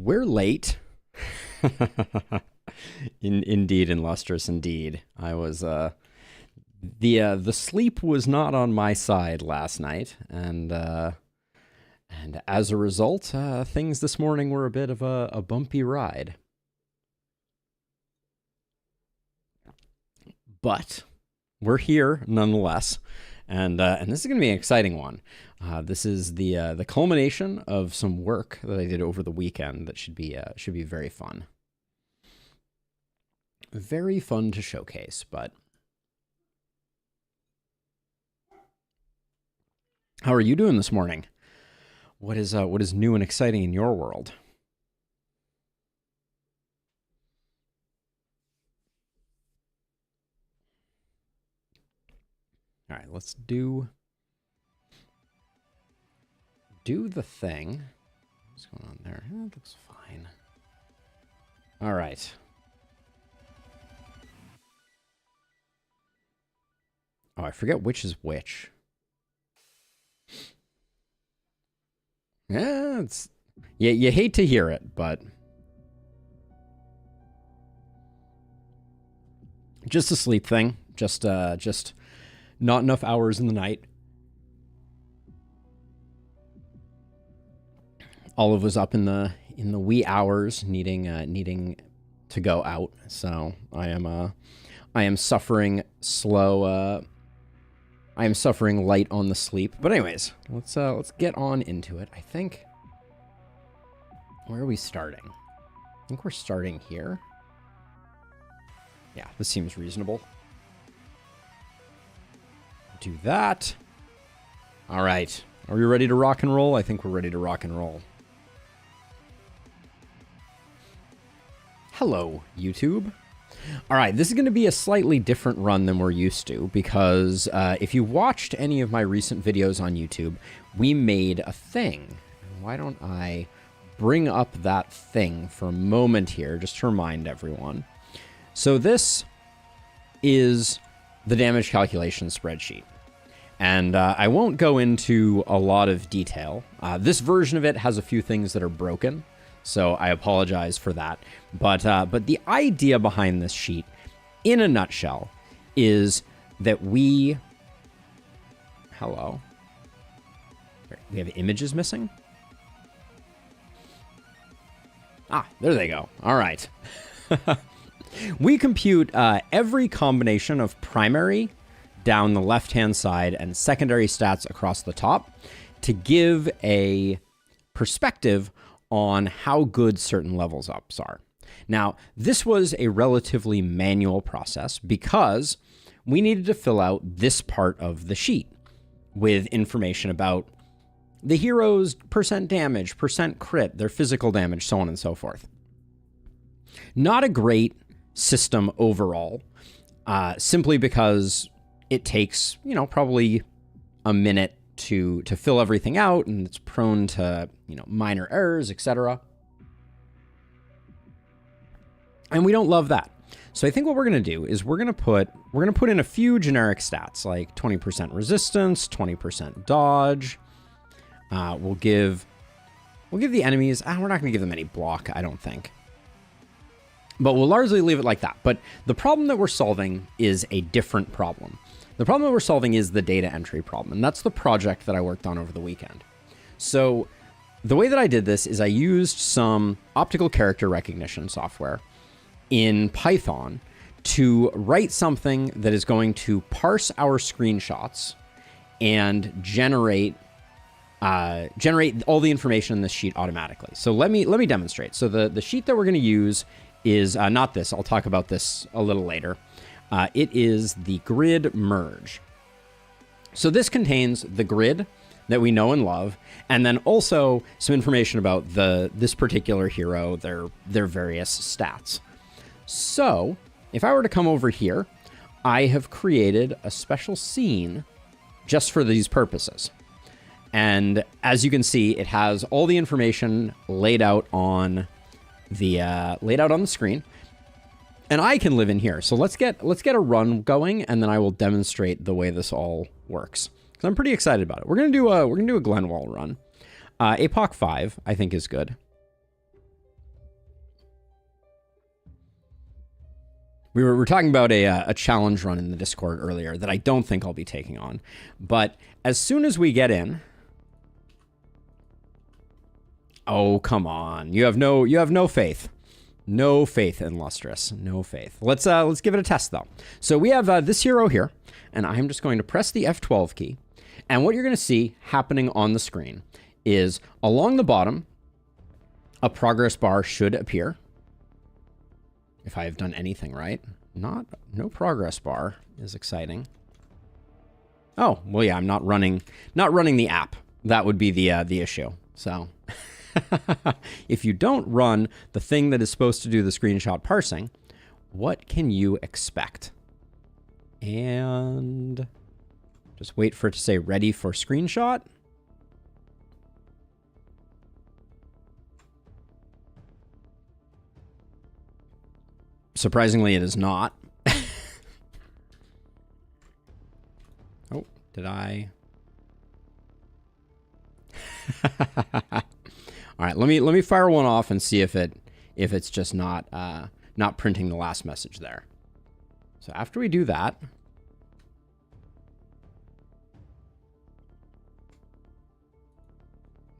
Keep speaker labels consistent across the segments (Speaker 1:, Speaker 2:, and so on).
Speaker 1: We're late. Indeed, and lustrous indeed. I was the sleep was not on my side last night, and as a result, things this morning were a bit of a bumpy ride. But we're here nonetheless, and this is going to be an exciting one. This is the culmination of some work that I did over the weekend that should be very fun. Very fun to showcase, but how are you doing this morning? What is new and exciting in your world? All right, let's do the thing. What's going on there? It looks fine. All right. Oh, I forget which is which. Yeah, you hate to hear it, but just a sleep thing. Just not enough hours in the night. Olive was up in the wee hours, needing to go out. So I am suffering slow. I am suffering light on the sleep. But anyways, let's get on into it. I think, where are we starting? I think we're starting here. Yeah, this seems reasonable. Do that. All right. Are we ready to rock and roll? I think we're ready to rock and roll. Hello, YouTube. All right, this is going to be a slightly different run than we're used to because if you watched any of my recent videos on YouTube, we made a thing. Why don't I bring up that thing for a moment here just to remind everyone. So this is the damage calculation spreadsheet. And I won't go into a lot of detail. This version of it has a few things that are broken, so I apologize for that. But the idea behind this sheet, in a nutshell, is that we... Hello. We have images missing? Ah, there they go. All right. We compute every combination of primary down the left-hand side and secondary stats across the top to give a perspective on how good certain levels ups are. Now, this was a relatively manual process because we needed to fill out this part of the sheet with information about the hero's percent damage, percent crit, their physical damage, so on and so forth. Not a great system overall, simply because it takes, probably a minute to fill everything out, and it's prone to, minor errors, etc. And we don't love that. So I think what we're going to do is we're going to put in a few generic stats like 20% resistance, 20% dodge. We'll give the enemies, we're not going to give them any block, I don't think. But we'll largely leave it like that. But the problem that we're solving is a different problem. The problem that we're solving is the data entry problem, and that's the project that I worked on over the weekend. So the way that I did this is I used some optical character recognition software in Python to write something that is going to parse our screenshots and generate all the information in this sheet automatically. So let me demonstrate. So the sheet that we're going to use is not this. I'll talk about this a little later. It is the grid merge. So this contains the grid that we know and love, and then also some information about this particular hero, their various stats. So if I were to come over here, I have created a special scene just for these purposes. And as you can see, it has all the information laid out on the screen. And I can live in here. So let's get a run going, and then I will demonstrate the way this all works. Because I'm pretty excited about it. We're gonna do a Glenwald run. Apoc 5, I think, is good. We were talking about a challenge run in the Discord earlier that I don't think I'll be taking on. But as soon as we get in... Oh, come on. You have no faith. No faith in Lustrous. No faith. Let's give it a test, though. So we have this hero here, and I'm just going to press the F12 key. And what you're going to see happening on the screen is along the bottom, a progress bar should appear. If I have done anything right. No progress bar is exciting. Oh, well, yeah, I'm not running the app. That would be the issue. So if you don't run the thing that is supposed to do the screenshot parsing, what can you expect? And just wait for it to say ready for screenshot. Surprisingly, it is not. Oh, did I? All right, let me fire one off and see if it's just not printing the last message there. So after we do that,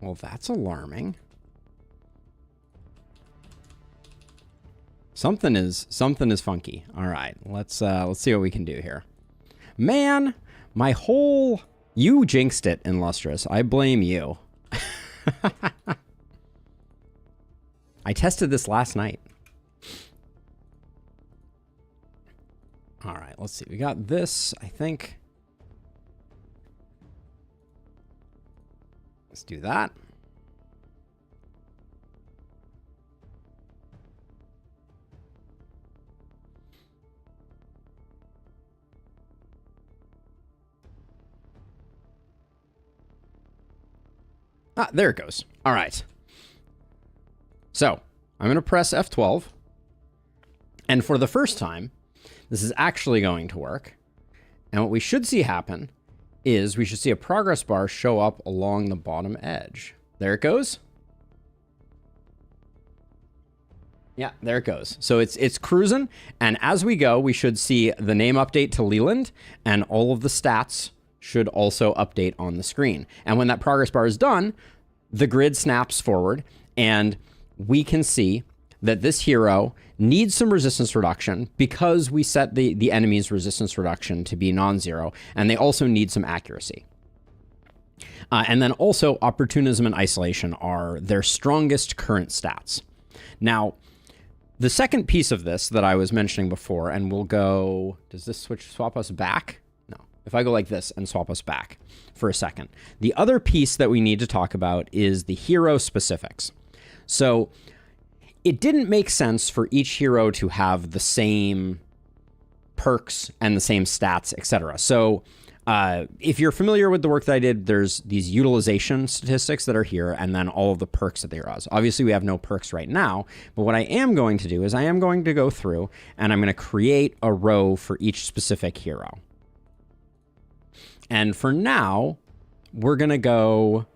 Speaker 1: well, that's alarming. Something is funky. All right, let's see what we can do here. Man, you jinxed it, Illustrious. I blame you. I tested this last night. All right, let's see. We got this, I think. Let's do that. Ah, there it goes. All right. So I'm going to press F12. And for the first time, this is actually going to work. And what we should see happen is we should see a progress bar show up along the bottom edge. There it goes. Yeah, there it goes. So it's cruising. And as we go, we should see the name update to Leland, and all of the stats should also update on the screen. And when that progress bar is done, the grid snaps forward, and we can see that this hero needs some resistance reduction because we set the enemy's resistance reduction to be non-zero, and they also need some accuracy. And then also opportunism and isolation are their strongest current stats. Now, the second piece of this that I was mentioning before, and we'll go, does this swap us back? No. If I go like this and swap us back for a second. The other piece that we need to talk about is the hero specifics. So it didn't make sense for each hero to have the same perks and the same stats, etc. So if you're familiar with the work that I did, there's these utilization statistics that are here, and then all of the perks that they are. Obviously, we have no perks right now, but what I am going to do is I am going to go through, and I'm going to create a row for each specific hero. And for now, we're going to go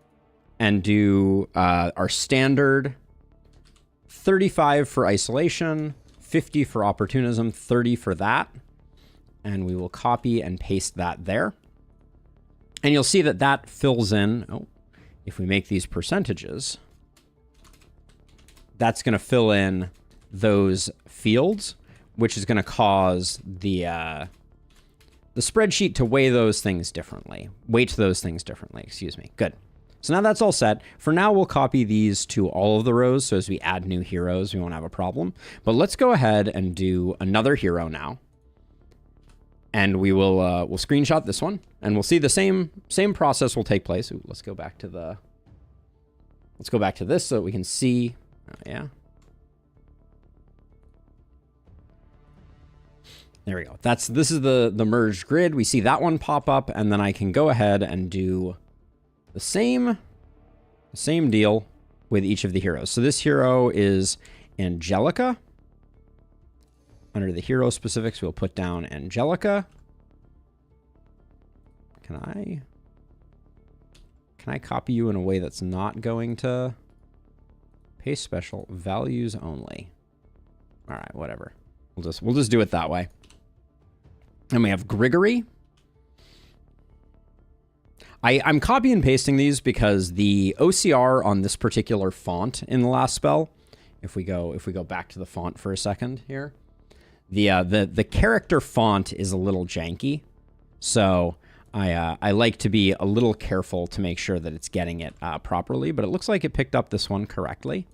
Speaker 1: and do our standard 35 for isolation, 50 for opportunism, 30 for that. And we will copy and paste that there. And you'll see that that fills in, if we make these percentages, that's going to fill in those fields, which is going to cause the spreadsheet to weight those things differently. Excuse me. Good. So now that's all set. For now, we'll copy these to all of the rows. So as we add new heroes, we won't have a problem. But let's go ahead and do another hero now. And we will we'll screenshot this one, and we'll see the same process will take place. Ooh, let's go back to this so that we can see. Yeah. There we go. This is the merged grid. We see that one pop up, and then I can go ahead and do the same deal with each of the heroes. So this hero is Angelica. Under the hero specifics, we'll put down Angelica. Can I copy you in a way that's not going to paste special values only? All right, whatever. We'll just do it that way. And we have Grigory. I'm copy and pasting these because the OCR on this particular font in the last spell, if we go back to the font for a second here, the character font is a little janky, so I like to be a little careful to make sure that it's getting it properly. But it looks like it picked up this one correctly,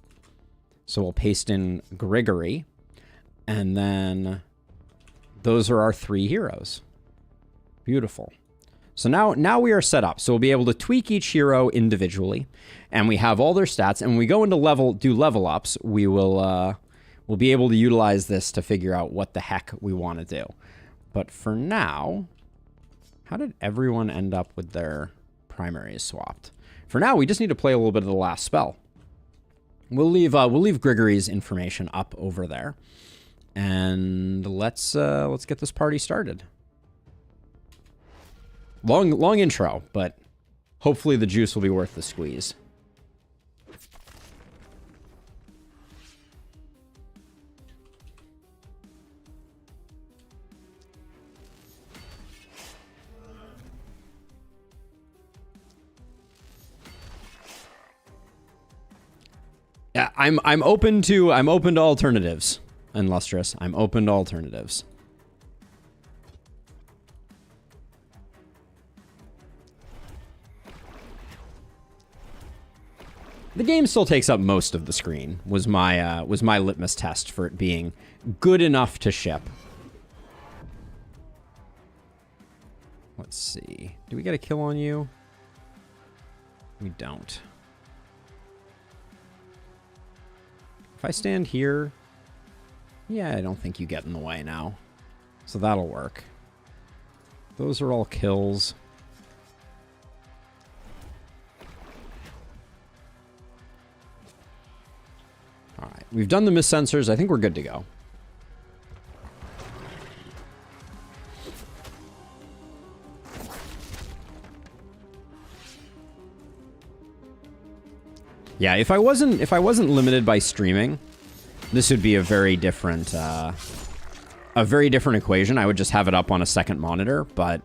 Speaker 1: so we'll paste in Grigory, and then those are our 3 heroes. Beautiful. So now we are set up. So we'll be able to tweak each hero individually, and we have all their stats. And when we go into do level ups, we'll be able to utilize this to figure out what the heck we want to do. But for now, how did everyone end up with their primaries swapped? For now, we just need to play a little bit of the last spell. We'll leave Grigory's information up over there, and let's get this party started. Long intro, but hopefully the juice will be worth the squeeze. Yeah, I'm open to alternatives, Illustrious. I'm open to alternatives. The game still takes up most of the screen, was my litmus test for it being good enough to ship. Let's see. Do we get a kill on you? We don't. If I stand here, yeah, I don't think you get in the way now. So that'll work. Those are all kills. All right, we've done the miss sensors. I think we're good to go. Yeah, if I wasn't limited by streaming, this would be a very different equation. I would just have it up on a second monitor, but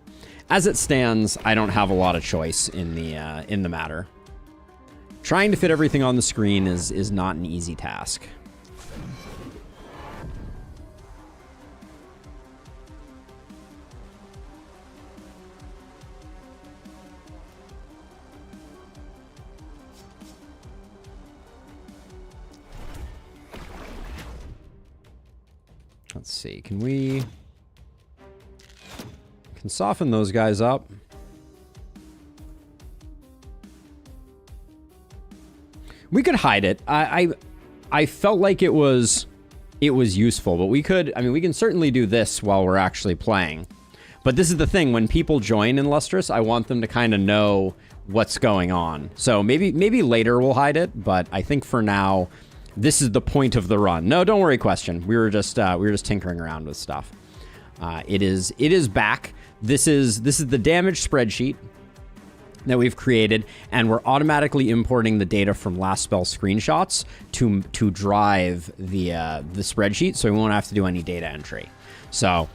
Speaker 1: as it stands, I don't have a lot of choice in the matter. Trying to fit everything on the screen is not an easy task. Let's see, can soften those guys up. We could hide it. I felt like it was useful, but we can certainly do this while we're actually playing. But this is the thing, when people join in Lustrous, I want them to kind of know what's going on. So maybe later we'll hide it, but I think for now, this is the point of the run. No, don't worry, Question. We were just tinkering around with stuff. It is back. This is the damage spreadsheet that we've created, and we're automatically importing the data from last spell screenshots to drive the spreadsheet, so we won't have to do any data entry. So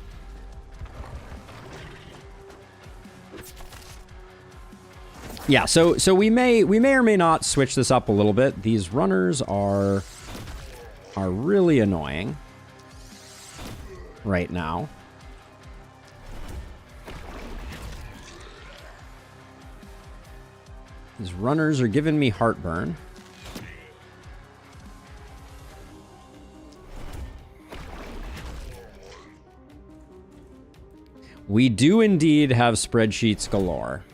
Speaker 1: yeah, so we may or may not switch this up a little bit. These runners are really annoying right now. These runners are giving me heartburn. We do indeed have spreadsheets galore.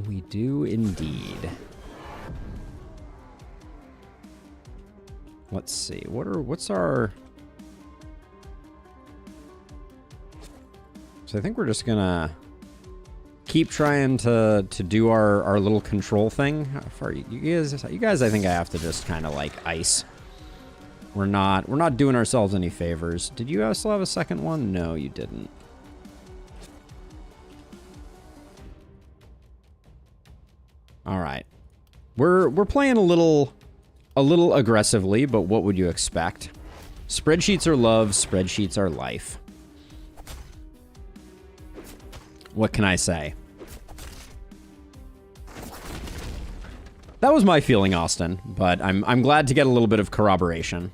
Speaker 1: We do indeed. Let's see. What's our... So I think we're just gonna keep trying to do our little control thing. How far you guys, I think I have to just kind of like ice. We're not doing ourselves any favors. Did you still have a second one? No, you didn't. All right. We're playing a little a little aggressively, but what would you expect? Spreadsheets are love, spreadsheets are life. What can I say? That was my feeling, Austin, but I'm glad to get a little bit of corroboration.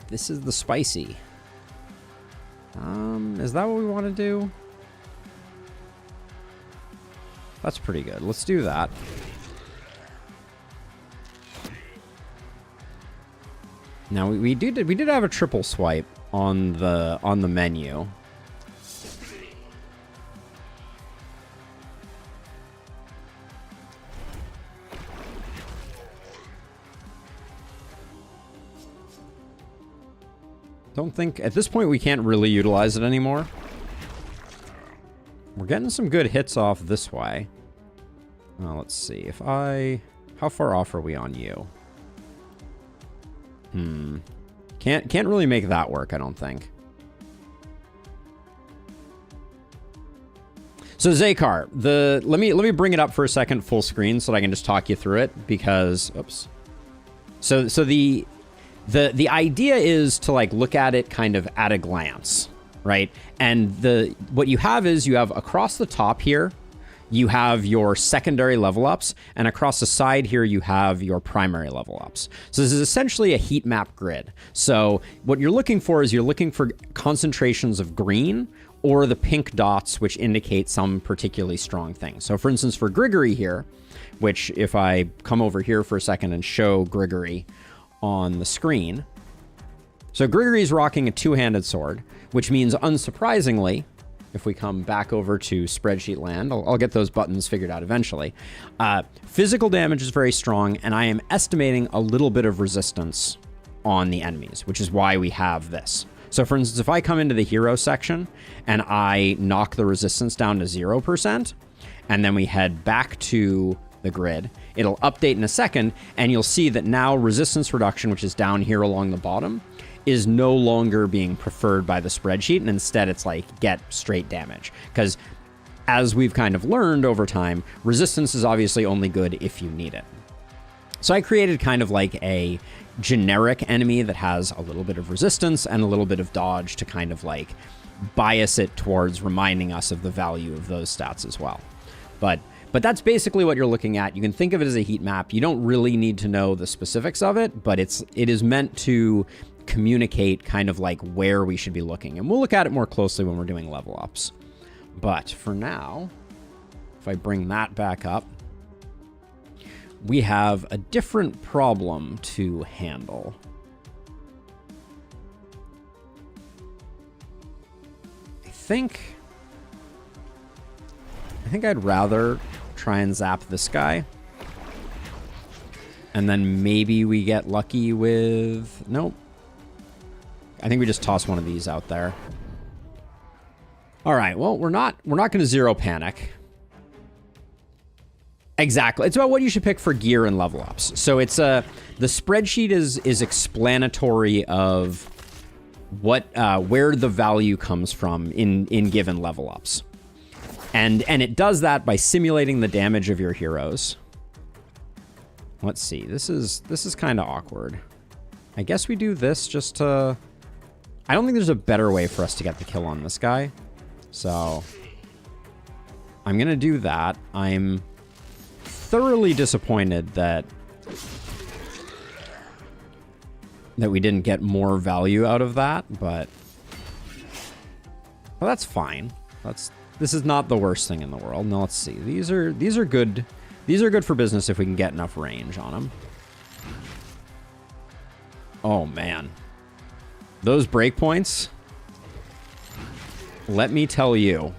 Speaker 1: This is the spicy. Is that what we want to do? That's pretty good. Let's do that. Now we did have a triple swipe on the menu. Don't think, at this point, we can't really utilize it anymore. We're getting some good hits off this way. Let's see, how far off are we on you? Can't really make that work, I don't think. So Zakar, let me bring it up for a second full screen so that I can just talk you through it, because, oops. So the idea is to like look at it kind of at a glance, right? And what you have is you have across the top here, you have your secondary level ups, and across the side here you have your primary level ups. So this is essentially a heat map grid. So what you're looking for is you're looking for concentrations of green or the pink dots, which indicate some particularly strong thing. So for instance, for Grigory here, which if I come over here for a second and show Grigory on the screen. So Grigory is rocking a two-handed sword, which means unsurprisingly, if we come back over to spreadsheet land, I'll get those buttons figured out eventually. Physical damage is very strong, and I am estimating a little bit of resistance on the enemies, which is why we have this. So for instance, if I come into the hero section and I knock the resistance down to 0%, and then we head back to the grid, it'll update in a second, and you'll see that now resistance reduction, which is down here along the bottom, is no longer being preferred by the spreadsheet, and instead it's like get straight damage. Because as we've kind of learned over time, resistance is obviously only good if you need it. So I created kind of like a generic enemy that has a little bit of resistance and a little bit of dodge to kind of like bias it towards reminding us of the value of those stats as well. But that's basically what you're looking at. You can think of it as a heat map. You don't really need to know the specifics of it, but it is meant to communicate kind of like where we should be looking. And we'll look at it more closely when we're doing level ups. But for now, if I bring that back up, we have a different problem to handle. I think I'd rather try and zap this guy. And then maybe we get lucky with... Nope. I think we just toss one of these out there. All right, well, we're not going to zero panic. Exactly. It's about what you should pick for gear and level ups. So it's the spreadsheet is explanatory of what where the value comes from in given level ups. And it does that by simulating the damage of your heroes. Let's see. This is kind of awkward. I guess we do this just to... I don't think there's a better way for us to get the kill on this guy. So I'm going to do that. I'm thoroughly disappointed that we didn't get more value out of that, but well, that's fine. This is not the worst thing in the world. Now let's see. These are good. These are good for business if we can get enough range on them. Oh man. Those breakpoints, let me tell you.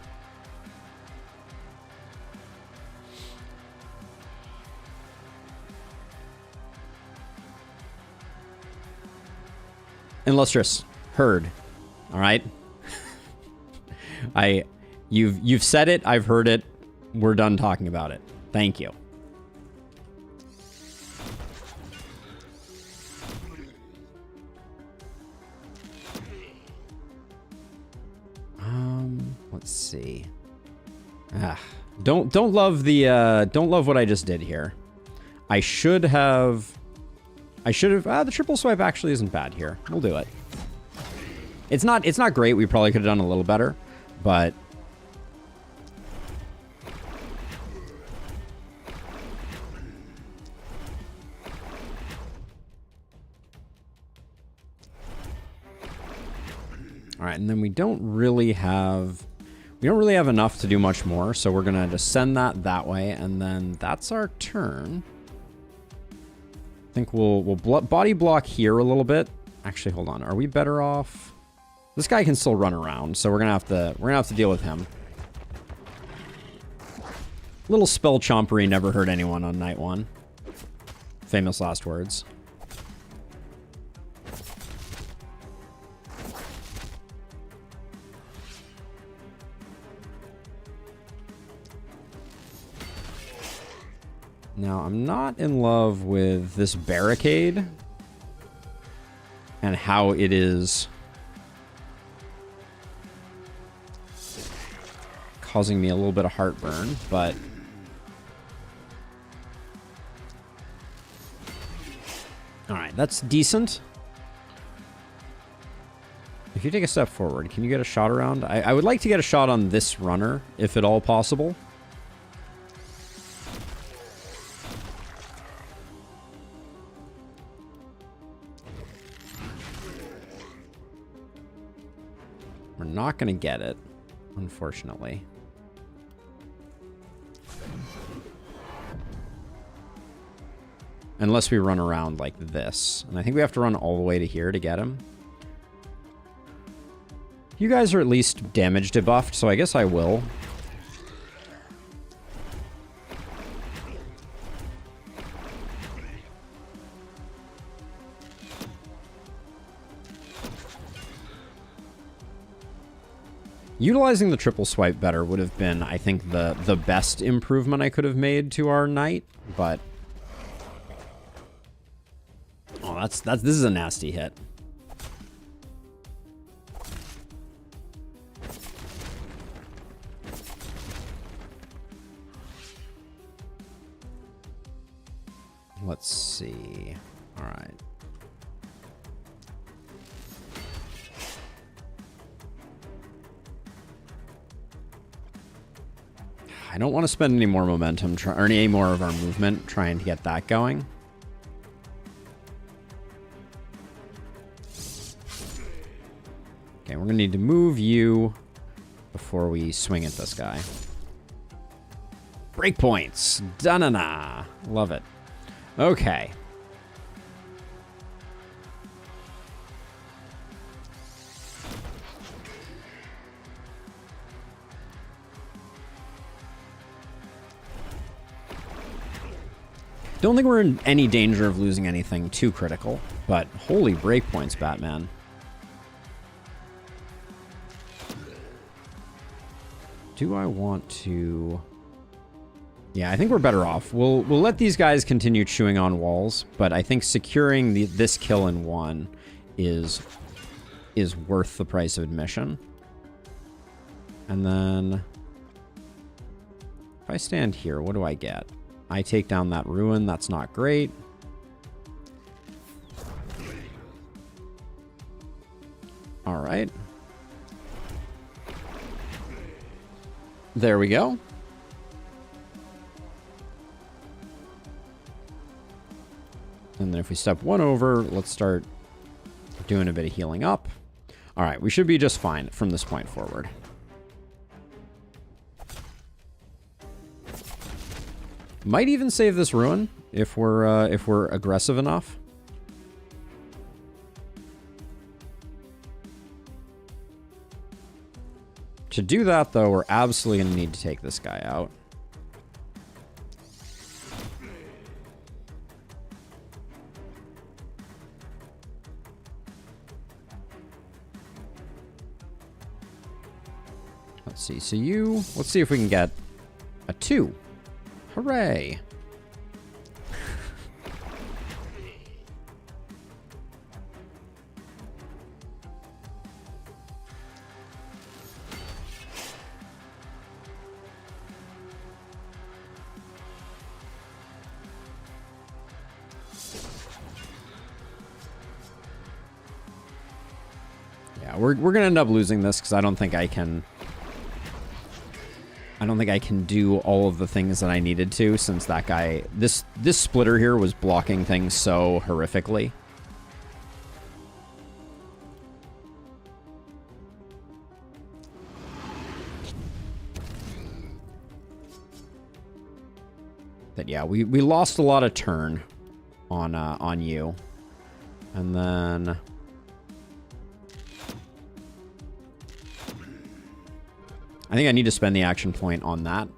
Speaker 1: Illustrious, heard. All right. You've said it. I've heard it. We're done talking about it. Thank you. Let's see. Don't love what I just did here. I should have. The triple swipe actually isn't bad here. We'll do it. It's not great. We probably could have done a little better, but. All right, and then we don't really have enough to do much more, so we're gonna just send that way, and then that's our turn. I think we'll body block here a little bit. Actually, hold on. Are we better off? This guy can still run around, so we're gonna have to deal with him. Little spell chompery never hurt anyone on night 1. Famous last words. Now, I'm not in love with this barricade and how it is causing me a little bit of heartburn, but all right, that's decent. If you take a step forward, can you get a shot around? I would like to get a shot on this runner, if at all possible. We're not going to get it, unfortunately. Unless we run around like this. And I think we have to run all the way to here to get him. You guys are at least damage debuffed, so I guess I will. Utilizing the triple swipe better would have been, I think, the best improvement I could have made to our knight, but oh, this is a nasty hit. Let's see. All right. I don't want to spend any more momentum or any more of our movement trying to get that going. Okay, we're going to need to move you before we swing at this guy. Breakpoints. Da-na-na. Love it. Okay. Don't think we're in any danger of losing anything too critical, but holy breakpoints, Batman. Do I want to... Yeah, I think we're better off. We'll let these guys continue chewing on walls, but I think securing this kill in one is worth the price of admission. And then if I stand here, what do I get? I take down that ruin. That's not great. All right. There we go. And then if we step one over, let's start doing a bit of healing up. All right, we should be just fine from this point forward. Might even save this ruin if we're aggressive enough. To do that, though, we're absolutely going to need to take this guy out. Let's see. So let's see if we can get a 2. Hooray. Yeah, we're gonna end up losing this because I don't think I can do all of the things that I needed to, since that guy, this splitter here was blocking things so horrifically. That, yeah, we lost a lot of turn on you. And then I think I need to spend the action point on that.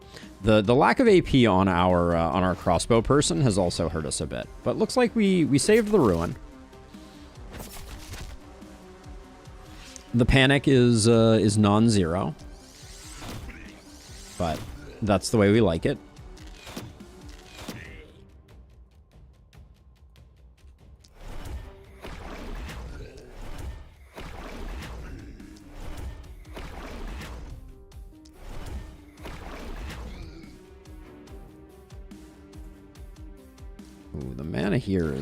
Speaker 1: The lack of AP on our crossbow person has also hurt us a bit, but looks like we saved the ruin. The panic is non-zero, but that's the way we like it. Ooh, the mana here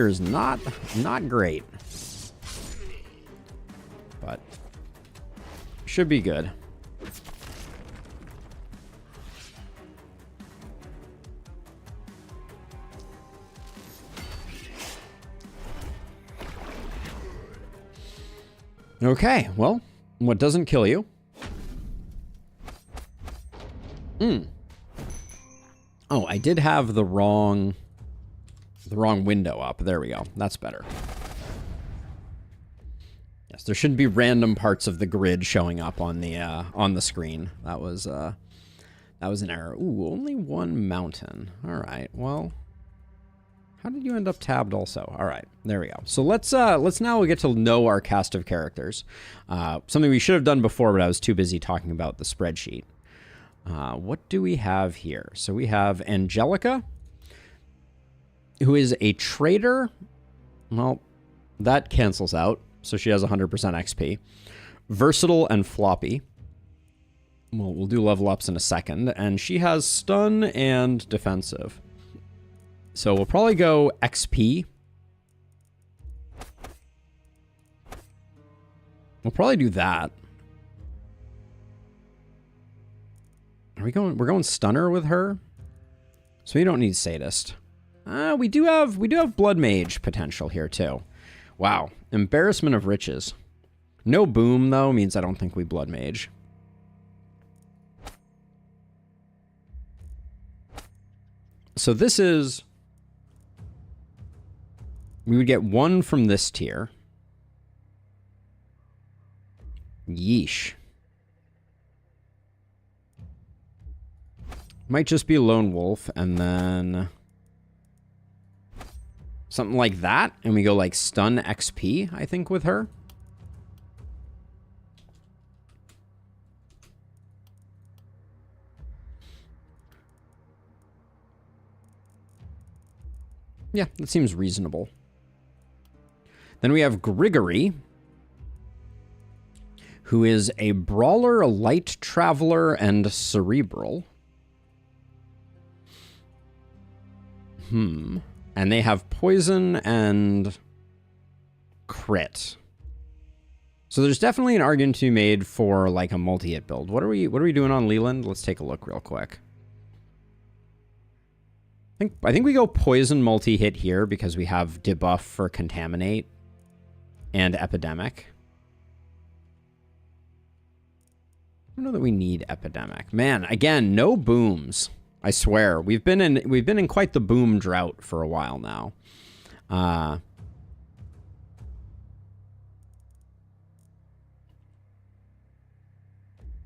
Speaker 1: is not great, but should be good. Okay, well, what doesn't kill you? Oh, I did have the wrong window up. There we go. That's better. Yes, there shouldn't be random parts of the grid showing up on the screen. That was an error. Ooh, only one mountain. All right. Well, how did you end up tabbed also? All right. There we go. So let's now get to know our cast of characters. Something we should have done before, but I was too busy talking about the spreadsheet. What do we have here? So we have Angelica, who is a trader. Well, that cancels out. So she has 100% XP. Versatile and floppy. Well, we'll do level ups in a second. And she has stun and defensive. So we'll probably go XP. We'll probably do that. We're going stunner with her. So we don't need sadist. We do have blood mage potential here too. Wow. Embarrassment of riches. No boom though means I don't think we blood mage. So this is, we would get 1 from this tier. Yeesh. Might just be lone wolf, and then something like that, and we go like stun XP, I think, with her. Yeah, that seems reasonable. Then we have Grigory, who is a brawler, a light traveler, and cerebral. And they have poison and crit. So there's definitely an argument to be made for like a multi-hit build. What are we doing on Leland? Let's take a look real quick. I think we go poison multi-hit here because we have debuff for contaminate and epidemic. I don't know that we need epidemic. Man, again, no booms. I swear, we've been in quite the boom drought for a while now. So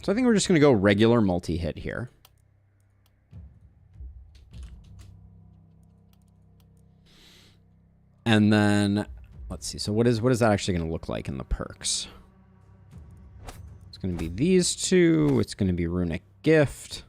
Speaker 1: I think we're just going to go regular multi-hit here. And then let's see. So what is that actually going to look like in the perks? going to be these two. It's going to be Runic Gift.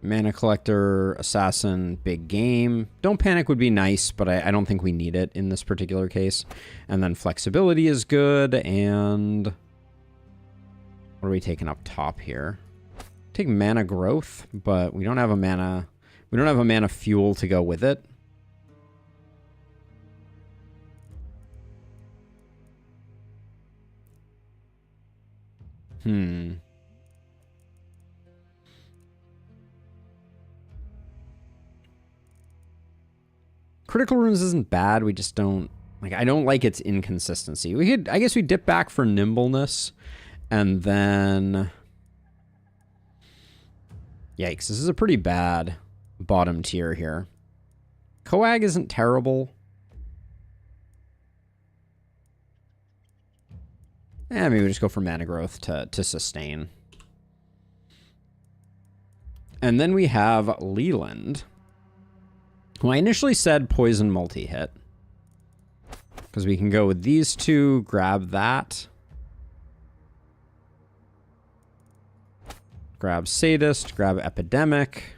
Speaker 1: Mana Collector, Assassin, Big Game. Don't Panic would be nice, but I don't think we need it in this particular case. And then Flexibility is good, and... what are we taking up top here? Take Mana Growth, but we don't have a mana... we don't have a mana fuel to go with it. Critical Runes isn't bad, we just don't... like, I don't like its inconsistency. We could... I guess we dip back for Nimbleness, and then... yikes, this is a pretty bad bottom tier here. Coag isn't terrible. Maybe we just go for Mana Growth to sustain. And then we have Leland, who I initially said Poison multi-hit. Because we can go with these two, grab that. Grab Sadist, grab Epidemic.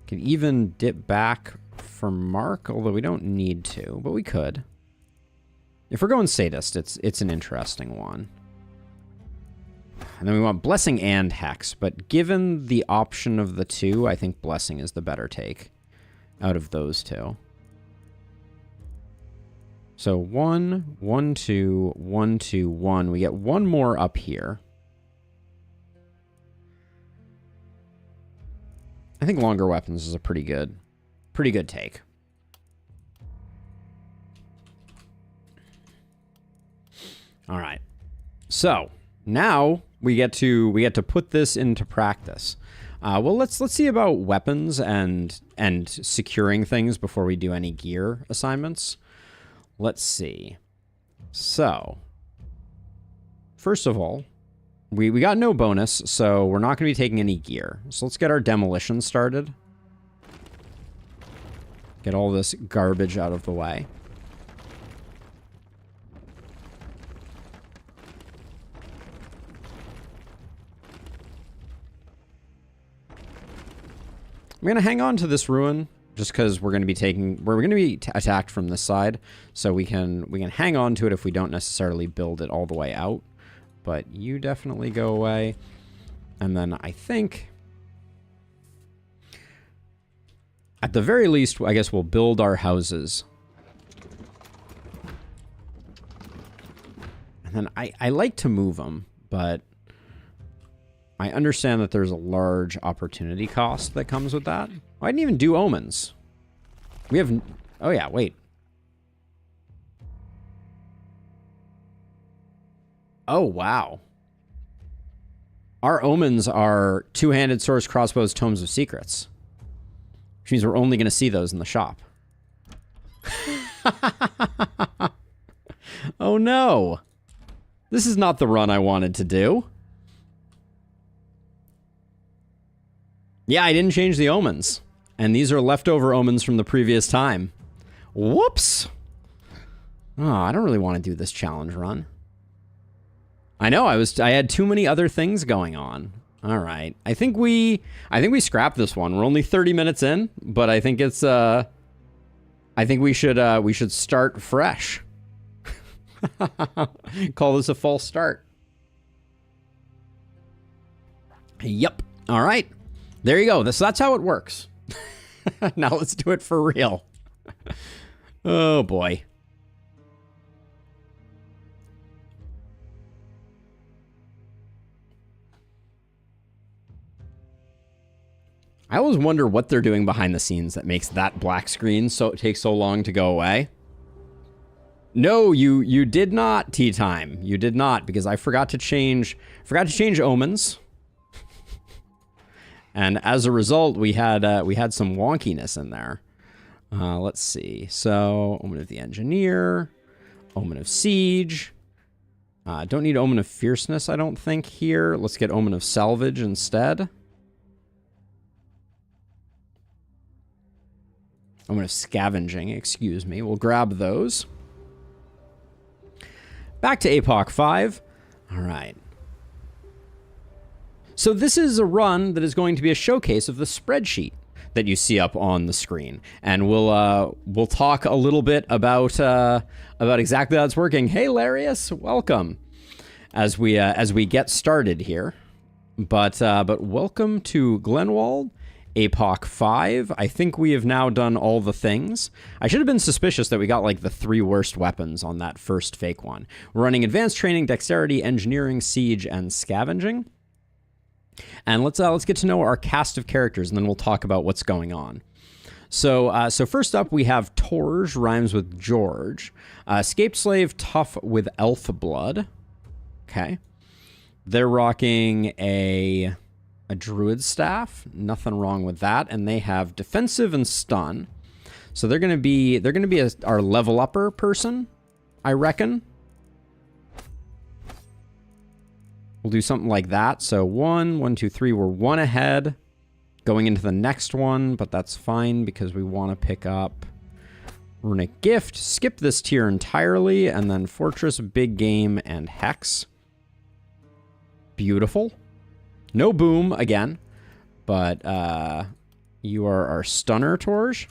Speaker 1: Could even dip back for Mark, although we don't need to, but we could. If we're going Sadist, it's an interesting one. And then we want Blessing and Hex, but given the option of the two, I think Blessing is the better take out of those two. So 1, 1, 2, 1, 2, 1. We get one more up here. I think Longer Weapons is a pretty good take. All right. So now we get to put this into practice. Well, let's see about weapons and securing things before we do any gear assignments. Let's see. So, first of all, we got no bonus, so we're not going to be taking any gear. So let's get our demolition started. Get all this garbage out of the way. I'm going to hang on to this ruin just because we're going to be attacked from this side, so we can hang on to it if we don't necessarily build it all the way out. But you definitely go away. And then I think at the very least, I guess we'll build our houses. And then I like to move them, but I understand that there's a large opportunity cost that comes with that. I didn't even do omens. We have... oh yeah, wait. Oh, wow. Our omens are two-handed swords, crossbows, tomes of secrets. Which means we're only going to see those in the shop. Oh no. This is not the run I wanted to do. Yeah, I didn't change the omens. And these are leftover omens from the previous time. Whoops. Oh, I don't really want to do this challenge run. I know, I had too many other things going on. All right. I think we scrapped this one. We're only 30 minutes in, but I think it's I think we should start fresh. Call this a false start. Yep. All right. There you go. So that's how it works. Now let's do it for real. Oh boy. I always wonder what they're doing behind the scenes that makes that black screen take so long to go away. No, you did not, Tea Time. You did not, because I forgot to change omens. And as a result, we had some wonkiness in there. Let's see. So, Omen of the Engineer, Omen of Siege. Don't need Omen of Fierceness, I don't think, here. Let's get Omen of Salvage instead. I'm going to scavenging, excuse me. We'll grab those. Back to Apoc 5. All right. So this is a run that is going to be a showcase of the spreadsheet that you see up on the screen, and we'll talk a little bit about exactly how it's working. Hey, Larius, welcome as we get started here. But welcome to Glenwald, Apoc 5. I think we have now done all the things. I should have been suspicious that we got like the 3 worst weapons on that first fake one. We're running advanced training, dexterity, engineering, siege, and scavenging. And let's get to know our cast of characters, and then we'll talk about what's going on. So first up, we have Torge, rhymes with George. Escaped slave, tough with elf blood. Okay. They're rocking a druid staff. Nothing wrong with that. And they have defensive and stun. So they're gonna be our level upper person, I reckon. We'll do something like that. So 1, 2, 3, we're 1 ahead going into the next one, but that's fine because we want to pick up Runic Gift, skip this tier entirely, and then Fortress, Big Game, and Hex. Beautiful. No boom again, but you are our stunner, Torge.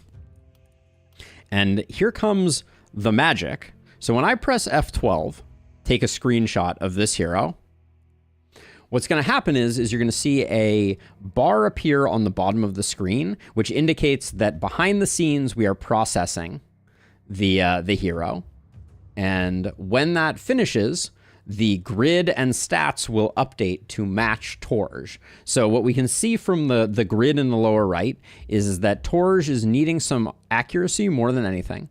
Speaker 1: And here comes the magic. So when I press F12, take a screenshot of this hero, what's going to happen is you're going to see a bar appear on the bottom of the screen, which indicates that behind the scenes we are processing the hero. And when that finishes, the grid and stats will update to match Torge. So what we can see from the grid in the lower right is that Torge is needing some accuracy more than anything.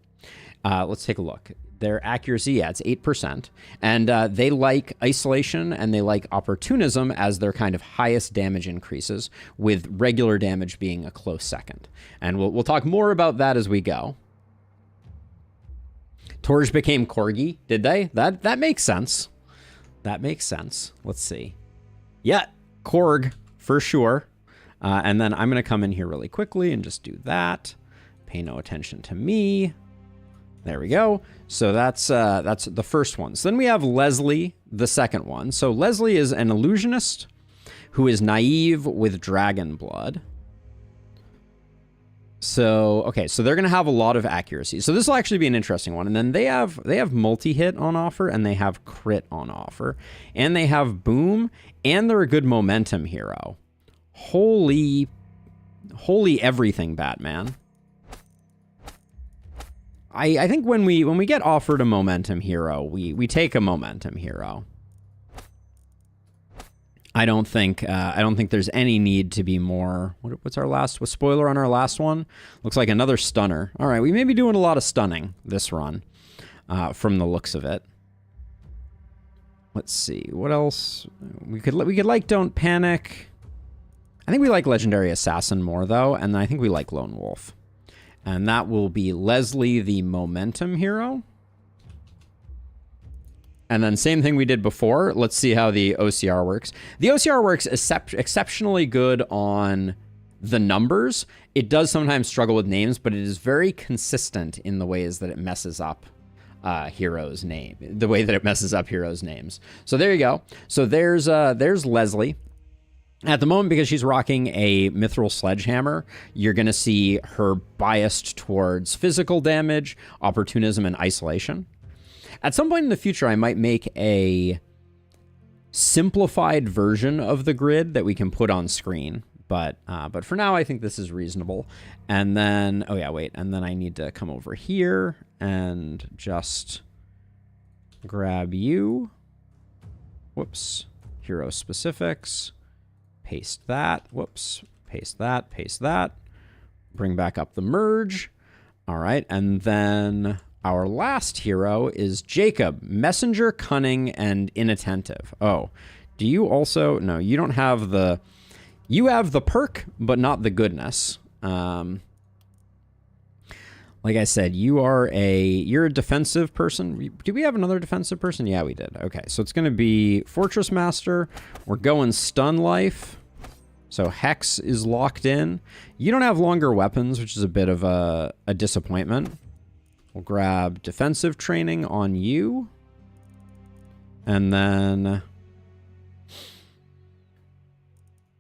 Speaker 1: Let's take a look. Their accuracy, yeah, it's 8%. And they like isolation and they like opportunism as their kind of highest damage increases, with regular damage being a close second. And we'll talk more about that as we go. Torge became Corgi, did they? That makes sense. That makes sense. Let's see. Yeah, Korg, for sure. And then I'm going to come in here really quickly and just do that. Pay no attention to me. There we go. So that's the first one. So then we have Leslie, the second one. So Leslie is an illusionist who is naive with dragon blood. So, okay, so they're going to have a lot of accuracy. So this will actually be an interesting one. And then they have multi-hit on offer, and they have crit on offer, and they have boom, and they're a good momentum hero. Holy everything, Batman. I think when we get offered a momentum hero, we take a momentum hero. I don't think there's any need to be more. What's our last? What's spoiler on our last one? Looks like another stunner. All right, we may be doing a lot of stunning this run, from the looks of it. Let's see what else we could like. Don't panic. I think we like legendary assassin more though, and I think we like lone wolf. And that will be Leslie, the momentum hero. And then same thing we did before. Let's see how the OCR works. The OCR works exceptionally good on the numbers. It does sometimes struggle with names, but it is very consistent in the ways that it messes up heroes' name. The way that it messes up heroes' names. So there you go. So there's Leslie. At the moment, because she's rocking a mithril sledgehammer, you're going to see her biased towards physical damage, opportunism, and isolation. At some point in the future, I might make a simplified version of the grid that we can put on screen. But for now, I think this is reasonable. And then, oh yeah, wait. And then I need to come over here and just grab you. Whoops. Hero specifics. Paste that. Whoops. Paste that. Paste that. Bring back up the merge. All right. And then our last hero is Jacob. Messenger, cunning, and inattentive. Oh, do you also... No, you don't have the... You have the perk, but not the goodness. Like I said, you're a defensive person. Do we have another defensive person? Yeah, we did. Okay, so it's going to be Fortress Master. We're going Stun Life. So Hex is locked in. You don't have longer weapons, which is a bit of a disappointment. We'll grab defensive training on you. And then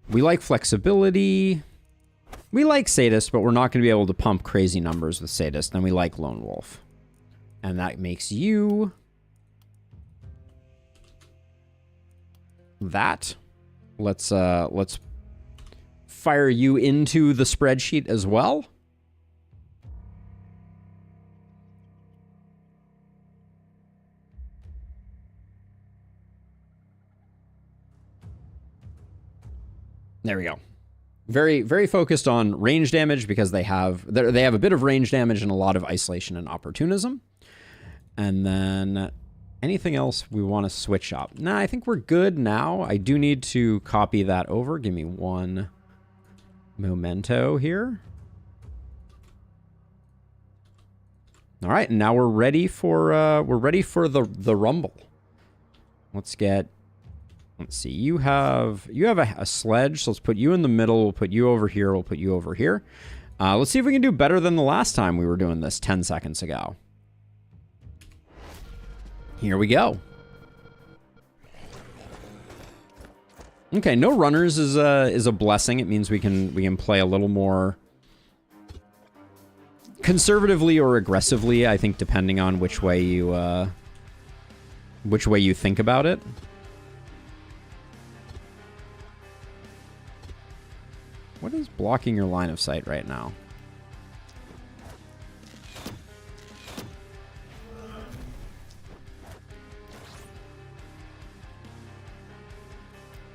Speaker 1: we like flexibility. We like Sadist, but we're not going to be able to pump crazy numbers with Sadist. Then we like Lone Wolf. And that makes you that. Let's fire you into the spreadsheet as well. There we go. Very, very focused on range damage because they have a bit of range damage and a lot of isolation and opportunism. And then anything else we want to switch up? Nah, I think we're good now. I do need to copy that over. Give me one memento here. All right, and now we're ready for the rumble. Let's see. You have a sledge, so let's put you in the middle. We'll put you over here. We'll put you over here. Let's see if we can do better than the last time we were doing this 10 seconds ago. Here we go. Okay, no runners is a blessing. It means we can play a little more conservatively or aggressively, I think, depending on which way you think about it. What is blocking your line of sight right now?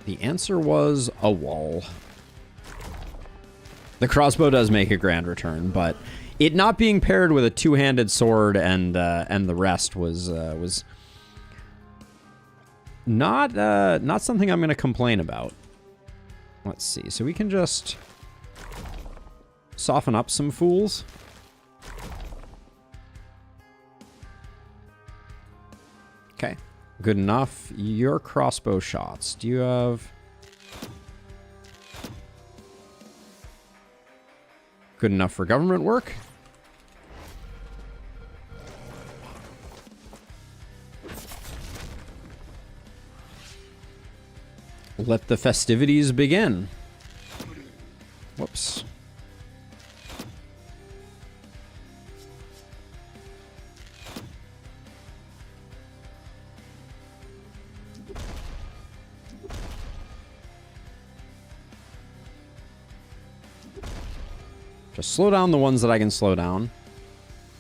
Speaker 1: The answer was a wall. The crossbow does make a grand return, but it not being paired with a two-handed sword and the rest was not something I'm going to complain about. Let's see. So we can just soften up some fools. Okay. Good enough. Your crossbow shots. Do you have... Good enough for government work? Let the festivities begin. Whoops. Just slow down the ones that I can slow down.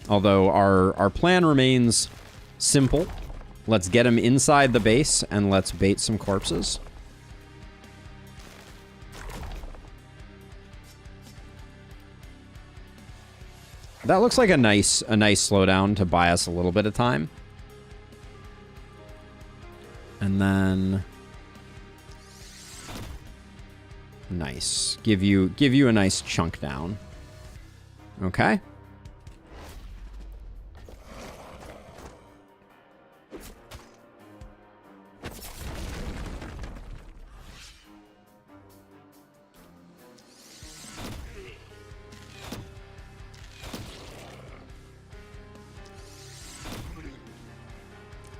Speaker 1: Although our plan remains simple. Let's get him inside the base and let's bait some corpses. That looks like a nice slowdown to buy us a little bit of time. And then nice. Give you a nice chunk down. Okay.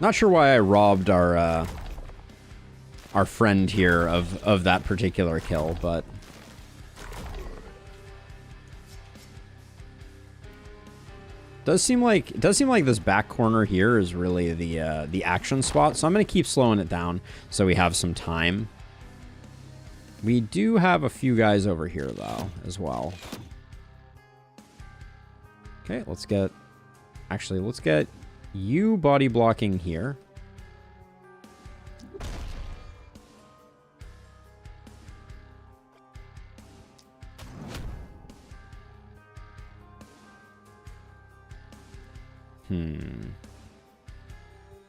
Speaker 1: Not sure why I robbed our friend here of that particular kill, but does seem like this back corner here is really the action spot. So I'm gonna keep slowing it down so we have some time. We do have a few guys over here though as well. Okay, let's get you body blocking here.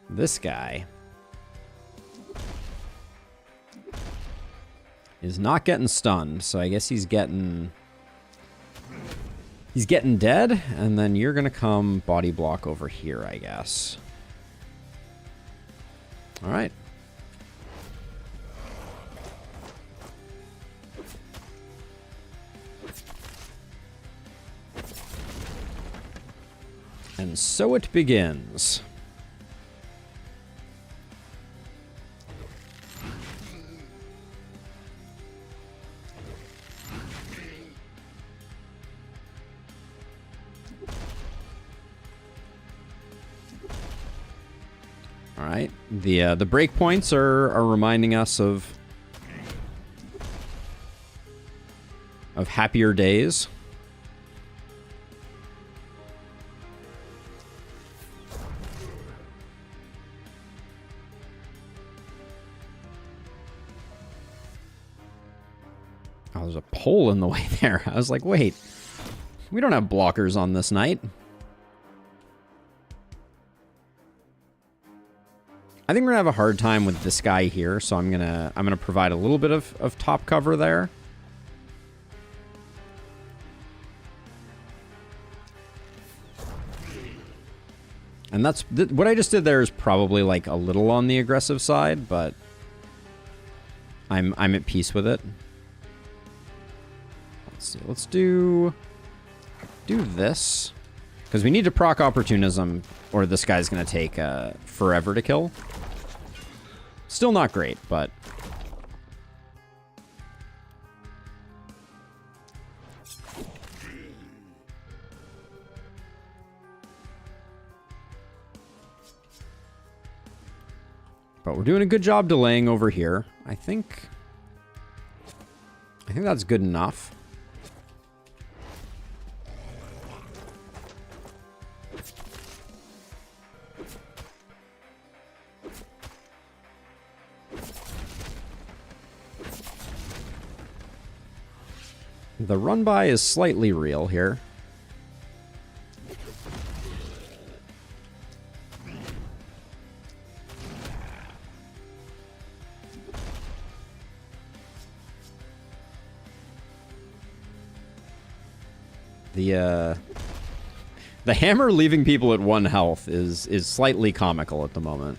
Speaker 1: This guy is not getting stunned, so I guess he's getting dead, and then you're gonna come body block over here, I guess. All right. And so it begins. All right, the breakpoints are reminding us of happier days. Oh, there's a pole in the way there. I was like, wait, we don't have blockers on this night. I think we're gonna have a hard time with this guy here, so I'm gonna provide a little bit of top cover there. And that's what I just did there is probably like a little on the aggressive side, but I'm at peace with it. Let's see. Let's do this because we need to proc opportunism, or this guy's gonna take forever to kill. Still not great, but we're doing a good job delaying over here. I think that's good enough. The run by is slightly real here. The hammer leaving people at 1 health is slightly comical at the moment.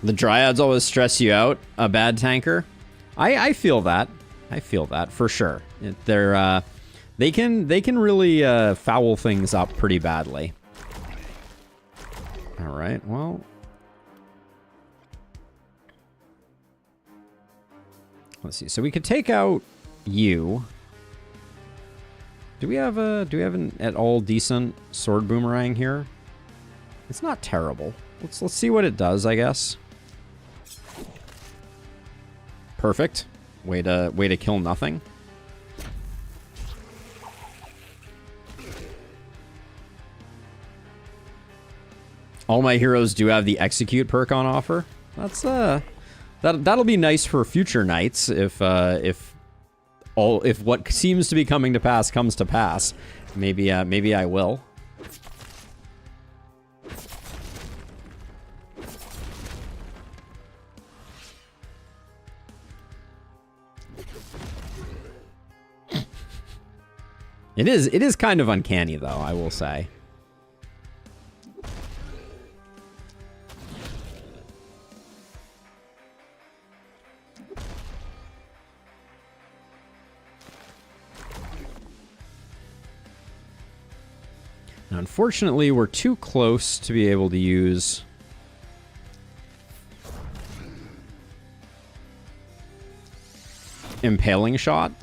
Speaker 1: The Dryads always stress you out, a bad tanker. I feel that. I feel that for sure. They can really foul things up pretty badly. All right, well, let's see. So we could take out you. Do we have an at all decent sword boomerang here? It's not terrible. Let's see what it does, I guess. Perfect. Way to kill nothing. All my heroes do have the execute perk on offer. That's that'll be nice for future nights if what seems to be coming to pass comes to pass. Maybe I will. It is kind of uncanny, though, I will say. Now, unfortunately, we're too close to be able to use Impaling Shot.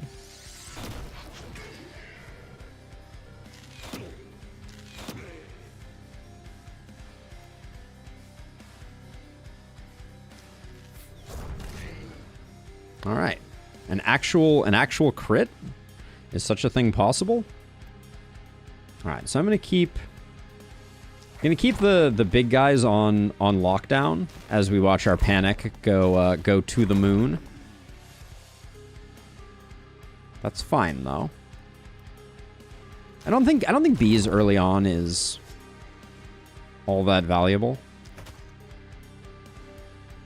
Speaker 1: All right, an actual crit? Is such a thing possible? All right, so I'm gonna keep the big guys on lockdown as we watch our panic go to the moon. That's fine though. I don't think bees early on is all that valuable.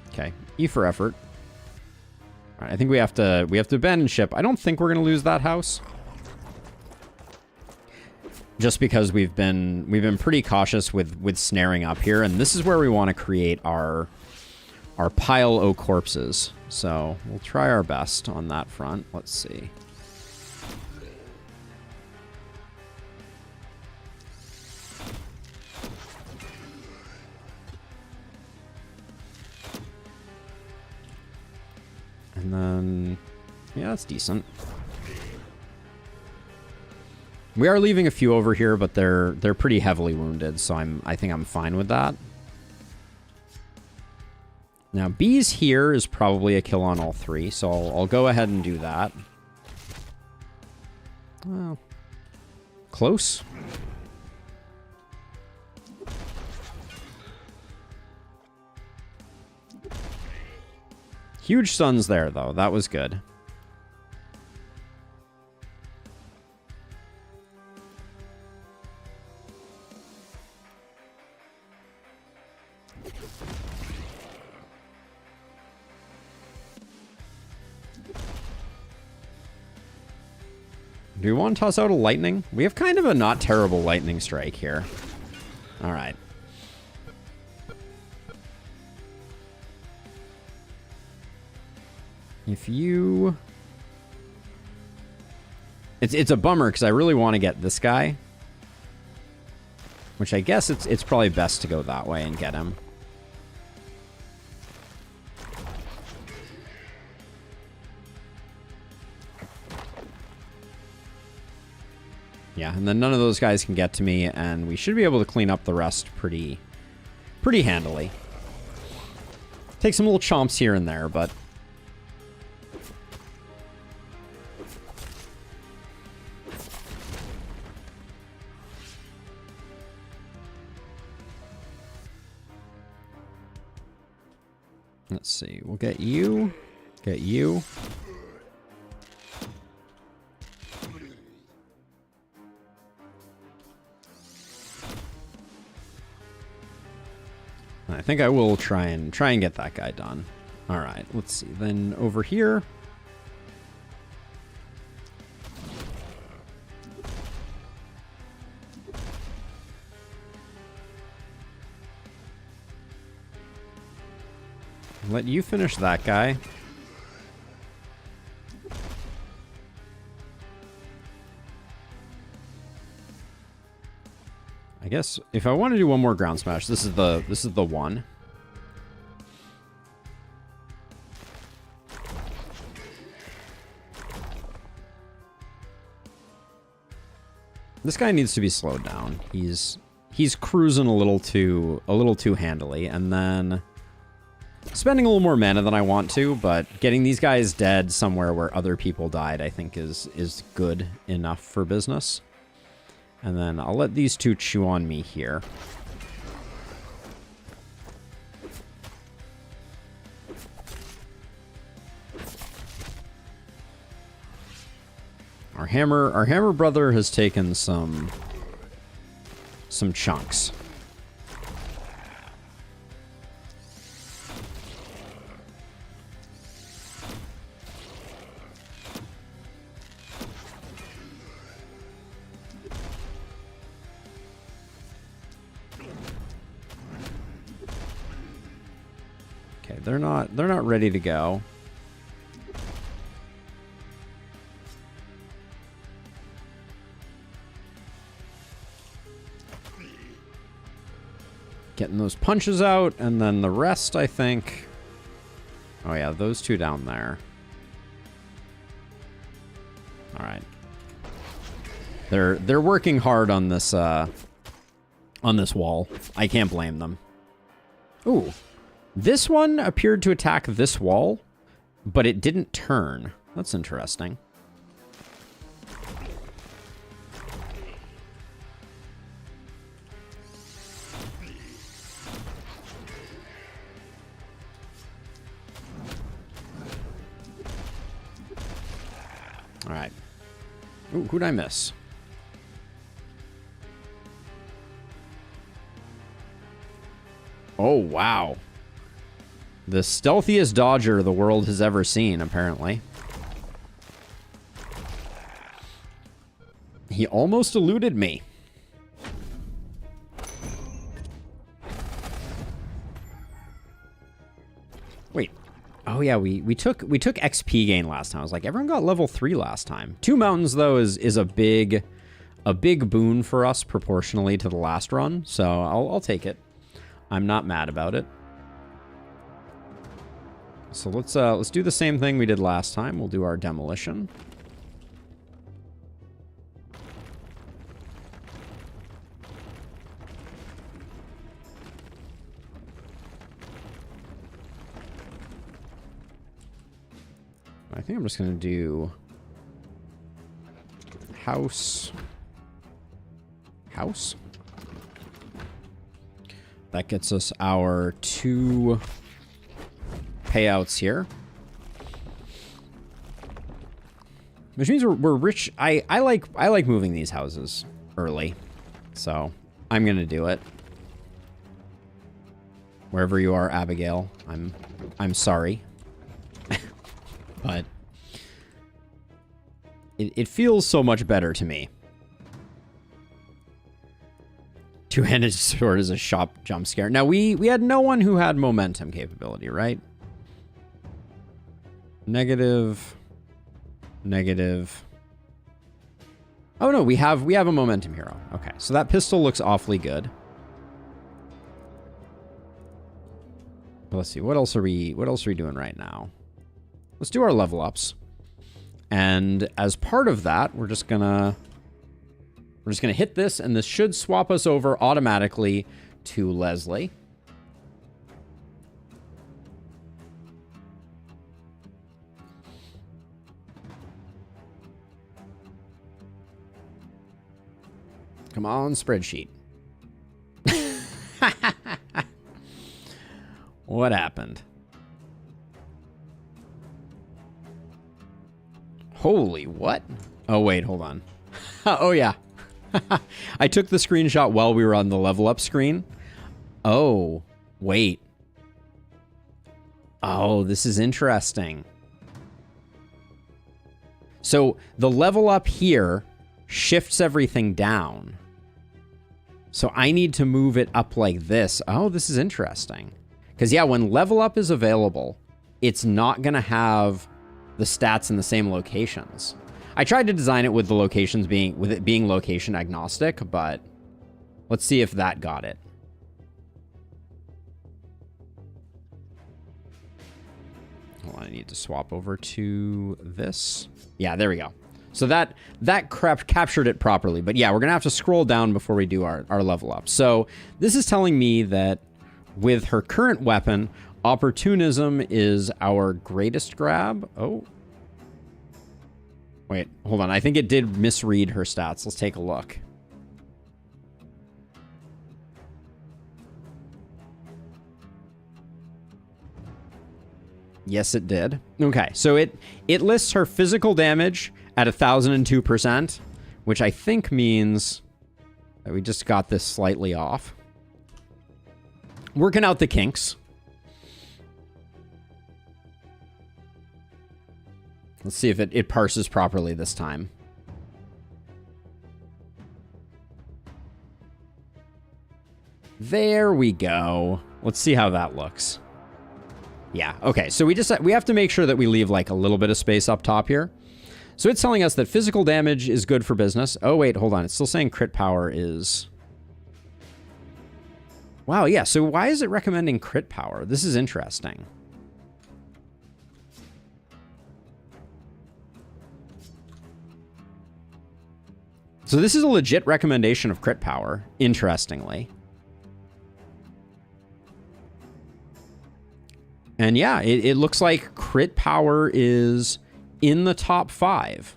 Speaker 1: Okay, E for effort. All right, I think we have to abandon ship. I don't think we're gonna lose that house, just because we've been pretty cautious with snaring up here, and this is where we want to create our pile o' corpses. So we'll try our best on that front. Let's see. And then, yeah, that's decent. We are leaving a few over here, but they're pretty heavily wounded, so I think I'm fine with that. Now, bees here is probably a kill on all three, so I'll go ahead and do that. Well, close. Huge stuns there, though. That was good. Do we want to toss out a lightning? We have kind of a not terrible lightning strike here. All right. If you... It's a bummer because I really want to get this guy. Which I guess it's probably best to go that way and get him. Yeah, and then none of those guys can get to me, and we should be able to clean up the rest pretty handily. Take some little chomps here and there, but... Let's see, we'll get you, get you. I think I will try and get that guy done. All right, let's see. Then over here. Let you finish that guy. I guess if I want to do one more ground smash, this is the one. This guy needs to be slowed down. He's cruising a little too handily, and then spending a little more mana than I want to, but getting these guys dead somewhere where other people died, I think is good enough for business. And then I'll let these two chew on me here. Our hammer brother has taken some chunks. They're not ready to go. Getting those punches out, and then the rest, I think. Oh yeah, those two down there. All right. They're working hard on this wall. I can't blame them. Ooh. This one appeared to attack this wall, but it didn't turn. That's interesting. All right. Ooh, who'd I miss? Oh, wow. The stealthiest dodger the world has ever seen, apparently. He almost eluded me. Wait. Oh yeah, we took XP gain last time. I was like, everyone got level 3 last time. 2 mountains though is a big boon for us proportionally to the last run, so I'll take it. I'm not mad about it. So let's do the same thing we did last time. We'll do our demolition. I think I'm just going to do house. That gets us our 2 payouts here. Which means we're rich. I like moving these houses early. So I'm going to do it. Wherever you are, Abigail, I'm sorry. But it feels so much better to me. Two-handed sword is a shop jump scare. Now, we had no one who had momentum capability, right? Negative. Oh, no, we have a momentum hero. Okay, so that pistol looks awfully good. Let's see, what else are we doing right now? Let's do our level ups. And as part of that, we're just gonna hit this, and this should swap us over automatically to Leslie. Come on, spreadsheet. What happened? Holy what? Oh, wait, hold on. Oh, yeah. I took the screenshot while we were on the level up screen. Oh, wait. Oh, this is interesting. So the level up here shifts everything down. So I need to move it up like this. Oh, this is interesting. Because, yeah, when level up is available, it's not going to have the stats in the same locations. I tried to design it with the locations being location agnostic, but let's see if that got it. Hold on, I need to swap over to this. Yeah, there we go. So that captured it properly. But yeah, we're gonna have to scroll down before we do our level up. So this is telling me that with her current weapon, opportunism is our greatest grab. Oh. Wait, hold on. I think it did misread her stats. Let's take a look. Yes, it did. Okay, so it lists her physical damage at 1,002%, which I think means that we just got this slightly off. Working out the kinks. Let's see if it parses properly this time. There we go. Let's see how that looks. Yeah, okay. So we have to make sure that we leave like a little bit of space up top here. So it's telling us that physical damage is good for business. Oh, wait, hold on. It's still saying crit power is... Wow, yeah. So why is it recommending crit power? This is interesting. So this is a legit recommendation of crit power, interestingly. And yeah, it looks like crit power is in the top 5.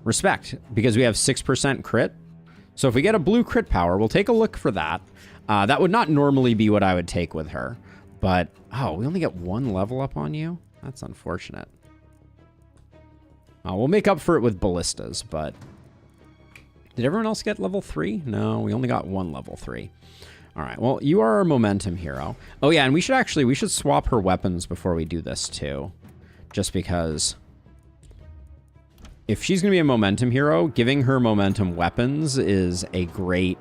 Speaker 1: Respect, because we have 6% crit. So if we get a blue crit power, we'll take a look for that. That would not normally be what I would take with her. But, oh, we only get 1 level up on you? That's unfortunate. We'll make up for it with ballistas, but... Did everyone else get level 3? No, we only got 1 level 3. All right, well, you are our momentum hero. Oh, yeah, and we should swap her weapons before we do this, too. Just because if she's going to be a momentum hero, giving her momentum weapons is a great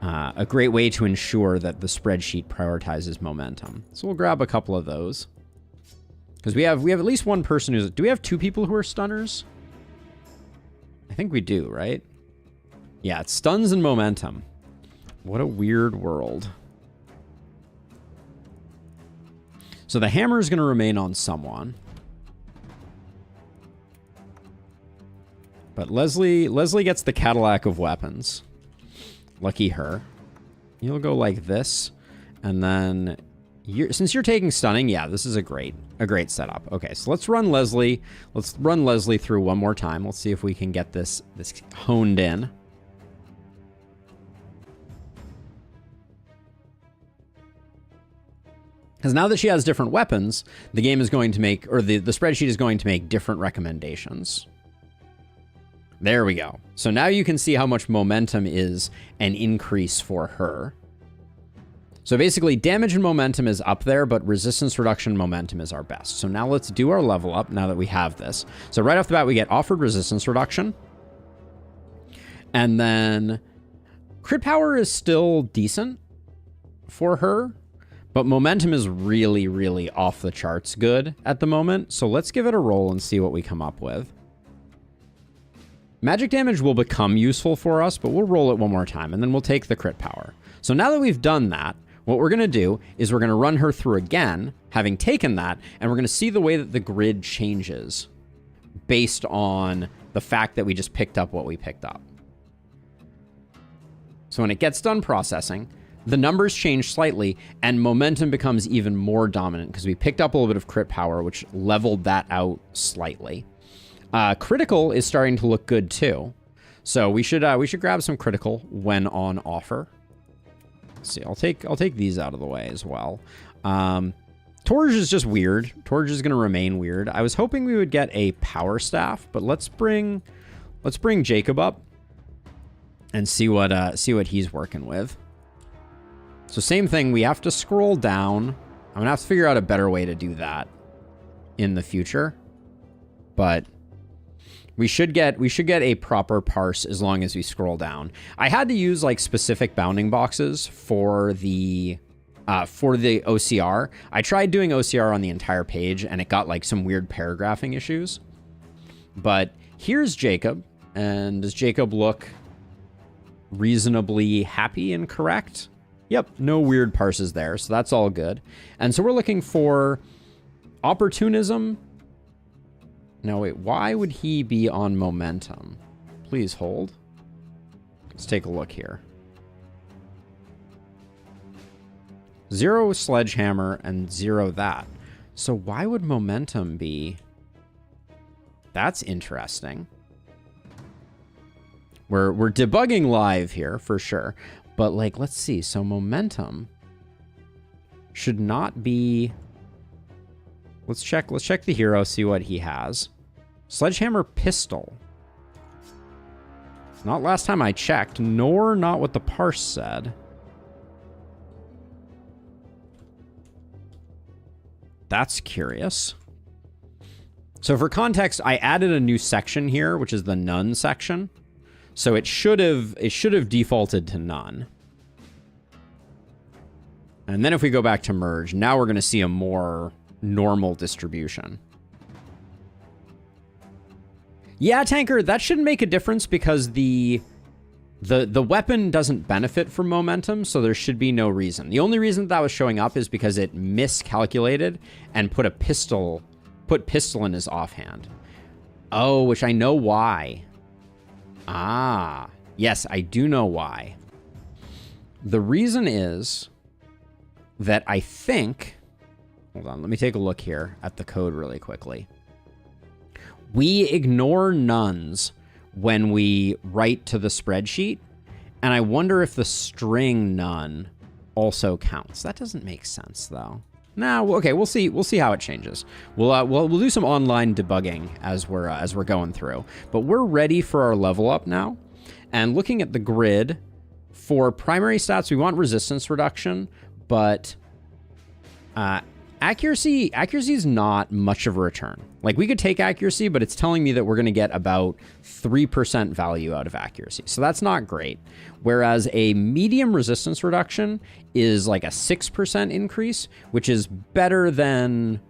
Speaker 1: way to ensure that the spreadsheet prioritizes momentum. So we'll grab a couple of those. Because we have at least one person who's... Do we have 2 people who are stunners? I think we do, right? Yeah, it's stuns and momentum. What a weird world. So the hammer is going to remain on someone. But Leslie gets the Cadillac of weapons. Lucky her. You'll go like this. And then... since you're taking stunning, yeah, this is a great setup. Okay, so let's run Leslie. Let's run Leslie through one more time. Let's see if we can get this honed in. Because now that she has different weapons, the game is going to make, or the spreadsheet is going to make different recommendations. There we go. So now you can see how much momentum is an increase for her. So basically, damage and momentum is up there, but resistance reduction momentum is our best. So now let's do our level up now that we have this. So right off the bat, we get offered resistance reduction. And then crit power is still decent for her, but momentum is really, really off the charts good at the moment. So let's give it a roll and see what we come up with. Magic damage will become useful for us, but we'll roll it one more time, and then we'll take the crit power. So now that we've done that, what we're going to do is we're going to run her through again, having taken that, and we're going to see the way that the grid changes based on the fact that we just picked up what we picked up. So when it gets done processing, the numbers change slightly, and momentum becomes even more dominant because we picked up a little bit of crit power, which leveled that out slightly. Critical is starting to look good too, so we should grab some critical when on offer. Let's see, I'll take these out of the way as well. Torge is just weird. Torge is going to remain weird. I was hoping we would get a power staff, but let's bring Jacob up and see what he's working with. So same thing, we have to scroll down. I'm gonna have to figure out a better way to do that in the future, but we should get a proper parse as long as we scroll down. I had to use like specific bounding boxes for the OCR. I tried doing OCR on the entire page and it got like some weird paragraphing issues. But here's Jacob, and does Jacob look reasonably happy and correct? Yep, no weird parses there, so that's all good. And so we're looking for opportunism. No, wait, why would he be on momentum? Please hold. Let's take a look here. 0 sledgehammer and 0 that. So why would momentum be... That's interesting. We're debugging live here for sure. But like, let's see. So momentum should not be... Let's check the hero, see what he has. Sledgehammer pistol. Not last time I checked, nor not what the parse said. That's curious. So for context, I added a new section here, which is the none section. So it should have defaulted to none. And then if we go back to merge, now we're going to see a more normal distribution. Yeah, Tanker, that shouldn't make a difference because the weapon doesn't benefit from momentum, so there should be no reason. The only reason that was showing up is because it miscalculated and put pistol in his offhand. Oh, which I know why. Ah, yes, I do know why. The reason is that I think... Hold on, let me take a look here at the code really quickly. We ignore nuns when we write to the spreadsheet, and I wonder if the string none also counts. That doesn't make sense, though. Nah, okay, we'll see. We'll see how it changes. We'll do some online debugging as we're going through. But we're ready for our level up now. And looking at the grid For primary stats, we want resistance reduction, but accuracy is not much of a return. Like, we could take accuracy, but it's telling me that we're going to get about 3% value out of accuracy. So that's not great. Whereas a medium resistance reduction is like a 6% increase, which is better than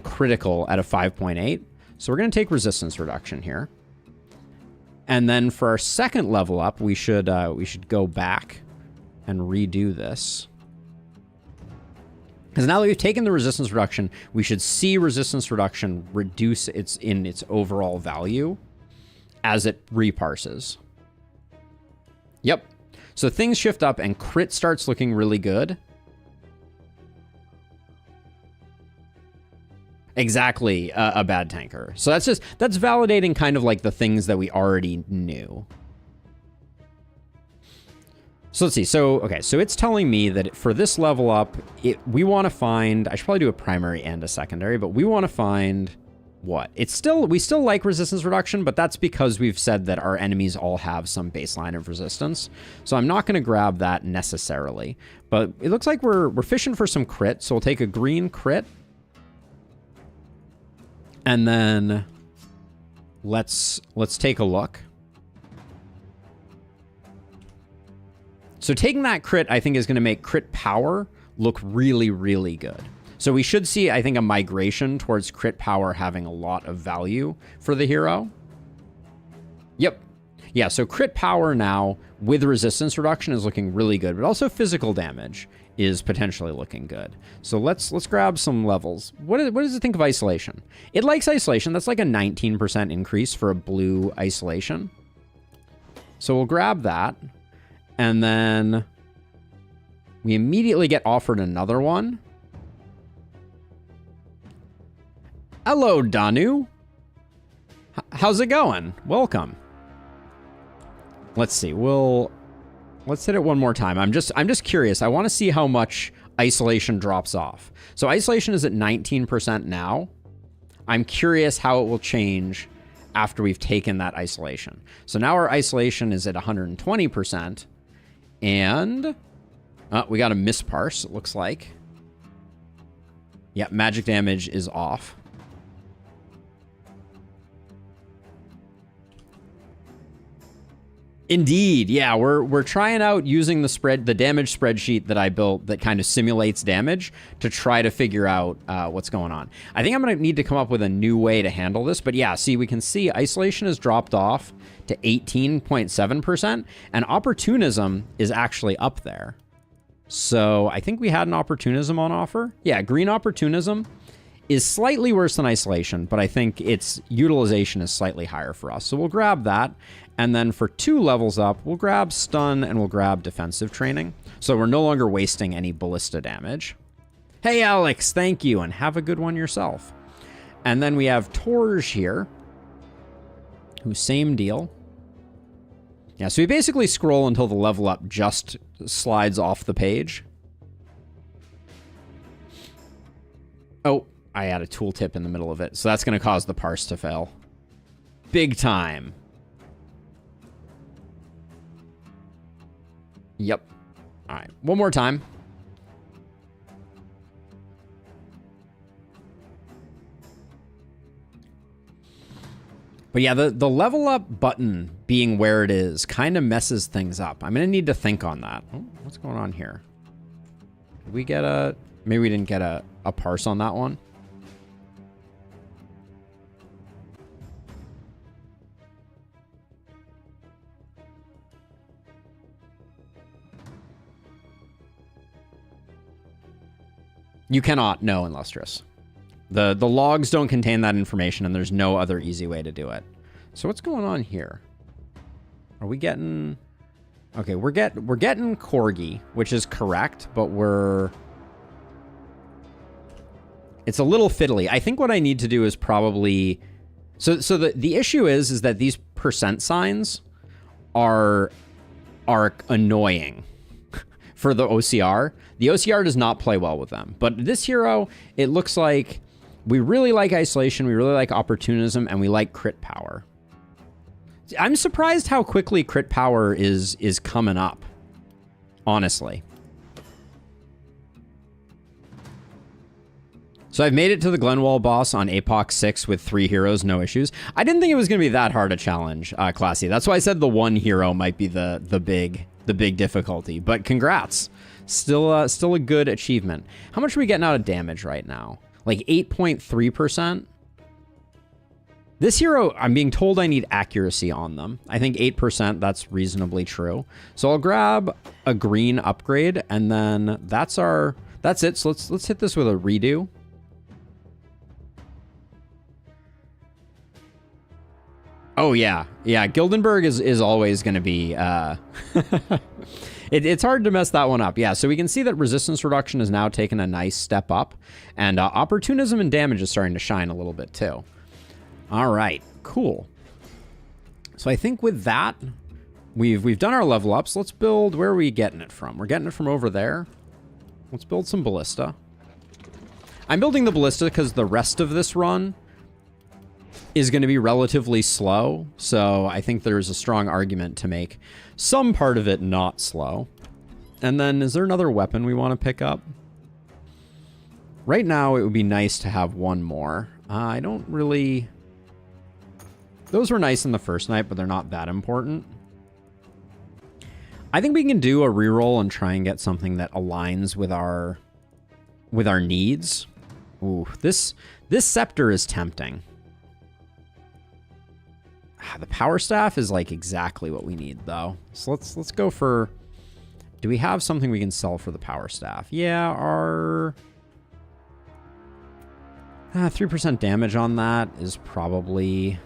Speaker 1: critical at a 5.8. So we're going to take resistance reduction here. And then for our second level up, we should go back and redo this. Because now that we've taken the resistance reduction, we should see resistance reduction reduce its overall value as it reparses. Yep. So things shift up and crit starts looking really good. Exactly, a bad tanker. So that's validating kind of like the things that we already knew. So let's see. So, okay, so it's telling me that for this level up, we want to find, I should probably do a primary and a secondary, but we want to find what? We still like resistance reduction, but that's because we've said that our enemies all have some baseline of resistance. So I'm not going to grab that necessarily, but it looks like we're fishing for some crit. So we'll take a green crit. And then let's take a look. So taking that crit, I think, is going to make crit power look really, really good. So we should see, I think, a migration towards crit power having a lot of value for the hero. Yep. Yeah, so crit power now with resistance reduction is looking really good, but also physical damage is potentially looking good. So let's grab some levels. What does it think of isolation? It likes isolation. That's like a 19% increase for a blue isolation. So we'll grab that. And then we immediately get offered another one. Hello, Danu. How's it going? Welcome. Let's see. Let's hit it one more time. I'm just curious. I want to see how much isolation drops off. So isolation is at 19% now. I'm curious how it will change after we've taken that isolation. So now our isolation is at 120%. And we got a misparse, it looks like. Yeah, magic damage is off. Indeed, yeah, we're trying out using the damage spreadsheet that I built that kind of simulates damage to try to figure out what's going on. I think I'm going to need to come up with a new way to handle this, but yeah, see, we can see isolation has dropped off to 18.7%, and opportunism is actually up there. So I think we had an opportunism on offer. Yeah, green opportunism is slightly worse than isolation, but I think its utilization is slightly higher for us. So we'll grab that. And then for 2 levels up, we'll grab stun and we'll grab defensive training. So we're no longer wasting any ballista damage. Hey, Alex, thank you, and have a good one yourself. And then we have Torge here, who same deal. Yeah, so we basically scroll until the level up just slides off the page. Oh, I had a tooltip in the middle of it, so that's going to cause the parse to fail. Big time. Yep. All right, one more time. But yeah, the level up button being where it is kind of messes things up. I'm going to need to think on that. Oh, what's going on here? Did we get a... Maybe we didn't get a parse on that one. You cannot know, Illustrious. The logs don't contain that information, and there's no other easy way to do it. So what's going on here? Are we getting... Okay, we're getting Corgi, which is correct, but it's a little fiddly. I think what I need to do is probably... So the issue is that these percent signs are annoying for the OCR. The OCR does not play well with them. But this hero, it looks like we really like isolation, we really like opportunism, and we like crit power. I'm surprised how quickly crit power is coming up honestly. So I've made it to the Glenwald boss on Apoc 6 with 3 heroes, no issues. I didn't think it was going to be that hard a challenge, Classy. That's why I said the 1 hero might be the big difficulty. But congrats. Still a good achievement. How much are we getting out of damage right now? Like 8.3%? This hero, I'm being told I need accuracy on them. I think 8%, that's reasonably true. So I'll grab a green upgrade, and then that's it. So let's hit this with a redo. Oh, yeah. Yeah, Gildenberg is always going to be... it's hard to mess that one up. Yeah, so we can see that resistance reduction has now taken a nice step up. And opportunism and damage is starting to shine a little bit, too. All right, cool. So I think with that, we've done our level ups. Let's build... Where are we getting it from? We're getting it from over there. Let's build some ballista. I'm building the ballista because the rest of this run is going to be relatively slow, so I think there's a strong argument to make some part of it not slow. And then, is there another weapon we want to pick up? Right now, it would be nice to have one more. I don't really... Those were nice in the first night, but they're not that important. I think we can do a reroll and try and get something that aligns with our needs. Ooh, this scepter is tempting. The power staff is like exactly what we need, though. So let's go for... Do we have something we can sell for the power staff? Yeah, our 3% damage on that is probably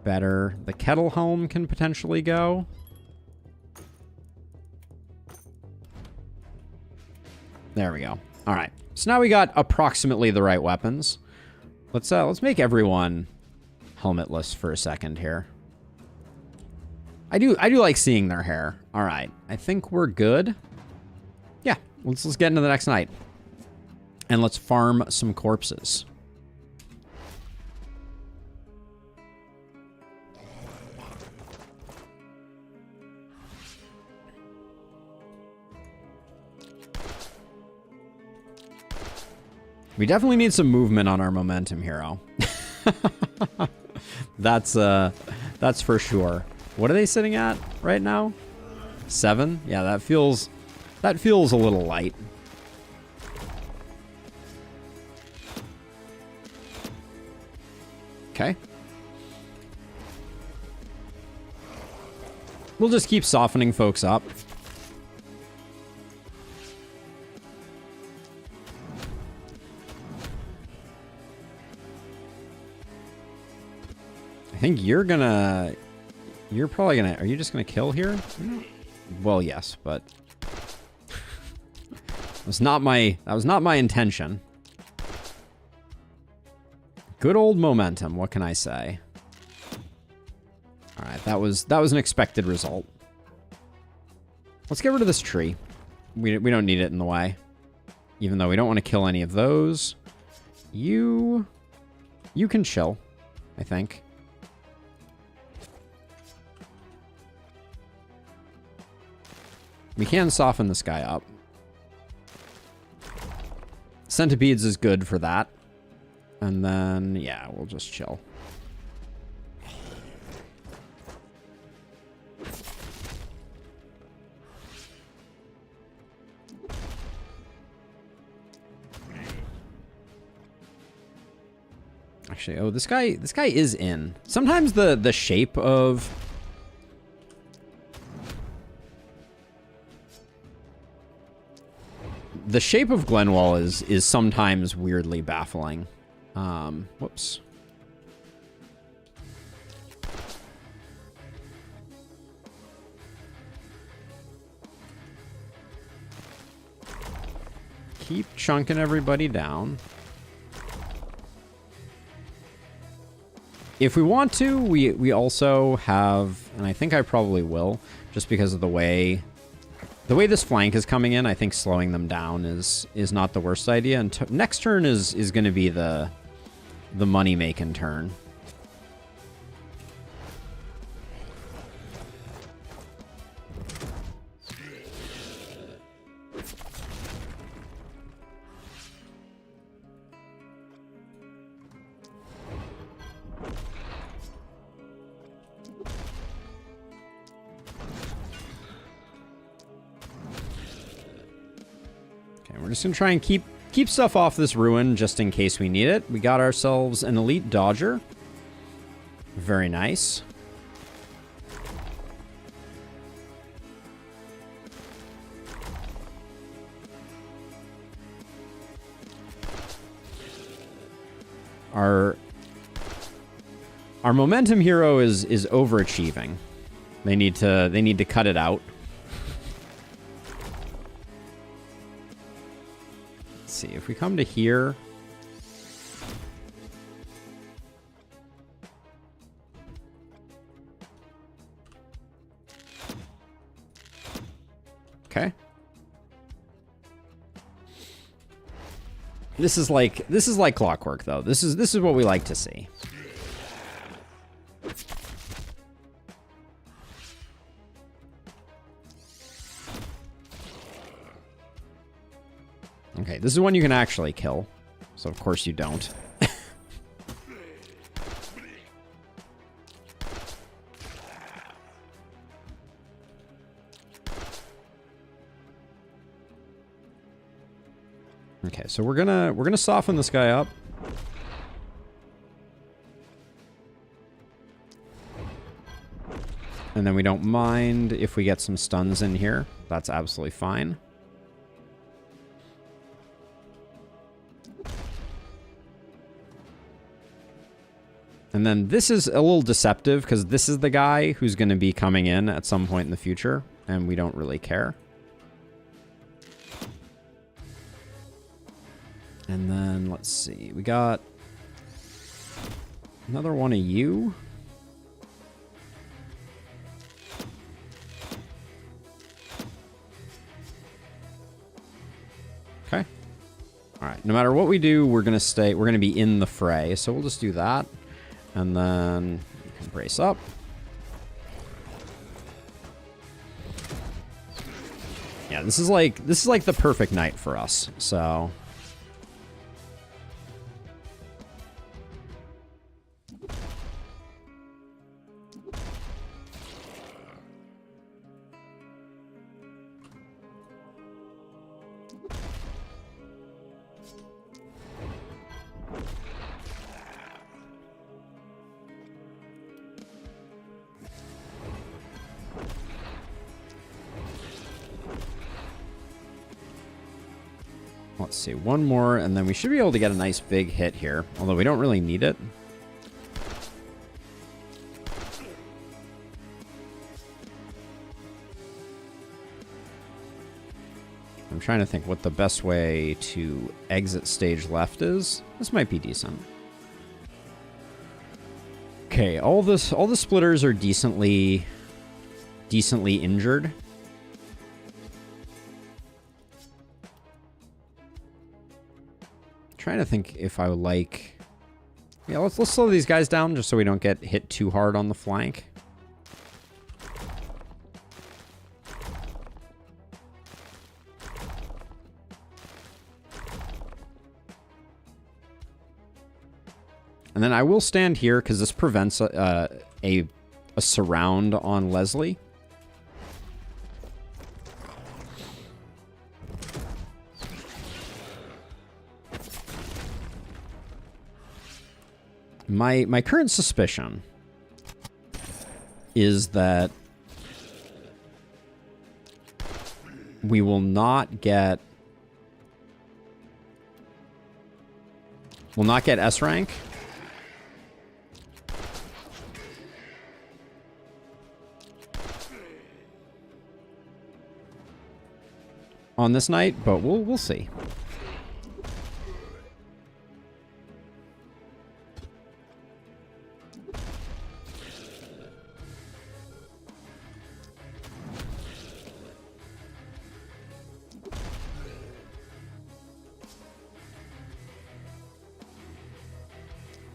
Speaker 1: better. The kettle helm can potentially go. There we go. All right. So now we got approximately the right weapons. Let's make everyone helmetless for a second here. I do like seeing their hair. All right. I think we're good. Yeah. Let's get into the next night. And let's farm some corpses. We definitely need some movement on our momentum hero. That's for sure. What are they sitting at right now? 7? Yeah, that feels a little light. Okay. We'll just keep softening folks up. I think you're probably gonna, are you just gonna kill here? Well, yes, but that was not my intention. Good old momentum, what can I say? All right, that was an expected result. Let's get rid of this tree. We don't need it in the way. Even though we don't want to kill any of those. You can chill, I think. We can soften this guy up. Centipedes is good for that. And then, yeah, we'll just chill. Actually, oh, this guy is in. Sometimes the shape of... The shape of Glenwald is sometimes weirdly baffling. Whoops. Keep chunking everybody down. If we want to, we also have, and I think I probably will, just because of the way this flank is coming in, I think slowing them down is not the worst idea. And next turn is going to be the money-making turn. Okay, we're just gonna try and keep stuff off this ruin just in case we need it. We got ourselves an elite dodger. Very nice. Our momentum hero is overachieving. They need to cut it out. Let's see if we come to here. Okay. This is like clockwork though. This is what we like to see. Okay, this is one you can actually kill. So of course you don't. Okay, so we're gonna soften this guy up. And then we don't mind if we get some stuns in here. That's absolutely fine. And then this is a little deceptive because this is the guy who's going to be coming in at some point in the future, and we don't really care. And then, let's see, we got another one of you. Okay. All right, no matter what we do, we're going to be in the fray, so we'll just do that. And then you can brace up. Yeah, this is like the perfect night for us. So let's see, one more, and then we should be able to get a nice big hit here, although we don't really need it. I'm trying to think what the best way to exit stage left is. This might be decent. Okay, all the splitters are decently injured. Trying to think if I would like... Yeah, let's slow these guys down just so we don't get hit too hard on the flank. And then I will stand here because this prevents a surround on Leslie. My current suspicion is that we will not get S rank. On this night, but we'll see.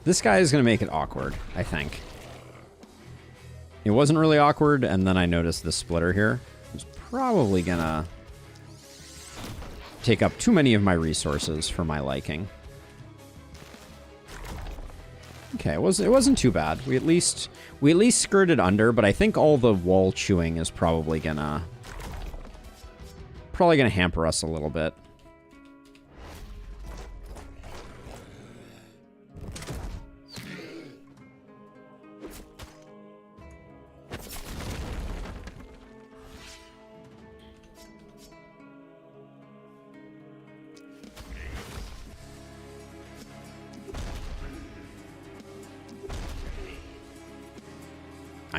Speaker 1: This guy is going to make it awkward, I think. It wasn't really awkward, and then I noticed this splitter here. It's probably going to take up too many of my resources for my liking. Okay, it wasn't too bad. We at least skirted under, but I think all the wall chewing is probably gonna hamper us a little bit.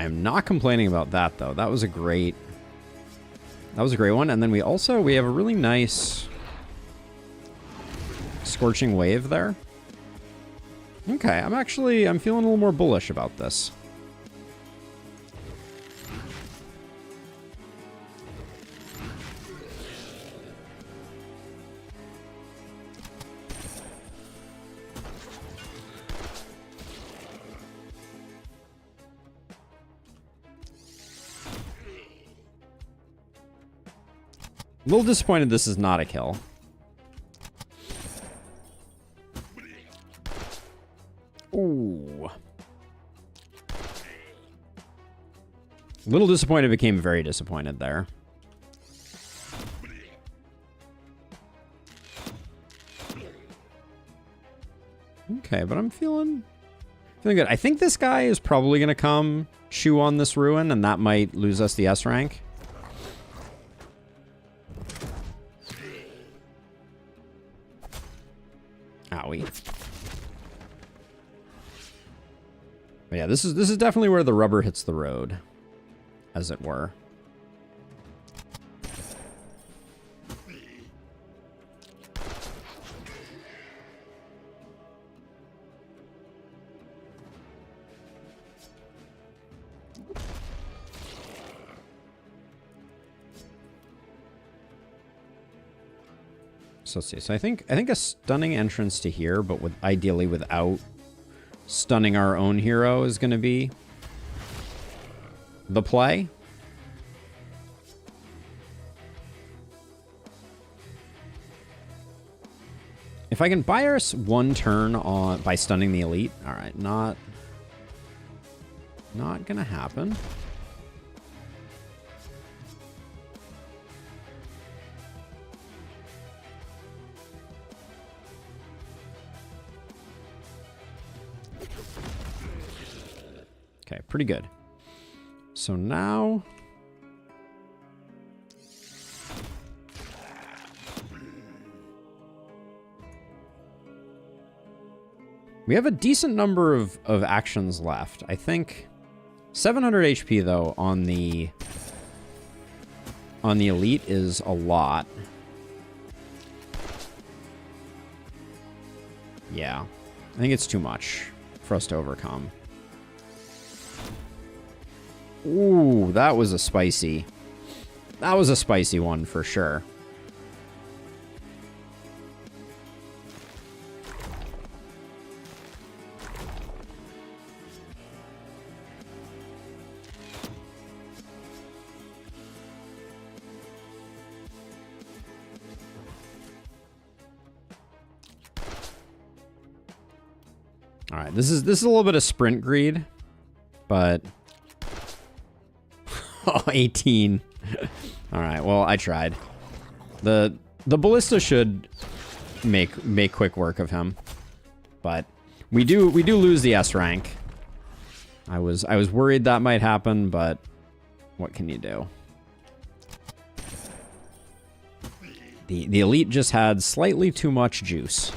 Speaker 1: I am not complaining about that, though. That was a great one. And then we have a really nice Scorching Wave there. Okay, I'm feeling a little more bullish about this. A little disappointed this is not a kill. Ooh. A little disappointed, became very disappointed there. Okay, but I'm feeling good. I think this guy is probably going to come chew on this ruin, and that might lose us the S rank. Owie. But yeah, this is definitely where the rubber hits the road, as it were. So let's see. So I think a stunning entrance to here, but ideally without stunning our own hero, is going to be the play. If I can buy us one turn on by stunning the elite, all right, not gonna happen. Okay, pretty good. So now we have a decent number of actions left. I think 700 HP though on the elite is a lot. Yeah, I think it's too much for us to overcome. Ooh, that was a spicy one for sure. All right, this is a little bit of sprint greed, but oh, 18. All right, well, I tried. The ballista should make quick work of him, but we do lose the S rank. I was worried that might happen, but what can you do? The elite just had slightly too much juice.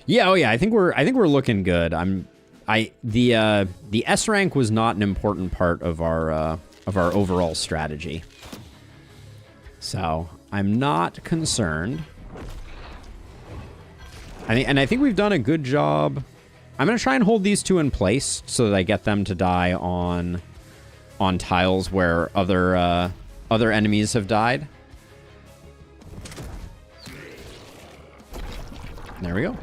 Speaker 1: Yeah, oh yeah, I think we're looking good. The S rank was not an important part of our overall strategy. So, I'm not concerned. I think we've done a good job. I'm going to try and hold these two in place so that I get them to die on tiles where other enemies have died. There we go.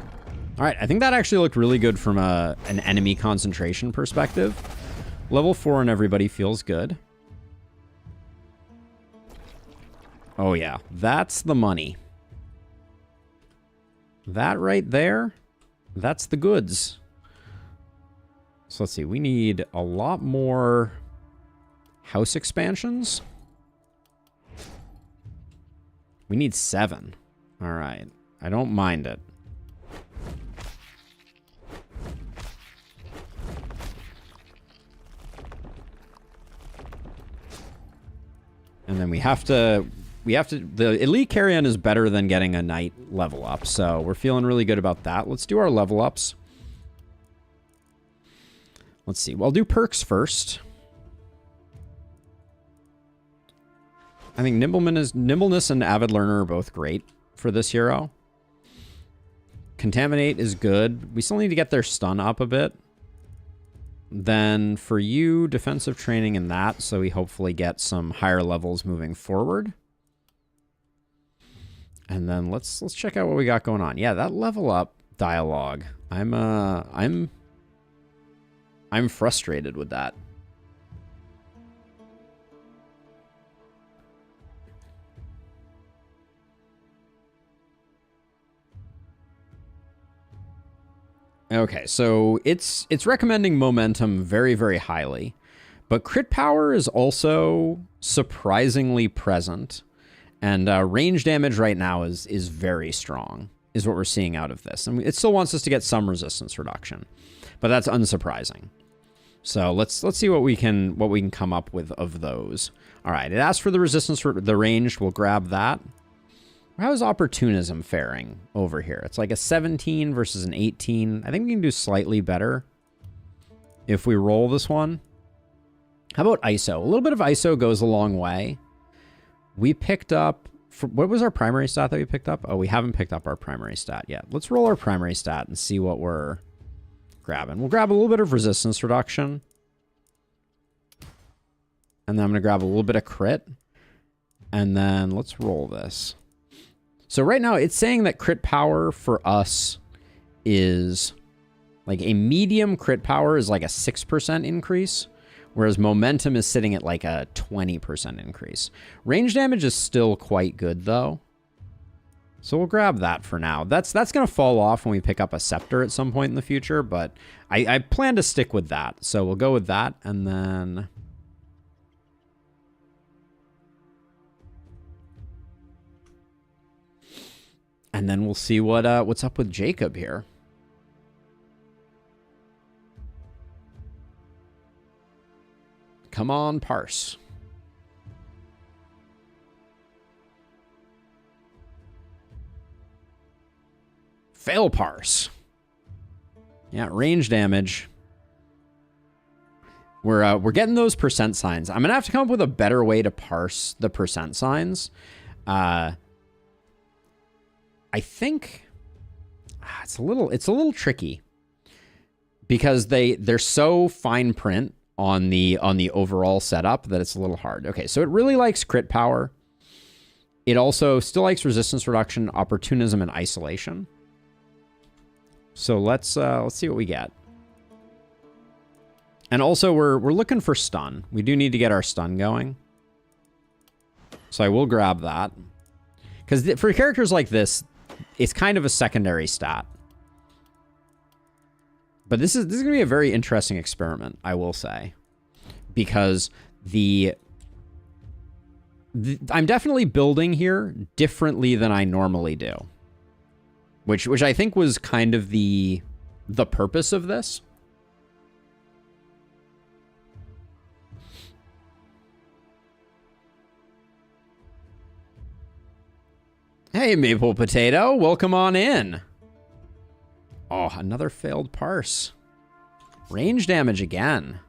Speaker 1: All right, I think that actually looked really good from an enemy concentration perspective. Level 4 and everybody feels good. Oh yeah, that's the money. That right there That's the goods. So let's see. We need a lot more house expansions. We need 7. All right. I don't mind it. And then we have to, the elite carrion is better than getting a knight level up. So we're feeling really good about that. Let's do our level ups. Let's see. Well, I'll do perks first. I think nimbleness and avid learner are both great for this hero. Contaminate is good. We still need to get their stun up a bit. Then for you, defensive training and that, so we hopefully get some higher levels moving forward. And then let's check out what we got going on. Yeah, that level up dialogue. I'm frustrated with that. Okay, so it's recommending momentum very, very highly, but crit power is also surprisingly present, and range damage right now is very strong, is what we're seeing out of this. And it still wants us to get some resistance reduction, but that's unsurprising. So let's see what we can come up with of those. All right, it asks for the resistance for the range. We'll grab that. How is opportunism faring over here? It's like a 17 versus an 18. I think we can do slightly better if we roll this one. How about ISO? A little bit of ISO goes a long way. We picked up... what was our primary stat that we picked up? Oh, we haven't picked up our primary stat yet. Let's roll our primary stat and see what we're grabbing. We'll grab a little bit of resistance reduction. And then I'm going to grab a little bit of crit. And then let's roll this. So right now, it's saying that crit power for us is like a medium crit power is like a 6% increase, whereas momentum is sitting at like a 20% increase. Range damage is still quite good, though. So we'll grab that for now. That's going to fall off when we pick up a scepter at some point in the future, but I plan to stick with that. So we'll go with that, and then... and then we'll see what's up with Jacob here. Come on, parse. Fail parse. Yeah, range damage. We're getting those percent signs. I'm gonna have to come up with a better way to parse the percent signs. I think it's a little tricky because they're so fine print on the overall setup that it's a little hard. Okay, so it really likes crit power. It also still likes resistance reduction, opportunism, and isolation. So let's see what we get. And also we're looking for stun. We do need to get our stun going. So I will grab that. Because for characters like this, it's kind of a secondary stat. But this is going to be a very interesting experiment, I will say. Because I'm definitely building here differently than I normally do. Which I think was kind of the purpose of this. Hey, Maple Potato, welcome on in. Oh, another failed parse. Range damage again.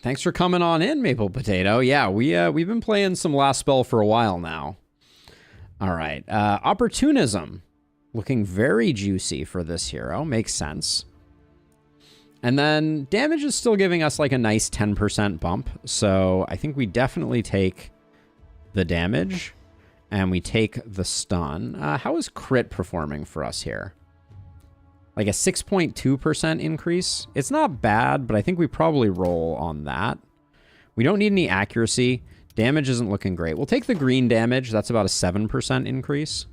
Speaker 1: Thanks for coming on in, Maple Potato. Yeah, we've been playing some Last Spell for a while now. All right, Opportunism. Looking very juicy for this hero. Makes sense. And then damage is still giving us like a nice 10% bump. So I think we definitely take the damage and we take the stun. How is crit performing for us here? Like a 6.2% increase. It's not bad, but I think we probably roll on that. We don't need any accuracy. Damage isn't looking great. We'll take the green damage. That's about a 7% increase.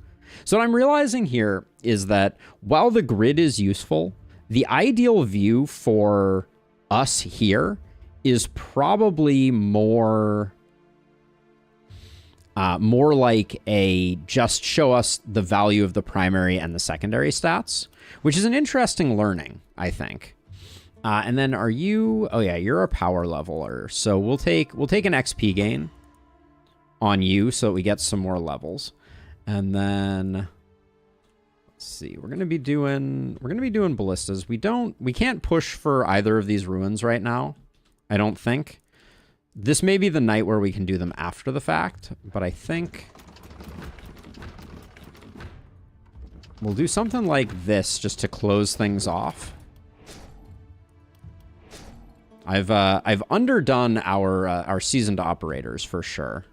Speaker 1: So what I'm realizing here is that while the grid is useful, the ideal view for us here is probably more like a just show us the value of the primary and the secondary stats, which is an interesting learning, I think. And then are you... Oh yeah, you're a power leveler. So we'll take an XP gain on you so that we get some more levels. And then let's see. We're gonna be doing ballistas. We can't push for either of these ruins right now, I don't think. This may be the night where we can do them after the fact, but I think we'll do something like this just to close things off. I've underdone our seasoned operators for sure.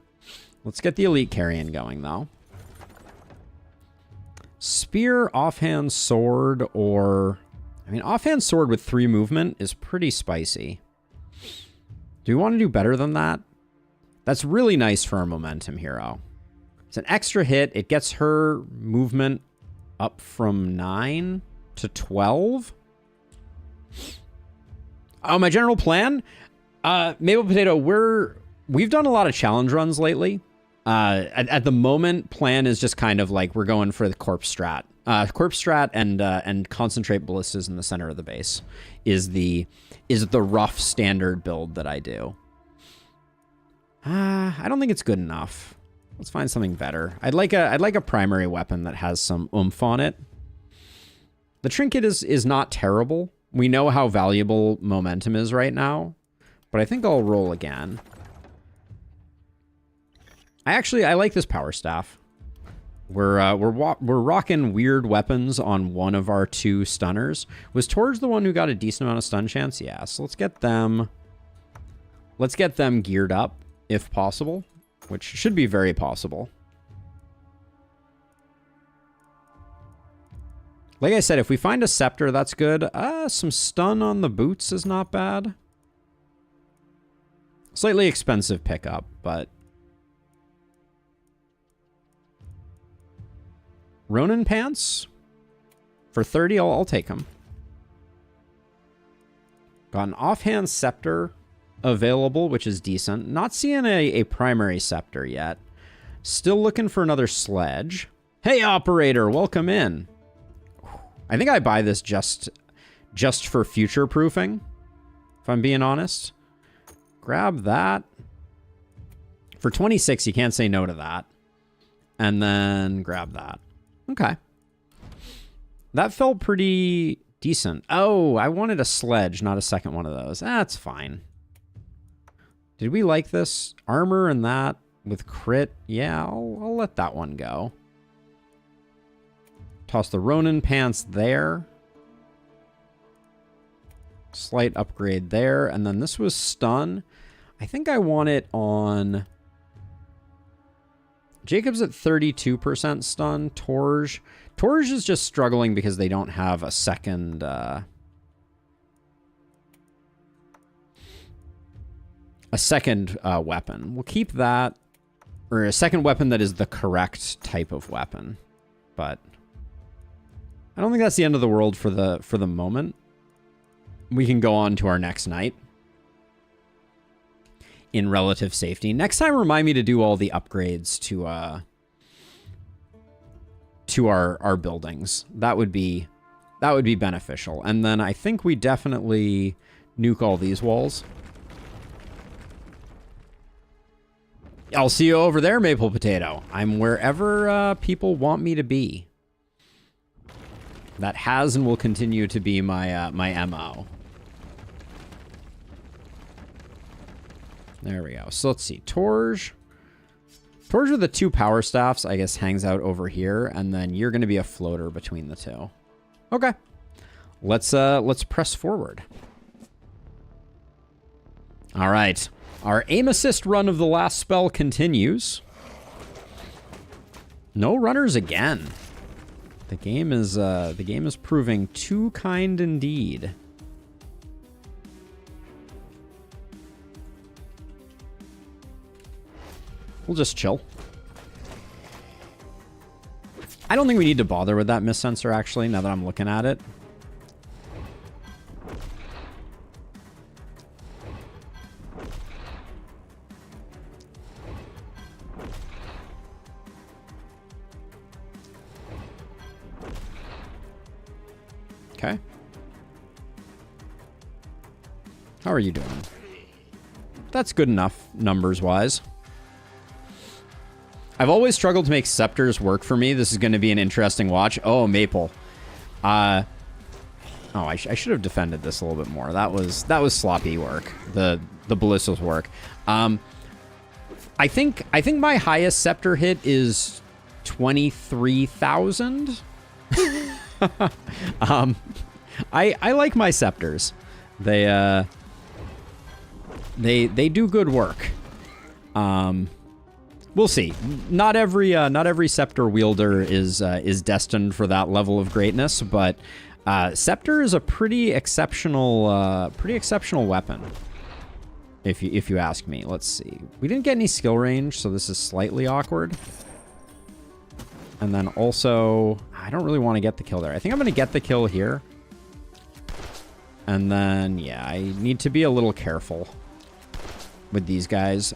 Speaker 1: Let's get the elite carrion going though. Spear, offhand sword, or... I mean, offhand sword with 3 movement is pretty spicy. Do we want to do better than that? That's really nice for our momentum hero. It's an extra hit. It gets her movement up from 9 to 12. Oh, my general plan? Maple Potato, we've done a lot of challenge runs lately. At the moment, plan is just kind of like we're going for the corpse strat. Corpse strat and concentrate ballistas in the center of the base is the rough standard build that I do. I don't think it's good enough. Let's find something better. I'd like a primary weapon that has some oomph on it. The trinket is not terrible. We know how valuable momentum is right now, but I think I'll roll again. I like this power staff. We're rocking weird weapons on one of our 2 stunners. Was Torge the one who got a decent amount of stun chance? Yeah, so let's get them geared up if possible, which should be very possible. Like I said, if we find a scepter, that's good. Some stun on the boots is not bad. Slightly expensive pickup, but Ronin pants for 30. I'll take them. Got an offhand scepter available, which is decent. Not seeing a primary scepter yet. Still looking for another sledge. Hey, operator, welcome in. I think I buy this just for future proofing, if I'm being honest. Grab that. For 26, you can't say no to that. And then grab that. Okay. That felt pretty decent. Oh, I wanted a sledge, not a second one of those. That's fine. Did we like this? Armor and that with crit? Yeah, I'll let that one go. Toss the Ronin pants there. Slight upgrade there. And then this was stun. I think I want it on... Jacob's at 32% stun. Torge is just struggling because they don't have a second... weapon. We'll keep that. Or a second weapon that is the correct type of weapon. But... I don't think that's the end of the world for the moment. We can go on to our next night in relative safety. Next time, remind me to do all the upgrades to our buildings. That would be beneficial. And then I think we definitely nuke all these walls. I'll see you over there, Maple Potato. I'm wherever people want me to be. That has and will continue to be my my MO. There we go. So let's see. Torge with the 2 power staffs, I guess, hangs out over here, and then you're going to be a floater between the 2. Okay. Let's press forward. All right. Our aim assist run of the last spell continues. No runners again. The game is proving too kind indeed. We'll just chill. I don't think we need to bother with that mist sensor, actually, now that I'm looking at it. Okay. How are you doing? That's good enough, numbers-wise. I've always struggled to make scepters work for me. This is going to be an interesting watch. Oh, Maple. Oh, I should have defended this a little bit more. That was sloppy work. The ballistas work. I think my highest scepter hit is 23,000. I like my scepters. They do good work. We'll see. Not every scepter wielder is destined for that level of greatness, but scepter is a pretty exceptional weapon. If you ask me. Let's see. We didn't get any skill range, so this is slightly awkward. And then also, I don't really want to get the kill there. I think I'm going to get the kill here. And then, yeah, I need to be a little careful with these guys.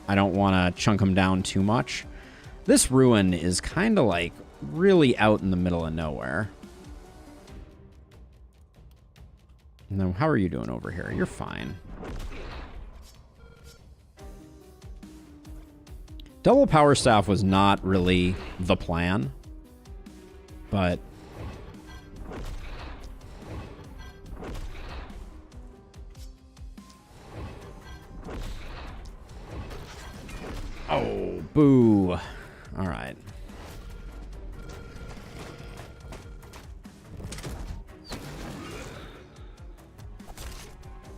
Speaker 1: I don't want to chunk them down too much. This ruin is kind of like really out in the middle of nowhere. No, how are you doing over here? You're fine. Double power staff was not really the plan, but oh, boo. All right.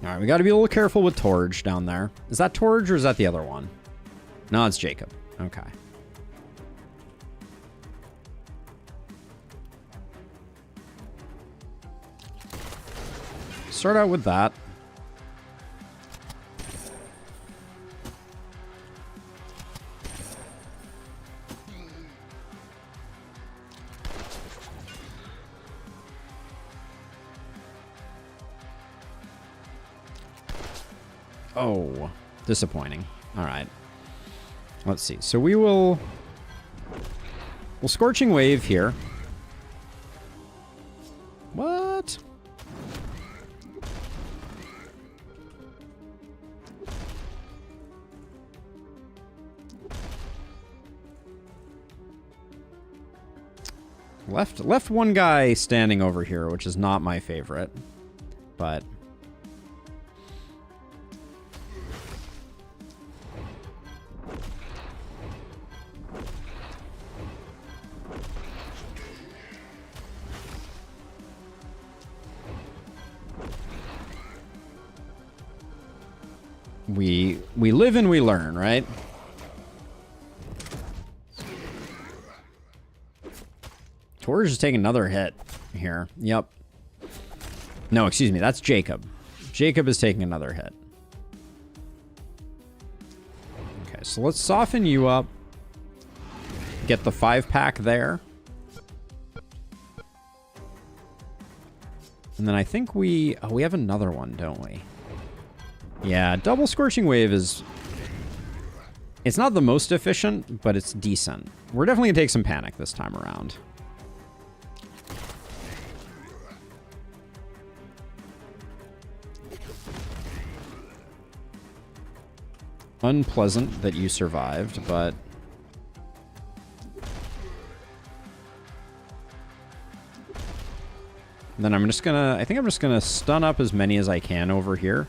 Speaker 1: All right, we got to be a little careful with Torge down there. Is that Torge or is that the other one? No, it's Jacob. Okay. Start out with that. Oh, disappointing. All right. Let's see. So we'll Scorching Wave here. What? Left one guy standing over here, which is not my favorite, but we live and we learn, right? Torge is taking another hit here. Yep. No, excuse me. That's Jacob. Jacob is taking another hit. Okay, so let's soften you up. Get the 5-pack there. And then I think we have another one, don't we? Yeah, double Scorching Wave is... It's not the most efficient, but it's decent. We're definitely going to take some panic this time around. Unpleasant that you survived, but... Then I'm just gonna... I think I'm just gonna stun up as many as I can over here.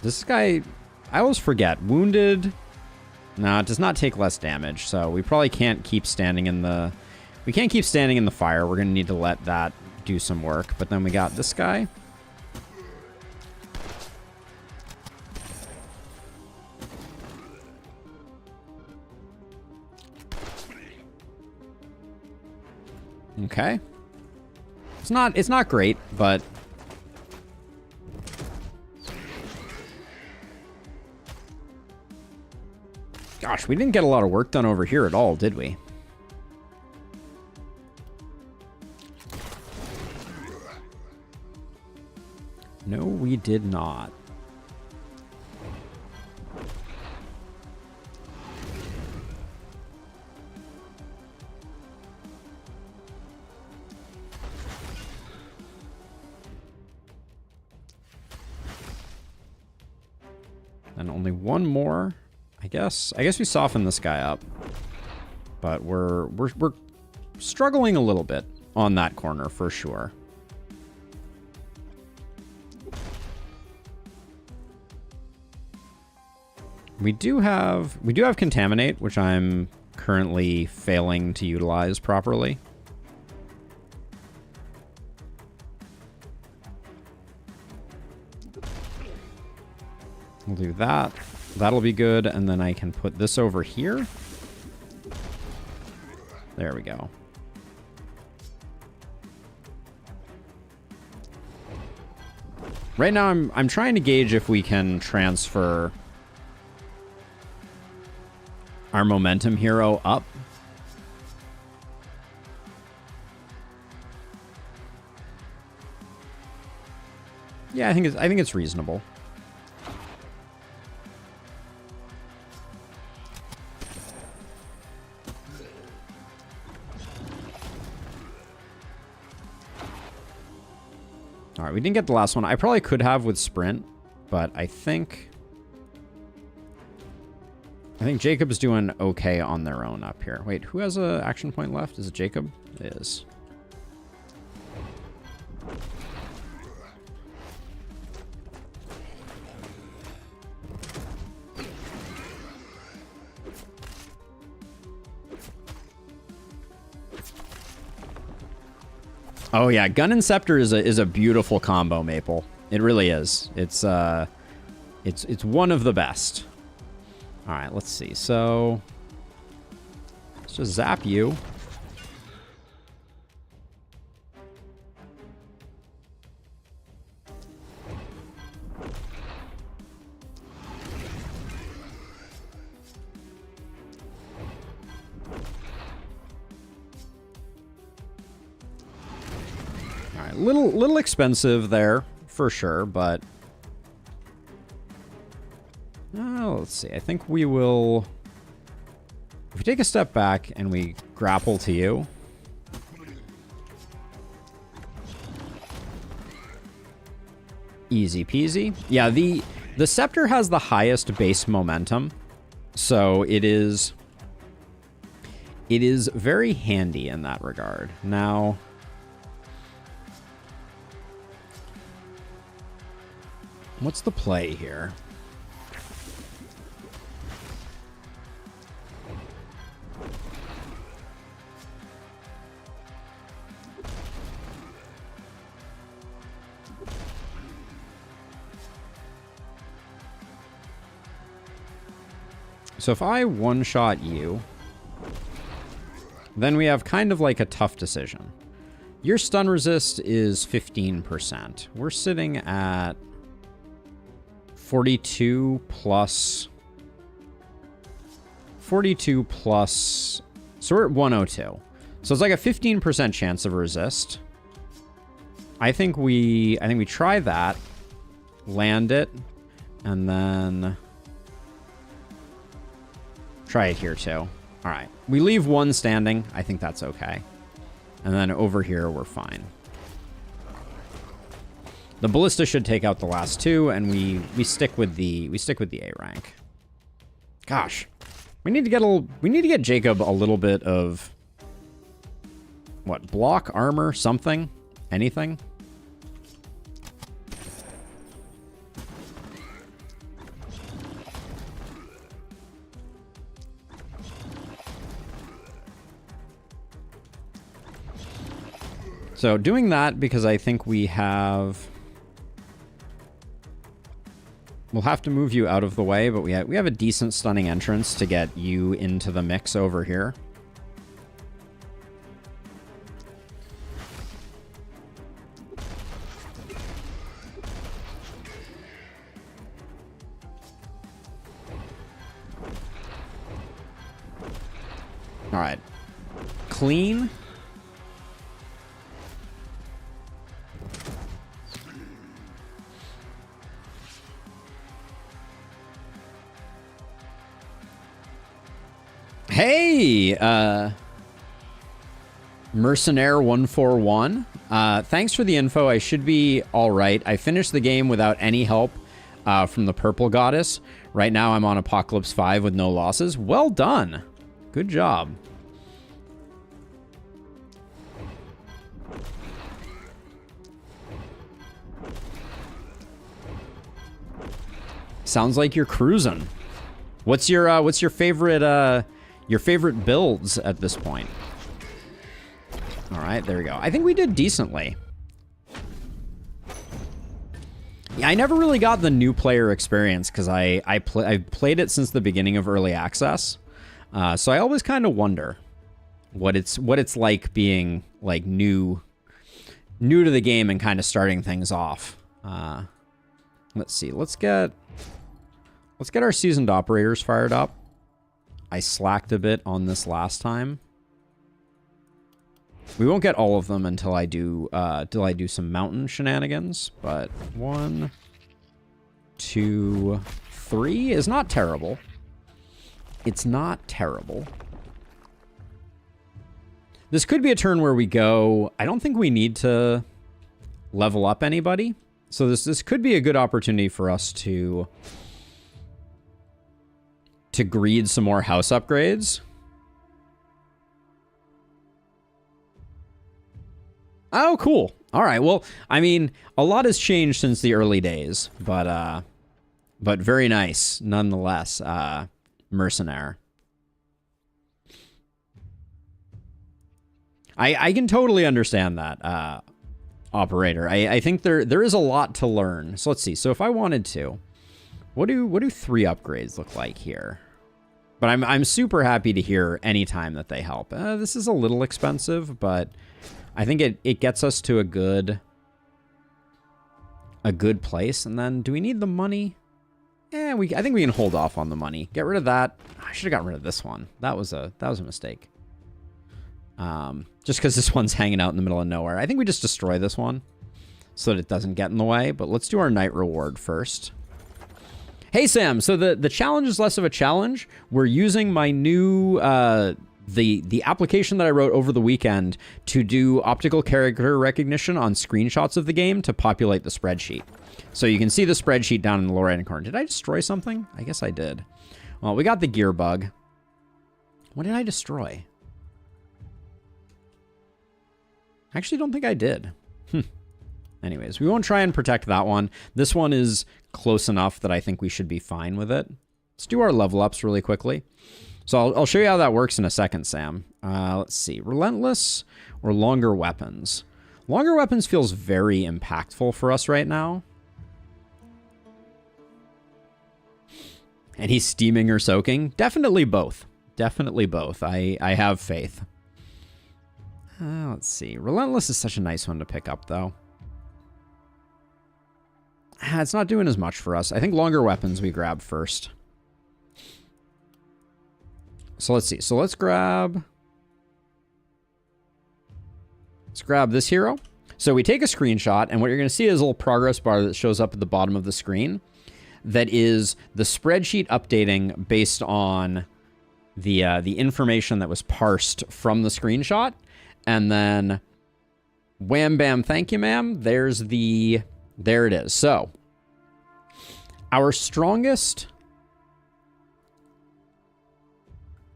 Speaker 1: This guy... I always forget. Wounded... No, it does not take less damage, so we probably can't keep standing in the... We can't keep standing in the fire. We're gonna need to let that do some work. But then we got this guy. Okay. It's not great, but Gosh, we didn't get a lot of work done over here at all, did we? No, we did not. And only one more. I guess we soften this guy up. But we're struggling a little bit on that corner for sure. We do have Contaminate, which I'm currently failing to utilize properly. We'll do that. That'll be good, and then I can put this over here. There we go. Right now I'm trying to gauge if we can transfer our momentum hero up. Yeah, I think it's reasonable. All right, we didn't get the last one. I probably could have with sprint, but I think Jacob's doing okay on their own up here. Wait, who has an action point left? Is it Jacob? It is. Oh yeah, Gun and Scepter is a beautiful combo, Maple. It really is. It's one of the best. All right, let's see. So let's just zap you. All right, little expensive there for sure, but let's see. I think we will. If we take a step back and we grapple to you. Easy peasy. Yeah, the Scepter has the highest base momentum, so it is very handy in that regard. Now, what's the play here? So if I one-shot you, then we have kind of like a tough decision. Your stun resist is 15%. We're sitting at 42 plus... 42 plus... So we're at 102. So it's like a 15% chance of resist. I think we try that, land it, and then try it here too. All right, we leave one standing. I think that's okay. And then over here, we're fine. The Ballista should take out the last two, and we stick with the A rank. Gosh, we need to get Jacob a little bit of what, block, armor, something, anything. So doing that because I think we'll have to move you out of the way, but we have a decent stunning entrance to get you into the mix over here. All right. Clean. Hey, Mercenaire 141. Thanks for the info. I should be all right. I finished the game without any help from the purple goddess. Right now I'm on Apocalypse 5 with no losses. Well done. Good job. Sounds like you're cruising. What's your favorite builds at this point? All right, there we go. I think we did decently. Yeah, I never really got the new player experience because I played it since the beginning of early access, so I always kind of wonder what it's like being like new to the game and kind of starting things off. Let's see. Let's get our seasoned operators fired up. I slacked a bit on this last time. We won't get all of them until I do some mountain shenanigans, but 1, 2, 3 is not terrible. It's not terrible. This could be a turn where we go, I don't think we need to level up anybody. So this could be a good opportunity for us to greed some more house upgrades. Oh, cool. All right. Well, I mean, a lot has changed since the early days, but very nice nonetheless. Mercenaire. I can totally understand that, operator. I think there is a lot to learn. So let's see. So if I wanted to, what do 3 upgrades look like here? But I'm super happy to hear anytime that they help. This is a little expensive, but I think it gets us to a good place. And then do we need the money? I think we can hold off on the money. Get rid of that. I should have gotten rid of this one. That was a mistake. Just because this one's hanging out in the middle of nowhere. I think we just destroy this one so that it doesn't get in the way. But let's do our night reward first. Hey, Sam. So the challenge is less of a challenge. We're using my new the application that I wrote over the weekend to do optical character recognition on screenshots of the game to populate the spreadsheet. So you can see the spreadsheet down in the lower right-hand corner. Did I destroy something? I guess I did. Well, we got the gear bug. What did I destroy? I actually don't think I did. Anyways, we won't try and protect that one. This one is close enough that I think we should be fine with it. Let's do our level ups really quickly. So I'll show you how that works in a second, Sam. Let's see. Relentless or longer weapons? Longer weapons feels very impactful for us right now. And he's steaming or soaking? Definitely both. Definitely both. I have faith. Let's see. Relentless is such a nice one to pick up, though. It's not doing as much for us. I think longer weapons we grab first. So let's see. So let's grab this hero. So we take a screenshot, and what you're going to see is a little progress bar that shows up at the bottom of the screen. That is the spreadsheet updating based on the information that was parsed from the screenshot. And then, wham, bam, thank you, ma'am. There it is. So, our strongest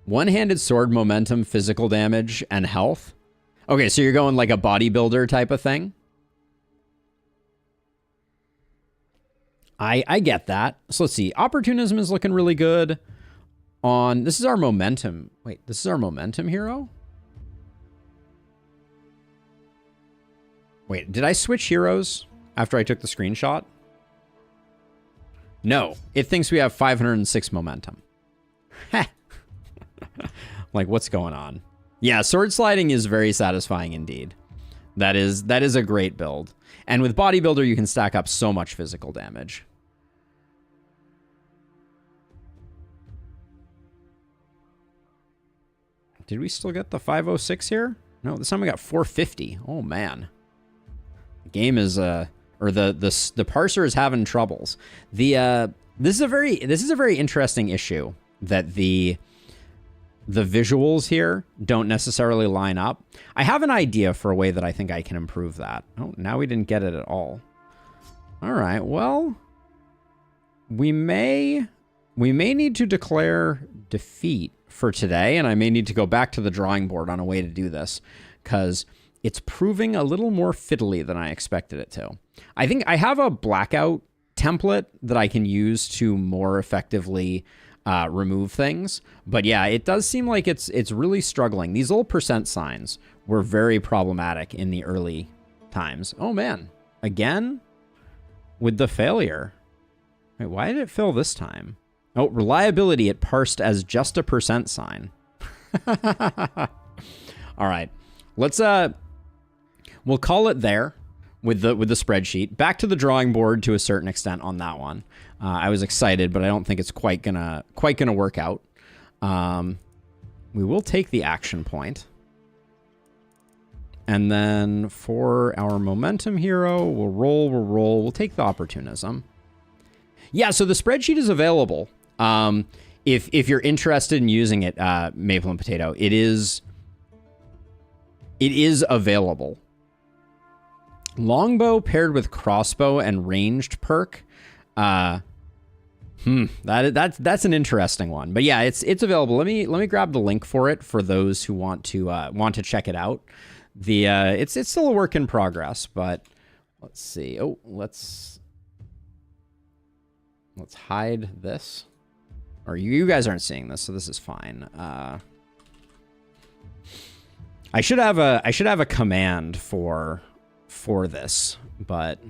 Speaker 1: one-handed sword, momentum, physical damage, and health. Okay, so you're going like a bodybuilder type of thing. I get that. So let's see. Opportunism is looking really good. This is our momentum. Wait, this is our momentum hero? Wait, did I switch heroes after I took the screenshot? No, it thinks we have 506 momentum. Like, what's going on? Yeah, sword sliding is very satisfying indeed. That is a great build. And with bodybuilder, you can stack up so much physical damage. Did we still get the 506 here? No, this time we got 450. Oh, man. The game is, or the parser is having troubles. This is a very interesting issue that the visuals here don't necessarily line up. I have an idea for a way that I think I can improve that. Oh, now we didn't get it at all. All right, well, we may need to declare defeat for today, and I may need to go back to the drawing board on a way to do this, because it's proving a little more fiddly than I expected it to. I think I have a blackout template that I can use to more effectively remove things, but yeah, it does seem like it's really struggling. These little percent signs were very problematic in the early times. Oh man, again with the failure. Wait, why did it fail this time? Oh, reliability, it parsed as just a percent sign. All right, let's we'll call it there with the spreadsheet. Back to the drawing board to a certain extent on that one. I was excited, but I don't think it's quite gonna work out. We will take the action point, and then for our momentum hero, we'll roll. We'll take the opportunism. Yeah, so the spreadsheet is available. If you're interested in using it, Maple and Potato, it is available. Longbow paired with crossbow and ranged perk. That's an interesting one. But yeah, it's available. Let me grab the link for it for those who want to check it out. It's still a work in progress, but let's see. Oh, let's hide this. Or you guys aren't seeing this, so this is fine. I should have a command for this, but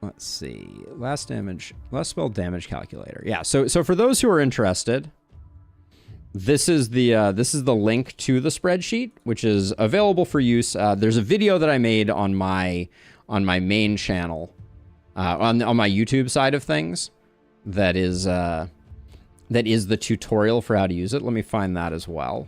Speaker 1: let's see. Last spell damage calculator. Yeah, so for those who are interested, this is the link to the spreadsheet, which is available for use. There's a video that I made on my main channel, on my YouTube side of things, that is the tutorial for how to use it. Let me find that as well.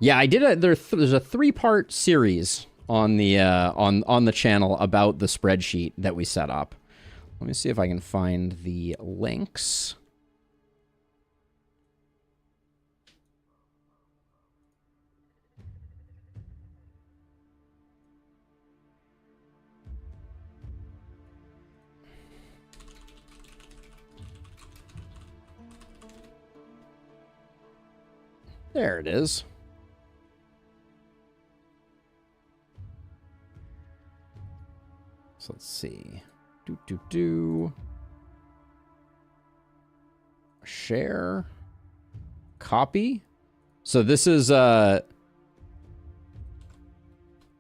Speaker 1: Yeah, I did there's a 3-part series on the on the channel about the spreadsheet that we set up. Let me see if I can find the links. There it is. So let's see. Share. Copy. So this is there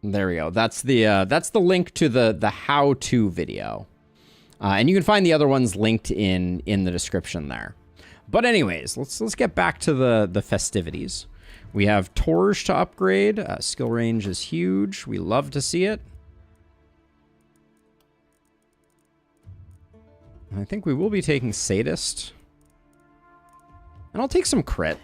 Speaker 1: we go. That's the link to the how-to video. And you can find the other ones linked in the description there. But anyways, let's get back to the festivities. We have Torge to upgrade. Skill range is huge. We love to see it. I think we will be taking Sadist. And I'll take some crit.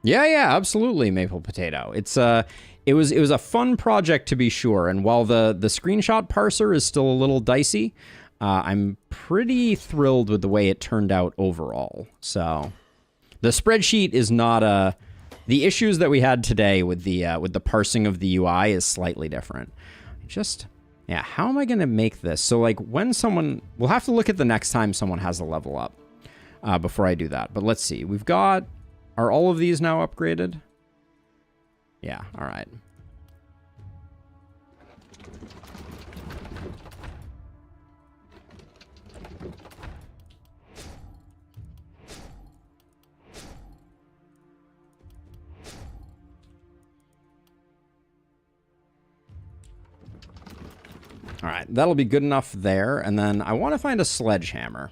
Speaker 1: Yeah, absolutely, Maple Potato. It was a fun project to be sure, and while the screenshot parser is still a little dicey, I'm pretty thrilled with the way it turned out overall. So the spreadsheet is not the issues that we had today with the parsing of the UI is slightly different. Yeah, how am I going to make this? So, like, when someone... We'll have to look at the next time someone has a level up before I do that. But let's see. We've got... Are all of these now upgraded? Yeah, all right. All right, that'll be good enough there. And then I want to find a sledgehammer.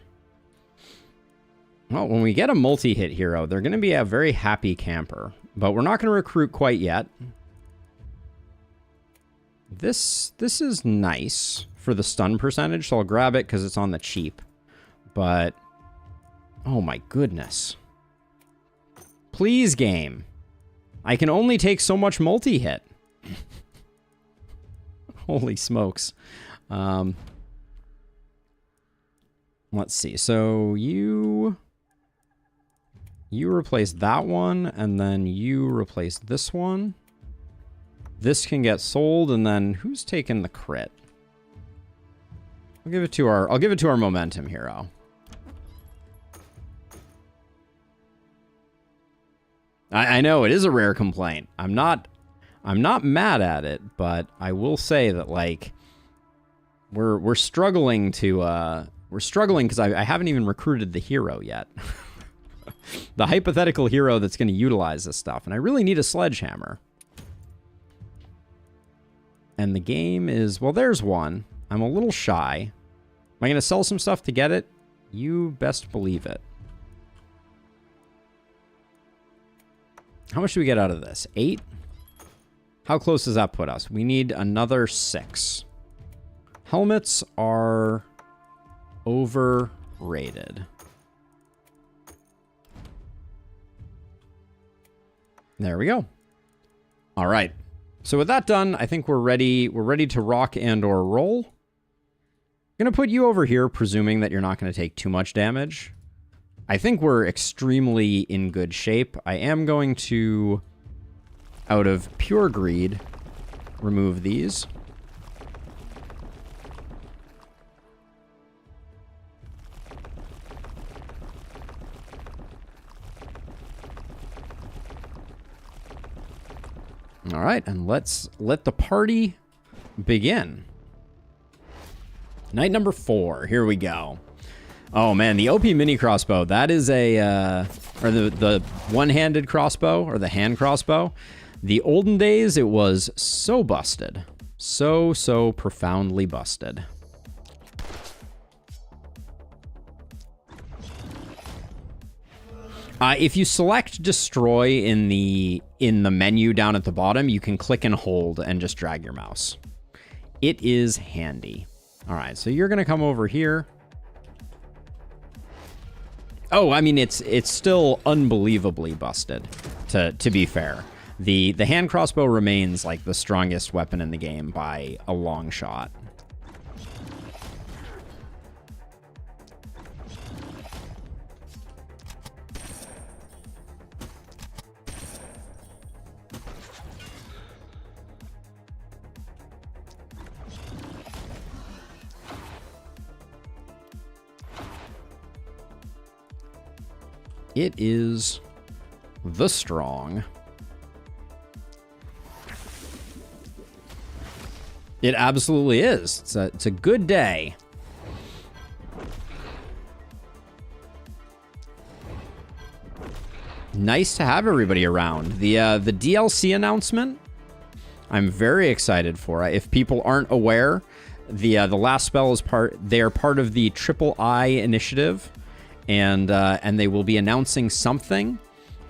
Speaker 1: Well, when we get a multi-hit hero, they're going to be a very happy camper. But we're not going to recruit quite yet. This is nice for the stun percentage, so I'll grab it because it's on the cheap. But, oh my goodness. Please, game. I can only take so much multi-hit. Holy smokes. Let's see. So you replace that one, and then you replace this one. This can get sold, and then who's taking the crit? I'll give it to our momentum hero. I know it is a rare complaint. I'm not mad at it, but I will say that like we're struggling because I haven't even recruited the hero yet. The hypothetical hero that's going to utilize this stuff, and I really need a sledgehammer. And the game is, well, there's one. I'm a little shy. Am I going to sell some stuff to get it? You best believe it. How much do we get out of this? 8? How close does that put us? We need another 6. Helmets are overrated. There we go. All right. So with that done, I think we're ready. We're ready to rock and or roll. I'm going to put you over here, presuming that you're not going to take too much damage. I think we're extremely in good shape. I am going to, out of pure greed, remove these. All right, and let's let the party begin. Night number 4. Here we go. Oh man, the OP mini crossbow. That is a, or the one-handed crossbow, or the hand crossbow. The olden days, it was so busted. So profoundly busted. If you select destroy in the menu down at the bottom, you can click and hold and just drag your mouse. It is handy. All right, so you're gonna come over here. Oh, I mean, it's still unbelievably busted, to be fair. The hand crossbow remains like the strongest weapon in the game by a long shot. It is the strong. It absolutely is. It's a good day. Nice to have everybody around. The DLC announcement, I'm very excited for. If people aren't aware, the last spell is they're part of the Triple I initiative. And they will be announcing something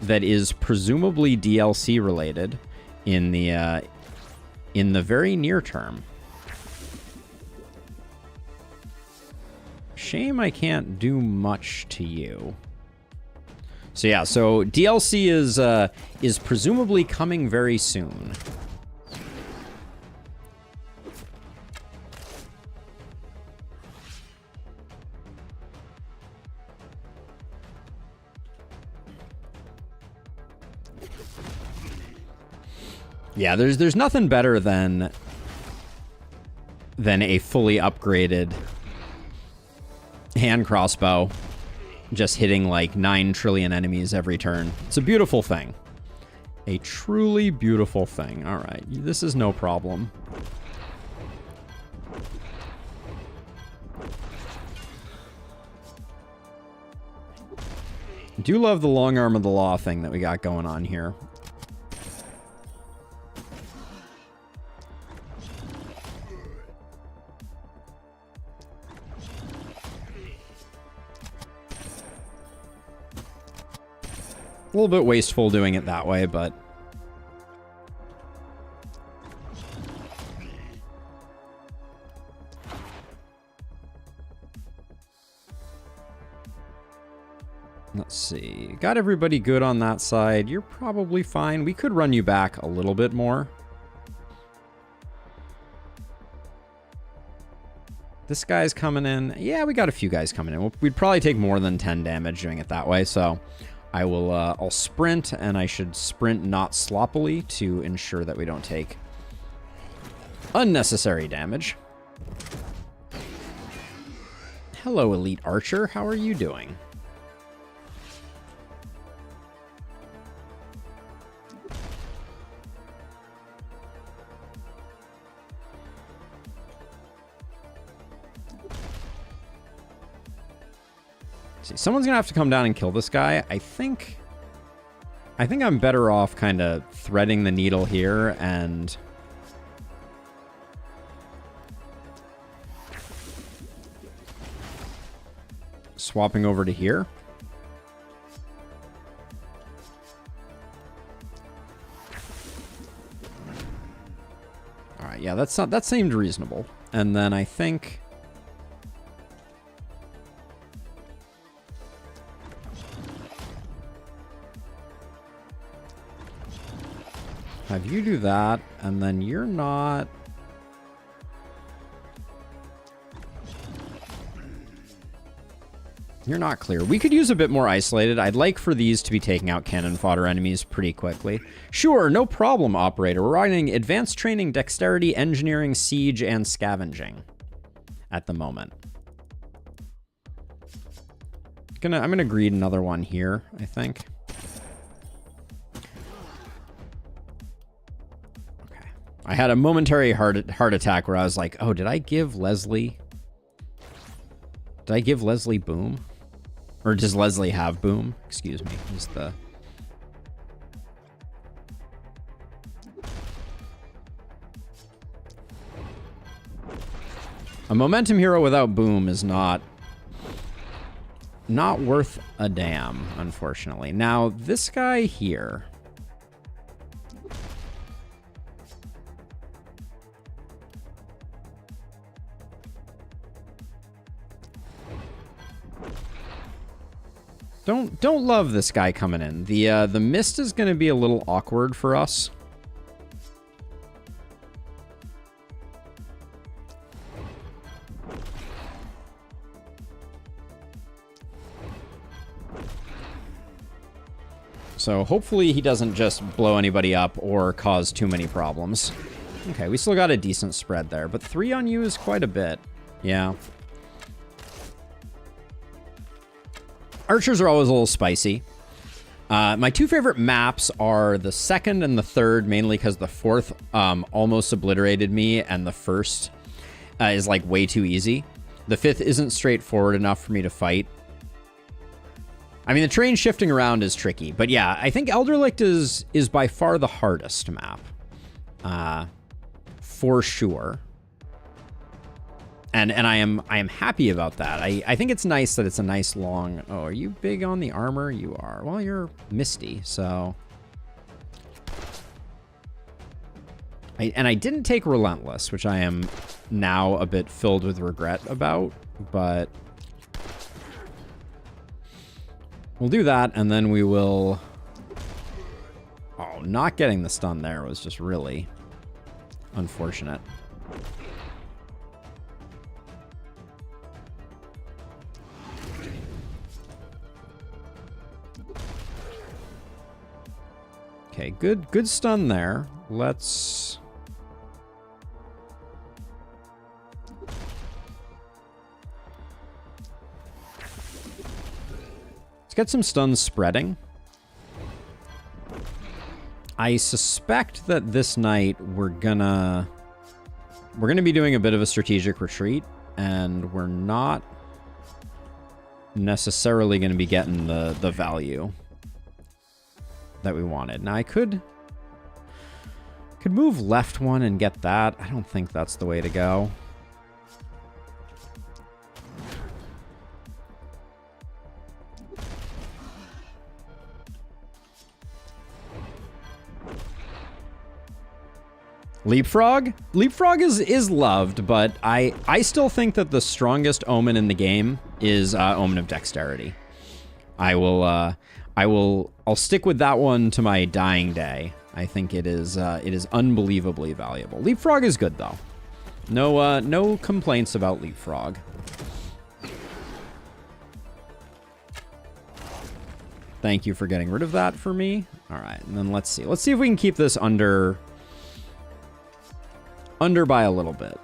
Speaker 1: that is presumably DLC related in the very near term. Shame I can't do much to you. So yeah, so DLC is presumably coming very soon. Yeah, there's nothing better than a fully upgraded hand crossbow just hitting like 9 trillion enemies every turn. It's a beautiful thing. A truly beautiful thing. All right, this is no problem. I do love the long arm of the law thing that we got going on here. little bit wasteful doing it that way, but... Let's see. Got everybody good on that side. You're probably fine. We could run you back a little bit more. This guy's coming in. Yeah, we got a few guys coming in. We'd probably take more than 10 damage doing it that way, so I will, I'll sprint, and I should sprint not sloppily to ensure that we don't take unnecessary damage. Hello, Elite Archer. How are you doing? Someone's gonna have to come down and kill this guy. I think I'm better off kind of threading the needle here and swapping over to here. All right, yeah, that seemed reasonable. And then I think have you do that, and then you're not... You're not clear. We could use a bit more isolated. I'd like for these to be taking out cannon fodder enemies pretty quickly. Sure, no problem, operator. We're running advanced training, dexterity, engineering, siege, and scavenging at the moment. I'm gonna greed another one here, I think. I had a momentary heart attack where I was like, oh, did I give Leslie boom? Or does Leslie have boom? Excuse me. Is the... A momentum hero without boom is not worth a damn, unfortunately. Now, this guy here... Don't love this guy coming in. The mist is going to be a little awkward for us. So hopefully he doesn't just blow anybody up or cause too many problems. Okay, we still got a decent spread there, but 3 on you is quite a bit. Yeah. Archers are always a little spicy. My 2 favorite maps are the 2nd and the 3rd, mainly because the 4th almost obliterated me, and the 1st is like way too easy. The 5th isn't straightforward enough for me to fight. I mean, the terrain shifting around is tricky, but yeah, I think Elderlicht is by far the hardest map, for sure. And I am happy about that. I think it's nice that it's a nice long... Oh, are you big on the armor? You are. Well, you're misty, so... I didn't take Relentless, which I am now a bit filled with regret about, but... We'll do that, and then we will... Oh, not getting the stun there was just really unfortunate. Okay, good stun there. Let's get some stuns spreading. I suspect that this night we're gonna be doing a bit of a strategic retreat, and we're not necessarily gonna be getting the value that we wanted. Now I could move left one and get that. I don't think that's the way to go. Leapfrog? Leapfrog is loved, but I still think that the strongest omen in the game is Omen of Dexterity. I'll stick with that one to my dying day. I think it is unbelievably valuable. Leapfrog is good though. No complaints about Leapfrog. Thank you for getting rid of that for me. All right, and then let's see. Let's see if we can keep this under by a little bit.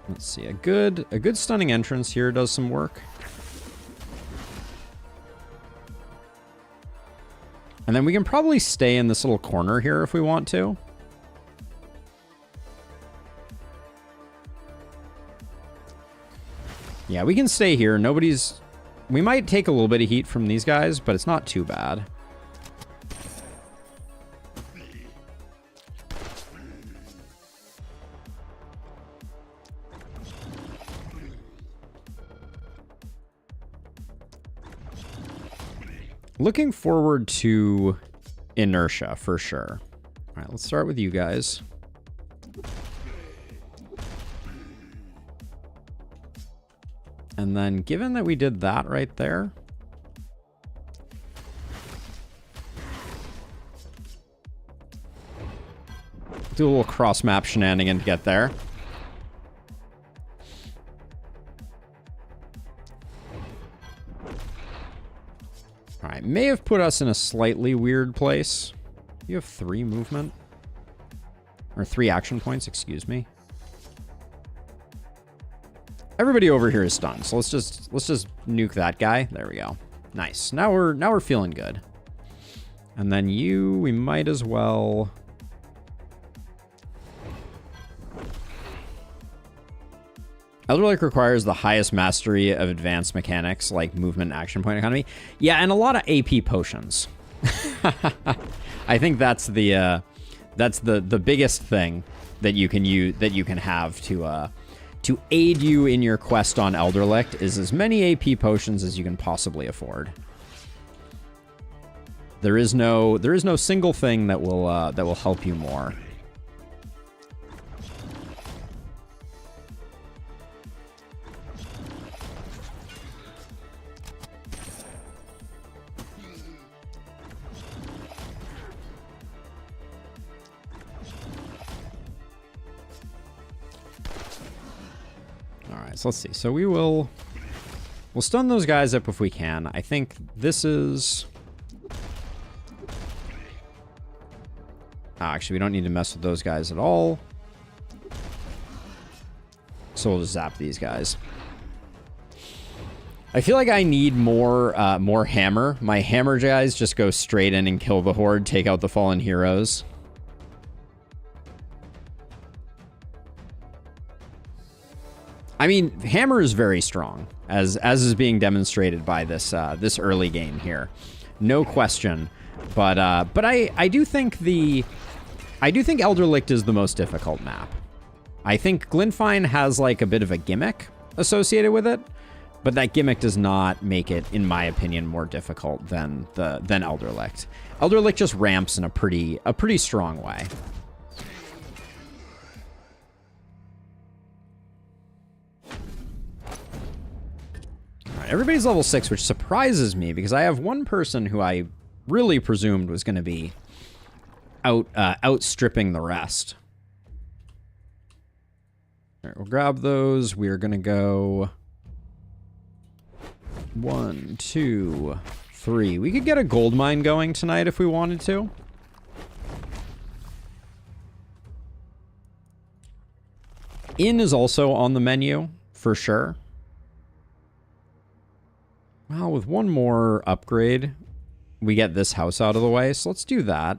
Speaker 1: Let's see. A good stunning entrance here does some work. And then we can probably stay in this little corner here if we want to. Yeah, we can stay here. We might take a little bit of heat from these guys, but it's not too bad. Looking forward to inertia for sure. All right, let's start with you guys. And then given that we did that right there, do a little cross map shenanigan to get there. All right, may have put us in a slightly weird place. You have 3 movement. Or 3 action points, excuse me. Everybody over here is stunned, so let's just nuke that guy. There we go. Nice. Now we're feeling good. And then we might as well. Elderlick requires the highest mastery of advanced mechanics like movement and action point economy. Yeah, and a lot of AP potions. I think that's the biggest thing that you can use, that you can have to aid you in your quest on Elderlicht, is as many AP potions as you can possibly afford. There is no single thing that will help you more. So let's see. So we'll stun those guys up if we can. I think this is... actually, we don't need to mess with those guys at all. So we'll just zap these guys. I feel like I need more hammer. My hammer guys just go straight in and kill the horde, take out the fallen heroes. I mean, hammer is very strong, as is being demonstrated by this early game here, no question. But I do think Elderlicht is the most difficult map. I think Glenfine has like a bit of a gimmick associated with it, but that gimmick does not make it, in my opinion, more difficult than Elderlicht. Elderlicht just ramps in a pretty strong way. Everybody's level 6, which surprises me because I have one person who I really presumed was going to be outstripping the rest. All right, we'll grab those. We're going to go 1, 2, 3. We could get a gold mine going tonight if we wanted to. Inn is also on the menu for sure. Well, with one more upgrade, we get this house out of the way, so let's do that.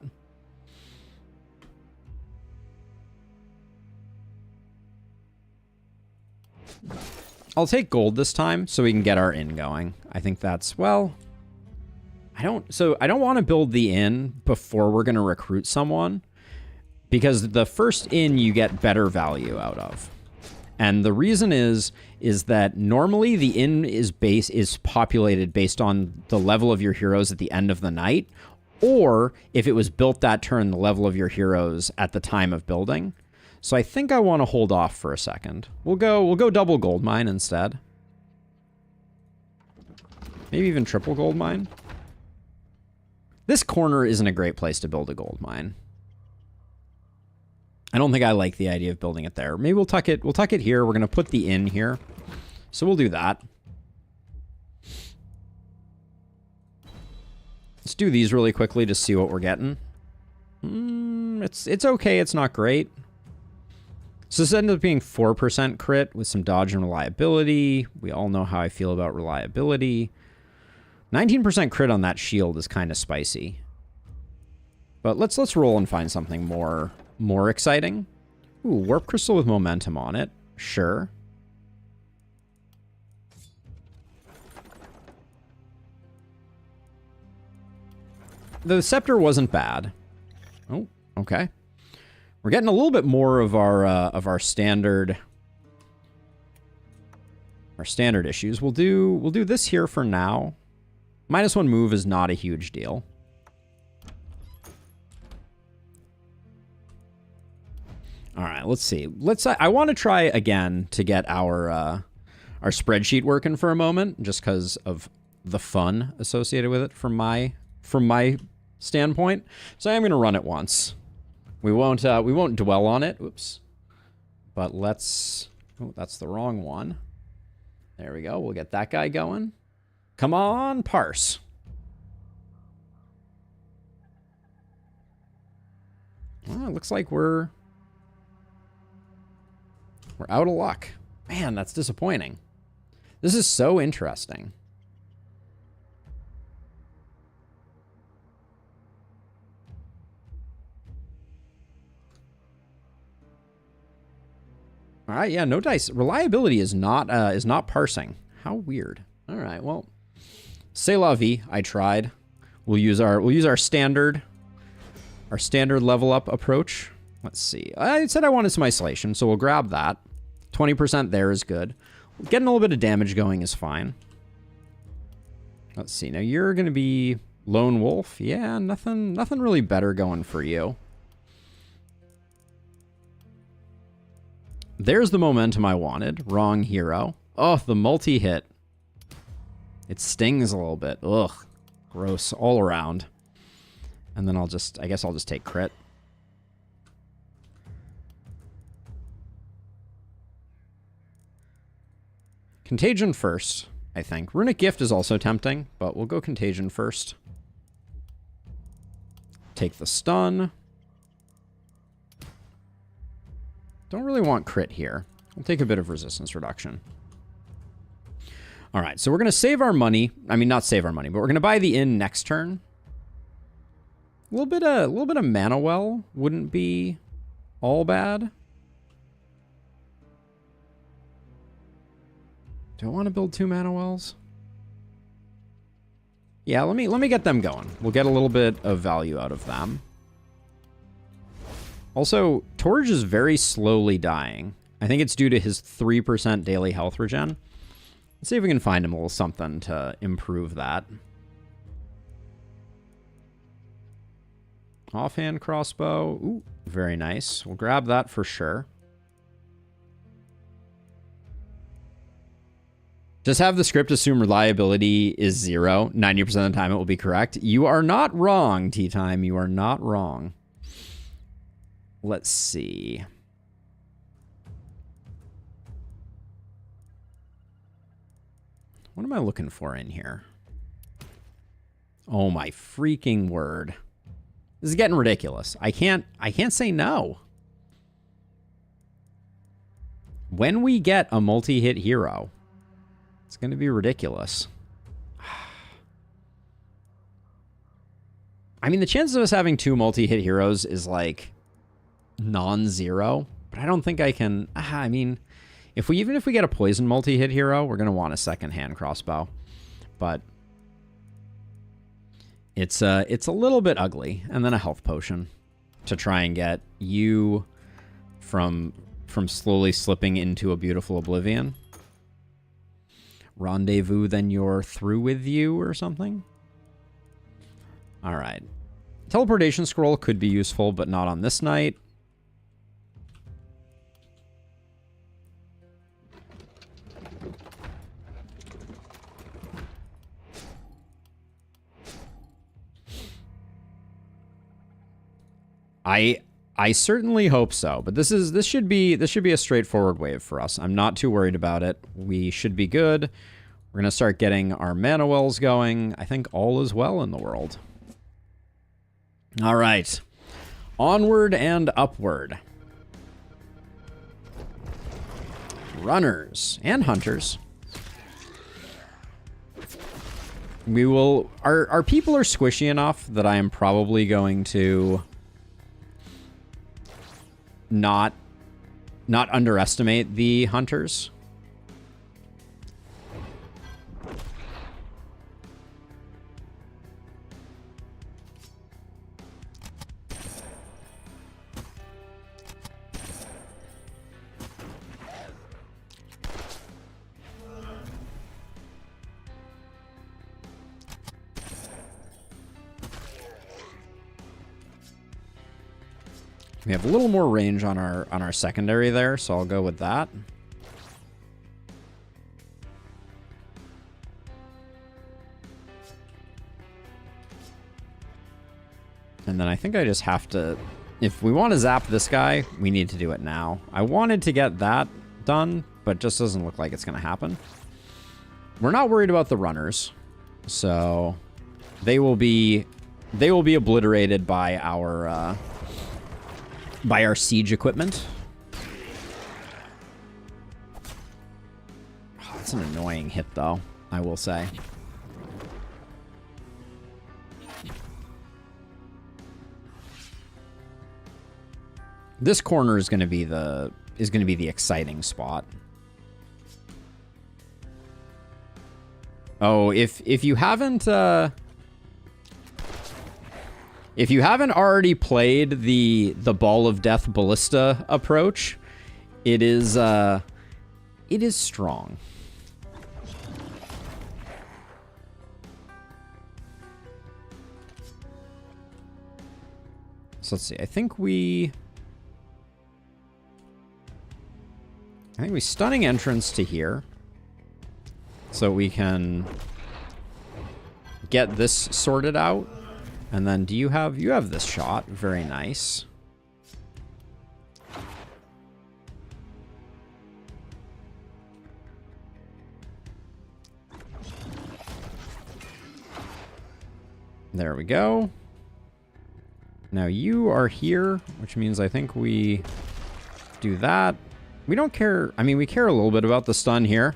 Speaker 1: I'll take gold this time so we can get our inn going. I think that's, well, I don't want to build the inn before we're going to recruit someone, because the first inn you get better value out of. And the reason is that normally the inn is populated based on the level of your heroes at the end of the night, or if it was built that turn, the level of your heroes at the time of building. So I think I want to hold off for a second. We'll go double gold mine instead. Maybe even triple gold mine. This corner isn't a great place to build a gold mine. I don't think I like the idea of building it there. Maybe we'll tuck it here. We're going to put the inn here. So we'll do that. Let's do these really quickly to see what we're getting. It's okay. It's not great. So this ended up being 4% crit with some dodge and reliability. We all know how I feel about reliability. 19% crit on that shield is kind of spicy. But let's roll and find something more exciting. Ooh, warp crystal with momentum on it. Sure. The scepter wasn't bad. Oh, okay. We're getting a little bit more of our standard issues. We'll do this here for now. -1 move is not a huge deal. All right, let's see. I want to try again to get our spreadsheet working for a moment, just because of the fun associated with it from my standpoint. So I am going to run it once. We won't dwell on it. Oops. But let's. Oh, that's the wrong one. There we go. We'll get that guy going. Come on, parse. Well, it looks like we're out of luck. Man, that's disappointing. This is so interesting. All right, yeah, no dice. Reliability is not parsing. How weird. All right, well, c'est la vie. I tried. We'll use our standard level up approach. Let's see. I said I wanted some isolation, so we'll grab that. 20% there is good. Getting a little bit of damage going is fine. Let's see. Now you're going to be lone wolf. Yeah, nothing really better going for you. There's the momentum I wanted. Wrong hero. Oh, the multi-hit. It stings a little bit. Ugh. Gross all around. And then I guess I'll just take crit. Contagion first, I think. Runic Gift is also tempting, but we'll go Contagion first. Take the stun. Don't really want crit here. We'll take a bit of resistance reduction. All right, so we're going to save our money. I mean, not save our money, but we're going to buy the inn next turn. A little bit of mana well wouldn't be all bad. Do I want to build 2 mana wells? Yeah, let me get them going. We'll get a little bit of value out of them. Also, Torge is very slowly dying. I think it's due to his 3% daily health regen. Let's see if we can find him a little something to improve that. Offhand crossbow. Ooh, very nice. We'll grab that for sure. Just have the script assume reliability is 0. 90% of the time it will be correct. You are not wrong, Tea Time. You are not wrong. Let's see. What am I looking for in here? Oh my freaking word. This is getting ridiculous. I can't say no. When we get a multi-hit hero, it's going to be ridiculous. I mean, the chances of us having 2 multi-hit heroes is like non-zero, but I don't think I can. I mean, even if we get a poison multi-hit hero, we're going to want a second hand crossbow. But it's a little bit ugly. And then a health potion to try and get you from from slowly slipping into a beautiful oblivion. Rendezvous, then you're through with you or something? All right. Teleportation scroll could be useful, but not on this night. I certainly hope so, but this should be a straightforward wave for us. I'm not too worried about it. We should be good. We're gonna start getting our mana wells going. I think all is well in the world. All right, onward and upward. Runners and hunters. We will. Our people are squishy enough that I am probably going to not underestimate the hunters. We have a little more range on our secondary there, so I'll go with that. And then I think I just have to... If we want to zap this guy, we need to do it now. I wanted to get that done, but just doesn't look like it's going to happen. We're not worried about the runners, so they will be obliterated by our siege equipment. Oh, that's an annoying hit, though, I will say. This corner is going to be the exciting spot. Oh, if you haven't already played the Ball of Death Ballista approach, it is strong. So let's see. I think we stunning entrance to here, so we can get this sorted out. And then you have this shot. Very nice. There we go. Now you are here, which means I think we do that. We don't care. I mean, we care a little bit about the stun here.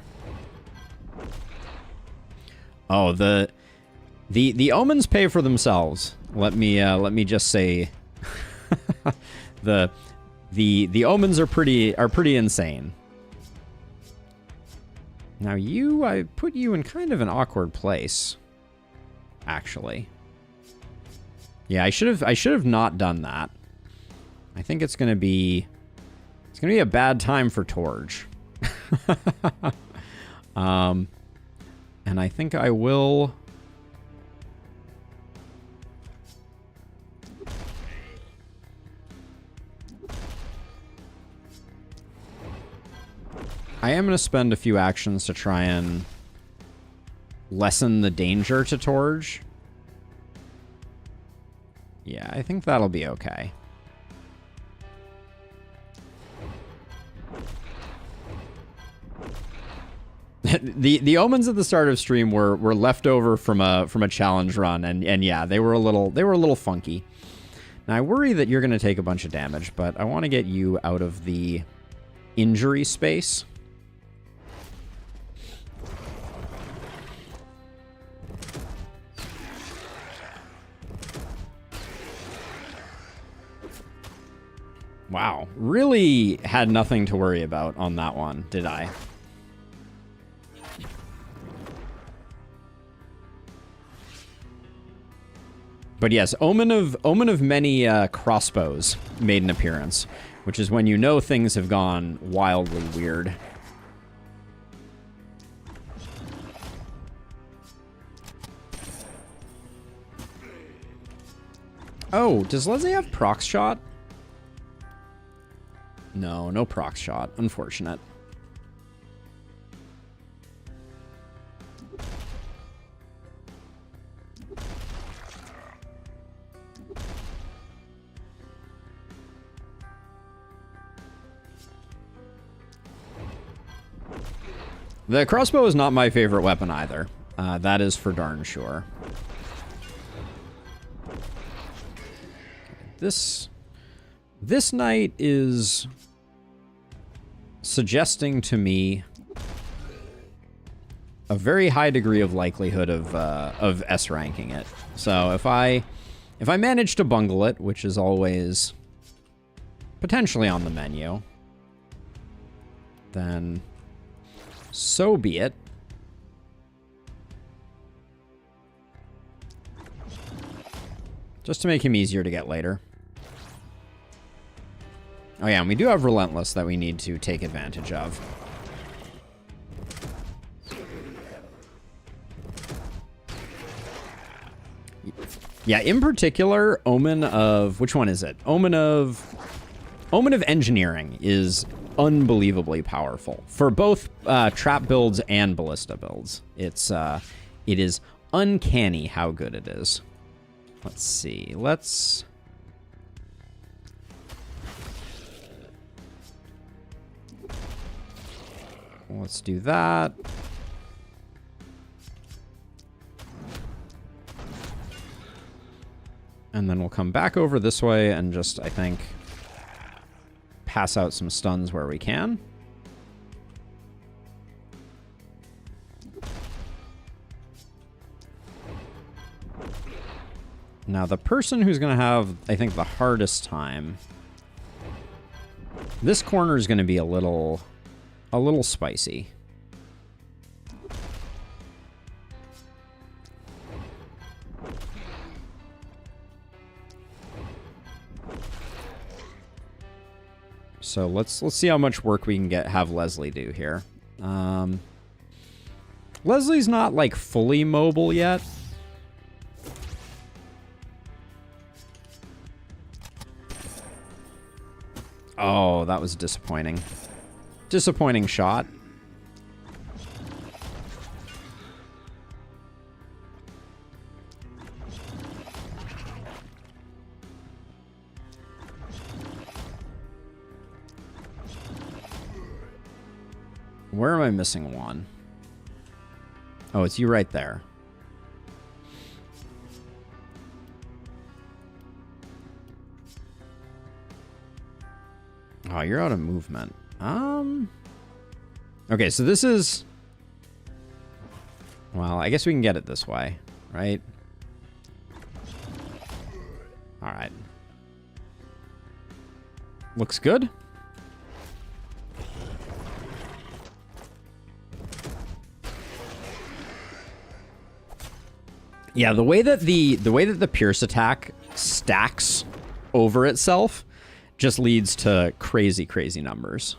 Speaker 1: Oh, the omens pay for themselves. Let me just say, the omens are pretty insane. Now I put you in kind of an awkward place, actually. Yeah, I should have not done that. I think it's gonna be a bad time for Torge. And I think I will. I am going to spend a few actions to try and lessen the danger to Torge. Yeah, I think that'll be okay. The omens at the start of stream were left over from a challenge run, and yeah, they were a little funky. Now I worry that you're going to take a bunch of damage, but I want to get you out of the injury space. Wow, really had nothing to worry about on that one, did I? But yes, Omen of many crossbows made an appearance, which is when you know things have gone wildly weird. Oh, does Leslie have proc shot? No, no proc shot. Unfortunate. The crossbow is not my favorite weapon either. That is for darn sure. This knight is suggesting to me a very high degree of likelihood of S ranking it. So if I manage to bungle it, which is always potentially on the menu, then so be it. Just to make him easier to get later. Oh yeah, and we do have Relentless that we need to take advantage of. Yeah, in particular, Omen of... which one is it? Omen of Engineering is unbelievably powerful for both trap builds and ballista builds. It is uncanny how good it is. Let's see. Let's do that. And then we'll come back over this way and just, I think, pass out some stuns where we can. Now, the person who's going to have, I think, the hardest time... this corner is going to be a little spicy. So let's see how much work we can have Leslie do here. Leslie's not like fully mobile yet. Oh, that was disappointing. Disappointing shot. Where am I missing one? Oh, it's you right there. Oh, you're out of movement. Okay, so this is... well, I guess we can get it this way, right? All right. Looks good. Yeah, the way that the Pierce attack stacks over itself just leads to crazy, crazy numbers.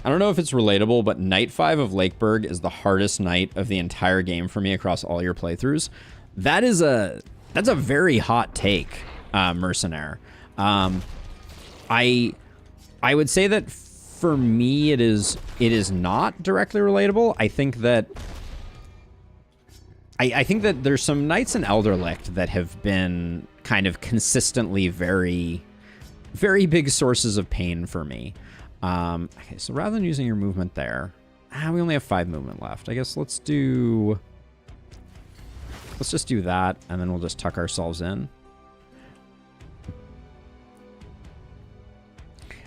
Speaker 1: I don't know if it's relatable, but Night 5 of Lakeburg is the hardest night of the entire game for me across all your playthroughs. That's a very hot take, Mercenaire. I would say that for me it is not directly relatable. I think that there's some nights in Elderlicht that have been kind of consistently very, very big sources of pain for me. Okay, so rather than using your movement there, we only have 5 movement left. I guess let's just do that, and then we'll just tuck ourselves in.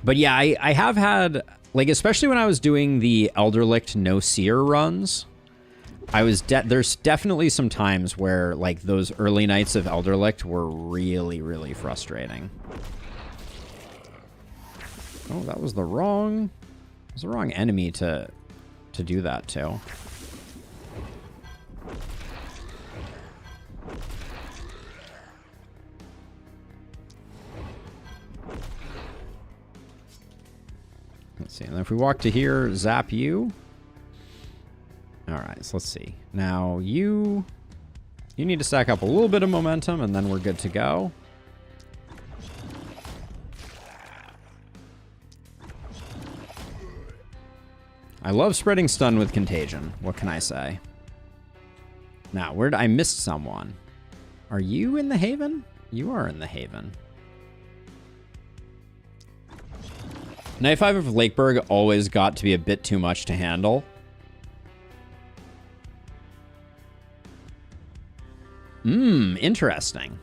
Speaker 1: But yeah, I have had, like, especially when I was doing the Elderlicht no seer runs, there's definitely some times where, like, those early nights of Elderlicht were really, really frustrating. Oh, that was the wrong enemy to do that to. see. And then if we walk to here, zap you. All right, so let's see. Now you need to stack up a little bit of momentum, and then we're good to go. I love spreading stun with contagion. What can I say? Now, I missed someone. Are you in the Haven? You are in the Haven. Knight 5 of Lakeburg always got to be a bit too much to handle. Interesting.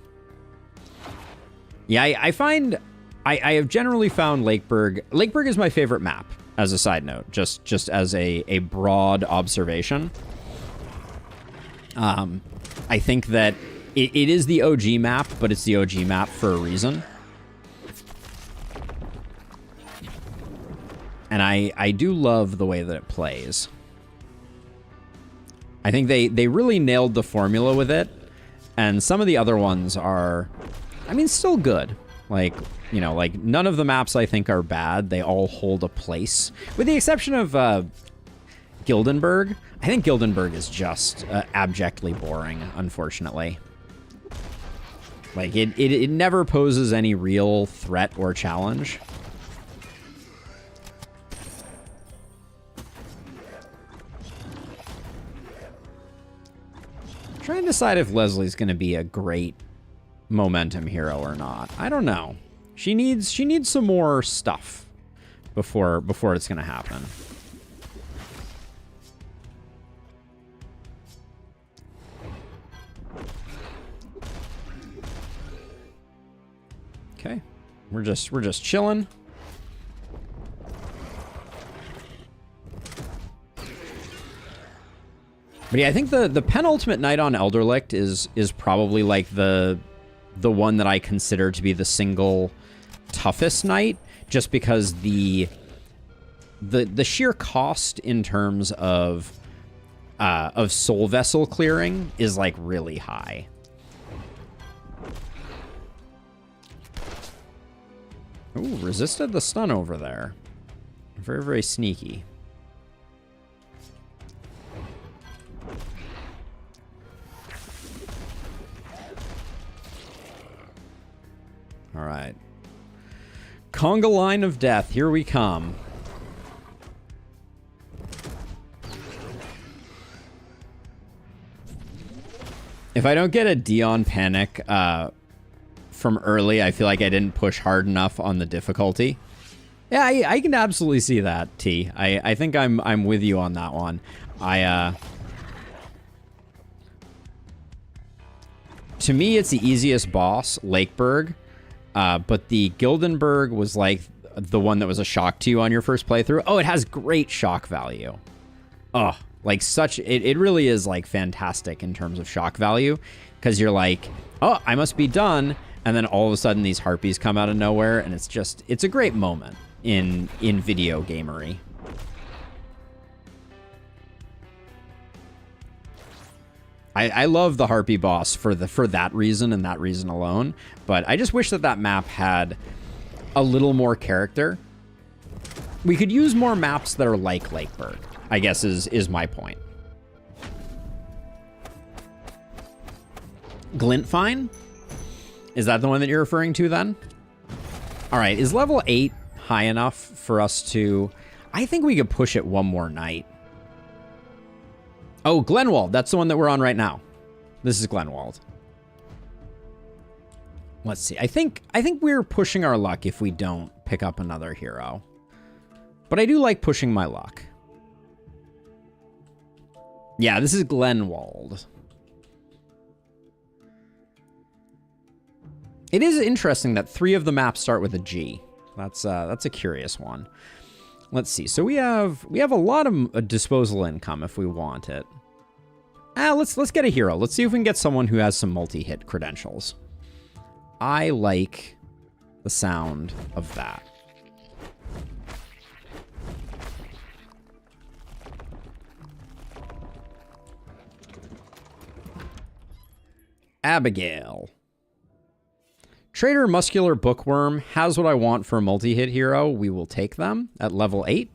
Speaker 1: Yeah, I find... I have generally found Lakeburg... Lakeburg is my favorite map, as a side note. Just as a broad observation. I think that it is the OG map, but it's the OG map for a reason. And I do love the way that it plays. I think they really nailed the formula with it. And some of the other ones are, I mean, still good. Like, you know, like none of the maps I think are bad. They all hold a place. With the exception of Gildenberg. I think Gildenberg is just abjectly boring, unfortunately. Like, it never poses any real threat or challenge. Trying to decide if Leslie's going to be a great momentum hero or not. I don't know. She needs some more stuff before it's going to happen. Okay. We're just chilling. But yeah, I think the penultimate knight on Elderlicht is probably like the one that I consider to be the single toughest knight, just because the sheer cost in terms of soul vessel clearing is like really high. Ooh, resisted the stun over there. Very, very sneaky. All right. Conga line of death. Here we come. If I don't get a Dion panic from early, I feel like I didn't push hard enough on the difficulty. Yeah, I can absolutely see that, T. I think I'm with you on that one. To me, it's the easiest boss, Lakeburg. But the Gildenberg was like the one that was a shock to you on your first playthrough. Oh, it has great shock value. Oh, like it really is like fantastic in terms of shock value, because you're like, oh, I must be done. And then all of a sudden these harpies come out of nowhere, and it's a great moment in video gamery. I love the Harpy boss for that reason and that reason alone, but I just wish that map had a little more character. We could use more maps that are like Lakeburg, I guess is my point. Glintfine? Is that the one that you're referring to then? All right, is level 8 high enough for us to... I think we could push it one more night. Oh, Glenwald. That's the one that we're on right now. This is Glenwald. Let's see. I think we're pushing our luck if we don't pick up another hero. But I do like pushing my luck. Yeah, this is Glenwald. It is interesting that 3 of the maps start with a G. That's a curious one. Let's see. So we have a lot of disposal income if we want it. Let's get a hero. Let's see if we can get someone who has some multi-hit credentials. I like the sound of that. Abigail. Trader Muscular Bookworm has what I want for a multi-hit hero. We will take them at level 8.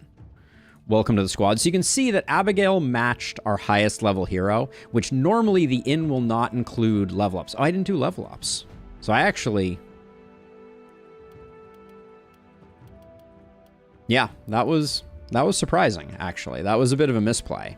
Speaker 1: Welcome to the squad. So you can see that Abigail matched our highest level hero, which normally the inn will not include level ups. Oh, I didn't do level ups. So I actually... Yeah, that was surprising, actually. That was a bit of a misplay.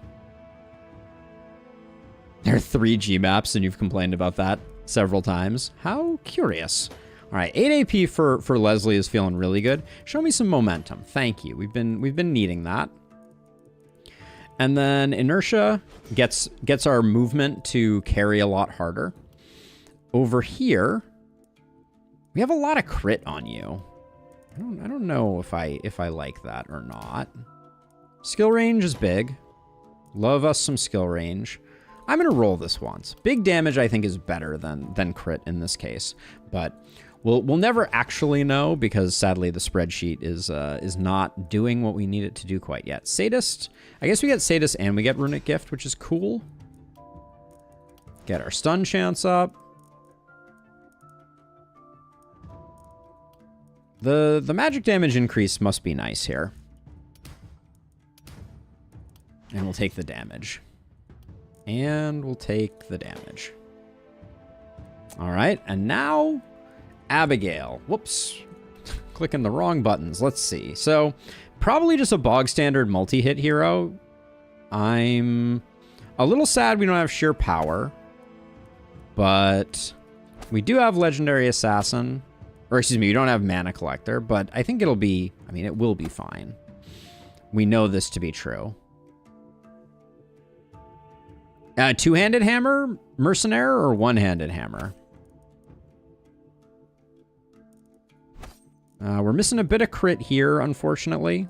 Speaker 1: There are 3 G maps, and you've complained about that several times. How curious. All right, 8 AP for Leslie is feeling really good. Show me some momentum. Thank you. We've been needing that. And then Inertia gets our movement to carry a lot harder. Over here, we have a lot of crit on you. I don't know if I like that or not. Skill range is big. Love us some skill range. I'm going to roll this once. Big damage, I think, is better than crit in this case. But we'll never actually know because, sadly, the spreadsheet is not doing what we need it to do quite yet. Sadist. I guess we get Sadist and we get Runic Gift, which is cool. Get our stun chance up. The magic damage increase must be nice here. And we'll take the damage. And we'll take the damage. All right, and now Abigail. Whoops. Clicking the wrong buttons. Let's see. So, probably just a bog standard multi-hit hero. I'm a little sad we don't have sheer power. But we do have Legendary Assassin. Or excuse me, we don't have Mana Collector, but I think it'll be, I mean, it will be fine. We know this to be true. Two-handed hammer, mercenary, or one-handed hammer? We're missing a bit of crit here, unfortunately.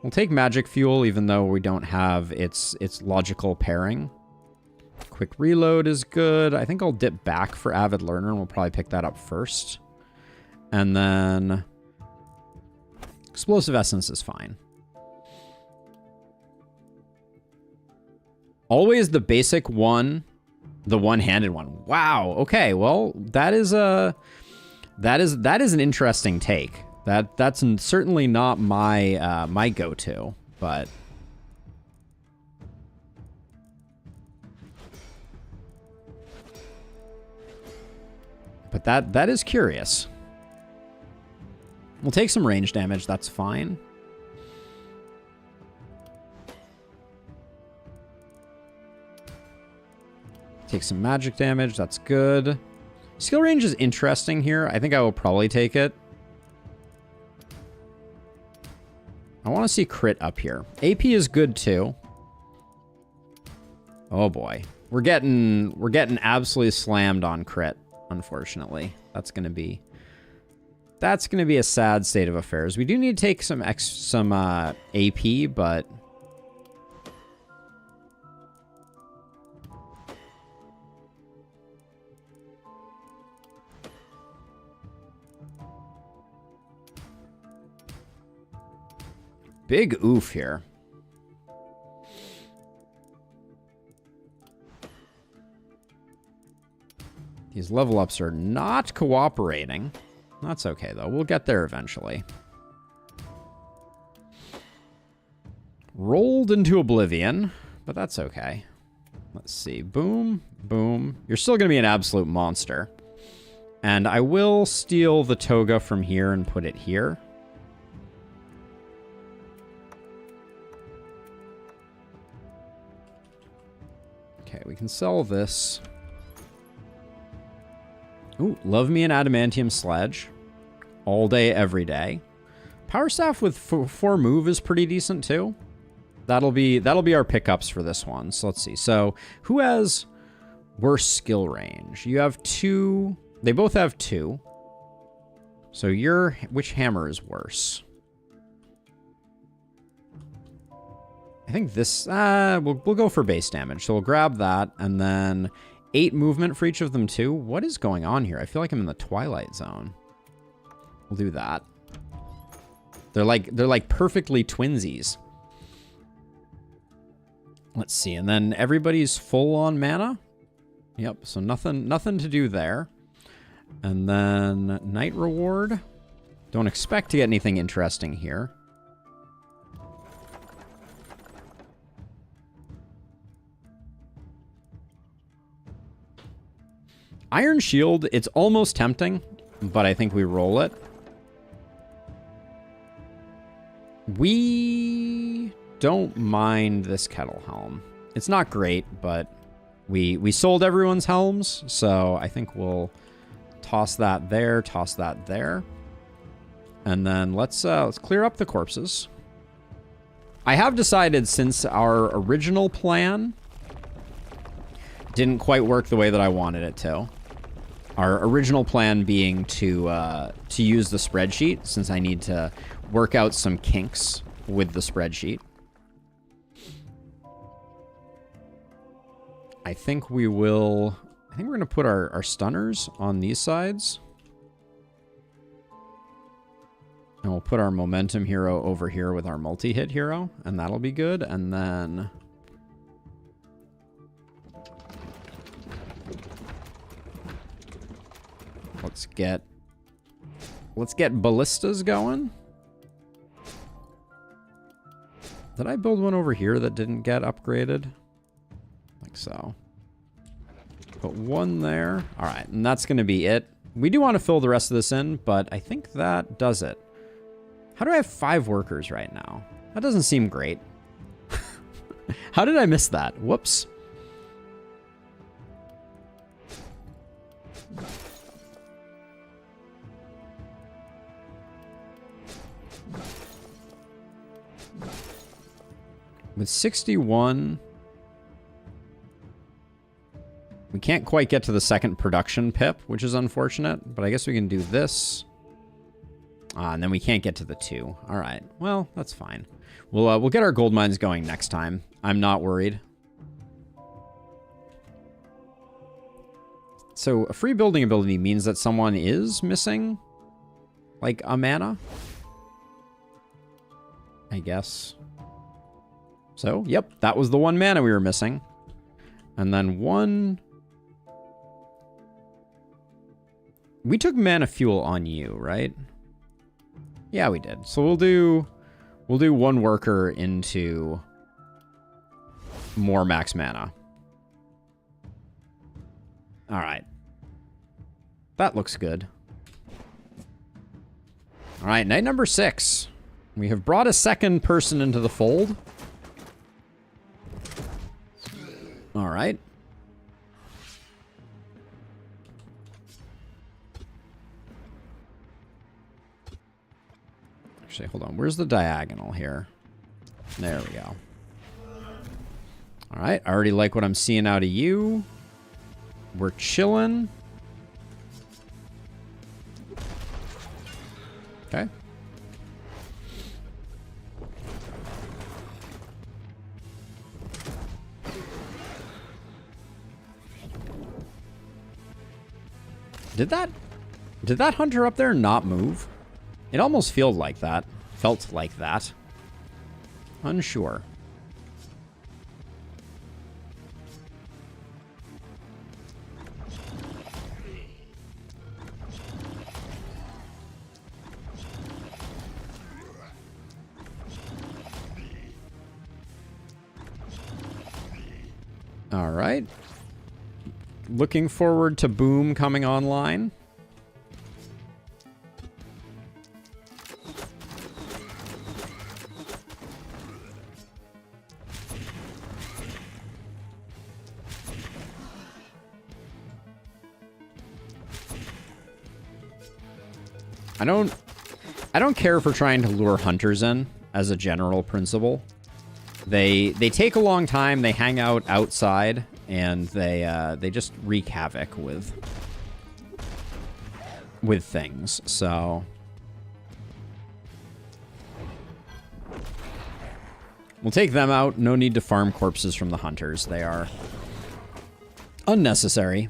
Speaker 1: We'll take magic fuel, even though we don't have its logical pairing. Quick reload is good. I think I'll dip back for Avid Learner, and we'll probably pick that up first. And then Explosive Essence is fine. Always the basic one, the one-handed one. Wow. Okay. Well, that is an interesting take. That's certainly not my my go-to, but that is curious. We'll take some range damage. That's fine. Take some magic damage. That's good. Skill range is interesting here. I think I will probably take it. I want to see crit up here. AP is good too. Oh boy. We're getting absolutely slammed on crit, unfortunately. That's going to be a sad state of affairs. We do need to take some AP, but big oof here. These level ups are not cooperating. That's okay, though. We'll get there eventually. Rolled into oblivion, but that's okay. Let's see. Boom, boom. You're still going to be an absolute monster. And I will steal the toga from here and put it here. Okay, we can sell this. Ooh, love me an adamantium sledge. All day, every day. Power staff with 4 move is pretty decent too. That'll be our pickups for this one. So let's see. So who has worse skill range? You have 2. They both have 2. So which hammer is worse? I think this, we'll go for base damage. So we'll grab that, and then 8 movement for each of them too. What is going on here? I feel like I'm in the Twilight Zone. We'll do that. They're like perfectly twinsies. Let's see, and then everybody's full on mana. Yep, so nothing to do there. And then night reward. Don't expect to get anything interesting here. Iron Shield, it's almost tempting, but I think we roll it. We don't mind this kettle helm. It's not great, but we sold everyone's helms, so I think we'll toss that there, toss that there. And then let's clear up the corpses. I have decided, since our original plan didn't quite work the way that I wanted it to. Our original plan being to use the spreadsheet, since I need to work out some kinks with the spreadsheet. I think we're going to put our stunners on these sides. And we'll put our momentum hero over here with our multi-hit hero, and that'll be good. And then let's get ballistas going. Did I build one over here that didn't get upgraded? I think so. Put one there. All right, and that's going to be it. We do want to fill the rest of this in, but I think that does it. How do I have 5 workers right now? That doesn't seem great. How did I miss that? Whoops. With 61, we can't quite get to the second production pip, which is unfortunate, but I guess we can do this. And then we can't get to the 2. All right. Well, that's fine. We'll get our gold mines going next time. I'm not worried. So a free building ability means that someone is missing, like, a mana, I guess. So, yep, that was the 1 mana we were missing. And then 1... We took mana fuel on you, right? Yeah, we did. So we'll do 1 worker into more max mana. All right. That looks good. All right, night number 6. We have brought a second person into the fold. All right. Actually, hold on. Where's the diagonal here? There we go. All right. I already like what I'm seeing out of you. We're chilling. Okay. Did that hunter up there not move? It almost felt like that. Felt like that. Unsure. All right. Looking forward to Boom coming online. I don't care for trying to lure hunters in as a general principle. They take a long time, they hang out outside, and they just wreak havoc with things. So we'll take them out. No need to farm corpses from the hunters. They are unnecessary.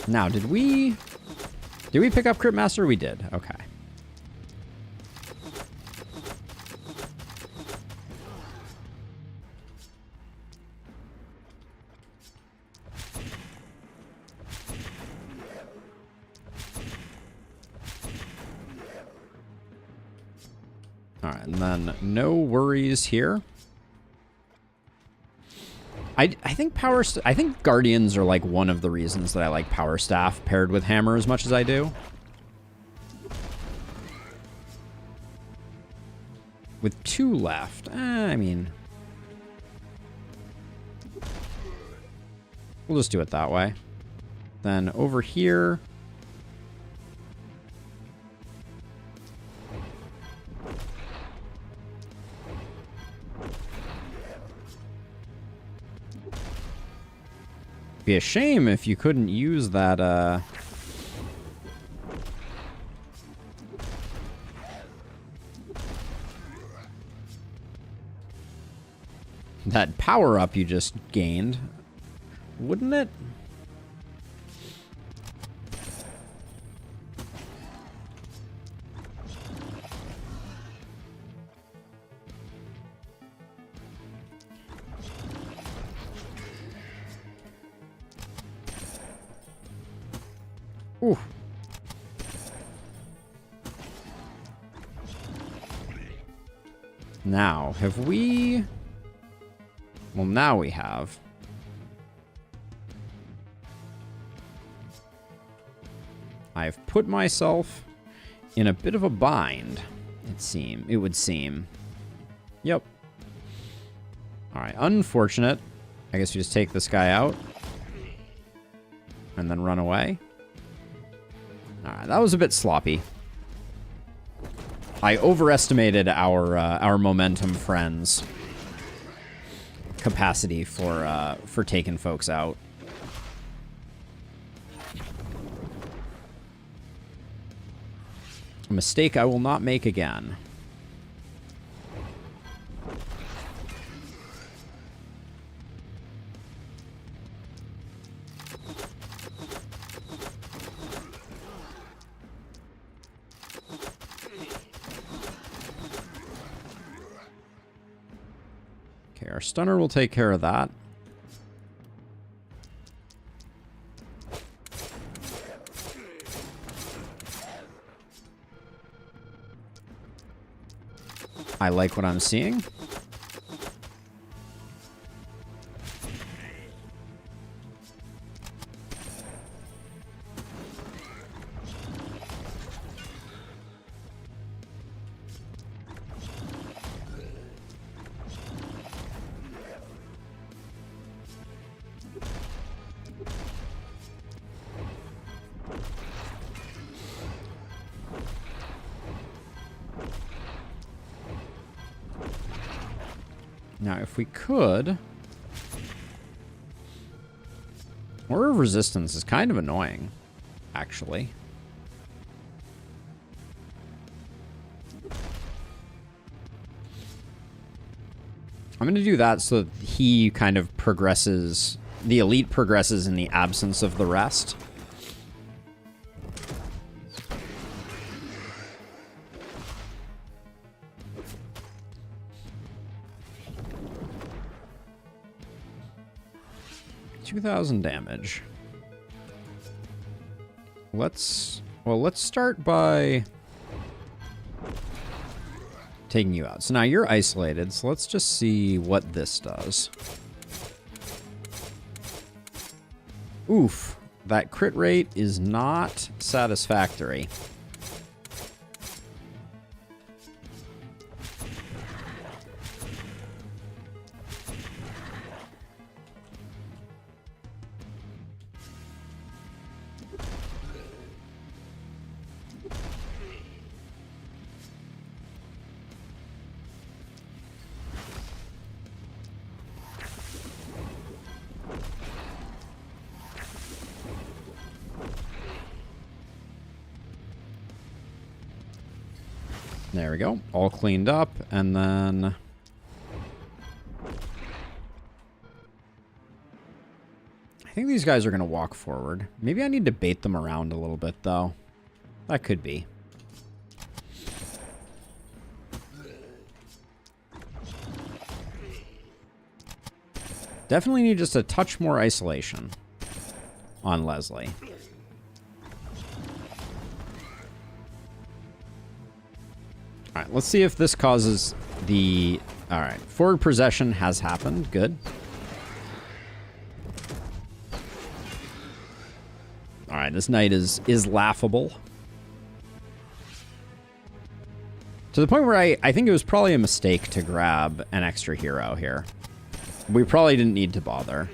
Speaker 1: Now, did we pick up Crypt Master? We did. Okay. All right, and then no worries here. I think I think Guardians are like one of the reasons that I like Power Staff paired with Hammer as much as I do. With 2 left, I mean, we'll just do it that way. Then over here, be a shame if you couldn't use that, that power-up you just gained, wouldn't it? Ooh. Now, have we... Well, now we have. I've put myself in a bit of a bind, it would seem. Yep. Alright, unfortunate. I guess we just take this guy out. And then run away. Alright, that was a bit sloppy. I overestimated our momentum friends' capacity for taking folks out. A mistake I will not make again. Okay, our stunner will take care of that. I like what I'm seeing. Now, if we could... Order of Resistance is kind of annoying, actually. I'm going to do that so that he kind of progresses... The elite progresses in the absence of the rest. $2,000 damage. Let's start by taking you out. So now you're isolated, so let's just see what this does. Oof, that crit rate is not satisfactory. There we go. All cleaned up, and then... I think these guys are going to walk forward. Maybe I need to bait them around a little bit, though. That could be. Definitely need just a touch more isolation on Leslie. All right, let's see if this causes the... All right, forward possession has happened. Good. All right, this knight is laughable. To the point where I think it was probably a mistake to grab an extra hero here. We probably didn't need to bother.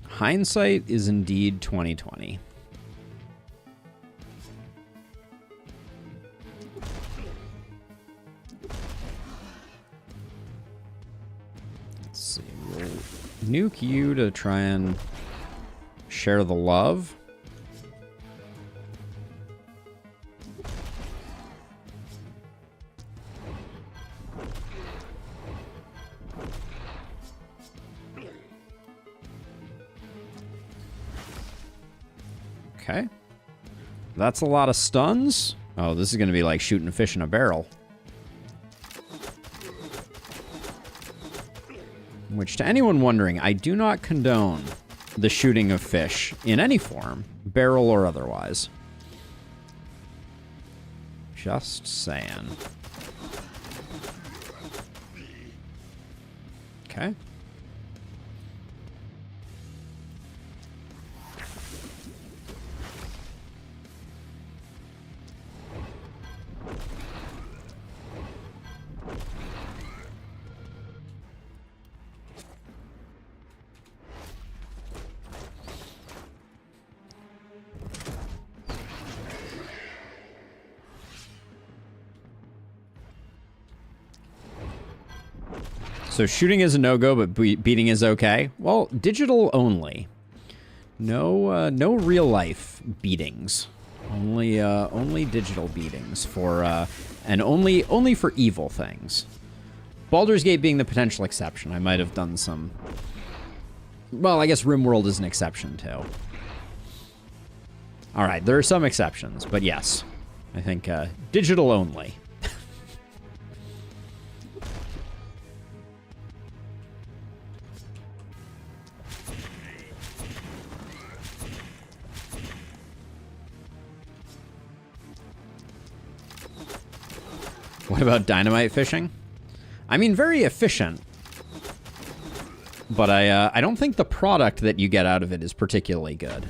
Speaker 1: Hindsight is indeed 2020. Let's see. We'll nuke you to try and share the love. Okay. That's a lot of stuns. Oh, this is going to be like shooting a fish in a barrel. Which, to anyone wondering, I do not condone the shooting of fish in any form, barrel or otherwise. Just saying. Okay. So shooting is a no-go, but beating is okay. Well, digital only. No, no real-life beatings. Only digital beatings for, and only for evil things. Baldur's Gate being the potential exception. I might have done some. Well, I guess RimWorld is an exception too. All right, there are some exceptions, but yes, I think digital only. What about dynamite fishing? I mean, very efficient. But I don't think the product that you get out of it is particularly good.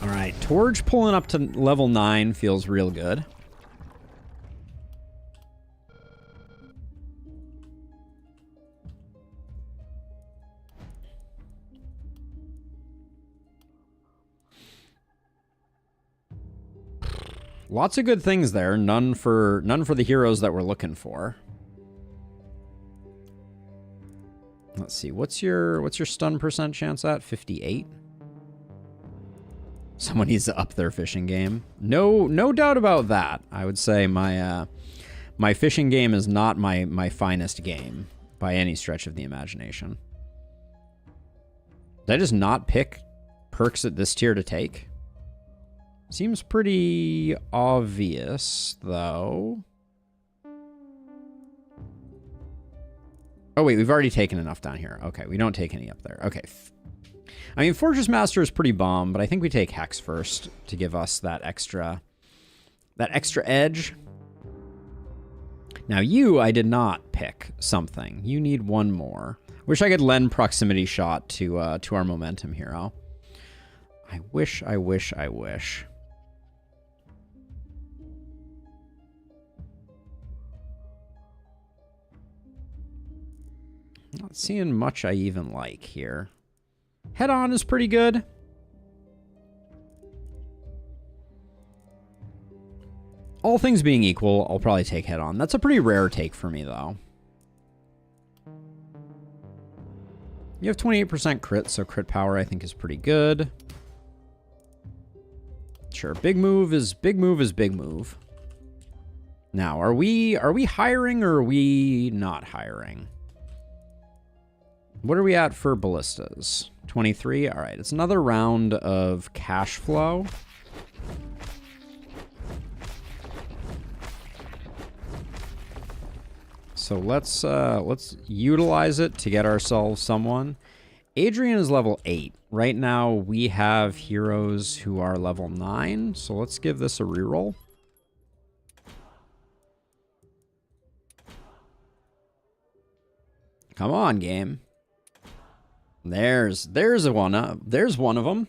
Speaker 1: All right, Torch pulling up to level 9 feels real good. Lots of good things there. None for the heroes that we're looking for. Let's see. What's your stun percent chance at? 58. Someone needs to up their fishing game. No doubt about that. I would say my fishing game is not my finest game by any stretch of the imagination. Did I just not pick perks at this tier to take? Seems pretty obvious, though. Oh, wait, we've already taken enough down here. Okay, we don't take any up there. Okay. I mean, Fortress Master is pretty bomb, but I think we take Hex first to give us that extra edge. Now, I did not pick something. You need one more. Wish I could lend proximity shot to our momentum hero. I wish. Not seeing much I even like here. Head on is pretty good. All things being equal, I'll probably take head on. That's a pretty rare take for me, though. You have 28% crit, so crit power I think is pretty good. Sure, big move is big move is big move. Now, are we hiring or are we not hiring? What are we at for ballistas? 23? All right, it's another round of cash flow. So let's utilize it to get ourselves someone. Adrian is level 8. Right now we have heroes who are level 9, so let's give this a reroll. Come on, game. There's one of them.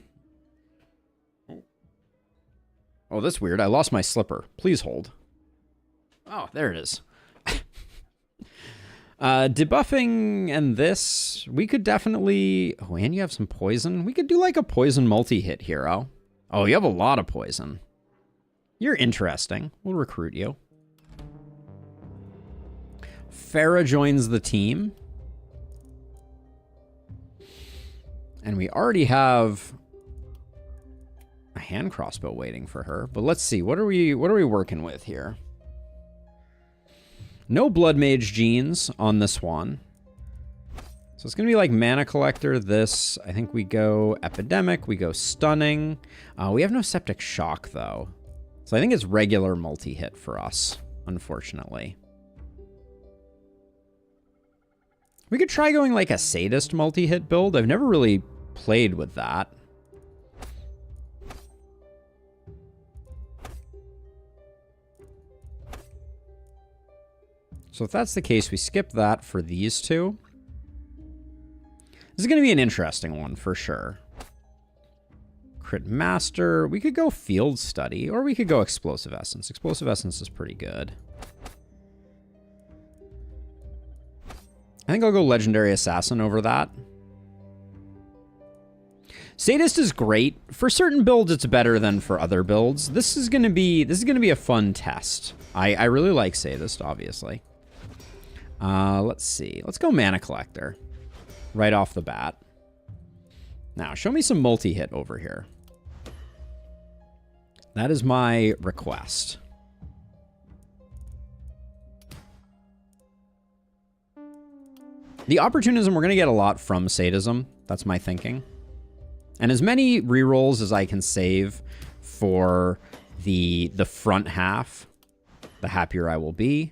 Speaker 1: Oh, that's weird. I lost my slipper. Please hold. Oh, there it is. Debuffing and this, we could definitely... Oh, and you have some poison. We could do like a poison multi-hit hero. Oh, you have a lot of poison. You're interesting. We'll recruit you. Farah joins the team. And we already have a hand crossbow waiting for her. But let's see. What are we working with here? No Blood Mage genes on this one. So it's going to be like Mana Collector, this. I think we go Epidemic, we go Stunning. We have no Septic Shock, though. So I think it's regular multi-hit for us, unfortunately. We could try going like a Sadist multi-hit build. I've never really played with that. So if that's the case, we skip that for these two. This is going to be an interesting one for sure. Crit Master. We could go Field Study, or we could go Explosive Essence. Explosive Essence is pretty good. I think I'll go Legendary Assassin over that. Sadist is great. For certain builds, it's better than for other builds. This is gonna be a fun test. I really like Sadist, obviously. Let's see. Let's go Mana Collector. Right off the bat. Now, show me some multi-hit over here. That is my request. The opportunism, we're going to get a lot from sadism. That's my thinking. And as many rerolls as I can save for the front half, the happier I will be.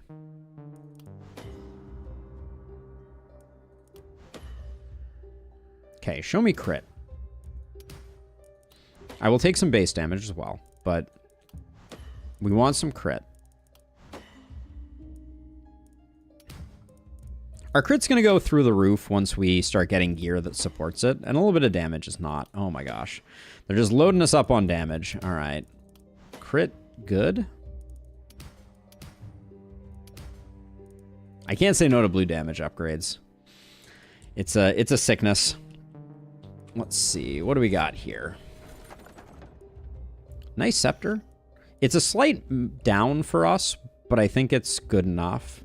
Speaker 1: Okay, show me crit. I will take some base damage as well, but we want some crit. Our crit's going to go through the roof once we start getting gear that supports it, and a little bit of damage is not. Oh my gosh. They're just loading us up on damage. All right. Crit, good. I can't say no to blue damage upgrades. It's a sickness. Let's see. What do we got here? Nice scepter. It's a slight down for us, but I think it's good enough.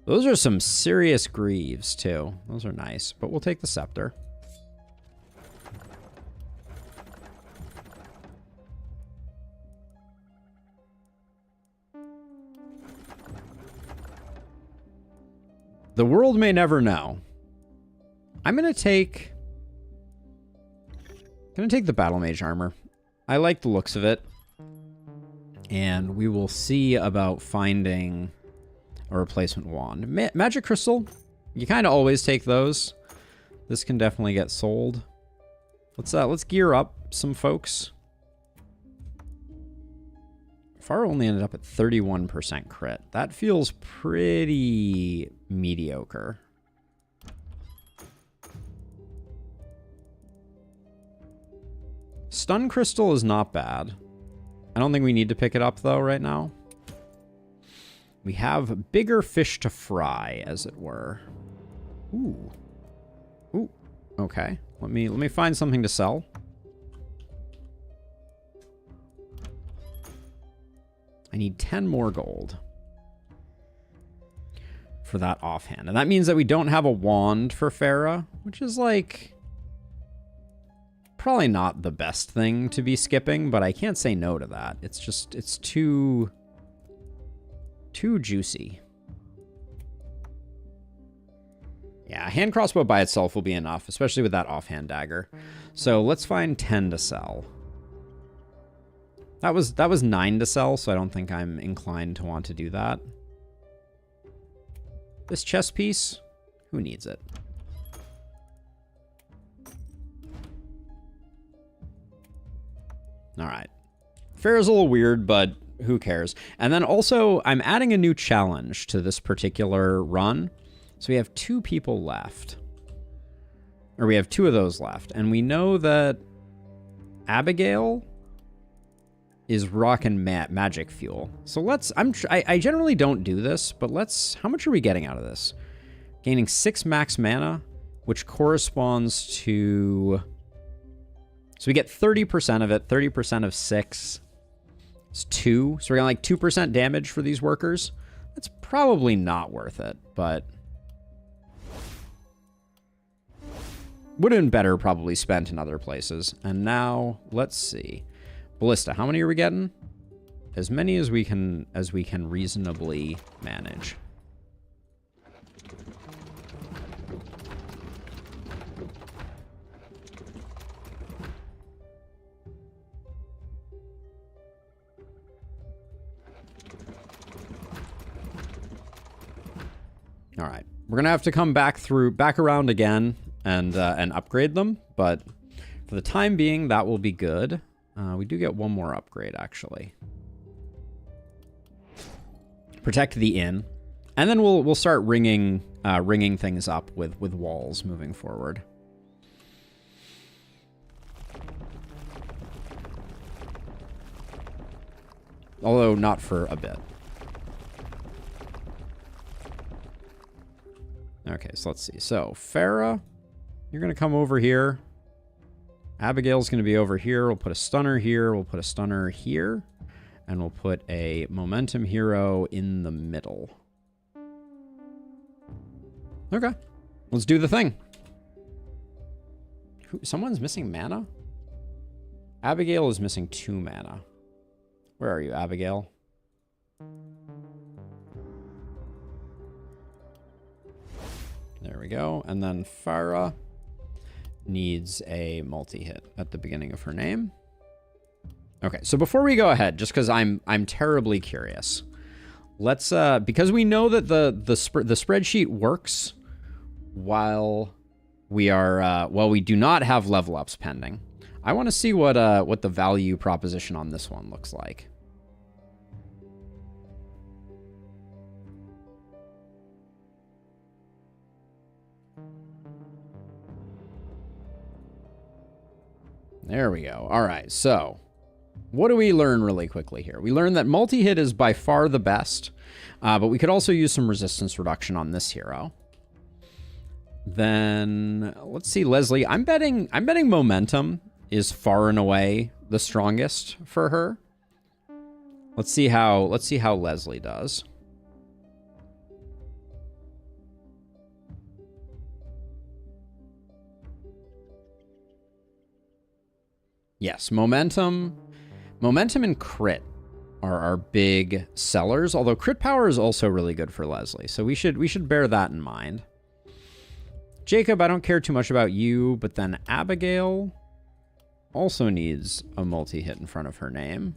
Speaker 1: Those are some serious greaves, too. Those are nice, but we'll take the scepter. The world may never know. I'm going to take the Battle Mage armor. I like the looks of it. And we will see about finding a replacement wand. Magic Crystal, you kind of always take those. This can definitely get sold. Let's gear up some folks. Far only ended up at 31% crit. That feels pretty mediocre. Stun Crystal is not bad. I don't think we need to pick it up, though, right now. We have bigger fish to fry, as it were. Ooh. Ooh. Okay. Let me find something to sell. I need 10 more gold for that offhand. And that means that we don't have a wand for Farah, which is like probably not the best thing to be skipping, but I can't say no to that. It's just, it's too juicy. Yeah, a hand crossbow by itself will be enough, especially with that offhand dagger. So let's find 10 to sell. That was 9 to sell, so I don't think I'm inclined to want to do that. This chess piece, who needs it? All right. Fair is a little weird, but who cares? And then also, I'm adding a new challenge to this particular run. So we have 2 people left. Or we have 2 of those left. And we know that Abigail is rocking magic fuel. So let's, I generally don't do this, but let's, how much are we getting out of this? Gaining 6 max mana, which corresponds to, so we get 30% of it, 30% of 6 is 2. So we're getting like 2% damage for these workers. That's probably not worth it, but would have been better probably spent in other places. And now, let's see. Ballista, how many are we getting? As many as we can reasonably manage. All right, we're gonna have to come back around again and upgrade them, but for the time being, that will be good. We do get one more upgrade, actually. Protect the inn, and then we'll start ringing things up with walls moving forward. Although not for a bit. Okay, so let's see. So Farah, you're gonna come over here. Abigail's going to be over here. We'll put a stunner here. We'll put a stunner here. And we'll put a momentum hero in the middle. Okay. Let's do the thing. Someone's missing mana? Abigail is missing 2 mana. Where are you, Abigail? There we go. And then Farah needs a multi-hit at the beginning of her name. Okay, so before we go ahead, just because I'm terribly curious, let's because we know that the spreadsheet works while we are while we do not have level ups pending. I want to see what the value proposition on this one looks like. There we go. All right, so what do we learn really quickly here? We learned that multi-hit is by far the best, but we could also use some resistance reduction on this hero. Then let's see, Leslie. I'm betting momentum is far and away the strongest for her. Let's see how Leslie does. Yes, momentum and crit are our big sellers, although crit power is also really good for Leslie, so we should bear that in mind. Jacob, I don't care too much about you, but then Abigail also needs a multi-hit in front of her name.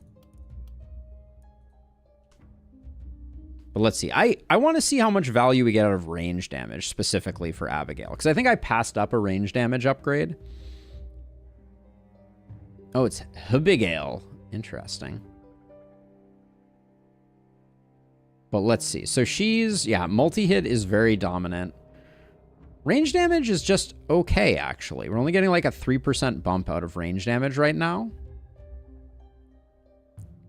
Speaker 1: But let's see. I want to see how much value we get out of range damage, specifically for Abigail, because I think I passed up a range damage upgrade. Oh, it's Abigail. Interesting. But let's see. So she's, yeah, multi-hit is very dominant. Range damage is just okay, actually. We're only getting like a 3% bump out of range damage right now.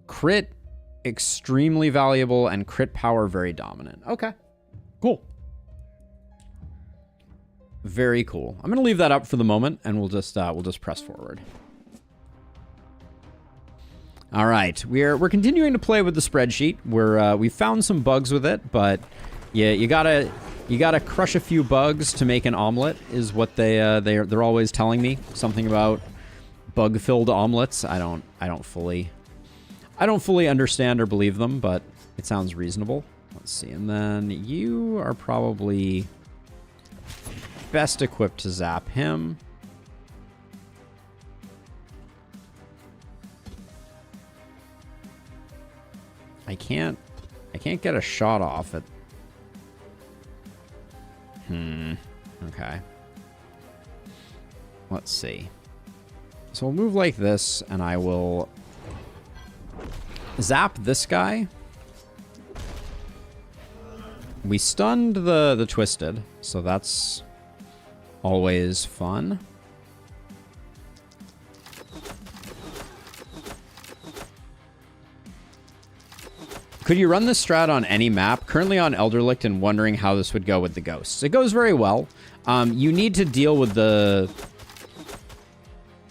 Speaker 1: Crit, extremely valuable, and crit power, very dominant. Okay, cool. Very cool. I'm going to leave that up for the moment, and we'll just press forward. All right, we're continuing to play with the spreadsheet. We found some bugs with it, but yeah, you gotta crush a few bugs to make an omelet is what they're always telling me. Something about bug-filled omelets. I don't fully understand or believe them, but it sounds reasonable. Let's see, and then you are probably best equipped to zap him. I can't get a shot off at... Okay. Let's see. So we'll move like this, and I will zap this guy. We stunned the Twisted, so that's always fun. Could you run this strat on any map? Currently on Elderlicht and wondering how this would go with the ghosts. It goes very well. You need to deal with the...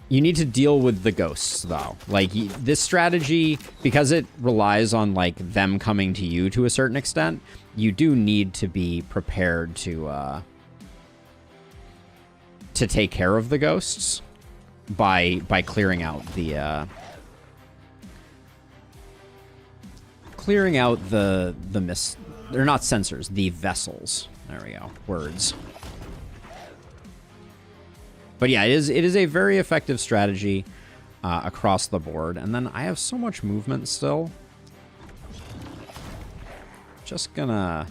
Speaker 1: You need to deal with the ghosts, though. Like, this strategy, because it relies on, like, them coming to you to a certain extent, you do need to be prepared to take care of the ghosts by clearing out the... Clearing out they're not sensors, the vessels. There we go. Words. But yeah, it is a very effective strategy across the board. And then I have so much movement still. Just gonna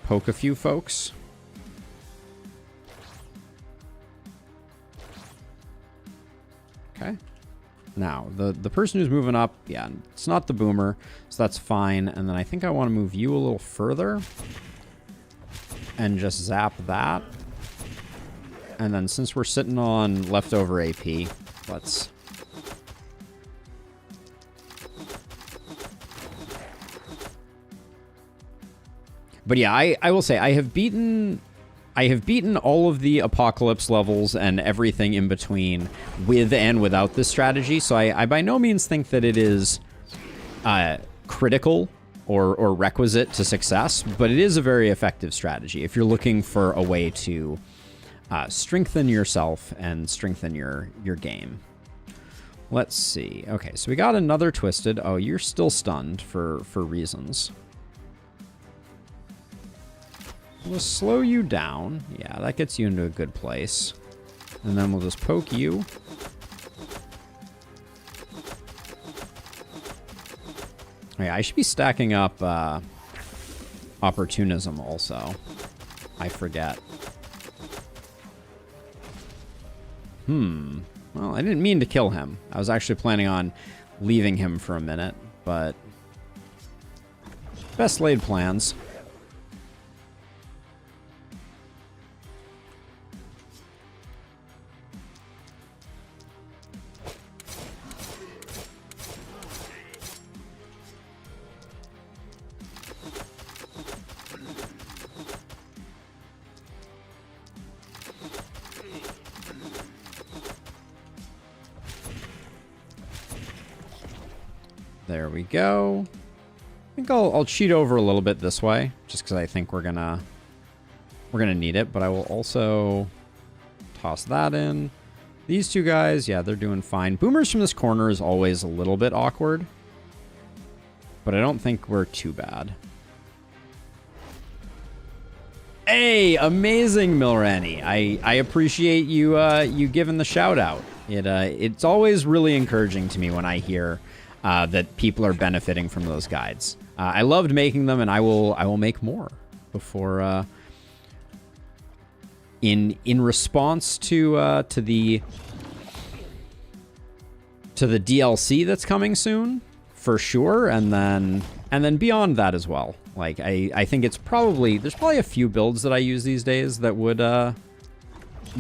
Speaker 1: poke a few folks. Okay. Now, the person who's moving up, yeah, it's not the boomer, so that's fine. And then I think I want to move you a little further and just zap that. And then since we're sitting on leftover AP, let's... But yeah, I will say I have beaten all of the Apocalypse levels and everything in between with and without this strategy, so I by no means think that it is critical or requisite to success, but it is a very effective strategy if you're looking for a way to strengthen yourself and strengthen your game. Let's see. Okay, so we got another Twisted. Oh, you're still stunned for reasons. We'll slow you down. Yeah, that gets you into a good place. And then we'll just poke you. Oh, yeah, I should be stacking up Opportunism also. I forget. Well, I didn't mean to kill him. I was actually planning on leaving him for a minute, but... Best laid plans. There we go. I think I'll cheat over a little bit this way, just because I think we're gonna need it. But I will also toss that in. These two guys, yeah, they're doing fine. Boomers from this corner is always a little bit awkward, but I don't think we're too bad. Hey, amazing, Milrani. I appreciate you you giving the shout out. It's always really encouraging to me when I hear that people are benefiting from those guides. I loved making them, and I will make more before in response to the DLC that's coming soon, for sure, and then beyond that as well. Like I think there's probably a few builds that I use these days that would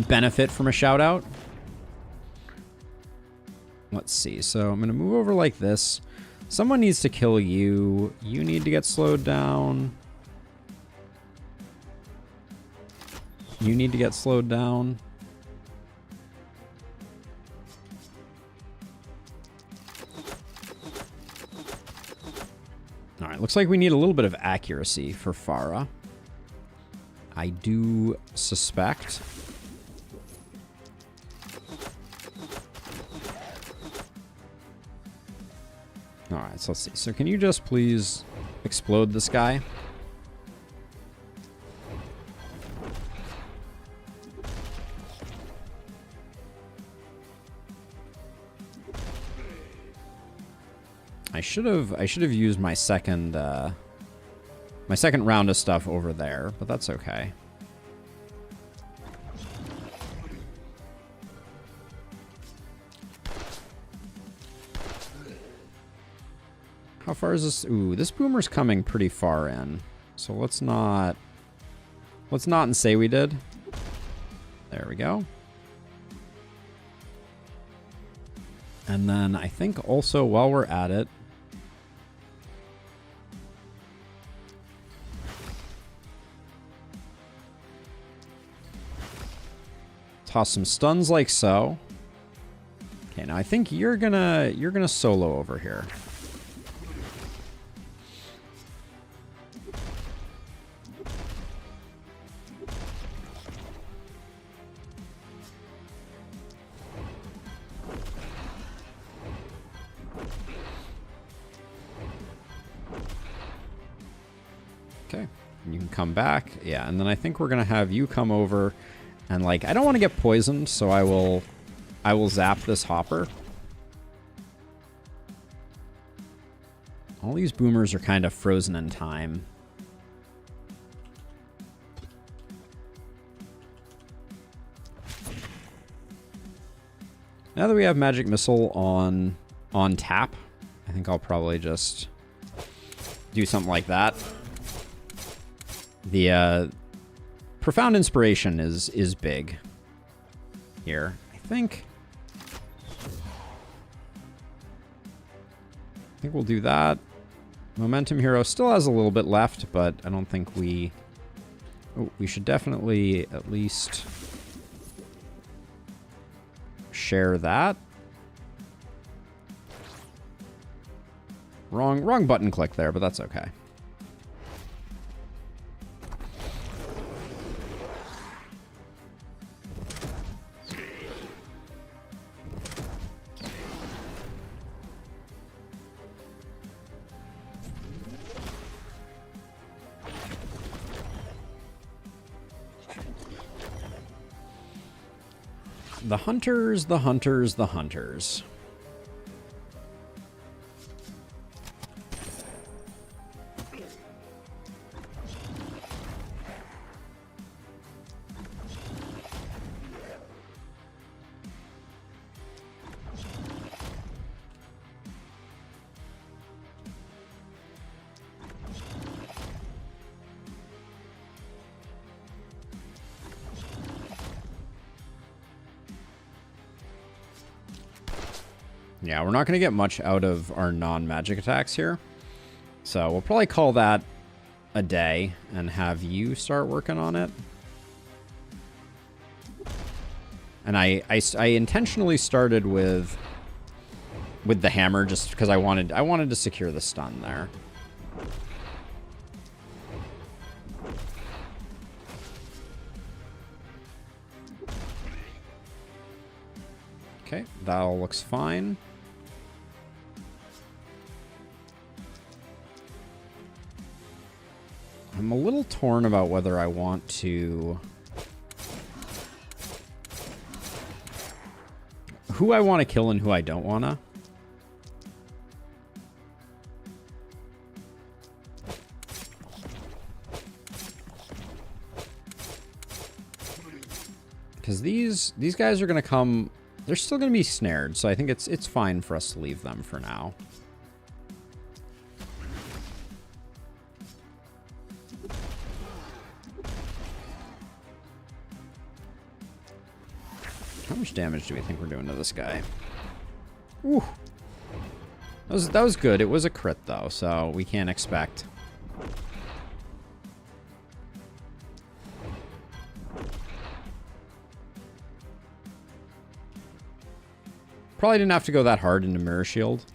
Speaker 1: benefit from a shout out. Let's see. So I'm going to move over like this. Someone needs to kill you. You need to get slowed down. You need to get slowed down. All right, looks like we need a little bit of accuracy for Farah. I do suspect. All right, so let's see. So can you just please explode this guy? I should have used my second round of stuff over there, but that's okay. How far is this? Ooh, this boomer's coming pretty far in. So let's not and say we did. There we go. And then I think also while we're at it, toss some stuns like so. Okay, now I think you're gonna solo over here. Okay, you can come back. Yeah, and then I think we're gonna have you come over, and like I don't want to get poisoned, so I will zap this hopper. All these boomers are kind of frozen in time. Now that we have Magic Missile on tap, I think I'll probably just do something like that. The Profound Inspiration is big here. I think we'll do that. Momentum Hero still has a little bit left, but I don't think we... Oh, we should definitely at least share that. Wrong button click there, but that's okay. The hunters, the hunters, the hunters. Yeah, we're not going to get much out of our non-magic attacks here. So we'll probably call that a day and have you start working on it. And I intentionally started with the hammer just because I wanted to secure the stun there. Okay, that all looks fine. I'm a little torn about whether I want to... who I want to kill and who I don't want to. Because these guys are going to come... they're still going to be snared, so I think it's fine for us to leave them for now. How much damage do we think we're doing to this guy? Ooh. That was good. It was a crit, though, so we can't expect... Probably didn't have to go that hard into Mirror Shield.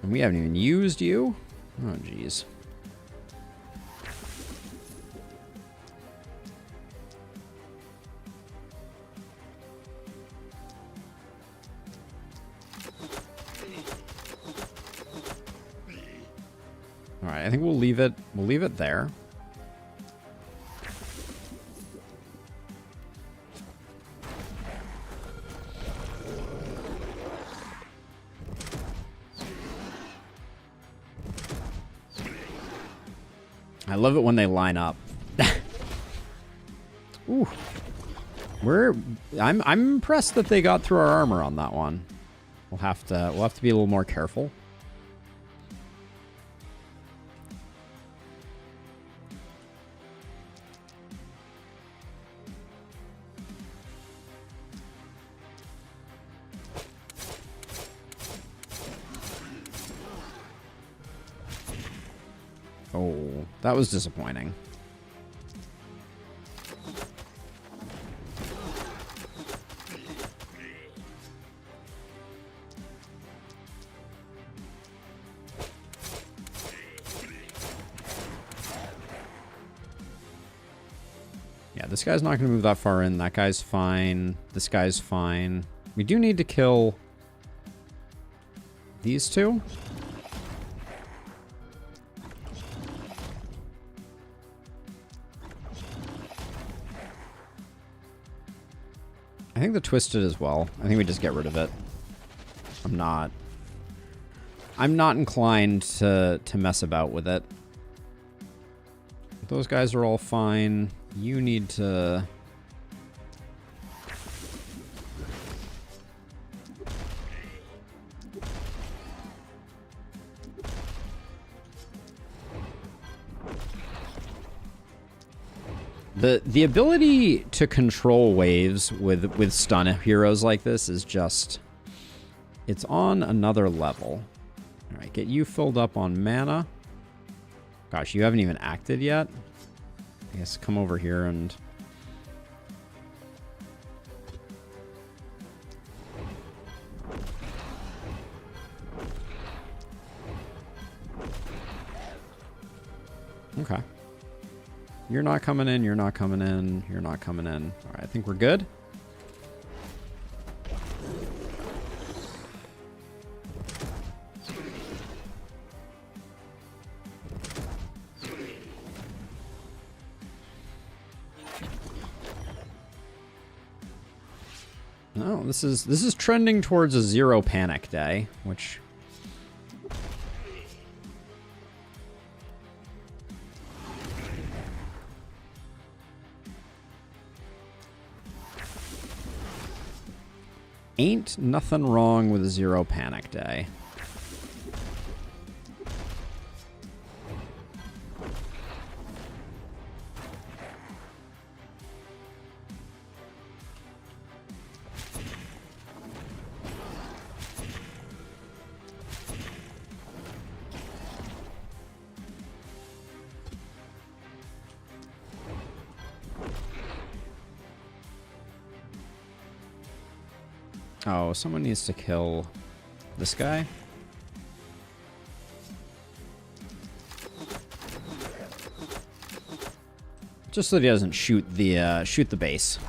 Speaker 1: And we haven't even used you? Oh, jeez. All right, I think we'll leave it there. I love it when they line up. Ooh. I'm impressed that they got through our armor on that one. We'll have to be a little more careful. Oh, that was disappointing. Yeah, this guy's not going to move that far in. That guy's fine. This guy's fine. We do need to kill these two. I think the twisted as well. I think we just get rid of it. I'm not inclined to mess about with it. Those guys are all fine. You need to... The ability to control waves with stun heroes like this is just... It's on another level. Alright, get you filled up on mana. Gosh, you haven't even acted yet? I guess come over here and... Okay. You're not coming in, you're not coming in, you're not coming in. Alright, I think we're good. No, this is trending towards a zero panic day, which... Ain't nothing wrong with a zero panic day. Oh, someone needs to kill this guy. Just so that he doesn't shoot the base.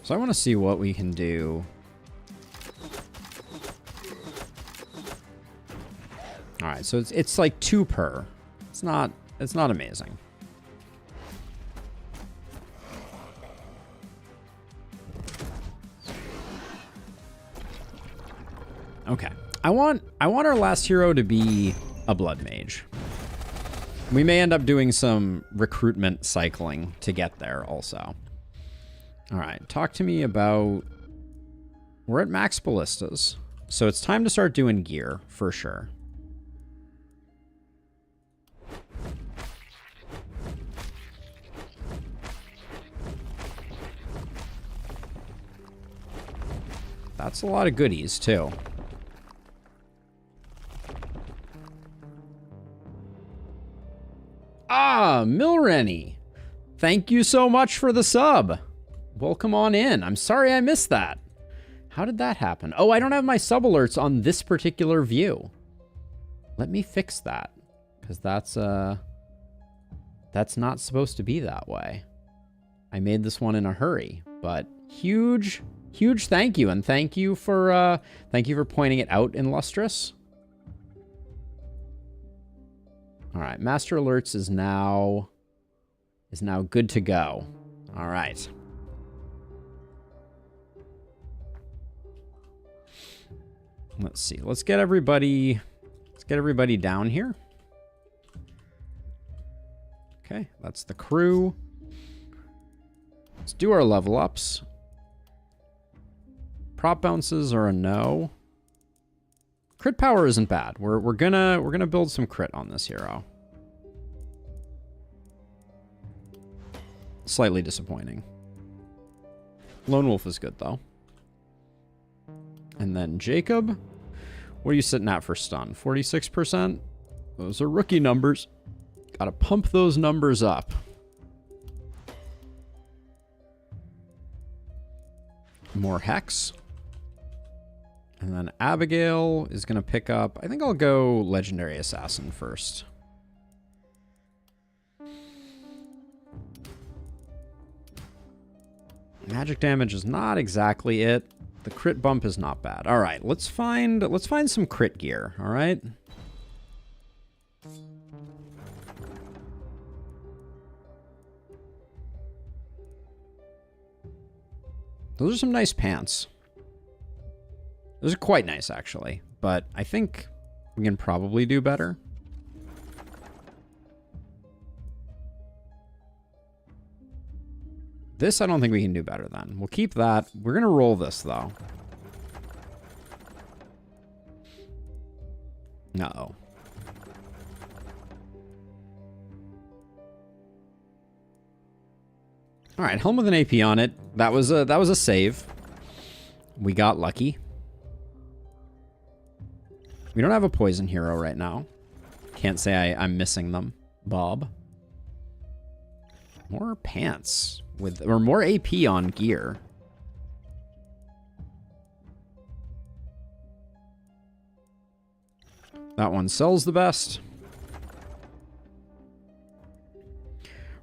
Speaker 1: So I want to see what we can do. All right, so it's like 2 per. It's not amazing. Okay. I want our last hero to be a blood mage. We may end up doing some recruitment cycling to get there also. All right, talk to me about We're at max ballistas. So it's time to start doing gear, for sure. That's a lot of goodies, too. Ah, Milrenny. Thank you so much for the sub. Welcome on in. I'm sorry I missed that. How did that happen? Oh, I don't have my sub alerts on this particular view. Let me fix that, because that's not supposed to be that way. I made this one in a hurry, but huge thank you, and thank you for pointing it out, Illustrious. All right, Master Alerts is now good to go. All right. Let's see. Let's get everybody down here. Okay, that's the crew. Let's do our level ups. Prop bounces are a no. Crit power isn't bad. We're gonna build some crit on this hero. Slightly disappointing. Lone Wolf is good though. And then Jacob, what are you sitting at for stun? 46%? Those are rookie numbers. Gotta pump those numbers up. More Hex. And then Abigail is going to pick up... I think I'll go Legendary Assassin first. Magic damage is not exactly it. The crit bump is not bad. All right, let's find some crit gear, all right? Those are some nice pants. Those are quite nice, actually. But I think we can probably do better. This, I don't think we can do better then. We'll keep that. We're going to roll this, though. Uh-oh. All right, helm with an AP on it. That was a save. We got lucky. We don't have a poison hero right now. Can't say I'm missing them. Bob. More pants or more AP on gear. That one sells the best.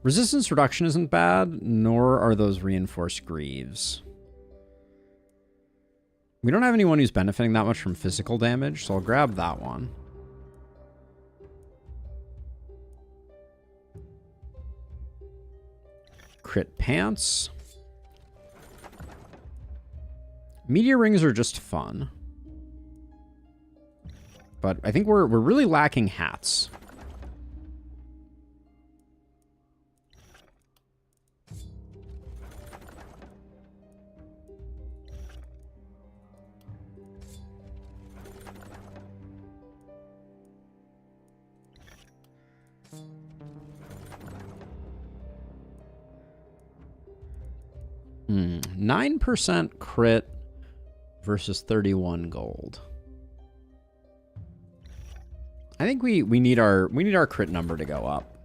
Speaker 1: Resistance reduction isn't bad, nor are those reinforced greaves. We don't have anyone who's benefiting that much from physical damage, so I'll grab that one. Crit pants. Meteor rings are just fun. But I think we're really lacking hats. Hmm, 9% crit versus 31 gold. I think we need our crit number to go up.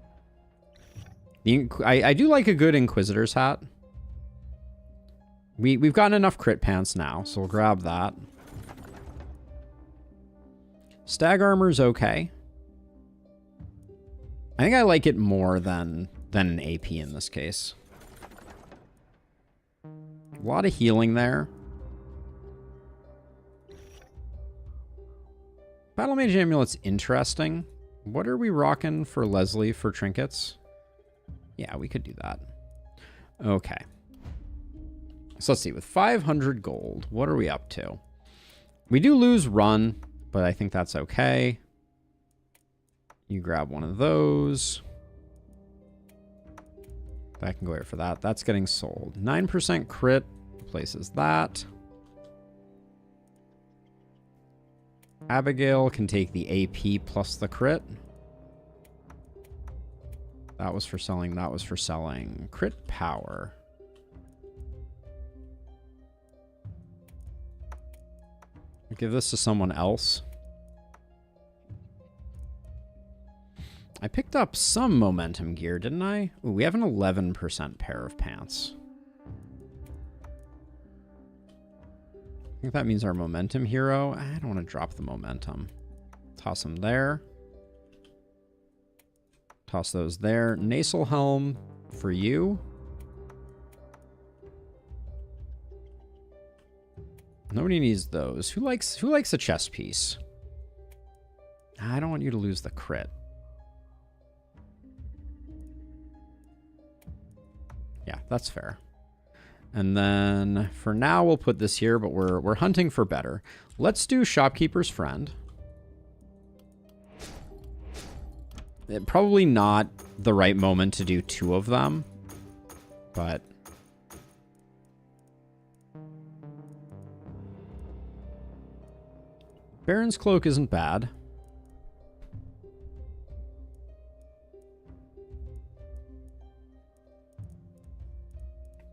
Speaker 1: I do like a good Inquisitor's hat. We've gotten enough crit pants now, so we'll grab that. Stag armor's okay. I think I like it more than an AP in this case. A lot of healing there. Battle Mage Amulet's interesting. What are we rocking for Leslie for trinkets? Yeah, we could do that. Okay. So let's see. With 500 gold, what are we up to? We do lose run, but I think that's okay. You grab one of those. I can go here for that. That's getting sold. 9% crit replaces that. Abigail can take the AP plus the crit. That was for selling. That was for selling. Crit power. I'll give this to someone else. I picked up some momentum gear, didn't I? Ooh, we have an 11% pair of pants. I think that means our momentum hero. I don't want to drop the momentum. Toss them there. Toss those there. Nasal helm for you. Nobody needs those. Who likes a chest piece? I don't want you to lose the crit. Yeah, that's fair. And then for now we'll put this here, but we're hunting for better. Let's do Shopkeeper's Friend. Probably not the right moment to do 2 of them, but Baron's Cloak isn't bad.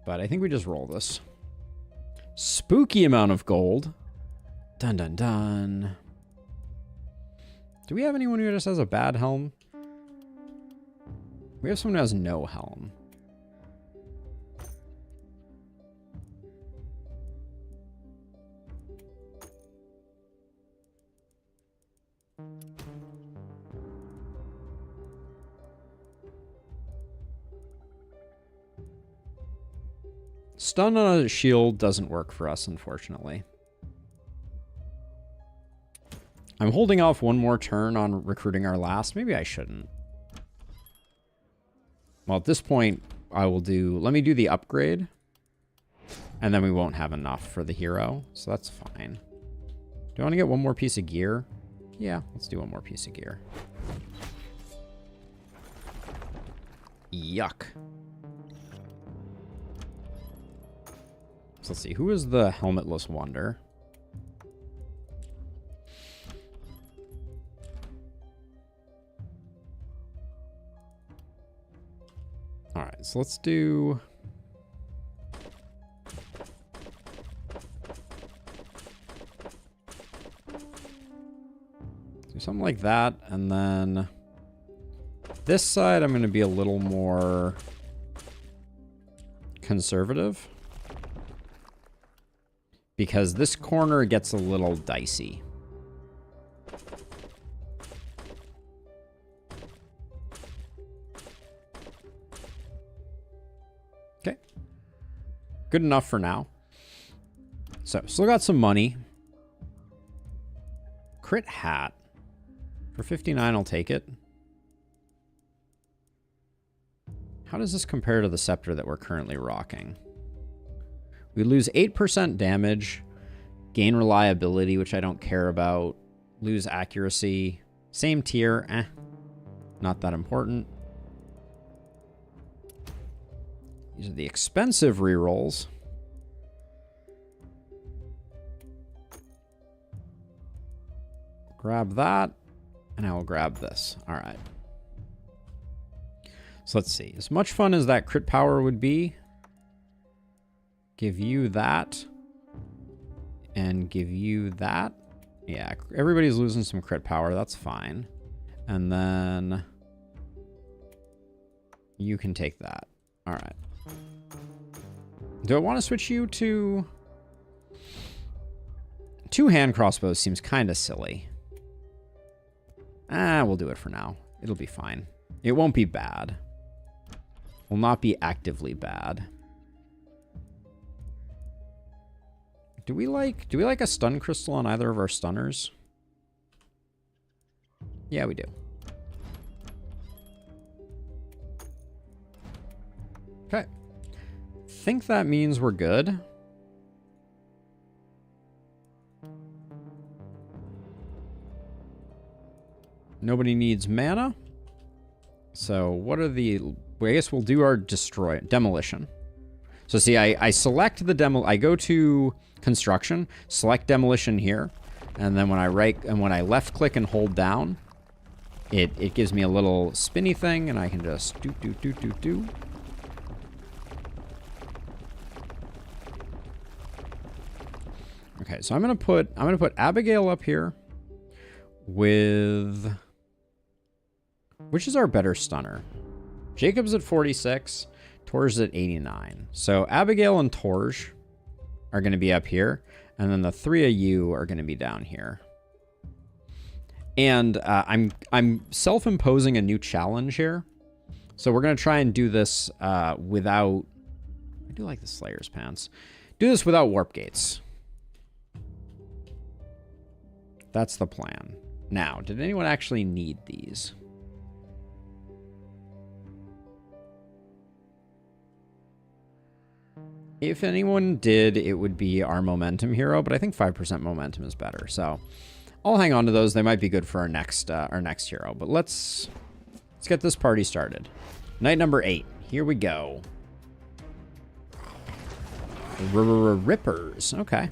Speaker 1: But I think we just roll this. Spooky amount of gold. Dun dun dun. Do we have anyone who just has a bad helm? We have someone who has no helm. Stun on a shield doesn't work for us, unfortunately. I'm holding off one more turn on recruiting our last. Maybe I shouldn't. Well, at this point, I will do... Let me do the upgrade. And then we won't have enough for the hero. So that's fine. Do I want to get one more piece of gear? Yeah, let's do one more piece of gear. Yuck. So let's see. Who is the helmetless wonder? All right, so let's do... do something like that, and then this side I'm going to be a little more conservative because this corner gets a little dicey. Okay. Good enough for now. So, still got some money. Crit hat. For 59, I'll take it. How does this compare to the scepter that we're currently rocking? We lose 8% damage. Gain reliability, which I don't care about. Lose accuracy. Same tier. Not that important. These are the expensive rerolls. Grab that. And I will grab this. All right. So let's see. As much fun as that crit power would be, give you that. And give you that. Yeah, everybody's losing some crit power. That's fine. And then you can take that. All right. Do I want to switch you to... 2 hand crossbows seems kind of silly. We'll do it for now. It'll be fine. It won't be bad. Will not be actively bad. Do we like a stun crystal on either of our stunners? Yeah, we do. Okay. Think that means we're good. Nobody needs mana. So what are the... Well, I guess we'll do our demolition. So see, I select the I go to construction, select demolition here, And then when I left click and hold down, it gives me a little spinny thing, and I can just do. Okay, so I'm gonna put Abigail up here with, which is our better stunner? Jacob's at 46, Tor's at 89. So Abigail and Torj are gonna be up here, and then the three of you are gonna be down here. And I'm self-imposing a new challenge here. So we're gonna try and do this without, I do like the Slayer's pants. Do this without warp gates. That's the plan. Now, did anyone actually need these? If anyone did, it would be our momentum hero, but I think 5% momentum is better. So I'll hang on to those. They might be good for our next hero. But let's get this party started. Night number 8. Here we go. Rippers. Okay.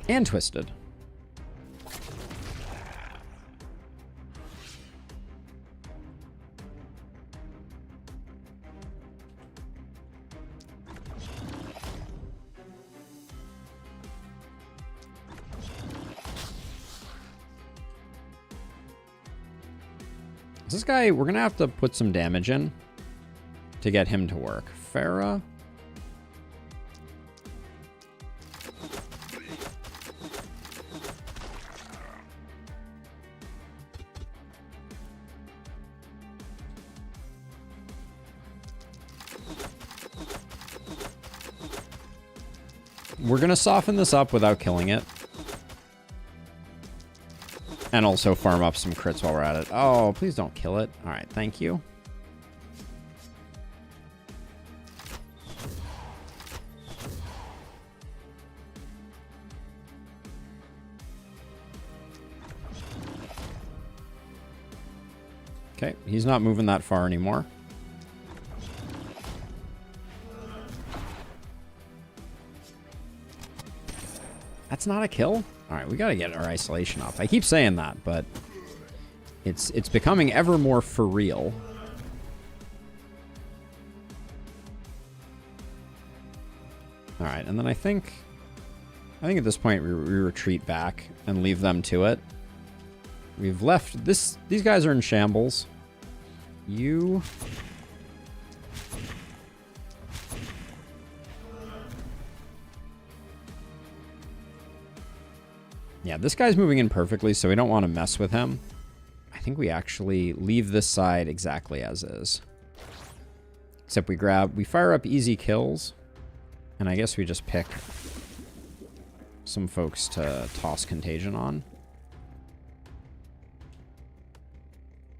Speaker 1: And twisted. This guy, we're gonna have to put some damage in to get him to work. Farah. We're going to soften this up without killing it. And also farm up some crits while we're at it. Oh, please don't kill it. All right, thank you. Okay, he's not moving that far anymore. That's not a kill? All right, we got to get our isolation up. I keep saying that, but it's becoming ever more for real. All right, and then I think at this point we retreat back and leave them to it. We've left this. These guys are in shambles. You. Yeah, this guy's moving in perfectly, so we don't want to mess with him. I think we actually leave this side exactly as is. Except we fire up easy kills, and I guess we just pick some folks to toss contagion on.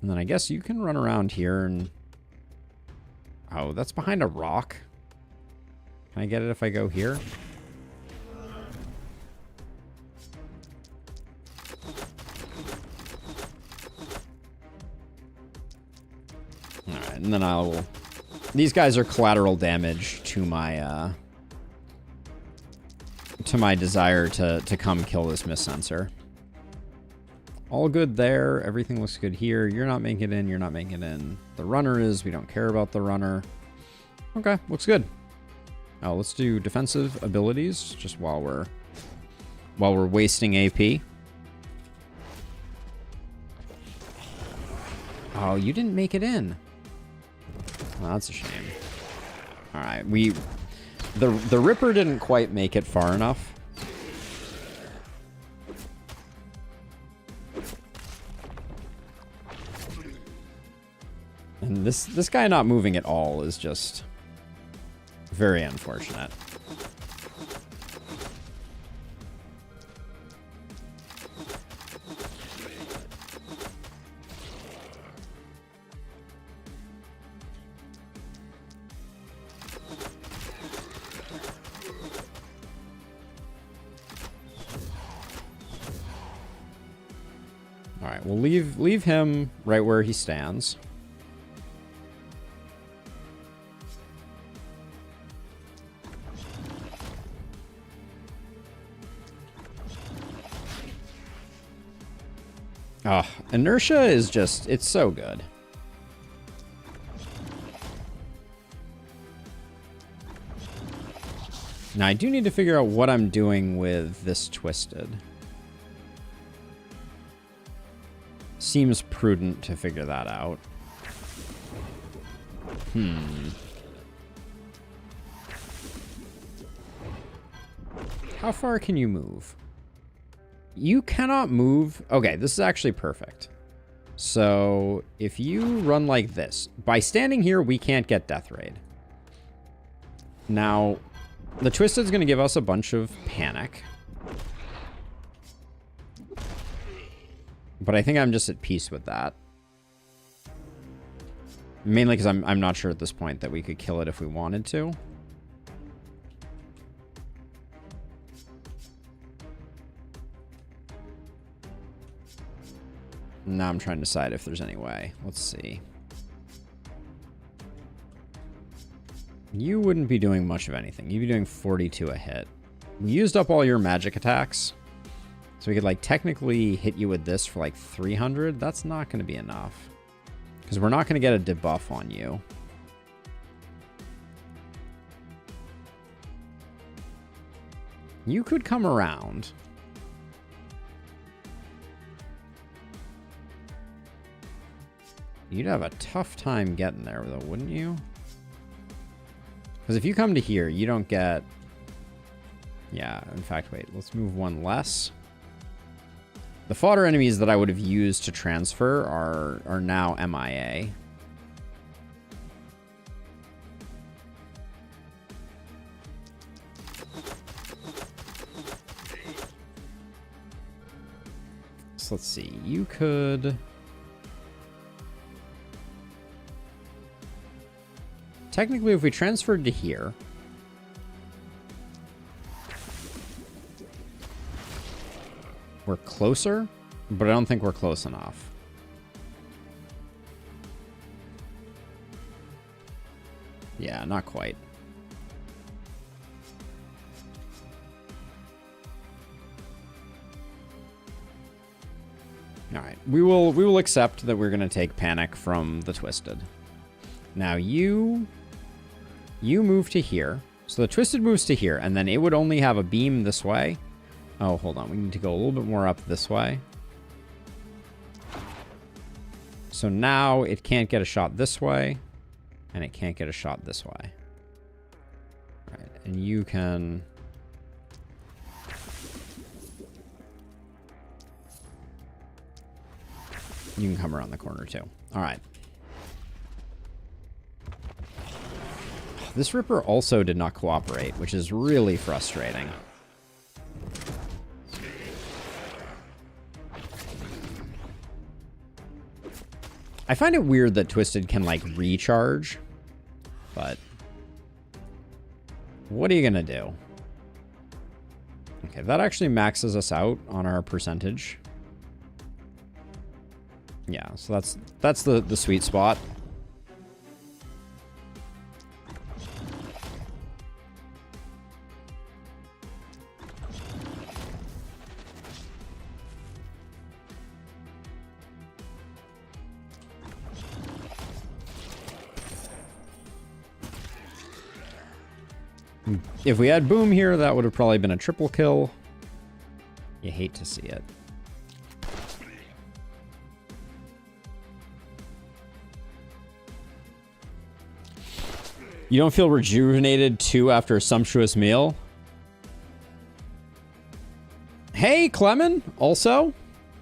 Speaker 1: And then I guess you can run around here and... Oh, that's behind a rock. Can I get it if I go here? Alright, and then I'll... These guys are collateral damage to my desire to come kill this mist-sensor. All good there. Everything looks good here. You're not making it in. You're not making it in. The runner is. We don't care about the runner. Okay, looks good. Oh, let's do defensive abilities just while we're wasting AP. Oh, you didn't make it in. Well, that's a shame. All right, the Ripper didn't quite make it far enough. And this guy not moving at all is just very unfortunate. All right, we'll leave him right where he stands. Oh, inertia is just, it's so good. Now, I do need to figure out what I'm doing with this twisted. Seems prudent to figure that out. How far can you move? You cannot move. Okay, this is actually perfect. So if you run like this, by standing here, we can't get Death Raid. Now, the Twisted's going to give us a bunch of panic. But I think I'm just at peace with that. Mainly because I'm not sure at this point that we could kill it if we wanted to. Now I'm trying to decide if there's any way. Let's see. You wouldn't be doing much of anything. You'd be doing 42 a hit. We used up all your magic attacks. So we could, like, technically hit you with this for, like, 300. That's not going to be enough. Because we're not going to get a debuff on you. You could come around. You'd have a tough time getting there, though, wouldn't you? Because if you come to here, you don't get... Yeah, in fact, wait. Let's move one less. The fodder enemies that I would have used to transfer are now MIA. So let's see. You could... Technically, if we transferred to here... We're closer, but I don't think we're close enough. Yeah, not quite. All right, we will accept that we're going to take panic from the Twisted. Now you move to here. So the Twisted moves to here, and then it would only have a beam this way. Oh, hold on. We need to go a little bit more up this way. So now it can't get a shot this way, and it can't get a shot this way. All right, and you can... You can come around the corner too. All right. This Ripper also did not cooperate, which is really frustrating. I find it weird that Twisted can, like, recharge, but what are you gonna do? Okay, that actually maxes us out on our percentage. Yeah, so that's the sweet spot. If we had Boom here, that would have probably been a triple kill. You hate to see it. You don't feel rejuvenated too after a sumptuous meal? Hey, Clemen, also.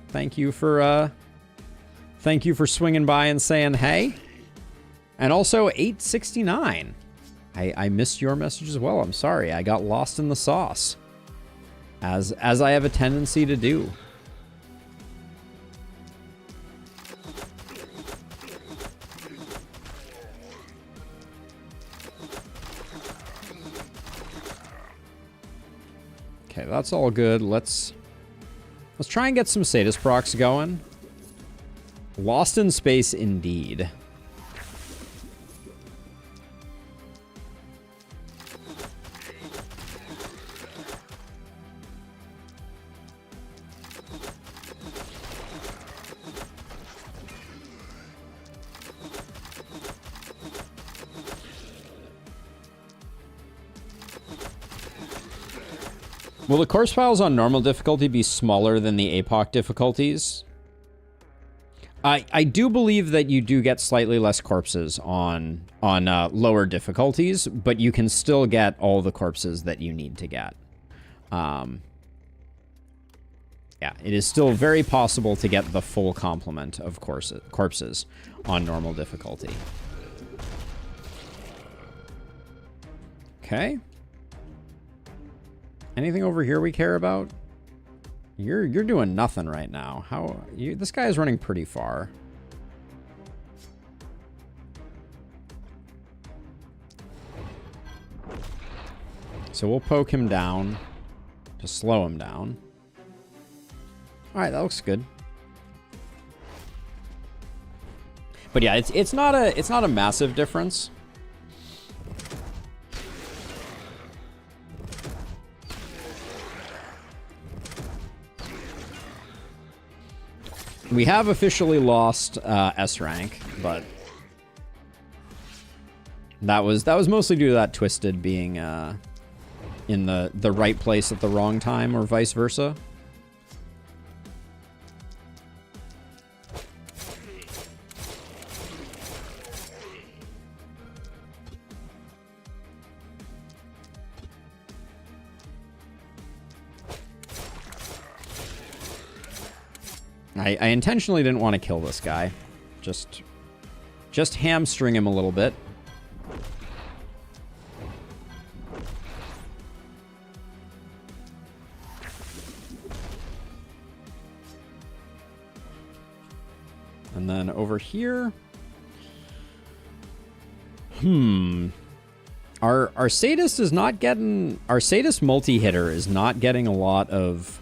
Speaker 1: Thank you for swinging by and saying hey. And also 869. I missed your message as well. I'm sorry. I got lost in the sauce. As I have a tendency to do. Okay, that's all good. Let's try and get some Sadist procs going. Lost in space indeed. Will the corpse piles on normal difficulty be smaller than the Apoc difficulties? I do believe that you do get slightly less corpses on lower difficulties, but you can still get all the corpses that you need to get. Yeah, it is still very possible to get the full complement of corpses on normal difficulty. Okay. Anything over here we care about? You're doing nothing right now. This guy is running pretty far. So we'll poke him down to slow him down. All right, that looks good. But yeah, it's not a massive difference. We have officially lost S rank, but that was mostly due to that Twisted being in the right place at the wrong time, or vice versa. I intentionally didn't want to kill this guy. Just hamstring him a little bit. And then over here. Our sadist is not getting, our sadist multi-hitter is not getting a lot of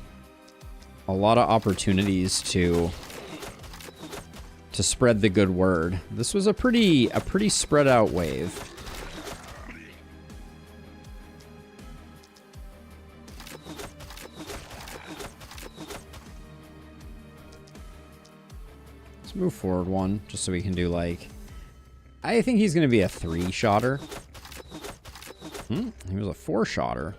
Speaker 1: opportunities to spread the good word. This was a pretty spread out wave. Let's move forward one, just so we can do like, I think he's going to be a 3-shotter. He was a 4-shotter.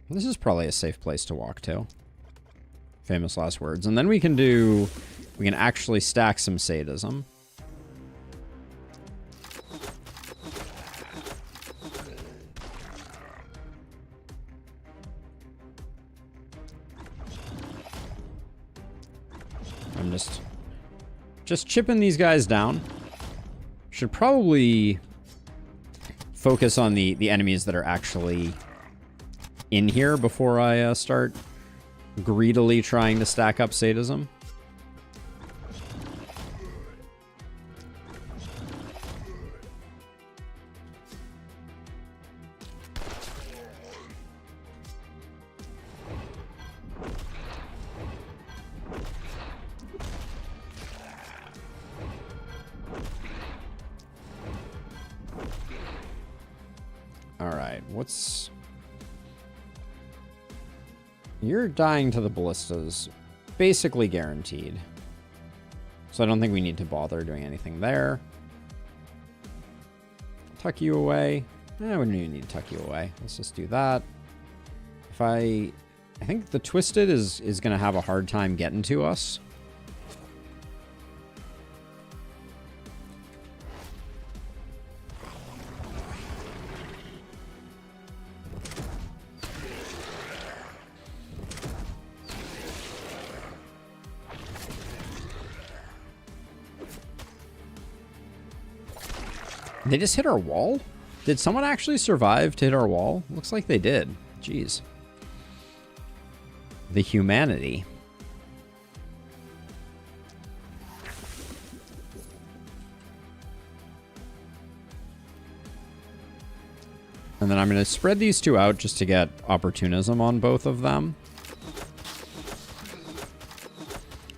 Speaker 1: This is probably a safe place to walk to. Famous last words. And then we can actually stack some sadism. I'm just chipping these guys down. Should probably focus on the enemies that are actually in here before I start greedily trying to stack up sadism. All right, what's... You're dying to the ballistas, basically guaranteed. So I don't think we need to bother doing anything there. Tuck you away. We don't even need to tuck you away. Let's just do that. If I think the Twisted is going to have a hard time getting to us. They just hit our wall? Did someone actually survive to hit our wall? Looks like they did. Jeez. The humanity. And then I'm going to spread these two out just to get opportunism on both of them.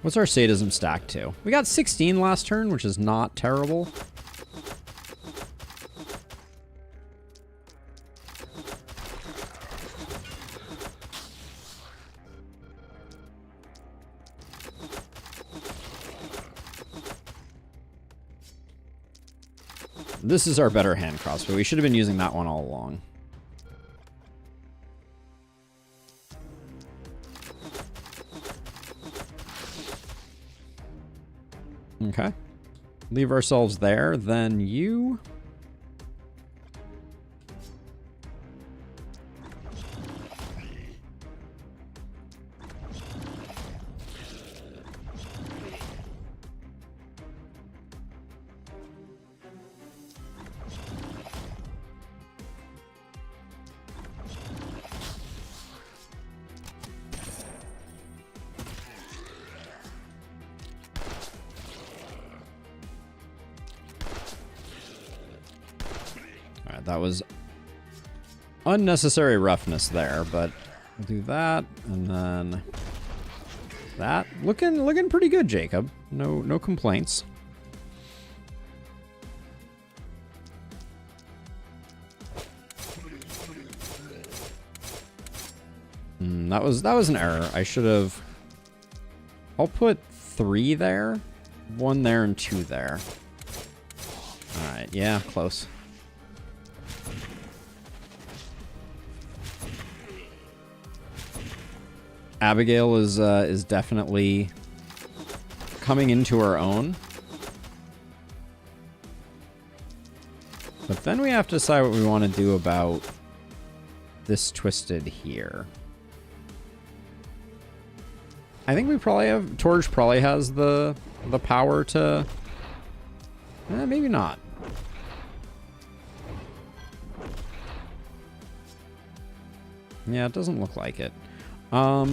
Speaker 1: What's our sadism stack to? We got 16 last turn, which is not terrible. This is our better hand crossbow. We should have been using that one all along. Okay. Leave ourselves there. Then you... That was unnecessary roughness there, but we'll do that, and then that. Looking pretty good, Jacob. No complaints. That was an error. I should have. I'll put 3 there, 1 there, and 2 there. All right, yeah, close. Abigail is definitely coming into her own. But then we have to decide what we want to do about this twisted here. I think we probably have... Torch probably has the power to... maybe not. Yeah, it doesn't look like it. So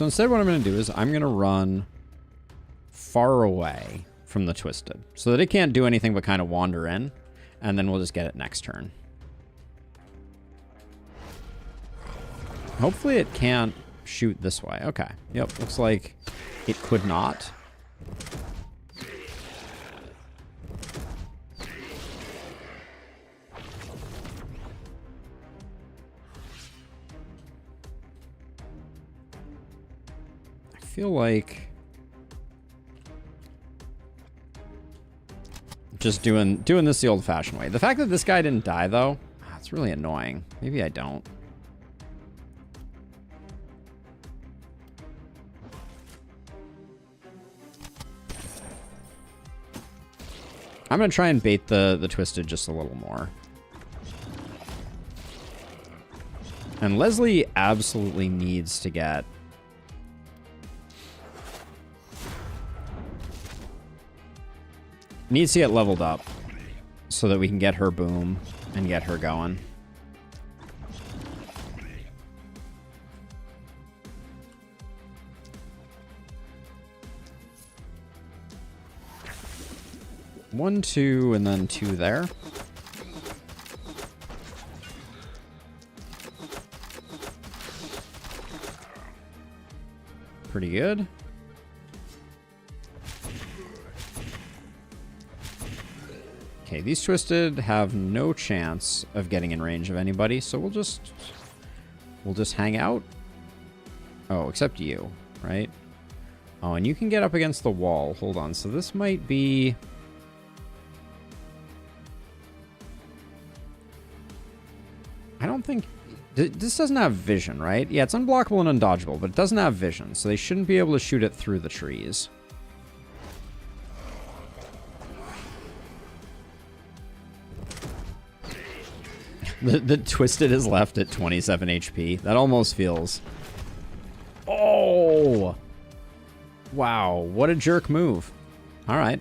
Speaker 1: instead what I'm going to do is I'm going to run far away from the twisted so that it can't do anything but kind of wander in, and then we'll just get it next turn. Hopefully it can't shoot this way. Okay. Yep. Looks like it could not. I feel like just doing this the old-fashioned way. The fact that this guy didn't die, though, it's really annoying. Maybe I don't. I'm going to try and bait the twisted just a little more. And Leslie absolutely needs to get... needs to get leveled up so that we can get her boom and get her going. One, 2, and then 2 there. Pretty good. Okay, these twisted have no chance of getting in range of anybody, so we'll just hang out. Oh, except you, right? Oh, and you can get up against the wall. Hold on. So this might be... I don't think... This doesn't have vision, right? Yeah, it's unblockable and undodgeable, but it doesn't have vision, so they shouldn't be able to shoot it through the trees. The twisted is left at 27 HP. That almost feels... Oh! Wow, what a jerk move. All right.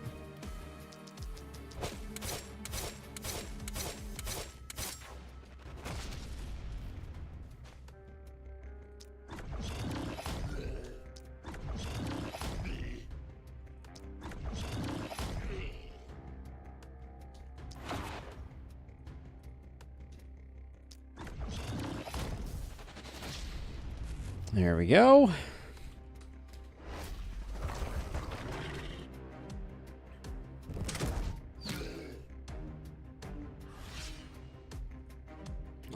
Speaker 1: There we go.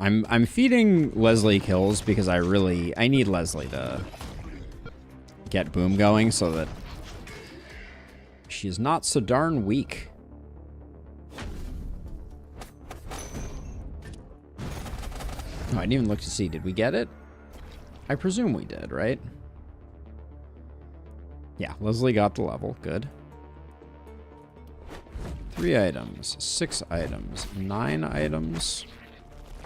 Speaker 1: I'm feeding Leslie kills because I need Leslie to get Boom going so that she's not so darn weak. Oh, I didn't even look to see. Did we get it? I presume we did, right? Yeah, Leslie got the level. Good. 3 items, 6 items, 9 items.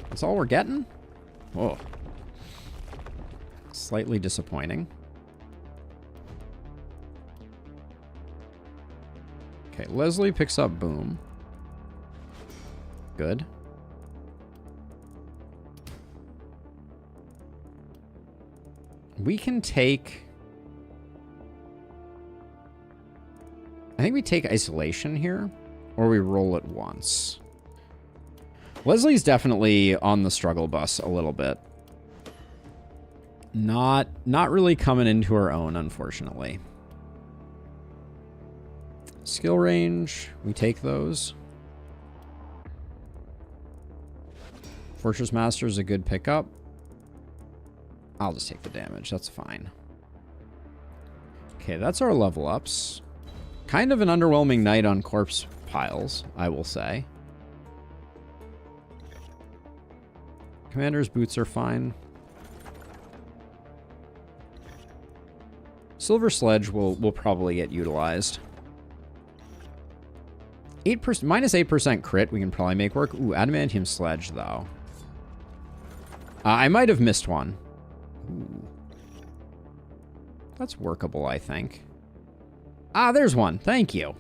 Speaker 1: That's all we're getting? Whoa. Slightly disappointing. Okay, Leslie picks up Boom. Good. We can take... I think we take Isolation here, or we roll it once. Leslie's definitely on the struggle bus a little bit. Not really coming into her own, unfortunately. Skill range, we take those. Fortress Master is a good pickup. I'll just take the damage, that's fine. Okay, that's our level ups. Kind of an underwhelming night on corpse piles, I will say. Commander's boots are fine. Silver Sledge will probably get utilized. 8%, minus 8% crit, we can probably make work. Ooh, Adamantium Sledge, though. I might have missed one. Ooh. That's workable, I think. Ah, there's one. Thank you.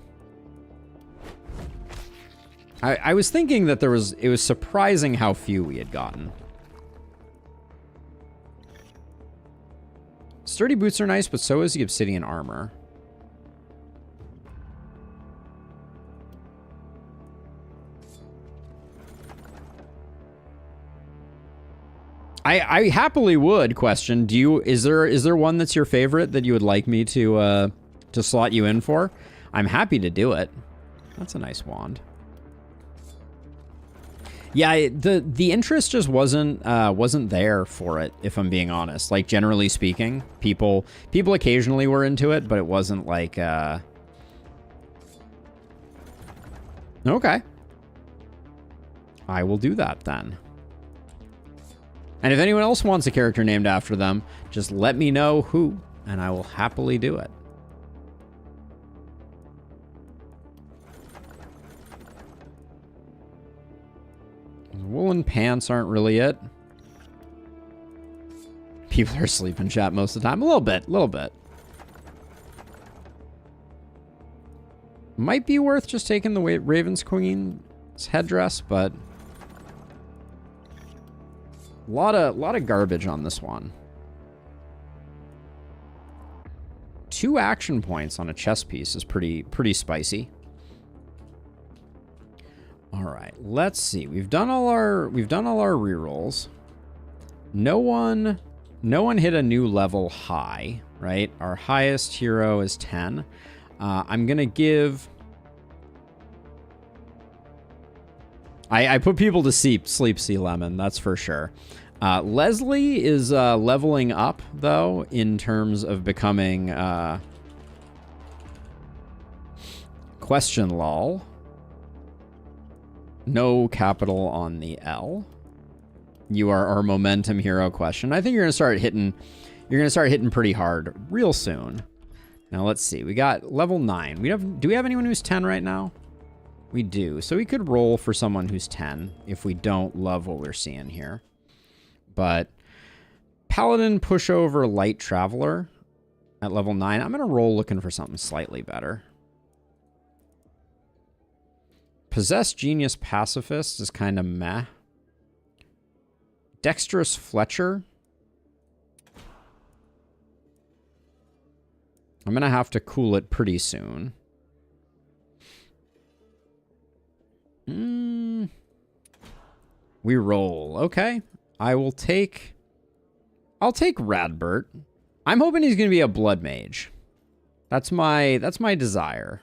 Speaker 1: I was thinking that it was surprising how few we had gotten. Sturdy boots are nice, but so is the obsidian armor. I happily would question. Is there one that's your favorite that you would like me to slot you in for? I'm happy to do it. That's a nice wand. Yeah, the interest just wasn't there for it, if I'm being honest. Like, generally speaking, people occasionally were into it, but it wasn't like okay. I will do that then. And if anyone else wants a character named after them, just let me know who, and I will happily do it. Woolen pants aren't really it. People are asleep in chat most of the time. A little bit. Might be worth just taking the Raven's Queen's headdress, but a lot of garbage on this one. 2 action points on a chest piece is pretty spicy. All right, let's see. We've done all our rerolls. No one hit a new level high, right? Our highest hero is 10. I'm gonna give. I put people to sleep, Sea Lemon, that's for sure. Leslie is leveling up though in terms of becoming question lol. No capital on the L. You are our momentum hero question. I think you're gonna start hitting pretty hard real soon. Now let's see. We got level 9. Do we have anyone who's 10 right now? We do. So we could roll for someone who's 10 if we don't love what we're seeing here. But Paladin Pushover Light Traveler at level 9. I'm gonna roll looking for something slightly better. Possessed Genius Pacifist is kind of meh. Dexterous Fletcher. I'm going to have to cool it pretty soon. We roll. Okay. I'll take Radbert. I'm hoping he's going to be a Blood Mage. That's my desire.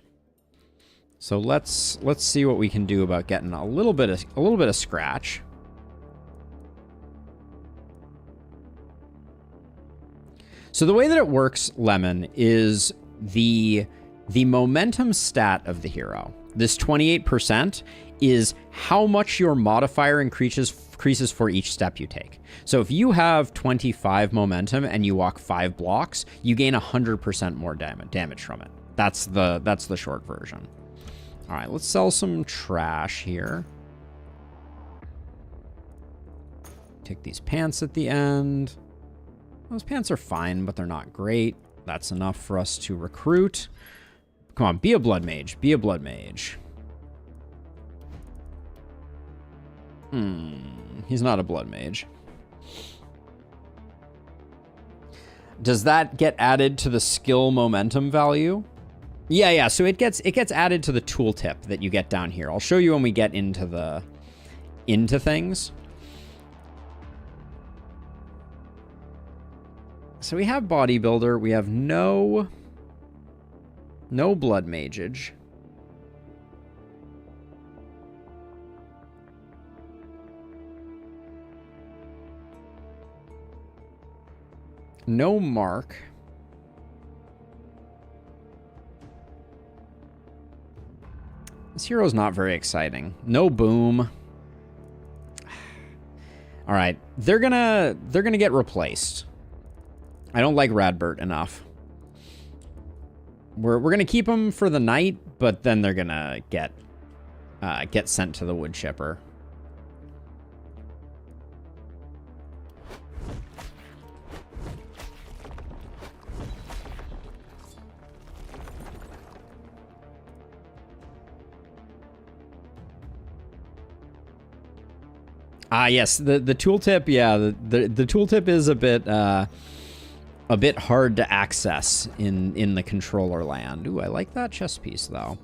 Speaker 1: So let's see what we can do about getting a little bit of scratch. So the way that it works, Lemon, is the momentum stat of the hero. This 28% is how much your modifier increases for each step you take. So if you have 25 momentum and you walk 5 blocks, you gain 100% more damage from it. That's the short version. All right, let's sell some trash here. Take these pants at the end. Those pants are fine, but they're not great. That's enough for us to recruit. Come on, be a blood mage. Be a blood mage. He's not a blood mage. Does that get added to the skill momentum value? Yeah. So it gets added to the tooltip that you get down here. I'll show you when we get into things. So we have bodybuilder. We have no blood mageage. No mark. This hero's not very exciting. No boom. All right, they're gonna get replaced. I don't like Radbert enough. We're gonna keep them for the night, but then they're gonna get sent to the wood chipper. Yes, the tooltip, yeah, the tooltip is a bit hard to access in the controller land. Ooh, I like that chess piece though.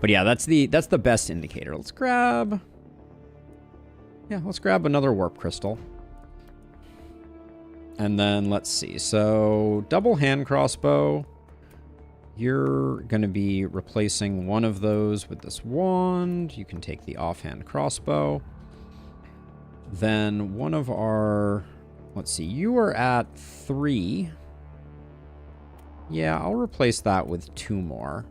Speaker 1: But yeah, that's the best indicator. Let's grab another warp crystal. And then let's see. So, double hand crossbow. You're going to be replacing one of those with this wand. You can take the offhand crossbow. Then one of our... Let's see. You are at 3. Yeah, I'll replace that with 2 more.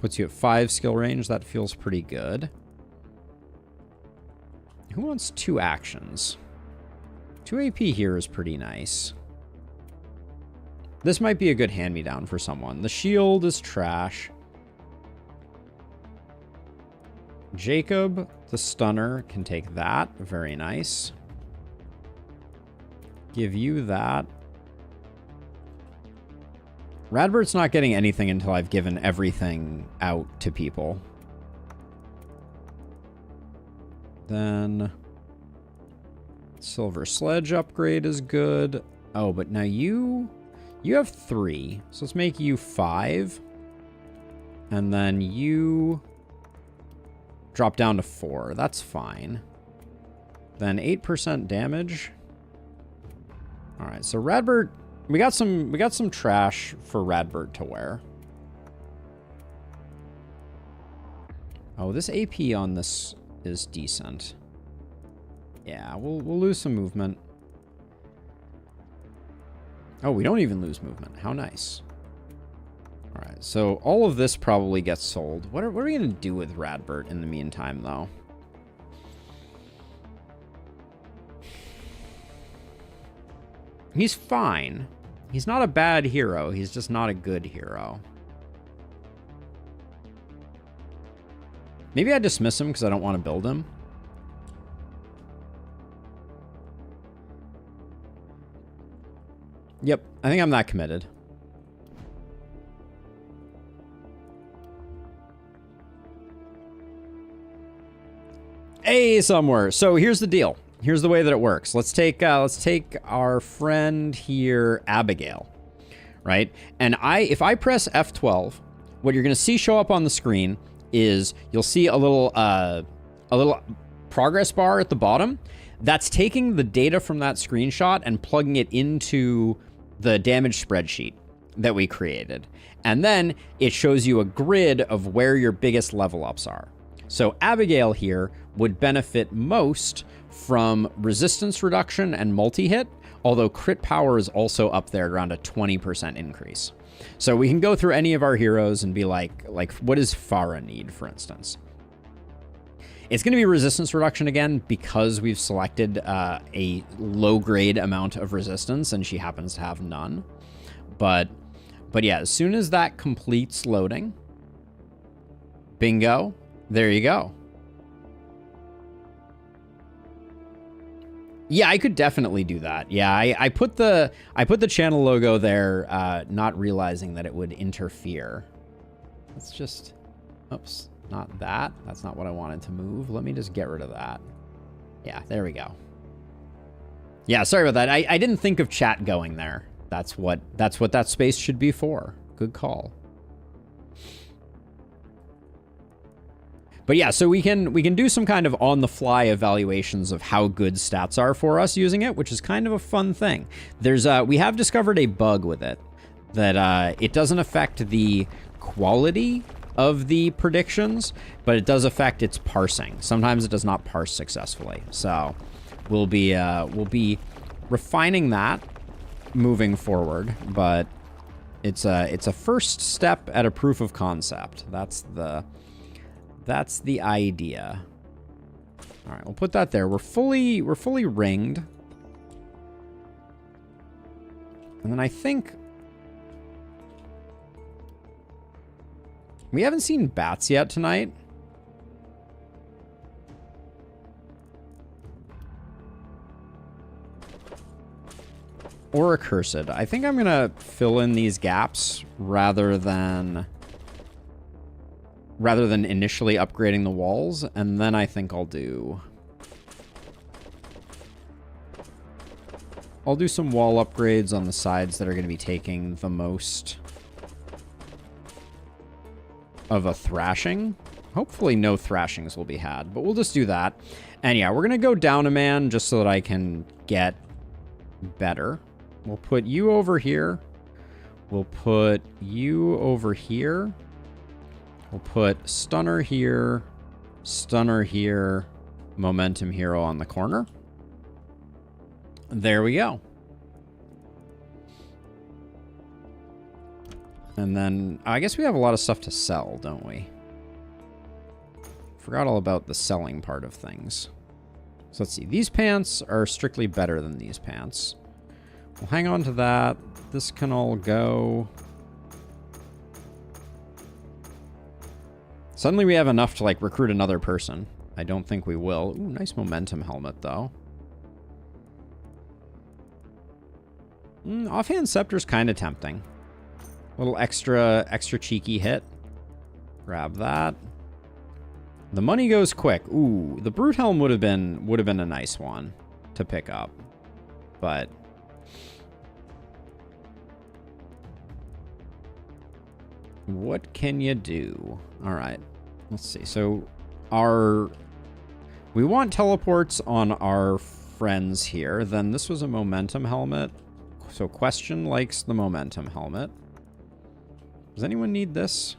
Speaker 1: Puts you at 5 skill range. That feels pretty good. Who wants 2 actions? 2 AP here is pretty nice. This might be a good hand-me-down for someone. The shield is trash. Jacob, the stunner, can take that. Very nice. Give you that. Radbert's not getting anything until I've given everything out to people. Then... Silver Sledge upgrade is good. Oh, but now you have 3. So let's make you 5. And then you drop down to 4. That's fine. Then 8% damage. All right, so Radbert, we got some trash for Radbert to wear. Oh, this AP on this is decent. Yeah, we'll lose some movement. Oh, we don't even lose movement. How nice. All right, so all of this probably gets sold. What are we going to do with Radbert in the meantime, though? He's fine. He's not a bad hero. He's just not a good hero. Maybe I dismiss him because I don't want to build him. Yep, I think I'm that committed. Hey, somewhere. So here's the deal. Here's the way that it works. Let's take our friend here, Abigail, right? And if I press F12, what you're going to see show up on the screen is you'll see a little progress bar at the bottom. That's taking the data from that screenshot and plugging it into the damage spreadsheet that we created. And then it shows you a grid of where your biggest level ups are. So Abigail here would benefit most from resistance reduction and multi-hit, although crit power is also up there at around a 20% increase. So we can go through any of our heroes and be like what does Farah need, for instance? It's going to be resistance reduction again because we've selected a low-grade amount of resistance, and she happens to have none. But yeah, as soon as that completes loading, bingo, there you go. Yeah, I could definitely do that. Yeah, I put the channel logo there, not realizing that it would interfere. Let's just, oops, not that. That's not what I wanted to move. Let me just get rid of that. Yeah, there we go. Yeah, sorry about that. I didn't think of chat going there. That's what that space should be for. Good call. But yeah, so we can do some kind of on-the-fly evaluations of how good stats are for us using it, which is kind of a fun thing. There's we have discovered a bug with it that it doesn't affect the quality of the predictions, but it does affect its parsing. Sometimes it does not parse successfully. So we'll be refining that moving forward, but it's a first step at a proof of concept. That's the idea. All right, we'll put that there. We're fully ringed. And then I think we haven't seen bats yet tonight. Or accursed. I think I'm gonna fill in these gaps rather than initially upgrading the walls, and then I think I'll do some wall upgrades on the sides that are going to be taking the most of a thrashing. Hopefully no thrashings will be had, but we'll just do that. And yeah, we're going to go down a man just so that I can get better. We'll put you over here. We'll put you over here. We'll put Stunner here, Momentum Hero on the corner. There we go. And then, I guess we have a lot of stuff to sell, don't we? Forgot all about the selling part of things. So let's see. These pants are strictly better than these pants. We'll hang on to that. This can all go. Suddenly we have enough to, like, recruit another person. I don't think we will. Ooh, nice momentum helmet, though. Offhand Scepter's kind of tempting. A little extra cheeky hit. Grab that. The money goes quick. Ooh, the Brute Helm would have been a nice one to pick up. But what can you do? All right. Let's see. So we want teleports on our friends here. Then this was a momentum helmet. So Question likes the momentum helmet. Does anyone need this?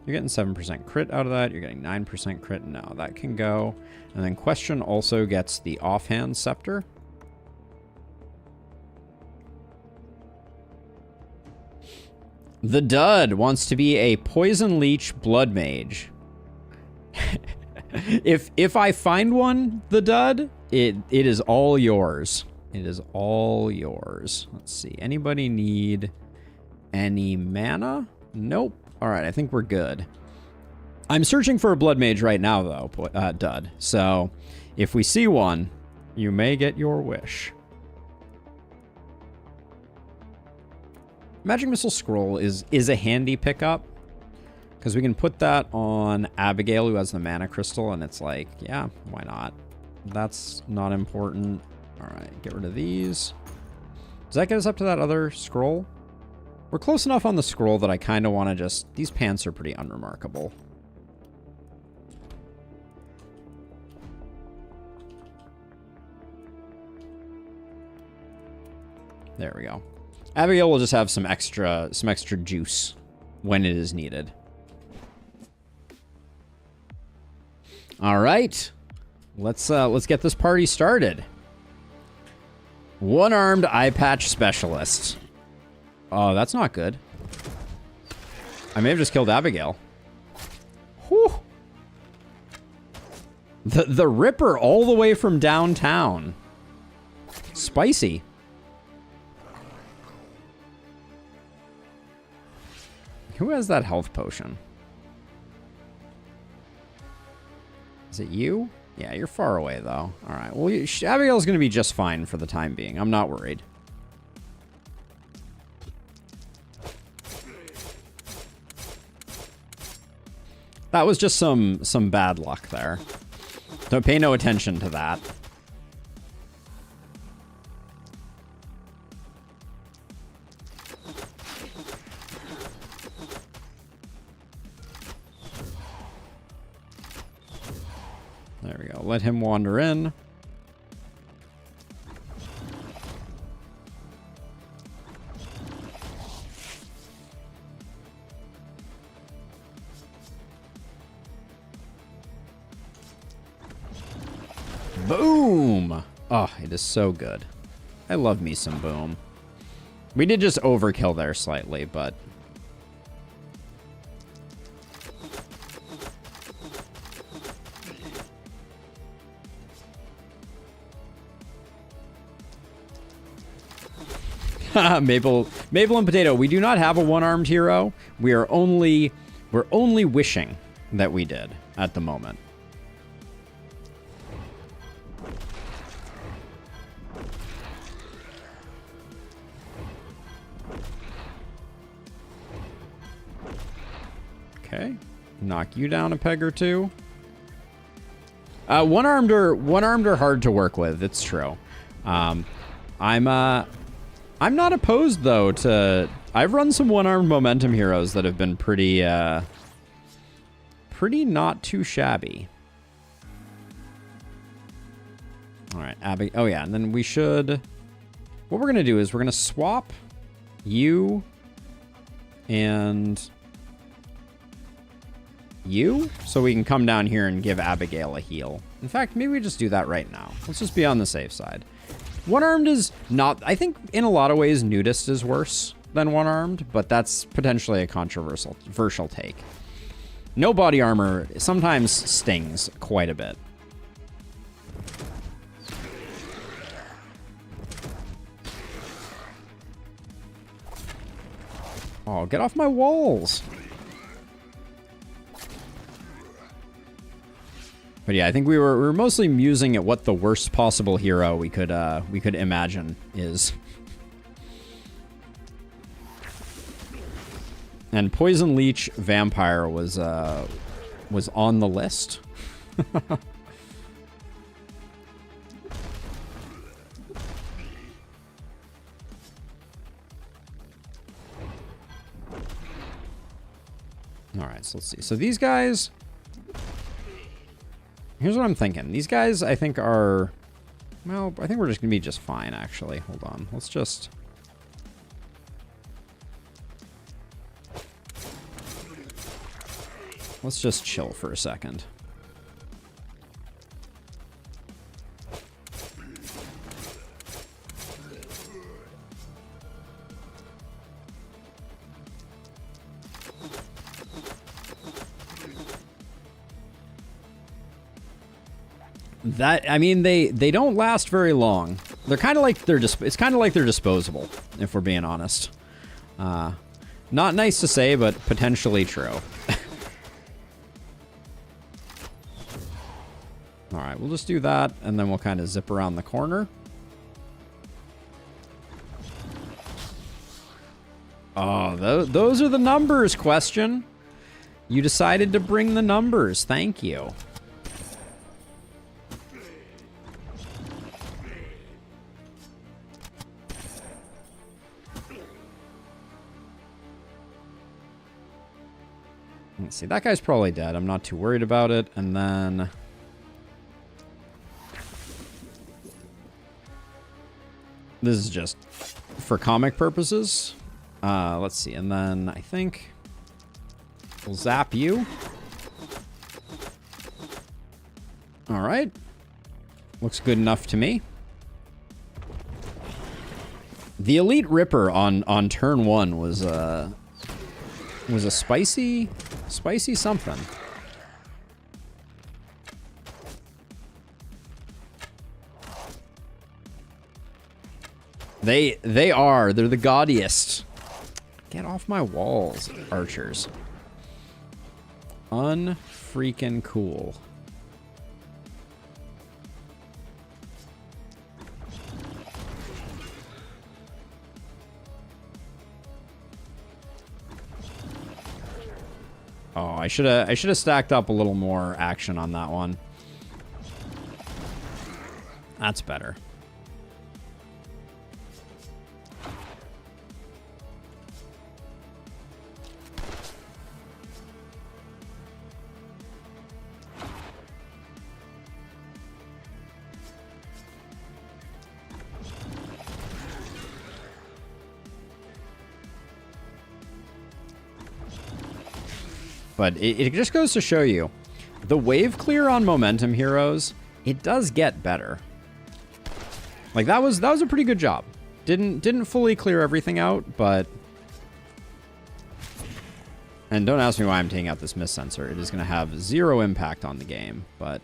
Speaker 1: You're getting 7% crit out of that. You're getting 9% crit. No, that can go. And then Question also gets the offhand scepter. The Dud wants to be a Poison Leech Blood Mage. If I find one, the Dud, it is all yours. It is all yours. Let's see. Anybody need any mana? Nope. All right, I think we're good. I'm searching for a Blood Mage right now, though, Dud. So if we see one, you may get your wish. Magic Missile Scroll is a handy pickup because we can put that on Abigail, who has the Mana Crystal, and it's like, yeah, why not? That's not important. All right, get rid of these. Does that get us up to that other scroll? We're close enough on the scroll that I kind of want to just... These pants are pretty unremarkable. There we go. Abigail will just have some extra juice when it is needed. All right. Let's get this party started. One-armed eye patch specialist. Oh, that's not good. I may have just killed Abigail. Whew. The Ripper all the way from downtown. Spicy. Who has that health potion? Is it you? Yeah, you're far away, though. All right. Well, Abigail's going to be just fine for the time being. I'm not worried. That was just some bad luck there. Don't pay no attention to that. There we go. Let him wander in. Boom! Oh, it is so good. I love me some boom. We did just overkill there slightly, but... Maple and Potato. We do not have a one-armed hero. We're only wishing that we did at the moment. Okay, knock you down a peg or two. One-armed are hard to work with. It's true. I'm not opposed, though, to... I've run some one-armed momentum heroes that have been pretty not too shabby. All right, Abby... Oh, yeah, and then we should... What we're going to do is we're going to swap you and you, so we can come down here and give Abigail a heal. In fact, maybe we just do that right now. Let's just be on the safe side. One-armed is not... I think in a lot of ways Nudist is worse than one-armed, but that's potentially a controversial take. No body armor sometimes stings quite a bit. Oh, get off my walls! But yeah, I think we were mostly musing at what the worst possible hero we could imagine is. And Poison Leech Vampire was on the list. All right, so let's see. So these guys... Here's what I'm thinking. These guys, I think, are... Well, I think we're just going to be just fine, actually. Hold on. Let's just... Let's just chill for a second. That, I mean, they don't last very long. They're kind of like it's kind of like they're disposable, if we're being honest. Not nice to say, but potentially true. All right, we'll just do that, and then we'll kind of zip around the corner. Oh, those are the numbers, question. You decided to bring the numbers. Thank you. Let's see, that guy's probably dead. I'm not too worried about it. And then... This is just for comic purposes. Let's see, and then I think we'll zap you. All right. Looks good enough to me. The Elite Ripper on turn 1 was a spicy something. They're the gaudiest. Get off my walls, archers. Unfreaking cool. Oh, I should have stacked up a little more action on that one. That's better. But it just goes to show you, the wave clear on momentum heroes, it does get better. Like that was a pretty good job. Didn't fully clear everything out, but, and don't ask me why I'm taking out this mist sensor. It is going to have 0 impact on the game, but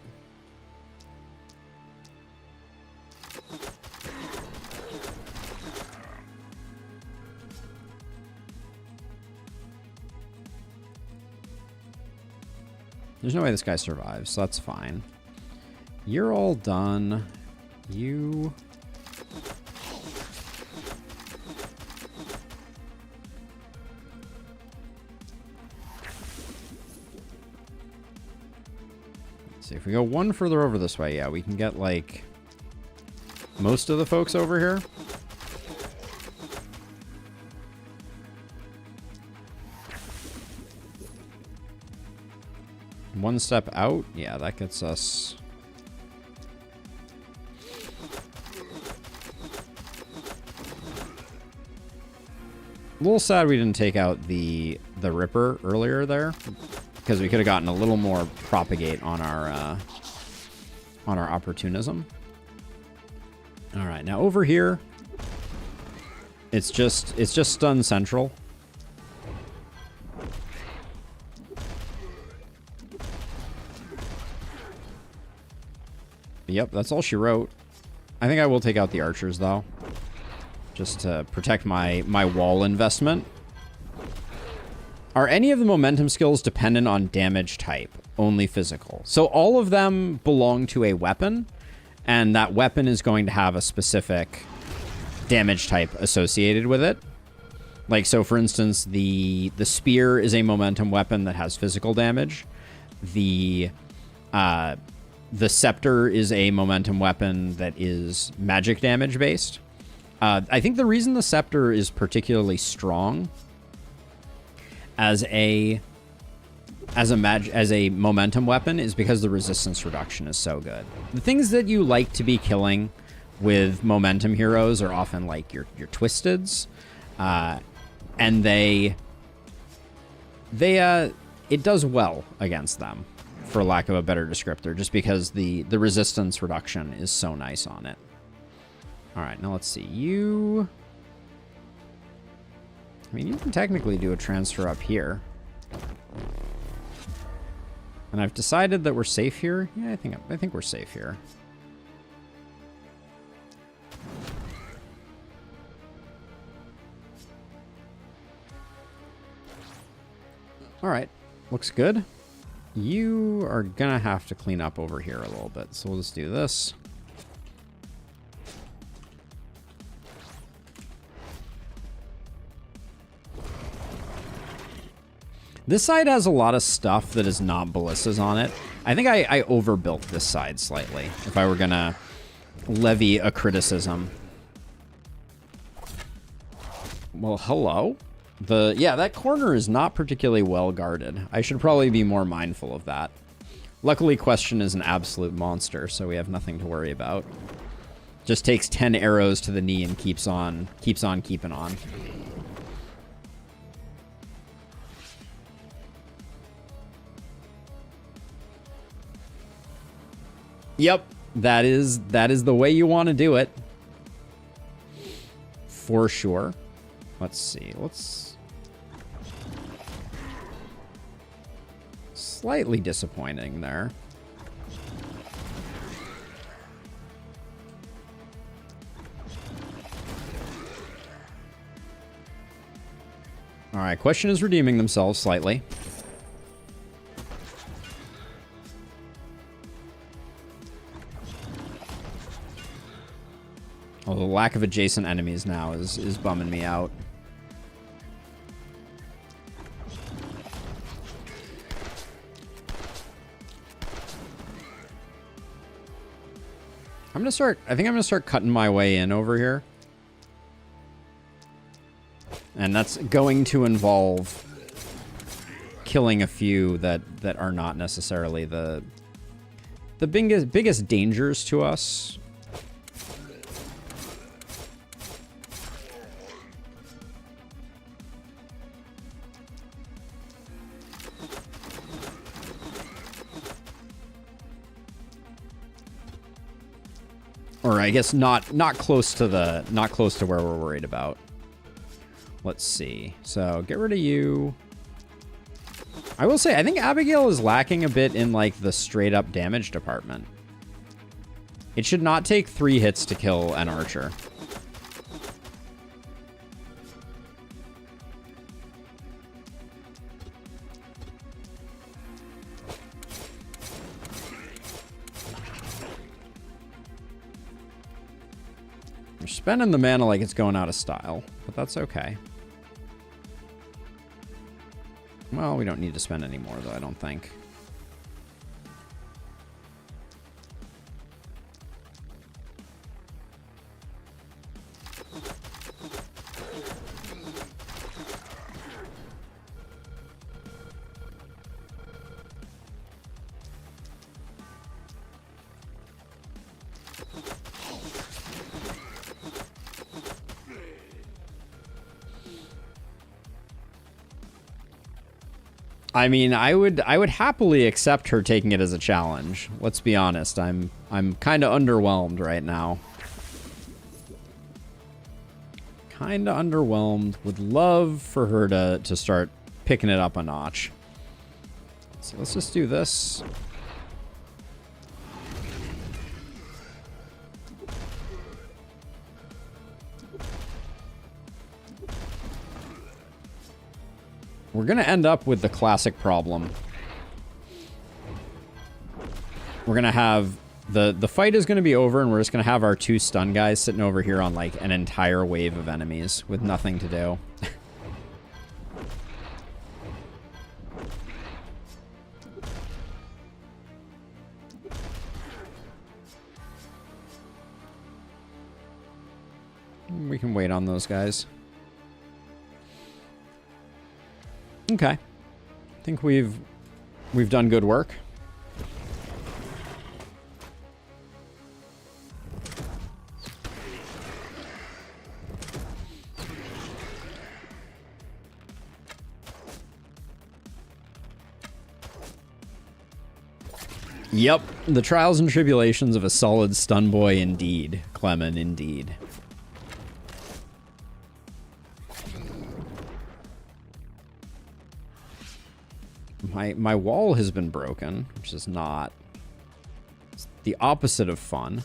Speaker 1: there's no way this guy survives, so that's fine. You're all done. You... Let's see, if we go one further over this way, yeah, we can get, like, most of the folks over here. One step out, yeah, that gets us. A little sad we didn't take out the Ripper earlier there, because we could have gotten a little more propagate on our opportunism. All right, now over here, it's just stun central. Yep, that's all she wrote. I think I will take out the archers, though. Just to protect my wall investment. Are any of the momentum skills dependent on damage type? Only physical. So all of them belong to a weapon, and that weapon is going to have a specific damage type associated with it. Like, so for instance, the spear is a momentum weapon that has physical damage. The scepter is a momentum weapon that is magic damage based. I think the reason the scepter is particularly strong as a momentum weapon is because the resistance reduction is so good. The things that you like to be killing with momentum heroes are often like your twisteds, and it does well against them, for lack of a better descriptor, just because the resistance reduction is so nice on it. All right, now let's see. You... I mean, you can technically do a transfer up here. And I've decided that we're safe here. Yeah, I think we're safe here. All right, looks good. You are gonna have to clean up over here a little bit, so we'll just do this. This side has a lot of stuff that is not ballistas on it. I think I overbuilt this side slightly, if I were gonna levy a criticism. Well, hello? Yeah, that corner is not particularly well guarded. I should probably be more mindful of that. Luckily, Question is an absolute monster, so we have nothing to worry about. Just takes 10 arrows to the knee and keeps on keeping on. Yep, that is the way you want to do it. for sure. Let's see. Let's... Slightly disappointing there. All right, Question is redeeming themselves slightly. Oh, the lack of adjacent enemies now is bumming me out. I think I'm gonna start cutting my way in over here. And that's going to involve killing a few that are not necessarily the biggest dangers to us. Or I guess not close to where we're worried about. Let's see. So get rid of you. I will say, I think Abigail is lacking a bit in like the straight up damage department. It should not take 3 hits to kill an archer. You're spending the mana like it's going out of style, but that's okay. Well, we don't need to spend any more, though, I don't think. I mean, I would happily accept her taking it as a challenge. Let's be honest. I'm kind of underwhelmed right now. Kind of underwhelmed. Would love for her to start picking it up a notch. So let's just do this. We're going to end up with the classic problem. We're going to have... The fight is going to be over, and we're just going to have our 2 stun guys sitting over here on, like, an entire wave of enemies with nothing to do. We can wait on those guys. Okay. I think we've done good work. Yep, the trials and tribulations of a solid stun boy indeed, Clement, indeed. My wall has been broken, which is not... It's the opposite of fun.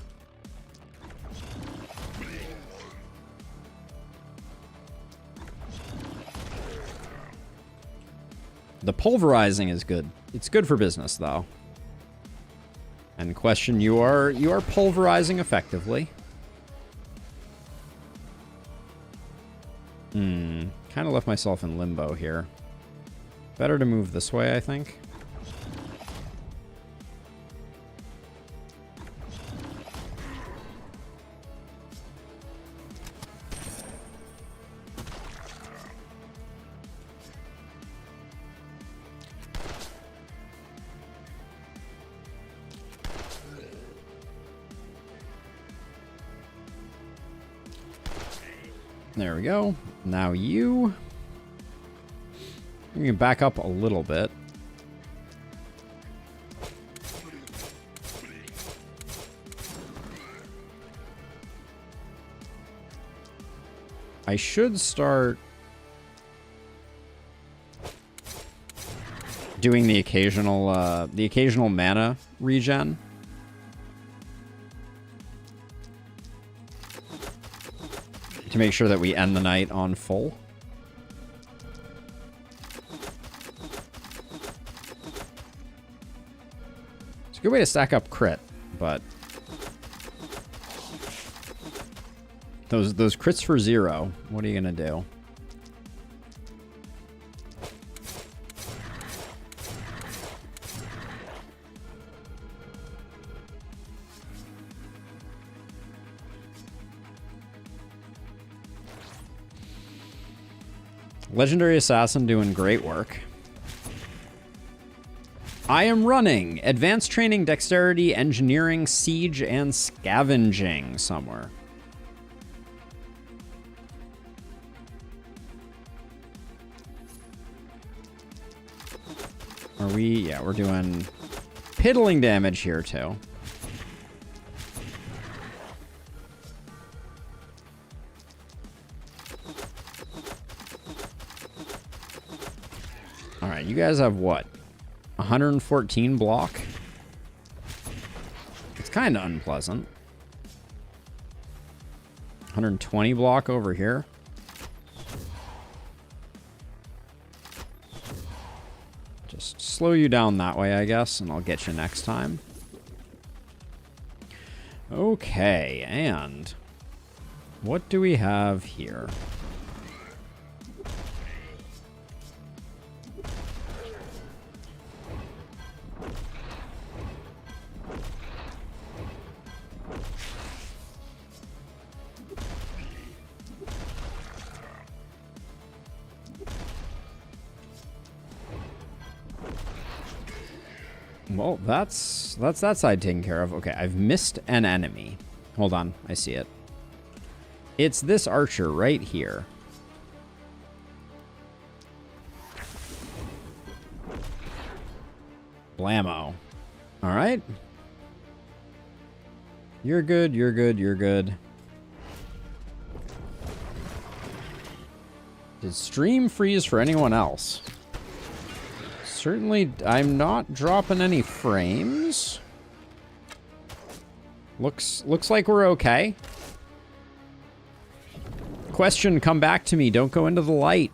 Speaker 1: The pulverizing is good. It's good for business, though. And Question, you are pulverizing effectively. Kind of left myself in limbo here. Better to move this way, I think. There we go. Now you... We can back up a little bit. I should start doing the occasional mana regen. To make sure that we end the night on full. It's a good way to stack up crit, but those crits for 0, what are you gonna do? Legendary Assassin doing great work. I am running Advanced Training, Dexterity, Engineering, Siege, and Scavenging somewhere. Are we? Yeah, we're doing piddling damage here too. All right, you guys have what? 114 block? It's kind of unpleasant. 120 block over here. Just slow you down that way, I guess, and I'll get you next time. Okay, and what do we have here? Well, that's that side taken care of. Okay, I've missed an enemy. Hold on, I see it. It's this archer right here. Blammo. All right. You're good, you're good, you're good. Did stream freeze for anyone else? Certainly, I'm not dropping any frames. Looks like we're okay. Question, come back to me. Don't go into the light.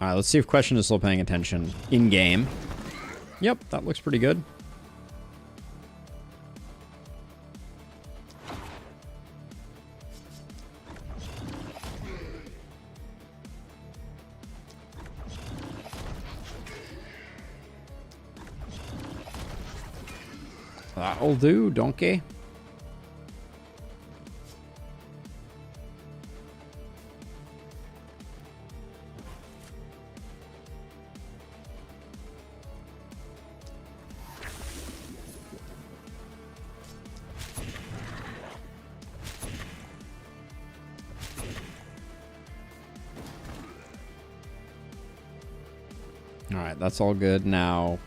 Speaker 1: All right, let's see if Question is still paying attention in-game. Yep, that looks pretty good. That'll do, donkey. Alright, that's all good. Now,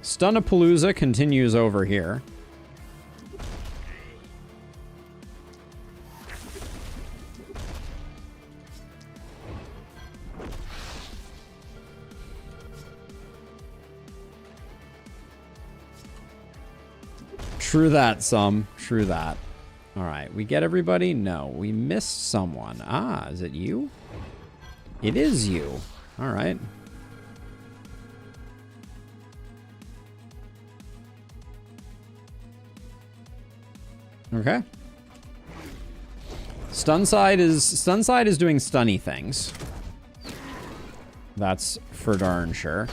Speaker 1: Stunapalooza continues over here. True that, some. True that. Alright, we get everybody? No, we missed someone. Ah, is it you? It is you. Alright. Okay. Stunside is doing stunny things. That's for darn sure.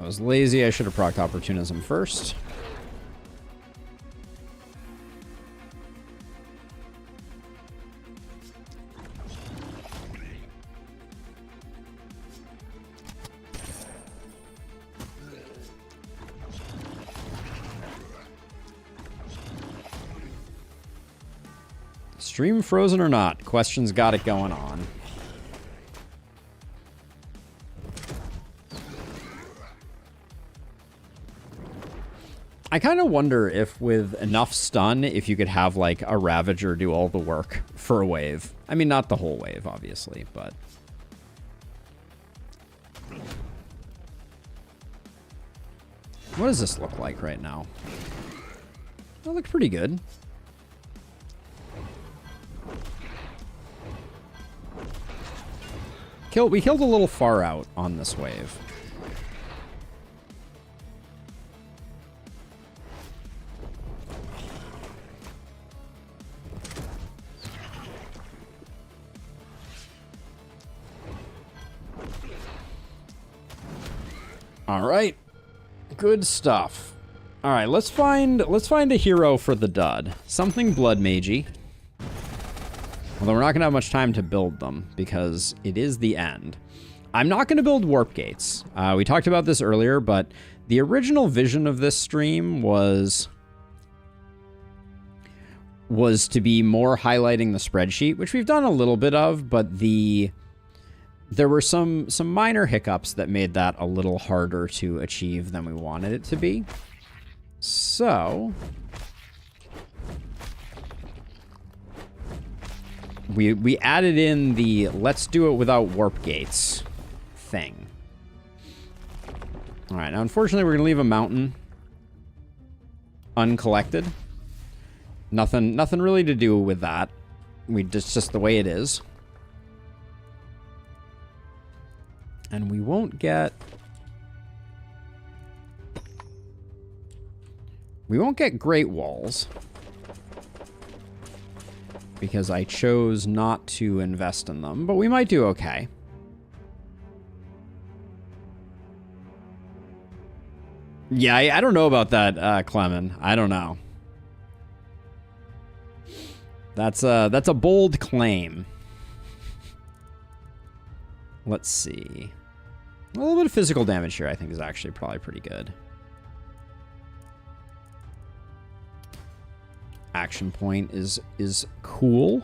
Speaker 1: was lazy. I should have procced Opportunism first. Stream frozen or not? Questions got it going on. I kind of wonder if with enough stun, if you could have like a Ravager do all the work for a wave. I mean, not the whole wave, obviously, but... What does this look like right now? That looked pretty good. We killed a little far out on this wave. All right. Good stuff. All right, let's find a hero for the dud. Something blood magey. Although we're not going to have much time to build them because it is the end. I'm not going to build warp gates. We talked about this earlier, but the original vision of this stream was to be more highlighting the spreadsheet, which we've done a little bit of, but there were some minor hiccups that made that a little harder to achieve than we wanted it to be. So... We added in the let's do it without warp gates thing. All right, now unfortunately we're gonna leave a mountain uncollected. Nothing really to do with that. Just the way it is. And we won't get Great Walls. Because I chose not to invest in them, but we might do okay. Yeah, I don't know about that, Clement. I don't know. That's a bold claim. Let's see. A little bit of physical damage here, I think, is actually probably pretty good. Action point is cool.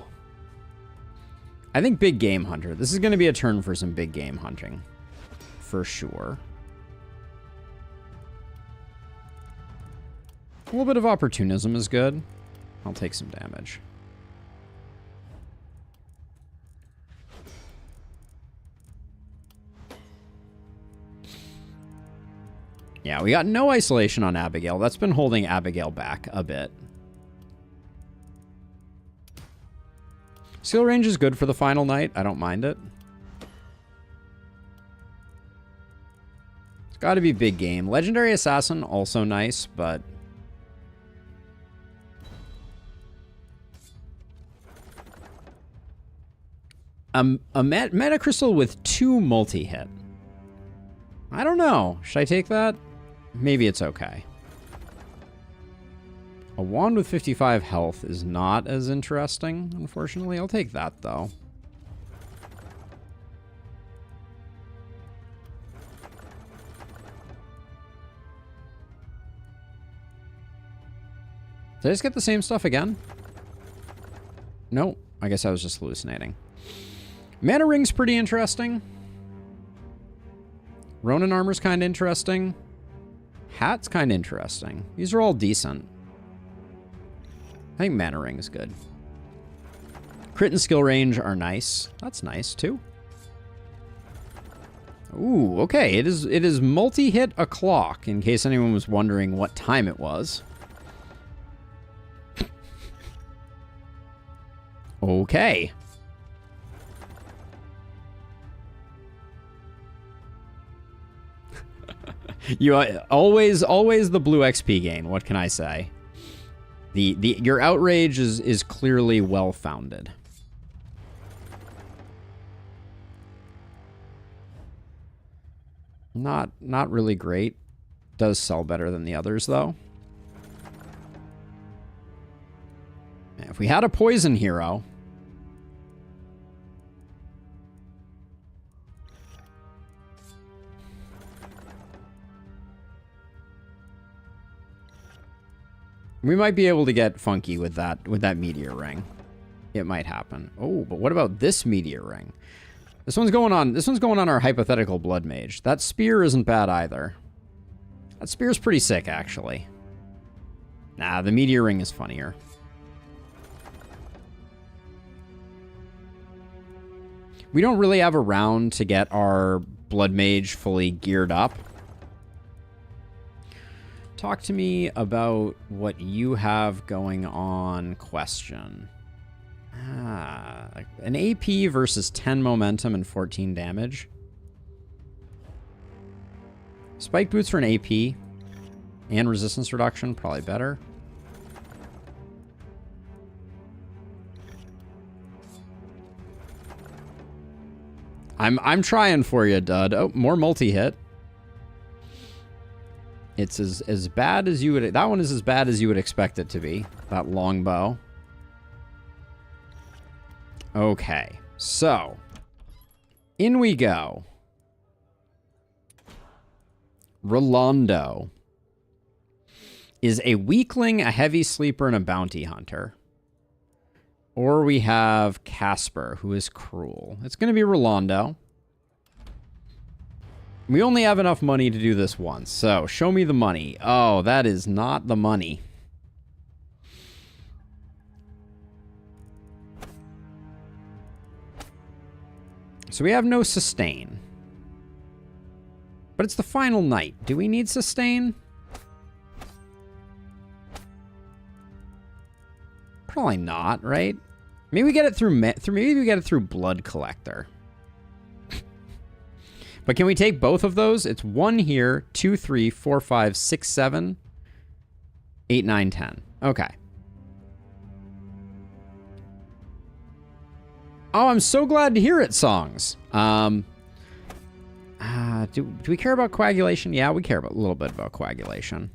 Speaker 1: I think big game hunter. This is going to be a turn for some big game hunting. For sure. A little bit of opportunism is good. I'll take some damage. Yeah, we got no isolation on Abigail. That's been holding Abigail back a bit. Skill range is good for the final night. I don't mind it. It's got to be big game. Legendary Assassin, also nice, but... A Meta Crystal with 2 multi-hit. I don't know. Should I take that? Maybe it's okay. A wand with 55 health is not as interesting, unfortunately. I'll take that, though. Did I just get the same stuff again? No, I guess I was just hallucinating. Mana Ring's pretty interesting. Ronin Armor's kind of interesting. Hat's kind of interesting. These are all decent. I think Mana Ring is good. Crit and skill range are nice. That's nice, too. Ooh, okay. It is multi-hit o'clock, in case anyone was wondering what time it was. Okay. You always the blue XP gain. What can I say? Your outrage is clearly well founded. Not really great. Does sell better than the others, though. If we had a poison hero... we might be able to get funky with that meteor ring. It might happen. Oh, but what about this meteor ring? This one's going on our hypothetical blood mage. That spear isn't bad either. That spear's pretty sick, actually. Nah, the meteor ring is funnier. We don't really have a round to get our blood mage fully geared up. Talk to me about what you have going on, question. An AP versus 10 momentum and 14 damage. Spike boots for an AP and resistance reduction, probably better. I'm trying for you, Dud. Oh, more multi-hit. It's as bad as you would... that one is as bad as you would expect it to be. That long bow. Okay. So. In we go. Rolando. Is a weakling, a heavy sleeper, and a bounty hunter. Or we have Casper, who is cruel. It's going to be Rolando. We only have enough money to do this once, so show me the money. Oh, that is not the money. So we have no sustain. But it's the final night. Do we need sustain? Probably not, right? Maybe we get it through maybe we get it through Blood Collector. But can we take both of those? It's 1 here, 2, 3, 4, 5, 6, 7, 8, 9, 10. Okay. Oh, I'm so glad to hear it, songs. Do we care about coagulation? Yeah, we care a little bit about coagulation.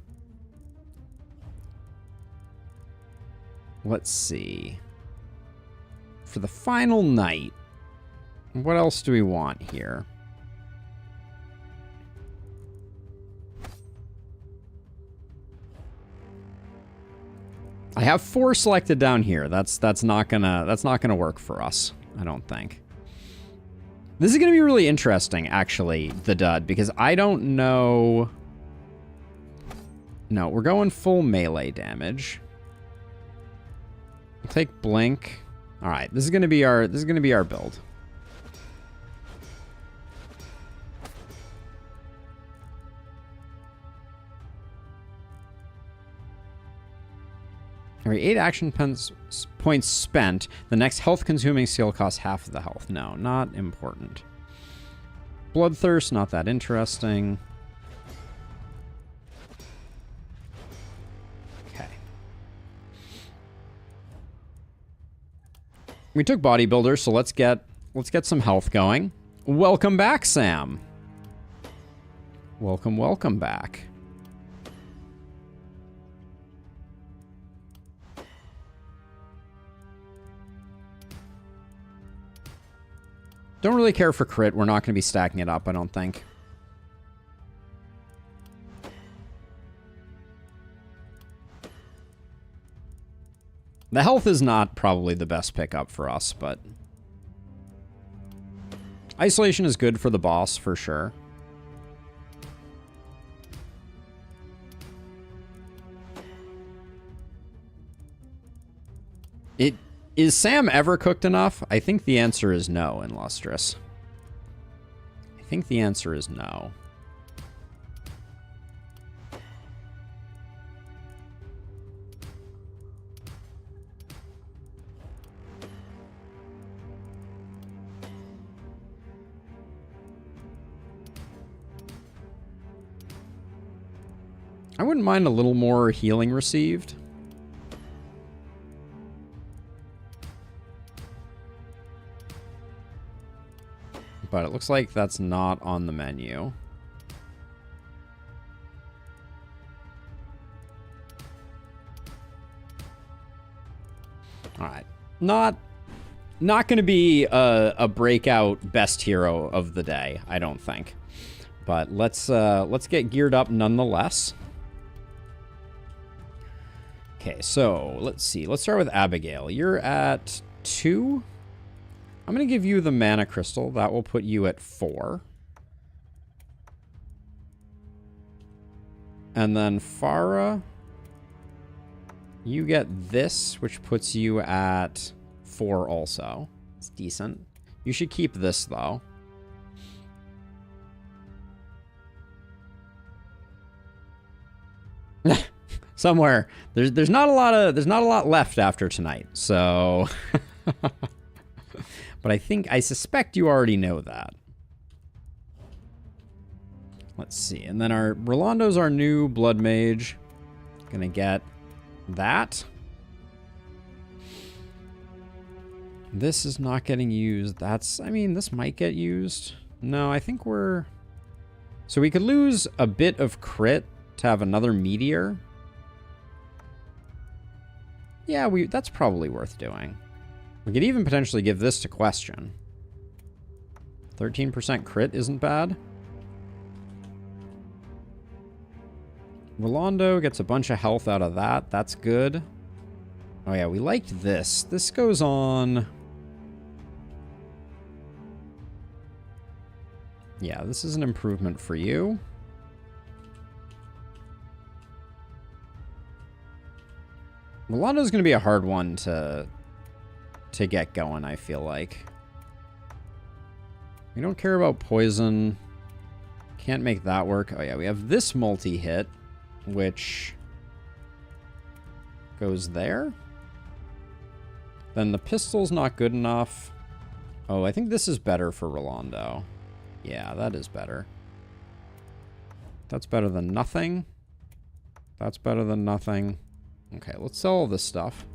Speaker 1: Let's see. For the final night, what else do we want here? I have 4 selected down here. That's not gonna work for us, I don't think. This is gonna be really interesting, actually, the dud, because I don't know. No, we're going full melee damage. We'll take blink. All right, this is gonna be our build. Every 8 action points spent, the next health-consuming skill costs half of the health. No, not important. Bloodthirst, not that interesting. Okay. We took bodybuilder, so let's get some health going. Welcome back, Sam. Welcome back. Don't really care for crit. We're not going to be stacking it up, I don't think. The health is not probably the best pickup for us, but... isolation is good for the boss, for sure. Is Sam ever cooked enough? I think the answer is no in Lustrous. I think the answer is no. I wouldn't mind a little more healing received. But it looks like that's not on the menu. All right. Not going to be a breakout best hero of the day, I don't think. But let's get geared up nonetheless. Okay, so let's see. Let's start with Abigail. You're at 2. I'm going to give you the mana crystal. That will put you at 4. And then Farah, you get this, which puts you at 4 also. It's decent. You should keep this though. Somewhere there's not a lot left after tonight. So but I suspect you already know that. Let's see. And then Rolando's our new blood mage. Gonna get that. This is not getting used. I mean, this might get used. No, I think so we could lose a bit of crit to have another meteor. Yeah, that's probably worth doing. We could even potentially give this to question. 13% crit isn't bad. Rolando gets a bunch of health out of that. That's good. Oh yeah, we liked this. This goes on... Yeah, this is an improvement for you. Rolando's going to be a hard one to get going, I feel like. We don't care about poison. Can't make that work. Oh yeah, we have this multi-hit, which goes there. Then the pistol's not good enough. Oh, I think this is better for Rolando. Yeah, that is better. That's better than nothing. That's better than nothing. Okay, let's sell all this stuff.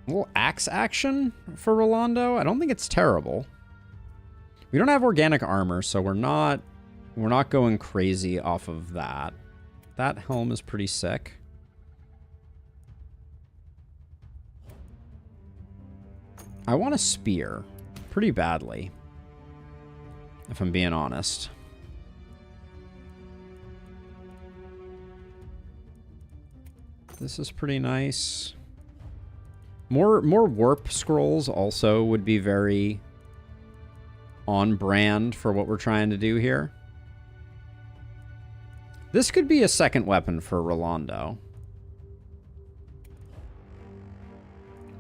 Speaker 1: A little axe action for Rolando. I don't think it's terrible. We don't have organic armor, so we're not going crazy off of that. That helm is pretty sick. I want a spear pretty badly, if I'm being honest. This is pretty nice. More warp scrolls also would be very on brand for what we're trying to do here. This could be a second weapon for Rolando.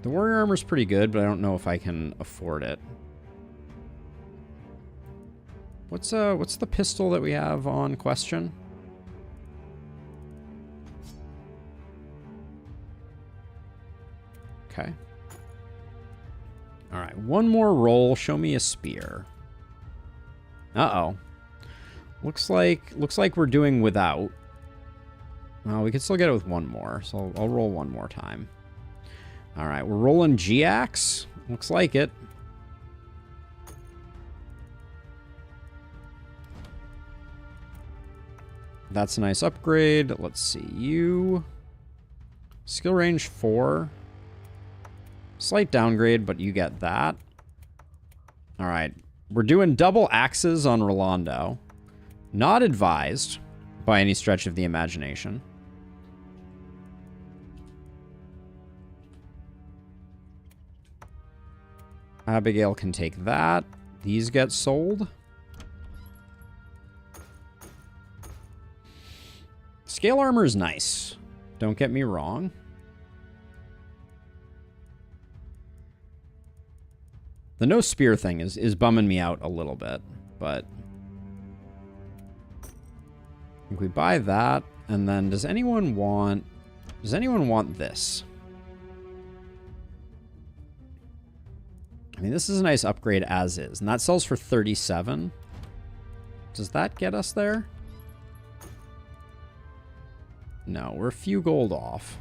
Speaker 1: The warrior armor's pretty good, but I don't know if I can afford it. What's the pistol that we have on question? Okay. All right, one more roll. Show me a spear. Uh-oh. Looks like we're doing without. Well, we could still get it with one more, so I'll roll one more time. All right, we're rolling G-Axe. Looks like it. That's a nice upgrade. Let's see. You... Skill range 4. Slight downgrade, but you get that. All right. We're doing double axes on Rolando. Not advised by any stretch of the imagination. Abigail can take that. These get sold. Scale armor is nice. Don't get me wrong. The no spear thing is bumming me out a little bit, but I think we buy that, and then does anyone want this? I mean, this is a nice upgrade as is, and that sells for 37. Does that get us there? No, we're a few gold off.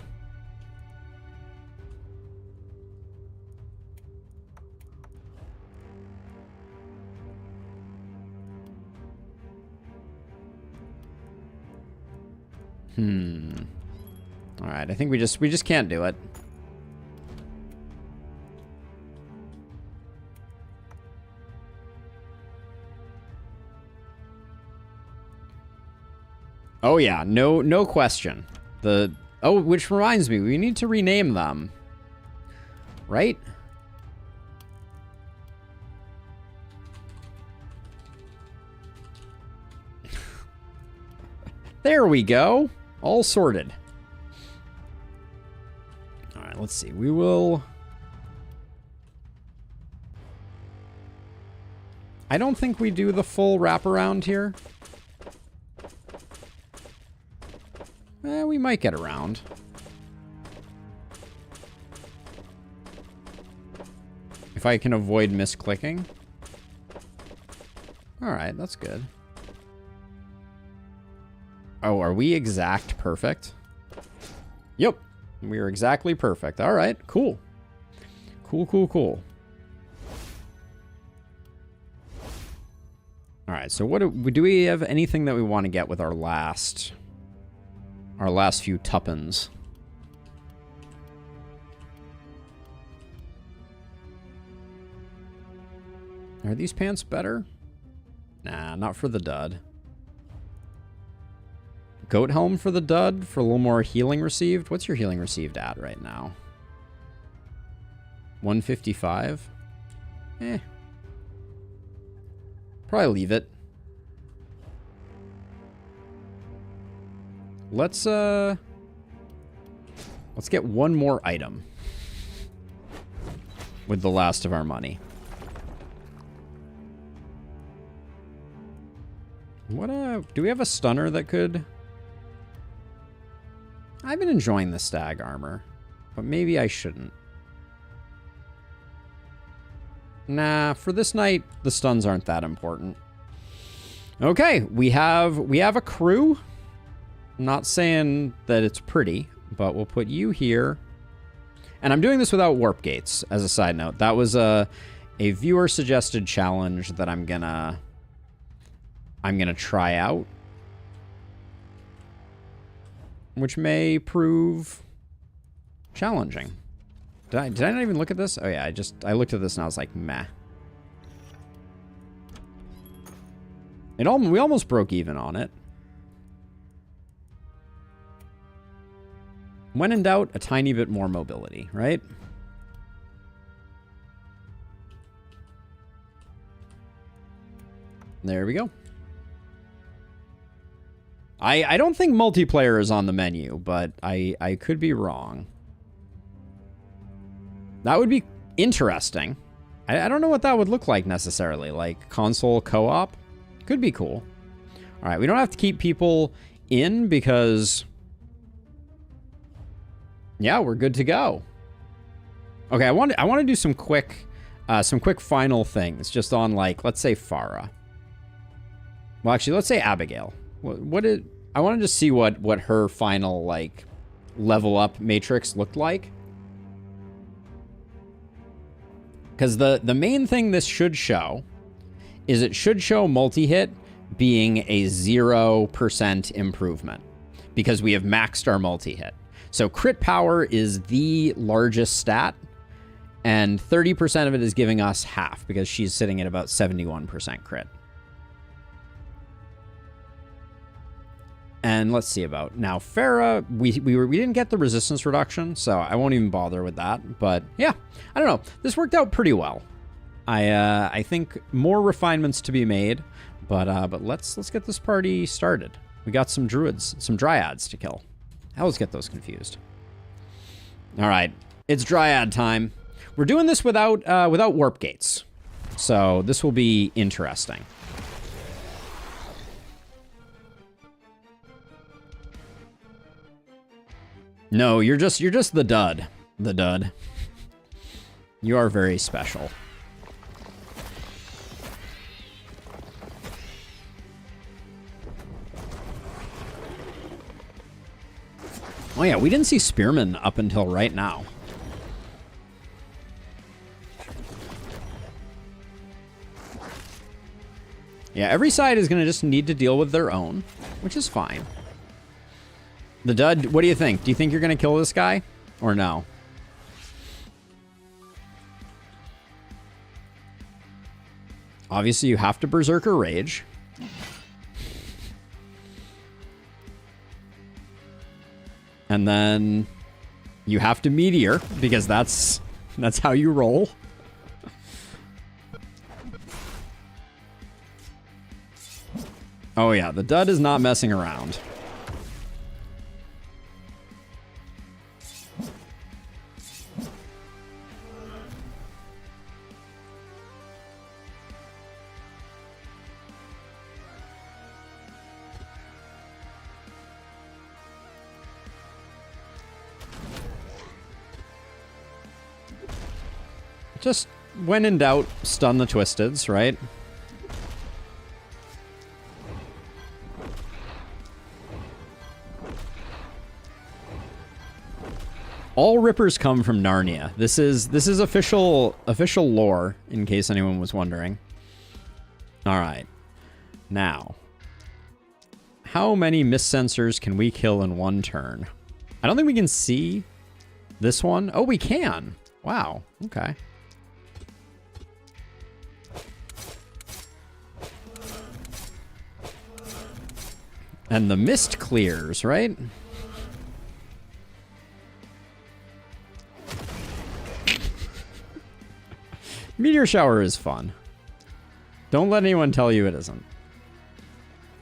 Speaker 1: All right, I think we just can't do it. Oh yeah, no question. Which reminds me, we need to rename them. Right? There we go. All sorted. All right, let's see. We will... I don't think we do the full wraparound here. We might get around. If I can avoid misclicking. All right, that's good. Oh, are we exact perfect? Yep, we are exactly perfect. All right, cool. Cool. All right, so do we have anything that we want to get with our last few tuppence? Are these pants better? Nah, not for the dud. Goat helm for the dud for a little more healing received. What's your healing received at right now? 155? Probably leave it. Let's get one more item with the last of our money. Do we have a stunner that could... I've been enjoying the stag armor, but maybe I shouldn't. Nah, for this night, the stuns aren't that important. Okay, we have a crew. I'm not saying that it's pretty, but we'll put you here. And I'm doing this without warp gates, as a side note. That was a viewer-suggested challenge that I'm gonna try out, which may prove challenging. Did I not even look at this? Oh yeah, I looked at this and I was like, meh. We almost broke even on it. When in doubt, a tiny bit more mobility, right? There we go. I don't think multiplayer is on the menu, but I could be wrong. That would be interesting. I don't know what that would look like necessarily. Like console co-op? Could be cool. All right, we don't have to keep people in because... yeah, we're good to go. Okay, I want to do some quick final things just on, like, let's say Farah. Well, actually, let's say Abigail. I wanted to see what her final, like, level up matrix looked like. Because the main thing this should show is it should show multi-hit being a 0% improvement because we have maxed our multi-hit. So crit power is the largest stat, and 30% of it is giving us half because she's sitting at about 71% crit. And let's see about now Farah. We didn't get the resistance reduction, so I won't even bother with that. But yeah, I don't know. This worked out pretty well. I think more refinements to be made, but let's get this party started. We got some druids, some dryads to kill. I always get those confused. All right, it's dryad time. We're doing this without warp gates, so this will be interesting. No, you're just the dud. The dud. You are very special. Oh yeah, we didn't see spearmen up until right now. Yeah, every side is going to just need to deal with their own, which is fine. The dud, what do you think? Do you think you're going to kill this guy? Or no? Obviously, you have to Berserker Rage. And then you have to Meteor, because that's how you roll. Oh yeah, the dud is not messing around. Just, when in doubt, stun the Twisteds, right? All Rippers come from Narnia. This is official lore, in case anyone was wondering. Alright. Now. How many Mist Sensors can we kill in one turn? I don't think we can see this one. Oh, we can. Wow. Okay. And the mist clears, right? Meteor Shower is fun. Don't let anyone tell you it isn't.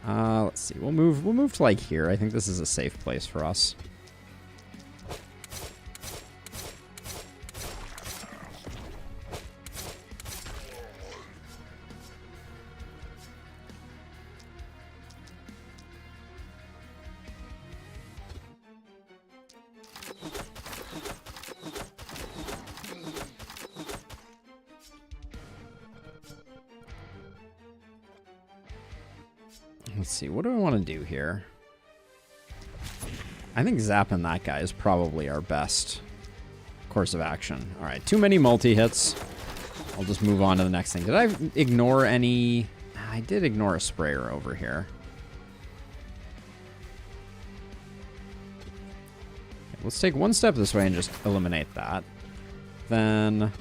Speaker 1: Let's see. We'll move to like here. I think this is a safe place for us. Let's see, what do I want to do here? I think zapping that guy is probably our best course of action. All right, too many multi-hits. I'll just move on to the next thing. Did I ignore any? I did ignore a sprayer over here. Okay, let's take one step this way and just eliminate that. Then...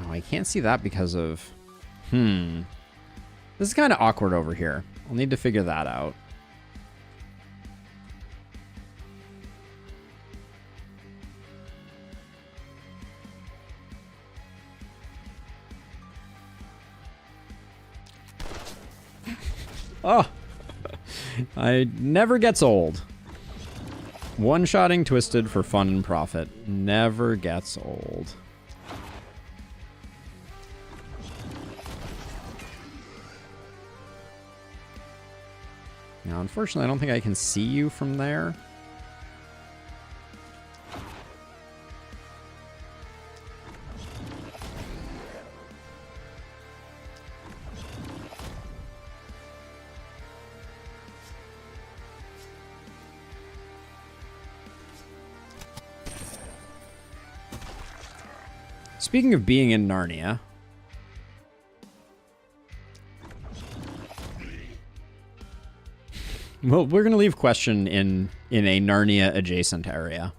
Speaker 1: Oh, I can't see that because of... This is kind of awkward over here. I'll need to figure that out. Oh! It never gets old. One-shotting Twisted for fun and profit never gets old. Now, unfortunately, I don't think I can see you from there. Speaking of being in Narnia... Well, we're going to leave question in a Narnia adjacent area.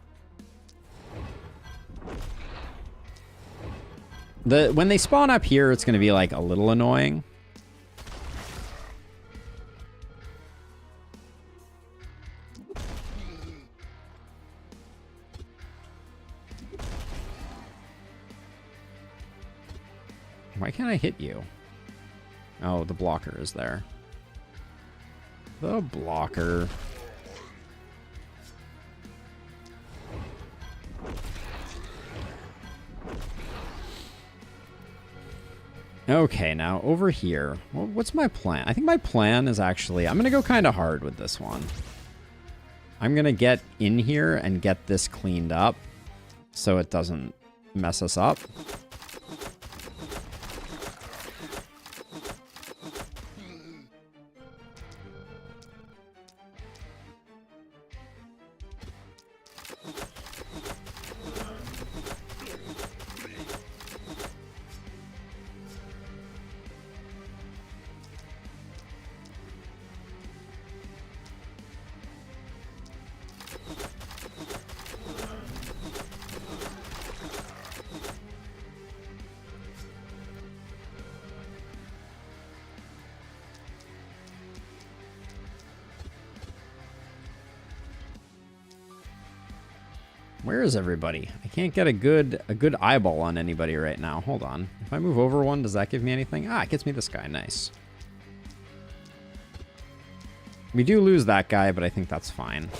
Speaker 1: When they spawn up here, it's going to be like a little annoying. Why can't I hit you? Oh, the blocker is there. The blocker. Okay, now over here. What's my plan? I think my plan is actually... I'm going to go kind of hard with this one. I'm going to get in here and get this cleaned up so it doesn't mess us up. Where is everybody? I can't get a good eyeball on anybody right now. Hold on. If I move over one, does that give me anything? Ah, it gets me this guy. Nice. We do lose that guy, but I think that's fine.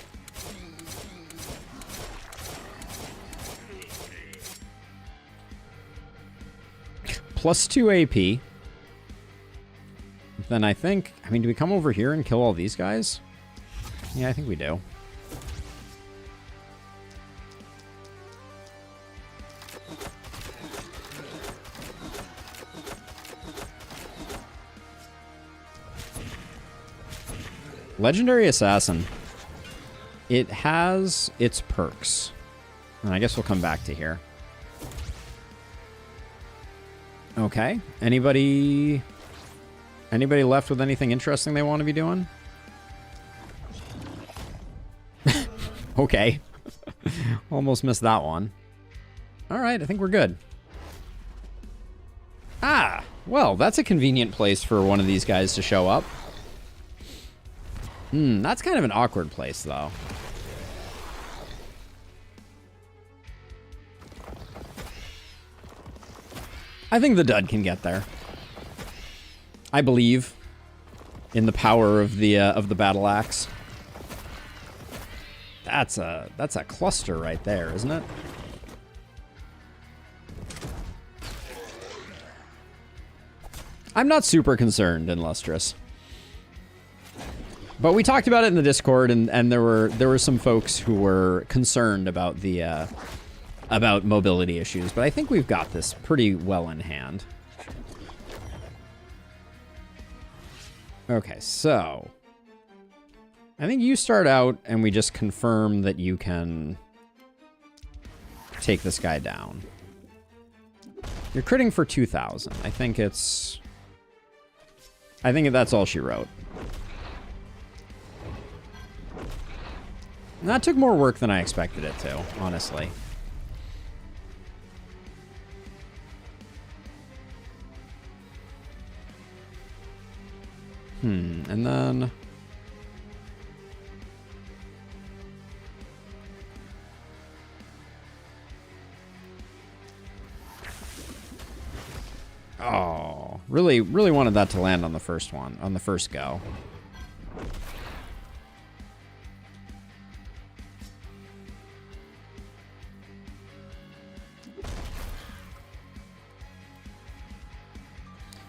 Speaker 1: +2 AP. Then I think... I mean, do we come over here and kill all these guys? Yeah, I think we do. Legendary Assassin. It has its perks. And I guess we'll come back to here. Okay. Anybody left with anything interesting they want to be doing? Okay. Almost missed that one. All right, I think we're good. Ah, well, that's a convenient place for one of these guys to show up. That's kind of an awkward place, though. I think the dud can get there. I believe in the power of the battle axe. That's a cluster right there, isn't it? I'm not super concerned in Lustrous. But we talked about it in the Discord, and there were some folks who were concerned about the about mobility issues, but I think we've got this pretty well in hand. Okay, so I think you start out and we just confirm that you can take this guy down. You're critting for 2,000. I think that's all she wrote. And that took more work than I expected it to, honestly. And then... Oh, really wanted that to land on the first one, on the first go.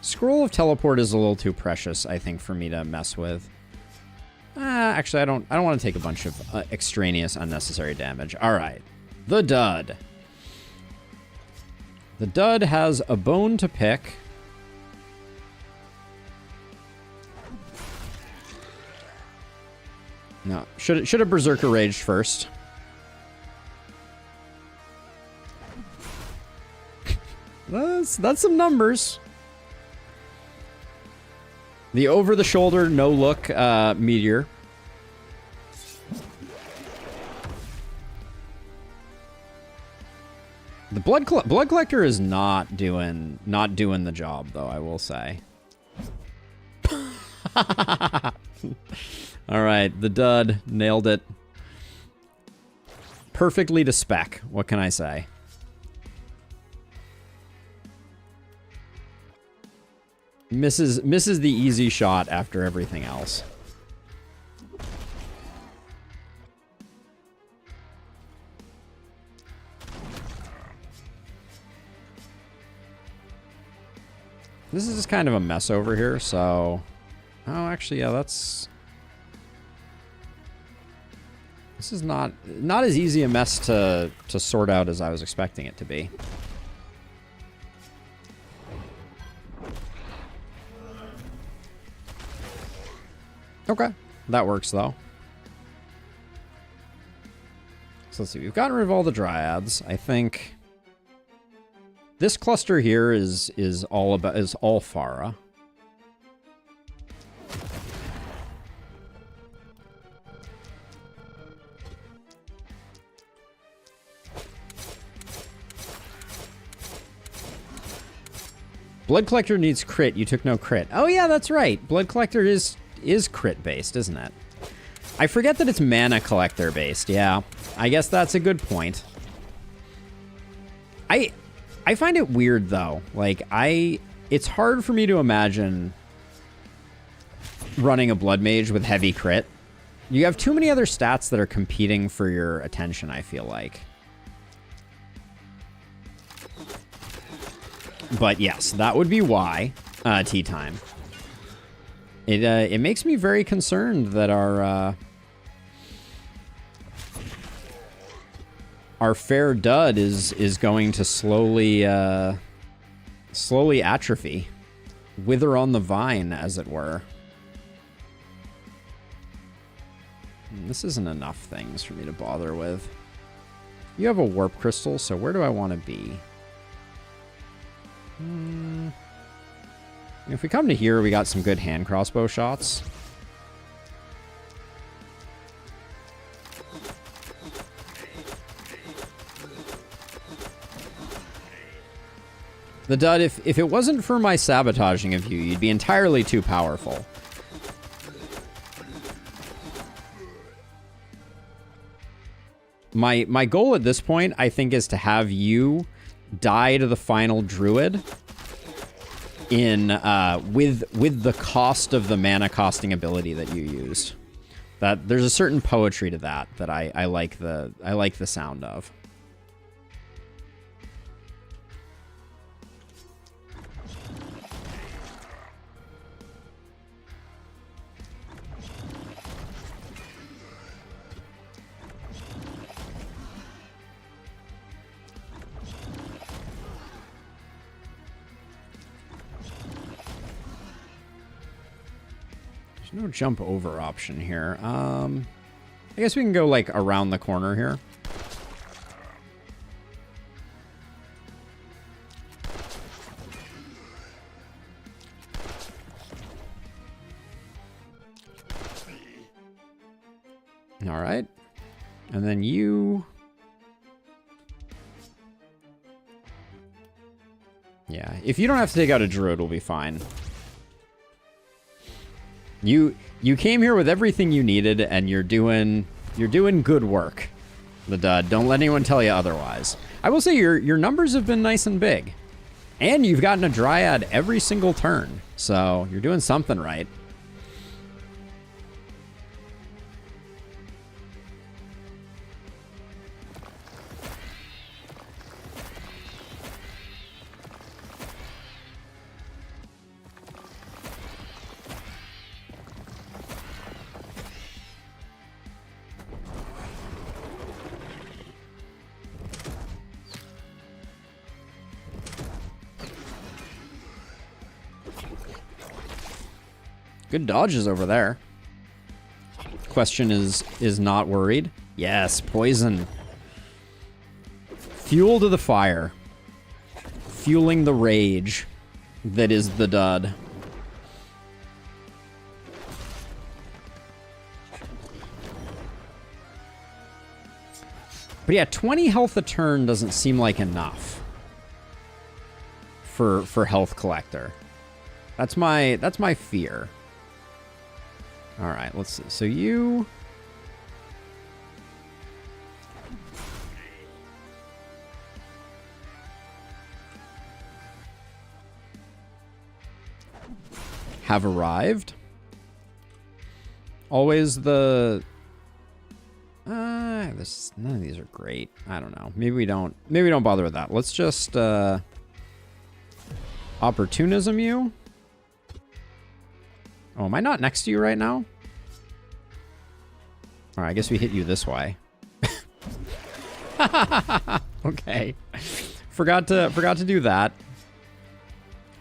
Speaker 1: Scroll of Teleport is a little too precious, I think, for me to mess with. Actually, I don't want to take a bunch of extraneous, unnecessary damage. All right, the dud. The dud has a bone to pick. No, should have Berserker Raged first. That's some numbers. The over-the-shoulder, no-look meteor. The blood collector is not doing the job, though, I will say. All right, the dud nailed it perfectly to spec. What can I say? Misses the easy shot after everything else. This is just kind of a mess over here, so... Oh, actually, yeah, that's... This is not as easy a mess to sort out as I was expecting it to be. Okay, that works, though. So let's see, we've gotten rid of all the dryads. I think... This cluster here is all Farah. Blood Collector needs crit. You took no crit. Oh yeah, that's right. Blood Collector is crit based, isn't it? I forget that it's Mana Collector based. Yeah, I guess that's a good point. I find it weird though. Like it's hard for me to imagine running a blood mage with heavy crit. You have too many other stats that are competing for your attention, I feel like. But yes, that would be why tea time. It makes me very concerned that our fair dud is going to slowly atrophy, wither on the vine, as it were. This isn't enough things for me to bother with. You have a warp crystal, so where do I want to be? If we come to here, we got some good hand crossbow shots. The dud, if it wasn't for my sabotaging of you, you'd be entirely too powerful. My goal at this point, I think, is to have you die to the final druid in with the cost of the mana costing ability that you used. That there's a certain poetry to that I like the sound of. There's no jump over option here. I guess we can go like around the corner here. All right. And then you... Yeah, if you don't have to take out a druid, we'll be fine. You came here with everything you needed, and you're doing good work. The dud. Don't let anyone tell you otherwise. I will say your numbers have been nice and big, and you've gotten a dryad every single turn, so you're doing something right. Good dodges over there. Question is not worried. Yes, poison. Fuel to the fire. Fueling the rage that is the dud. But yeah, 20 health a turn doesn't seem like enough for health collector. That's my fear. All right, let's see. So you... have arrived. Always the... none of these are great. I don't know. Maybe we don't bother with that. Let's just opportunism you. Oh, am I not next to you right now? All right, I guess we hit you this way. Okay. Forgot to do that.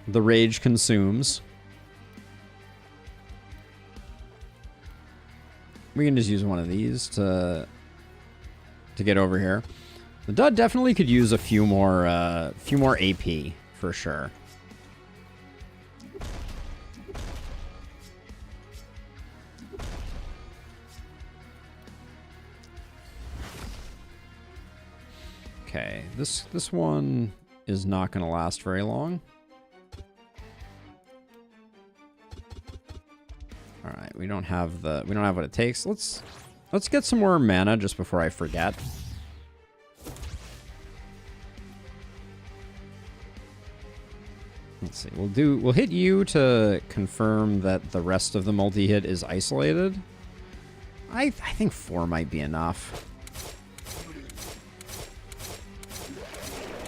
Speaker 1: The rage consumes. We can just use one of these to get over here. The dud definitely could use a few more AP for sure. Okay, this one is not going to last very long. All right, we don't have what it takes. Let's get some more mana just before I forget. Let's see. We'll hit you to confirm that the rest of the multi-hit is isolated. I think 4 might be enough.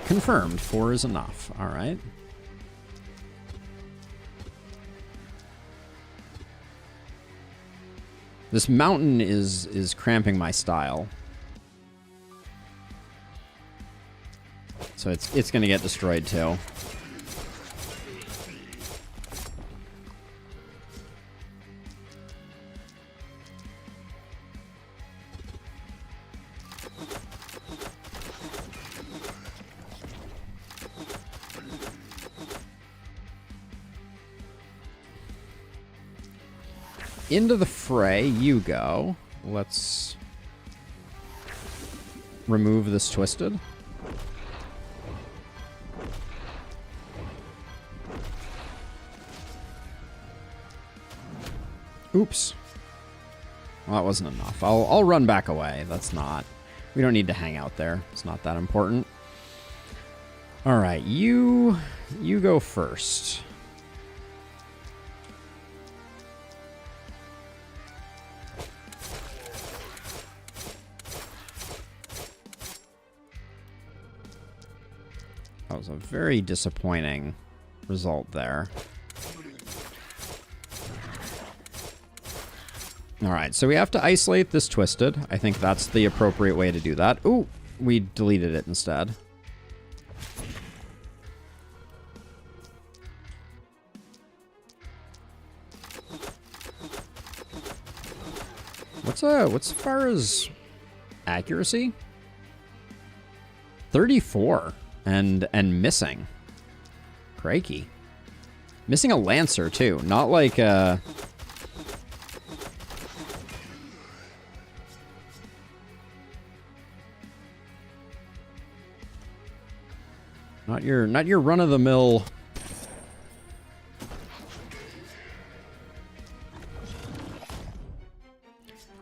Speaker 1: Confirmed. 4 is enough. All right. This mountain is cramping my style. So it's going to get destroyed too. Into the fray you go. Let's remove this twisted. Oops. Well, that wasn't enough. I'll run back away. That's not... We don't need to hang out there. It's not that important. All right, you go first. That was a very disappointing result there. All right, so we have to isolate this twisted. I think that's the appropriate way to do that. Ooh, we deleted it instead. What's as far as accuracy? 34 and missing. Crikey. Missing a lancer too, not like not your run-of-the-mill.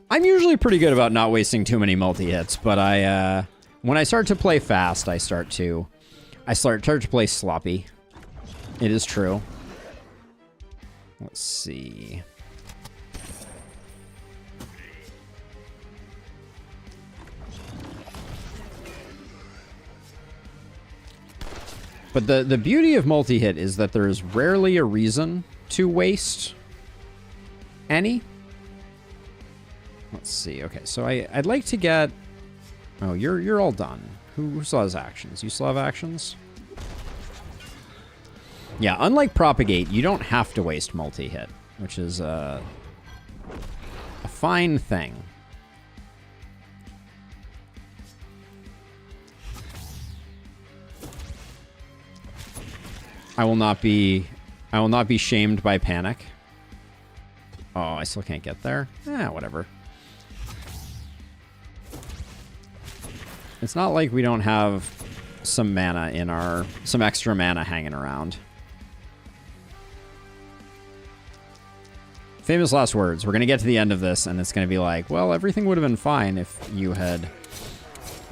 Speaker 1: I'm usually pretty good about not wasting too many multi-hits, but when I start to play fast, I start to play sloppy. It is true. Let's see. But the beauty of multi-hit is that there is rarely a reason to waste any. Let's see. Okay, so I'd like to get... Oh, you're all done. Who still has actions? You still have actions? Yeah, unlike Propagate, you don't have to waste multi-hit, which is a fine thing. I will not be shamed by panic. Oh, I still can't get there. Whatever. It's not like we don't have some mana in some extra mana hanging around. Famous last words. We're going to get to the end of this, and it's going to be like, well, everything would have been fine if you had...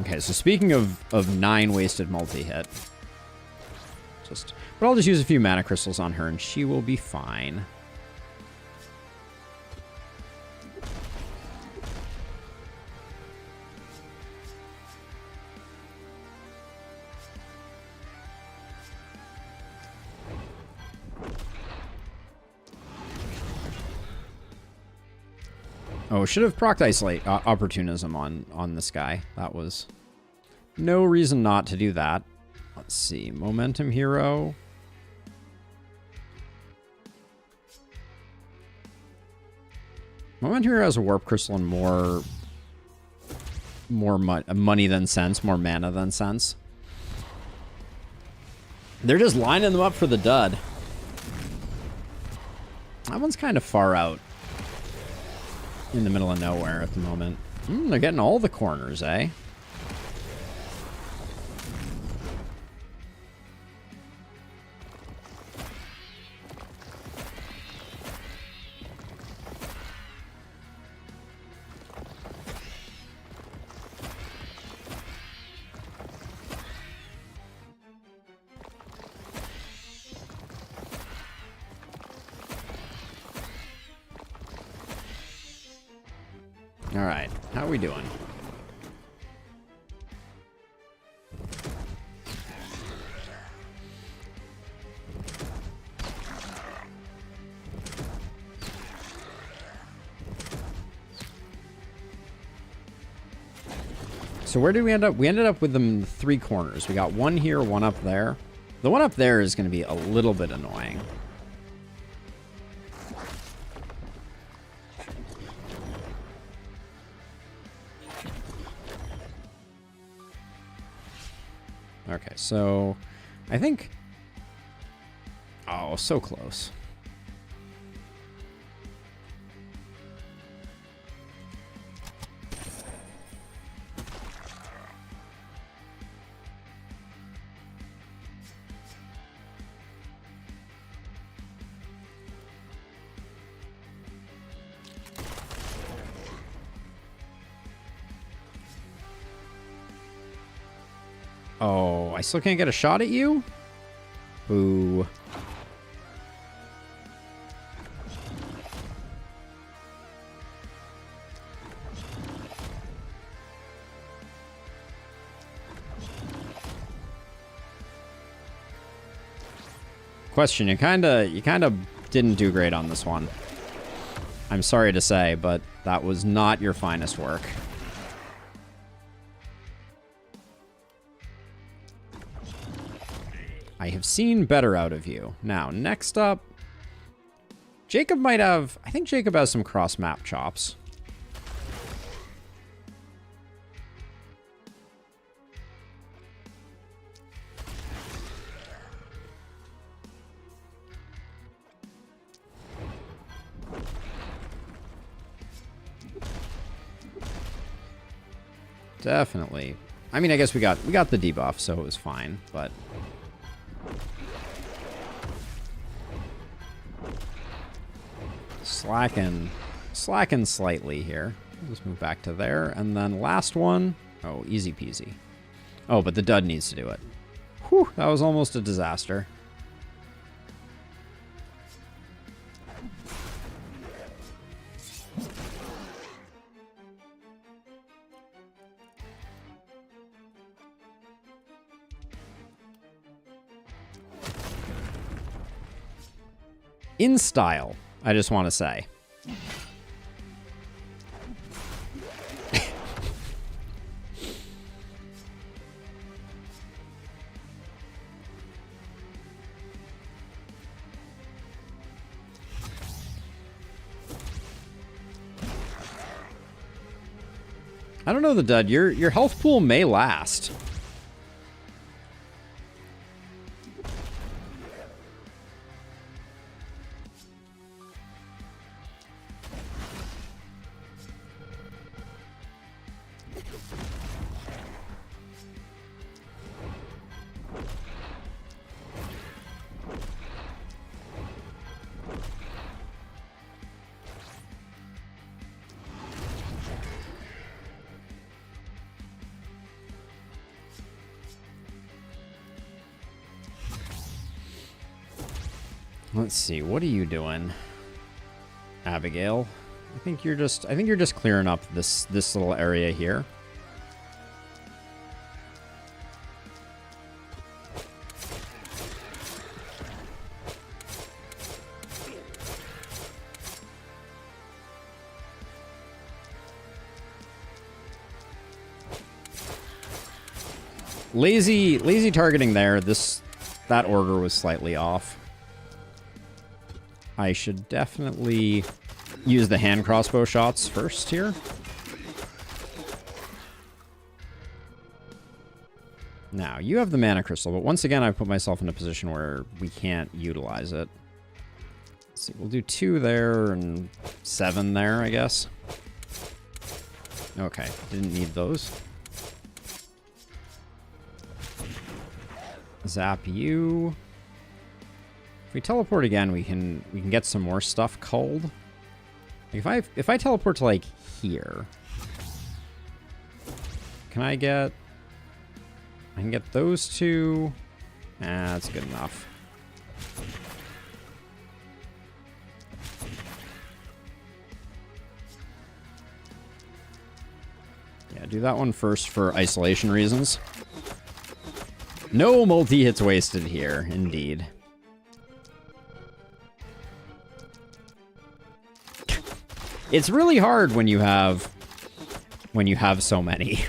Speaker 1: Okay, so speaking of 9 wasted multi-hit. But I'll just use a few mana crystals on her, and she will be fine. Oh, should have procced Isolate Opportunism on this guy. That was no reason not to do that. Let's see. Momentum Hero. Momentum Hero has a Warp Crystal and more money than sense, more mana than sense. They're just lining them up for the dud. That one's kind of far out. In the middle of nowhere at the moment. They're getting all the corners, eh? All right, how are we doing? So where did we end up? We ended up with them in 3 corners. We got one here, one up there. The one up there is going to be a little bit annoying. Okay, so I think... Oh, so close. Oh, I still can't get a shot at you? Boo. Question, you kinda didn't do great on this one. I'm sorry to say, but that was not your finest work. I have seen better out of you. Now, next up, Jacob might have... I think Jacob has some cross-map chops. Definitely. I mean, I guess we got the debuff, so it was fine, but... Slacken slightly here. Let's move back to there. And then last one. Oh, easy peasy. Oh, but the dud needs to do it. Whew, that was almost a disaster. In style, I just want to say. I don't know, the dud. Your health pool may last. Let's see, what are you doing, Abigail? I think you're just clearing up this little area here. Lazy targeting there. That order was slightly off. I should definitely use the hand crossbow shots first here. Now, you have the mana crystal, but once again, I've put myself in a position where we can't utilize it. Let's see, we'll do 2 there and 7 there, I guess. Okay, didn't need those. Zap you. If we teleport again, we can get some more stuff culled. Like if I teleport to like here, I can get those 2. That's good enough. Yeah, do that one first for isolation reasons. No multi-hits wasted here, indeed. It's really hard when you have so many.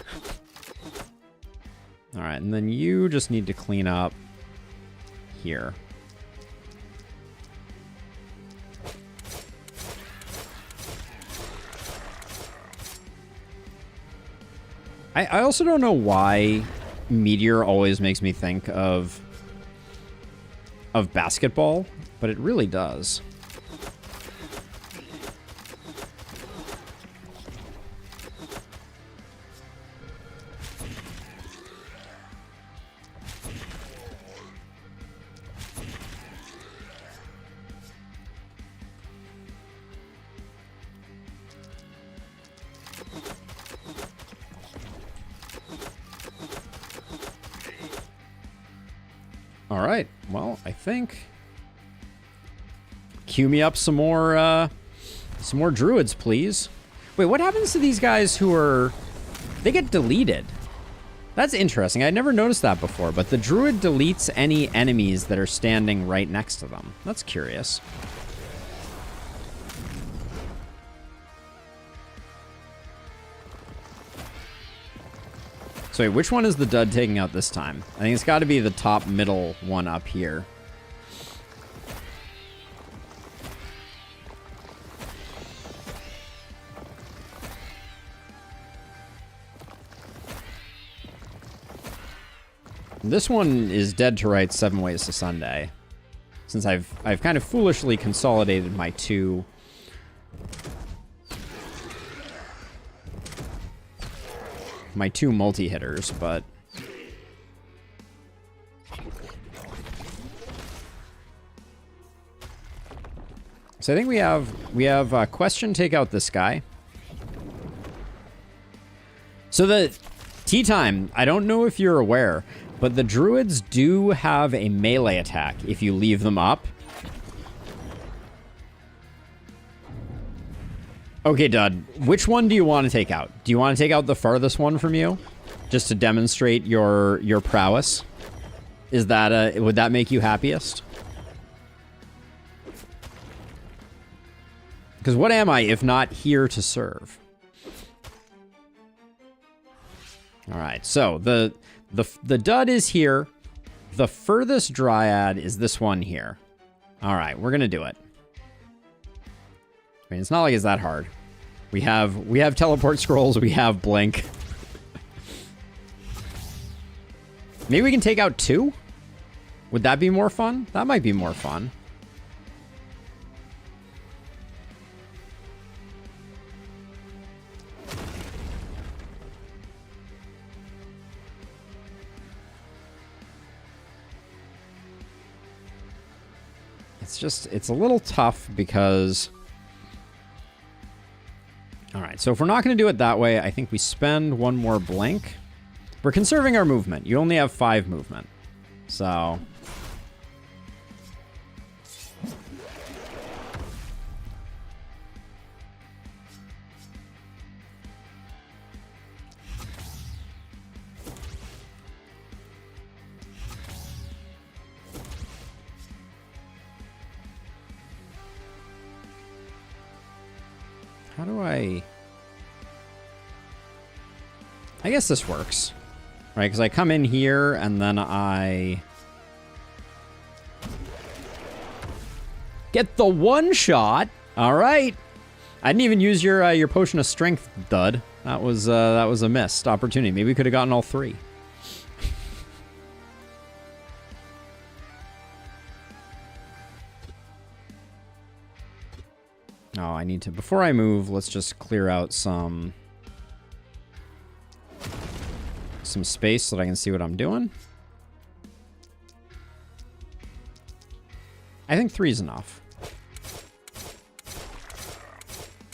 Speaker 1: All right, and then you just need to clean up here. I also don't know why Meteor always makes me think of basketball, but it really does. All right, well, I think cue me up some more druids, please. Wait, what happens to these guys who are... They get deleted. That's interesting. I never noticed that before, but the druid deletes any enemies that are standing right next to them. That's curious. So wait, which one is the dud taking out this time? I think it's got to be the top middle one up here. This one is dead to rights 7 ways to Sunday. Since I've kind of foolishly consolidated my two multi-hitters, but so I think we have question take out this guy. So the tea time, I don't know if you're aware, but the druids do have a melee attack if you leave them up. Okay, Dud, which one do you want to take out? Do you want to take out the farthest one from you? Just to demonstrate your prowess? Is that would that make you happiest? Because what am I if not here to serve? All right, so the dud is here. The furthest dryad is this one here. All right, we're gonna do it. I mean, it's not like it's that hard. We have teleport scrolls, we have blink. Maybe we can take out 2? Would that be more fun? That might be more fun. It's a little tough because... All right, so if we're not going to do it that way, I think we spend 1 more blink. We're conserving our movement. You only have 5 movement. So... How do I guess this works, right? Because I come in here and then I get the 1 shot. All right. I didn't even use your potion of strength, Dud. That was a missed opportunity. Maybe we could have gotten all 3. Oh, I need to, before I move, let's just clear out some space so that I can see what I'm doing. I think 3 is enough.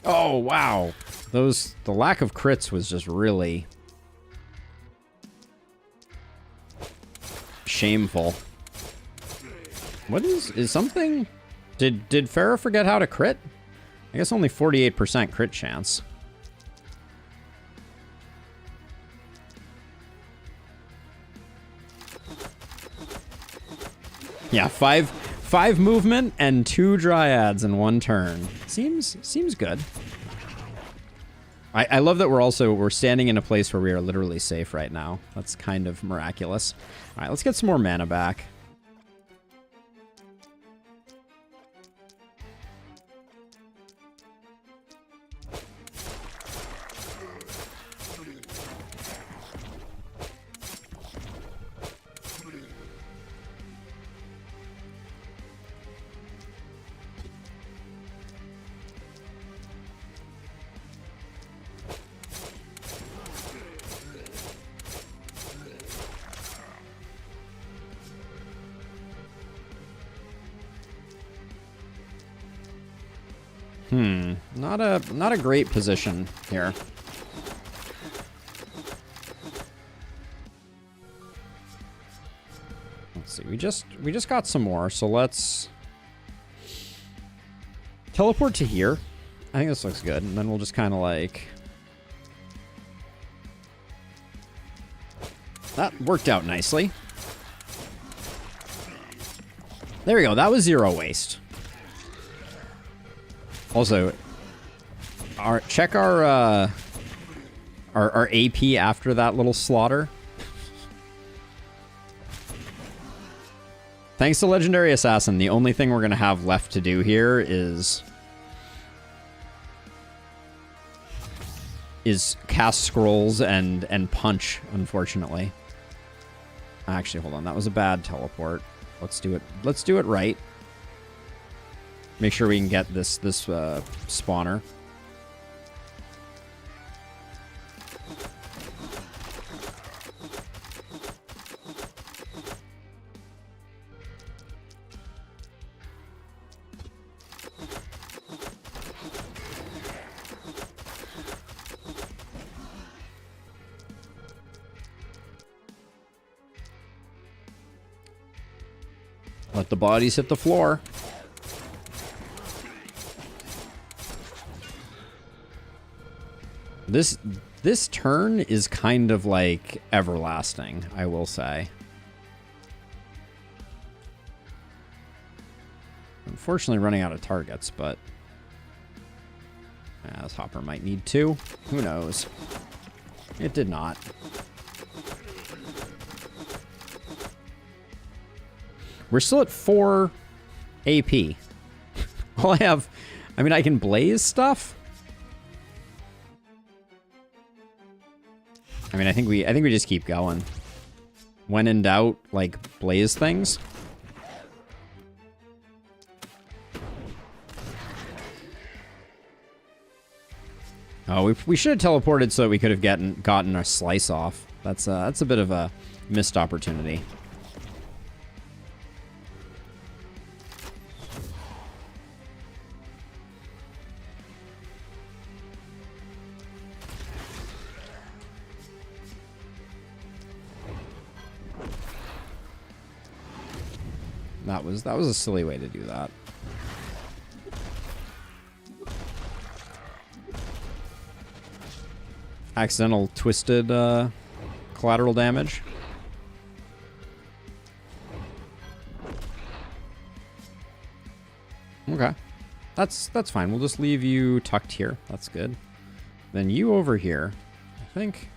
Speaker 1: Oh, wow. The lack of crits was just really shameful. What is something? Did Farah forget how to crit? I guess only 48% crit chance. Yeah, five movement and 2 dryads in 1 turn. Seems good. I love that we're standing in a place where we are literally safe right now. That's kind of miraculous. All right, let's get some more mana back. Not a great position here. Let's see. We just got some more, so let's teleport to here. I think this looks good, and then we'll just kind of like... That worked out nicely. There we go. That was 0 waste. Also, check our AP after that little slaughter. Thanks to Legendary Assassin, the only thing we're gonna have left to do here is cast scrolls and punch, unfortunately. Actually, hold on. That was a bad teleport. Let's do it. Let's do it right. Make sure we can get this spawner. Let the bodies hit the floor. This turn is kind of like everlasting, I will say. Unfortunately running out of targets, but this hopper might need 2. Who knows? It did not. We're still at 4 AP. All I have, I mean, I can blaze stuff. I mean, I think we just keep going. When in doubt, like, blaze things. Oh, we should have teleported so that we could have gotten our slice off. That's a bit of a missed opportunity. That was a silly way to do that. Accidental twisted collateral damage. Okay. That's fine. We'll just leave you tucked here. That's good. Then you over here. I think.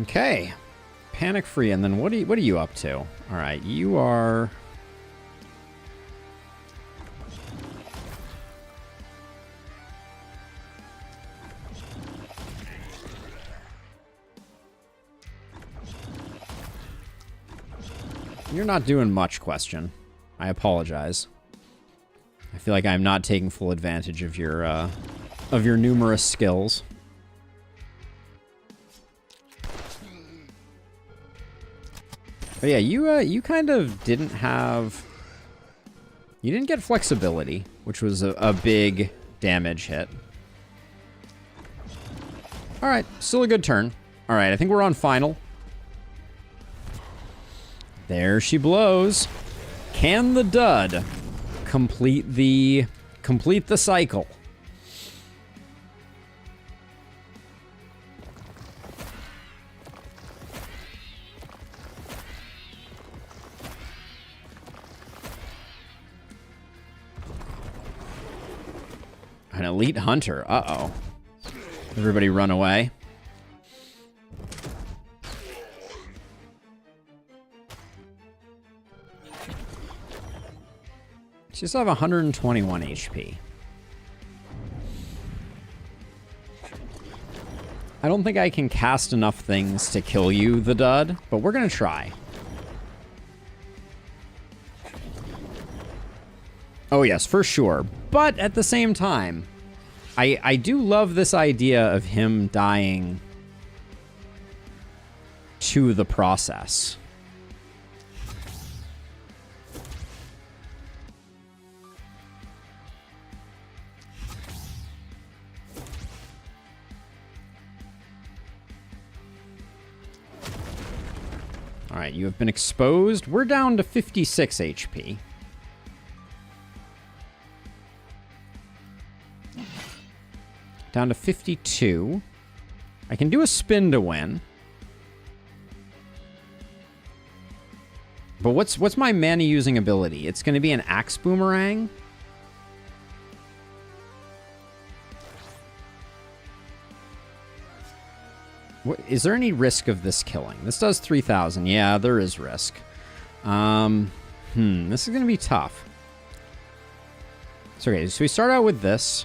Speaker 1: Okay, panic free, and then what are you up to? All right, you are. You're not doing much, question. I apologize. I feel like I'm not taking full advantage of your numerous skills. But yeah, you kind of didn't have... You didn't get flexibility, which was a big damage hit. All right, still a good turn. All right, I think we're on final. There she blows. Can the dud complete the cycle? An elite hunter. Uh-oh. Everybody run away. She still have 121 HP. I don't think I can cast enough things to kill you, the dud, but we're gonna try. Oh yes, for sure. But at the same time, I do love this idea of him dying to the process. All right, you have been exposed. We're down to 56 HP. Down to 52. I can do a spin to win. But what's my mana using ability? It's going to be an axe boomerang. Is there any risk of this killing? This does 3,000. Yeah, there is risk. This is going to be tough. So, okay, so we start out with this.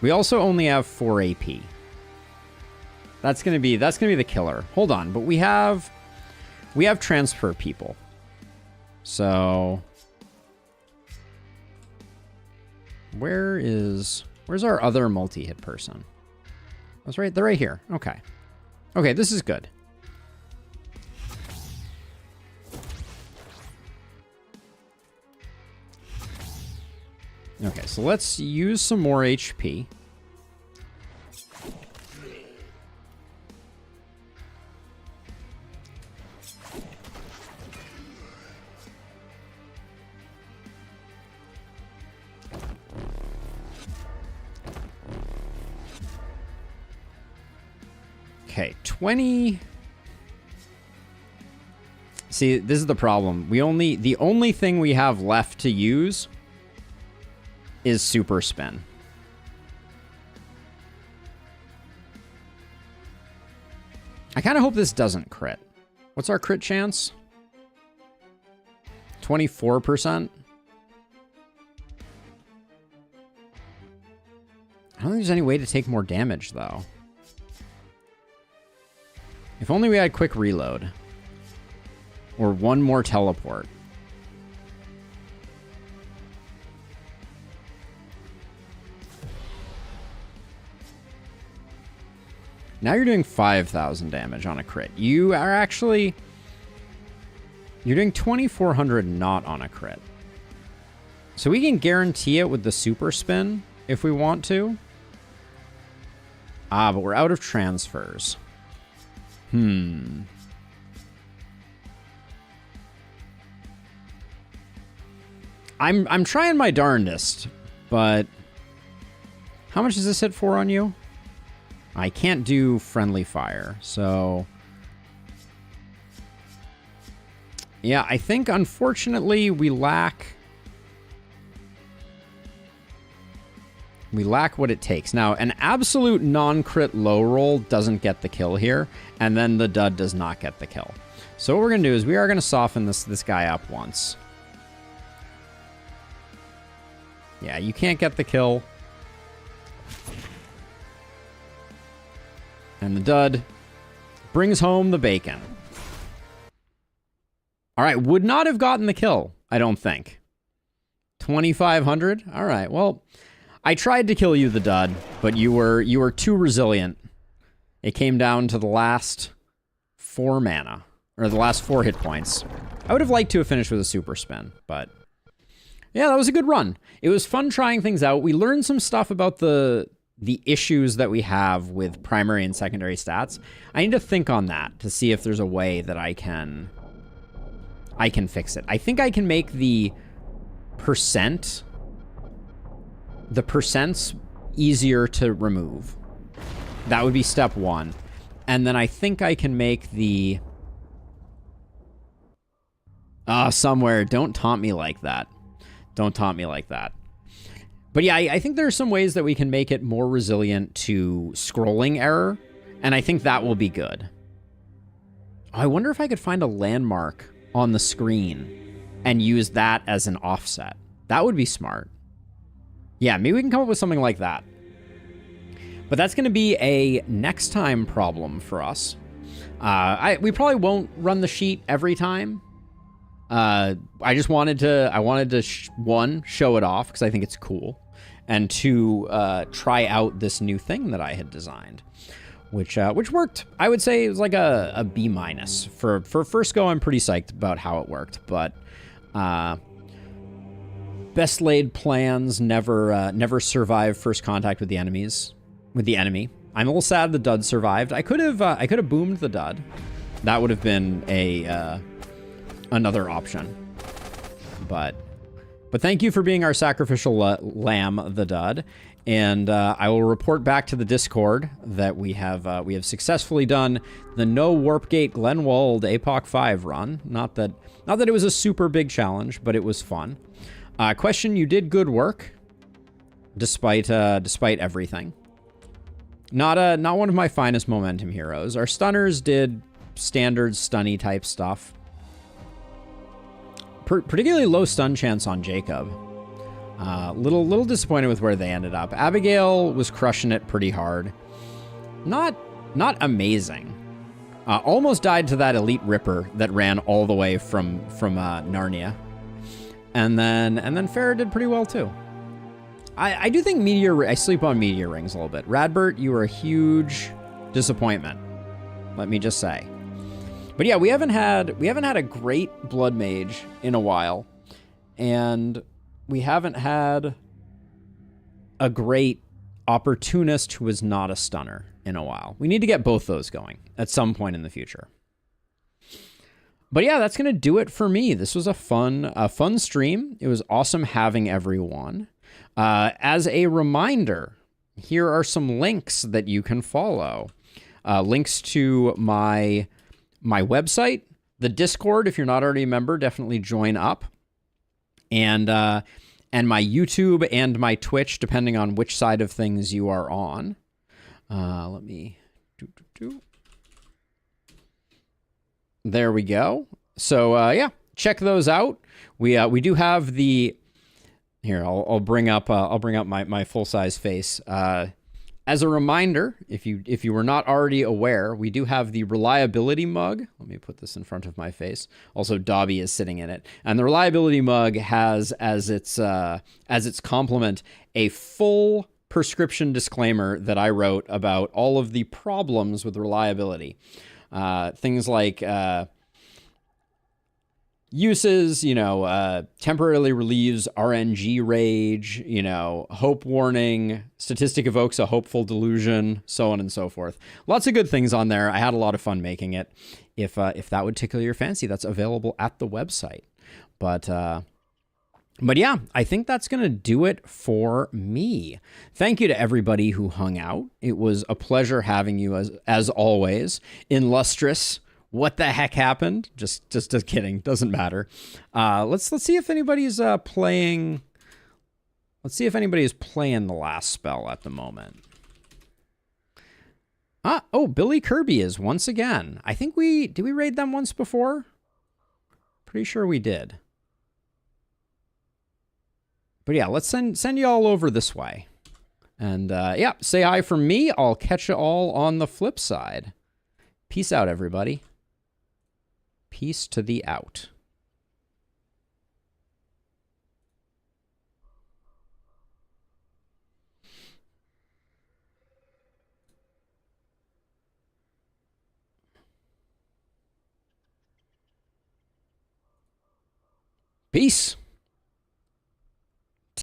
Speaker 1: We also only have 4 AP. That's gonna be the killer. Hold on, but we have transfer people. So where's our other multi-hit person? That's right, they're right here. Okay. Okay, this is good. Okay, so let's use some more HP. Okay, 20. See, this is the problem. The only thing we have left to use is super spin. I kind of hope this doesn't crit. What's our crit chance? 24%? I don't think there's any way to take more damage, though. If only we had quick reload. Or one more teleport. Now you're doing 5,000 damage on a crit. You are actually... You're doing 2,400 not on a crit. So we can guarantee it with the super spin if we want to. Ah, but we're out of transfers. I'm trying my darndest, but... How much does this hit for on you? I can't do friendly fire, so... Yeah, I think, unfortunately, we lack what it takes. Now, an absolute non-crit low roll doesn't get the kill here, and then the dud does not get the kill. So what we're going to do is we are going to soften this guy up once. Yeah, you can't get the kill. And the dud brings home the bacon. All right, would not have gotten the kill, I don't think. 2,500? All right, well, I tried to kill you, the dud, but you were too resilient. It came down to the last 4 mana, or the last 4 hit points. I would have liked to have finished with a super spin, but Yeah, that was a good run. It was fun trying things out. We learned some stuff about the issues that we have with primary and secondary stats. I need to think on that to see if there's a way that I can fix it. I think I can make the percents easier to remove. That would be step one. And then I think I can make the somewhere. Don't taunt me like that. Don't taunt me like that. But yeah, I think there are some ways that we can make it more resilient to scrolling error, and I think that will be good. I wonder if I could find a landmark on the screen and use that as an offset. That would be smart. Yeah, maybe we can come up with something like that. But that's going to be a next time problem for us. We probably won't run the sheet every time. I wanted to one, show it off because I think it's cool, and two, try out this new thing that I had designed, which worked. I would say it was like a B- for first go. I'm pretty psyched about how it worked, but best laid plans never survive first contact with the enemy. I'm a little sad the dud survived. I could have boomed the dud. That would have been another option. But thank you for being our sacrificial lamb, the dud. And I will report back to the Discord that we have successfully done the no warp gate Glenwald Apoc 5 run. Not that it was a super big challenge, but it was fun. Question: you did good work, despite everything. Not one of my finest momentum heroes. Our stunners did standard stunny type stuff. Particularly low stun chance on Jacob. Little disappointed with where they ended up. Abigail was crushing it pretty hard. Not amazing. Almost died to that elite Ripper that ran all the way from Narnia. And then Farah did pretty well too. I do think I sleep on Meteor Rings a little bit. Radbert, you were a huge disappointment. Let me just say. But yeah, we haven't had a great Blood Mage in a while, and we haven't had a great Opportunist who is not a stunner in a while. We need to get both those going at some point in the future. But yeah, that's gonna do it for me. This was a fun stream. It was awesome having everyone. As a reminder, here are some links that you can follow. Links to my website, the Discord. If you're not already a member, definitely join up. And my YouTube and my Twitch, depending on which side of things you are on. Let me There we go. So yeah, check those out. We do have the here. I'll bring up my full size face. As a reminder, if you were not already aware, we do have the reliability mug. Let me put this in front of my face. Also, Dobby is sitting in it, and the reliability mug has as its complement a full prescription disclaimer that I wrote about all of the problems with reliability. Things like uses, temporarily relieves RNG rage, hope warning, statistic evokes a hopeful delusion, so on and so forth. Lots of good things on there. I had a lot of fun making it. If that would tickle your fancy, that's available at the website. But yeah, I think that's going to do it for me. Thank you to everybody who hung out. It was a pleasure having you as always. Illustrious. What the heck happened? Just kidding. Doesn't matter. Let's see if anybody's playing. Let's see if anybody is playing the last spell at the moment. Oh, Billy Kirby is once again. I think did we raid them once before? Pretty sure we did. But yeah, let's send you all over this way. And yeah, say hi from me. I'll catch you all on the flip side. Peace out, everybody. Peace to the out. Peace.